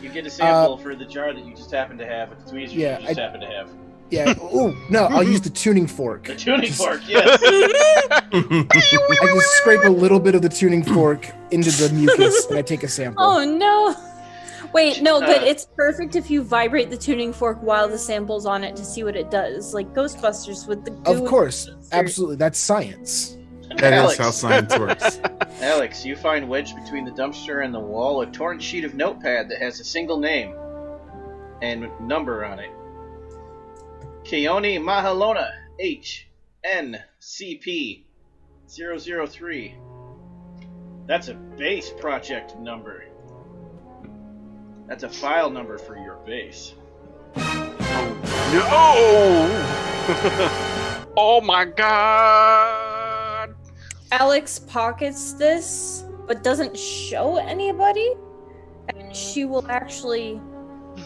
You get a sample for the jar that you just happen to have, with the tweezers Yeah, you just happen to have. Yeah. Oh no, I'll use the tuning fork. The tuning Just- fork, yes. I just scrape a little bit of the tuning fork into the mucus, and I take a sample. Oh no. Wait, no, but Uh, it's perfect if you vibrate the tuning fork while the sample's on it to see what it does. Like Ghostbusters with the goo. Of course, absolutely. That's science. That is Alex, how science works. Alex, you find wedged between the dumpster and the wall a torn sheet of notepad that has a single name and number on it. Keone Mahalona, HNCP 003. That's a base project number. That's a file number for your base. No! Oh my god! Alex pockets this, but doesn't show anybody. And she will actually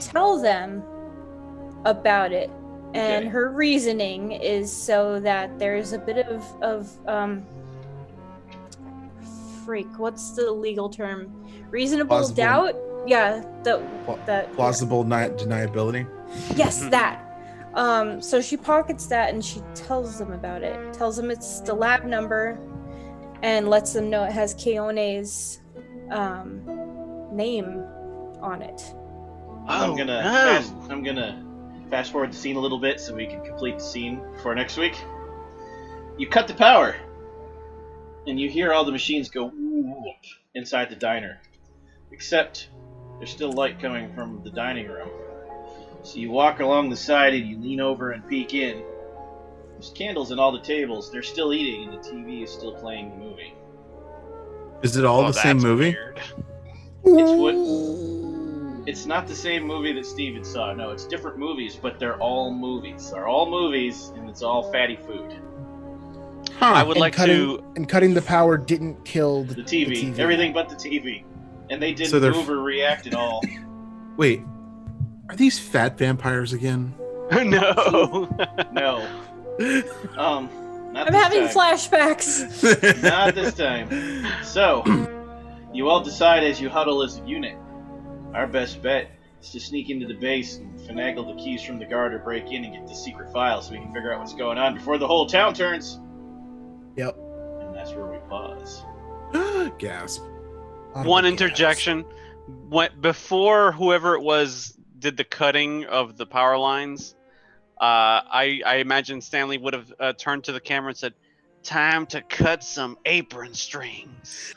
tell them about it. And Okay. her reasoning is so that there's a bit of what's the legal term? Reasonable Plausible. doubt? Yeah, Pla- that Plausible deniability. Yes, that. So she pockets that and she tells them about it. Tells them it's the lab number and lets them know it has Keone's name on it. I'm Oh, gonna no. I'm gonna fast forward the scene a little bit so we can complete the scene for next week. You cut the power, and you hear all the machines go whoop inside the diner. Except there's still light coming from the dining room. So you walk along the side and you lean over and peek in. There's candles on all the tables. They're still eating, and the TV is still playing the movie. Is it all Oh, the same that's movie? weird. It's what. It's not the same movie that Steven saw. No, it's different movies, but they're all movies. They're all movies, and it's all fatty food. I would And like to. cutting the power didn't kill The TV, everything but the TV, and they didn't So they're- move or react at all. Wait, are these fat vampires again? No. No, not I'm this having time. flashbacks. Not this time. So, you all decide as you huddle as a unit. Our best bet is to sneak into the base and finagle the keys from the guard or break in and get the secret file so we can figure out what's going on before the whole town turns. Yep. And that's where we pause. Gasp. One interjection. Before whoever it was did the cutting of the power lines, I imagine Stanley would have turned to the camera and said, "Time to cut some apron strings."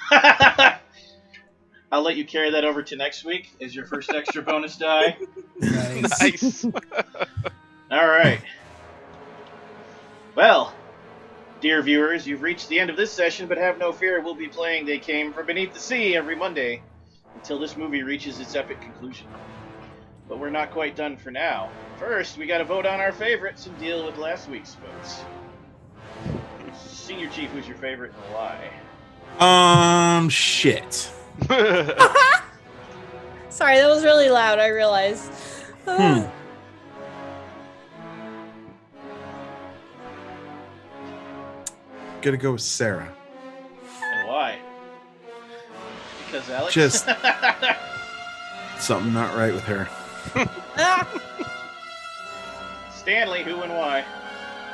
I'll let you carry that over to next week as your first extra bonus die. Nice. Nice. All right. Well, dear viewers, you've reached the end of this session, but have no fear, we'll be playing They Came From Beneath the Sea every Monday until this movie reaches its epic conclusion. But we're not quite done for now. First, we gotta vote on our favorites and deal with last week's votes. Senior Chief, who's your favorite and why? Shit. Sorry, that was really loud. I realized. Gotta go with Sarah. And why? Because Alex? Just- Something not right with her. Stanley, who and why?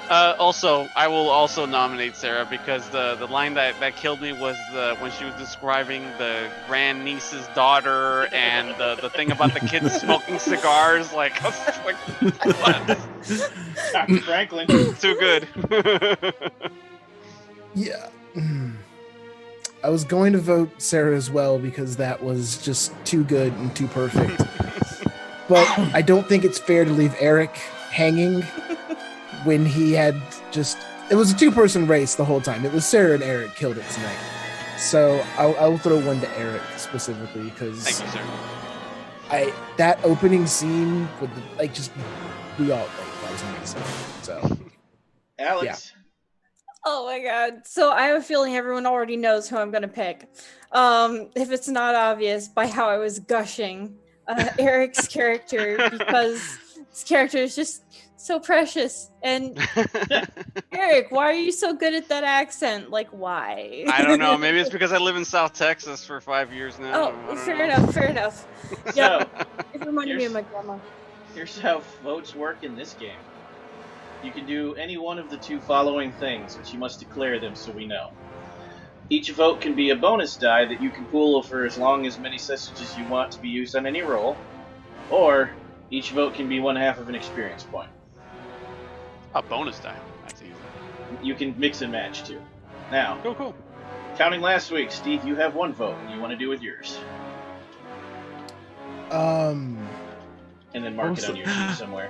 Also, I will also nominate Sarah because the line that killed me was when she was describing the grandniece's daughter and the thing about the kids smoking cigars. Like, I was like, what? Dr. Franklin. Too good. Yeah. I was going to vote Sarah as well because that was just too good and too perfect. But I don't think it's fair to leave Eric hanging when he had just... It was a two-person race the whole time. It was Sarah and Eric killed it tonight. So I'll throw one to Eric specifically because... Thank you, sir. That opening scene with the, we all that was amazing. So Alex. Oh my god. So I have a feeling everyone already knows who I'm gonna pick. If it's not obvious by how I was gushing Eric's character, because his character is just so precious. And Eric, why are you so good at that accent? Like, why? I don't know. Maybe it's because I live in South Texas for 5 years now. I Oh, don't fair know. enough. So, Yeah, it reminded me of my grandma. here's how votes work in this game. You can do any one of the two following things, but you must declare them so we know. Each vote can be a bonus die that you can pool for as long as many such as you want to be used on any roll, or each vote can be 1/2 of an experience point. A bonus die. That's easy. You can mix and match too. Now, Cool. counting last week, Steve, you have one vote. What do you want to do with yours? um And then mark it on your sheet somewhere.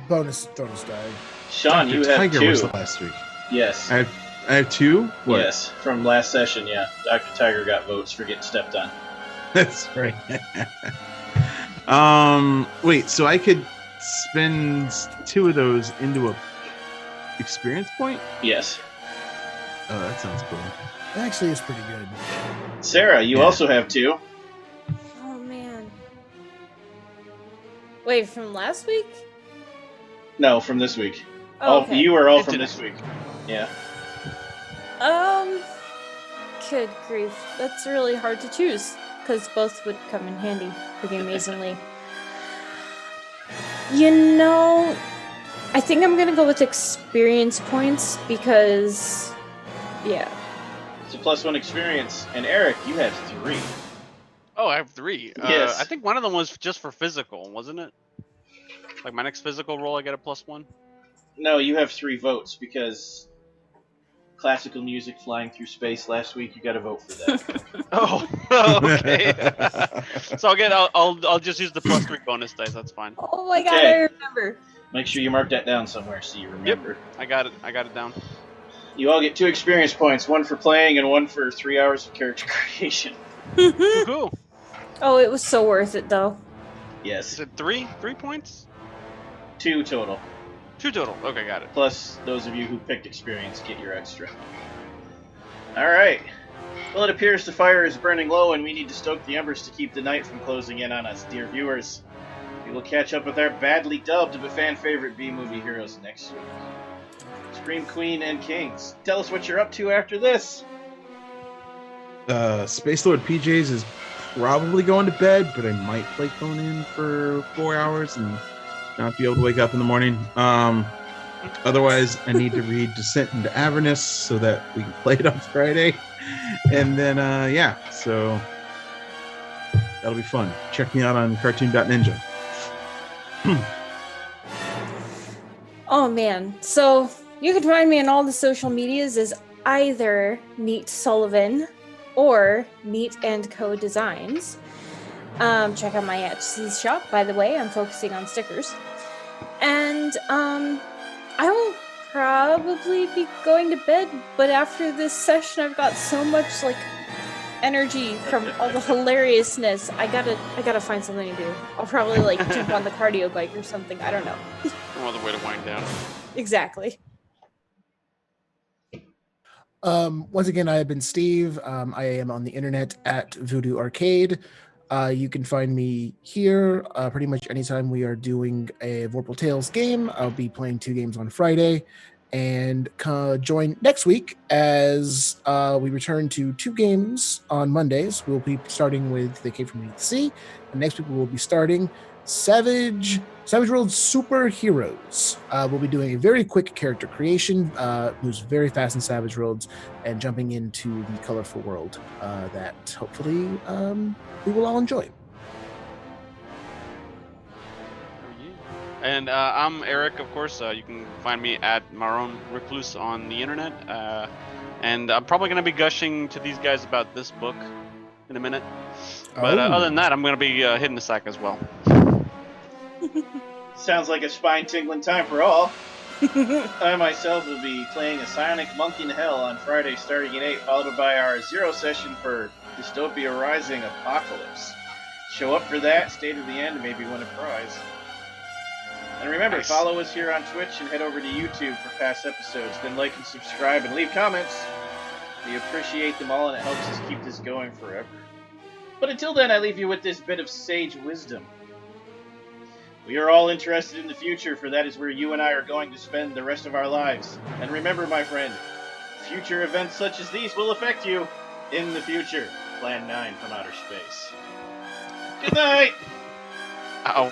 bonus die. Sean, you have Tiger two. was the last week. Yes. I have two? What? Yes, from last session, yeah. Dr. Tiger got votes for getting stepped on. That's right. Wait, so I could spend two of those into a experience point? Yes. Oh, that sounds cool. That actually is pretty good. Sarah, you Yeah. also have two. Oh man. Wait, from last week? No, from this week. Oh, okay. You are all Into from this week. Yeah. Good grief. That's really hard to choose, because both would come in handy pretty amazingly. I think I'm gonna go with experience points because, yeah. It's a +1 experience. And Eric, you have 3. Oh, I have 3. Yes. I think one of them was just for physical, wasn't it? Like my next physical roll, I get a +1. No, you have 3 votes because classical music flying through space last week, you got to vote for that. Oh, okay. So I'll just use the +3 bonus dice. That's fine. Oh my god, Okay. I remember. Make sure you mark that down somewhere so you remember. I got it down. You all get 2 experience points, 1 for playing and 1 for 3 hours of character creation. Cool. Oh, it was so worth it though. Is Yes, it 3 points? 2 total. 2 total. Okay, got it. Plus, those of you who picked experience get your extra. Alright. Well, it appears the fire is burning low and we need to stoke the embers to keep the night from closing in on us, dear viewers. We will catch up with our badly dubbed but fan favorite B-movie heroes next week. Scream Queen and Kings. Tell us what you're up to after this. Space Lord PJs is probably going to bed, but I might play Conan for 4 hours and not be able to wake up in the morning. Otherwise, I need to read Descent into Avernus so that we can play it on Friday. And then, so that'll be fun. Check me out on cartoon.ninja. Oh man. So you can find me on all the social medias as either Neat Sullivan or Neat and Co Designs. Check out my Etsy shop, by the way. I'm focusing on stickers. And I will probably be going to bed, but after this session I've got so much energy from all the hilariousness. I gotta find something to do. I'll probably jump on the cardio bike or something. I don't know. No other way to wind down. Exactly. Once again, I have been Steve. I am on the internet at Voodoo Arcade. You can find me here pretty much anytime we are doing a Vorpal Tales game. I'll be playing 2 games on Friday. And join next week as we return to 2 games on Mondays. We'll be starting with They Came From Beneath the Sea. And next week we will be starting Savage World Superheroes. We'll be doing a very quick character creation, moves very fast in Savage Worlds, and jumping into the colorful world that hopefully we will all enjoy. And I'm Eric, of course. You can find me at Maron Recluse on the internet. And I'm probably going to be gushing to these guys about this book in a minute. But other than that, I'm going to be hitting the sack as well. Sounds like a spine-tingling time for all. I myself will be playing a Psionic Monk in Hell on Friday starting at 8, followed by our 0 session for Dystopia Rising Apocalypse. Show up for that, stay to the end, and maybe win a prize. And remember, follow us here on Twitch and head over to YouTube for past episodes. Then like and subscribe and leave comments. We appreciate them all and it helps us keep this going forever. But until then, I leave you with this bit of sage wisdom. We are all interested in the future, for that is where you and I are going to spend the rest of our lives. And remember, my friend, future events such as these will affect you in the future. Plan 9 from outer space. Good night! Ow.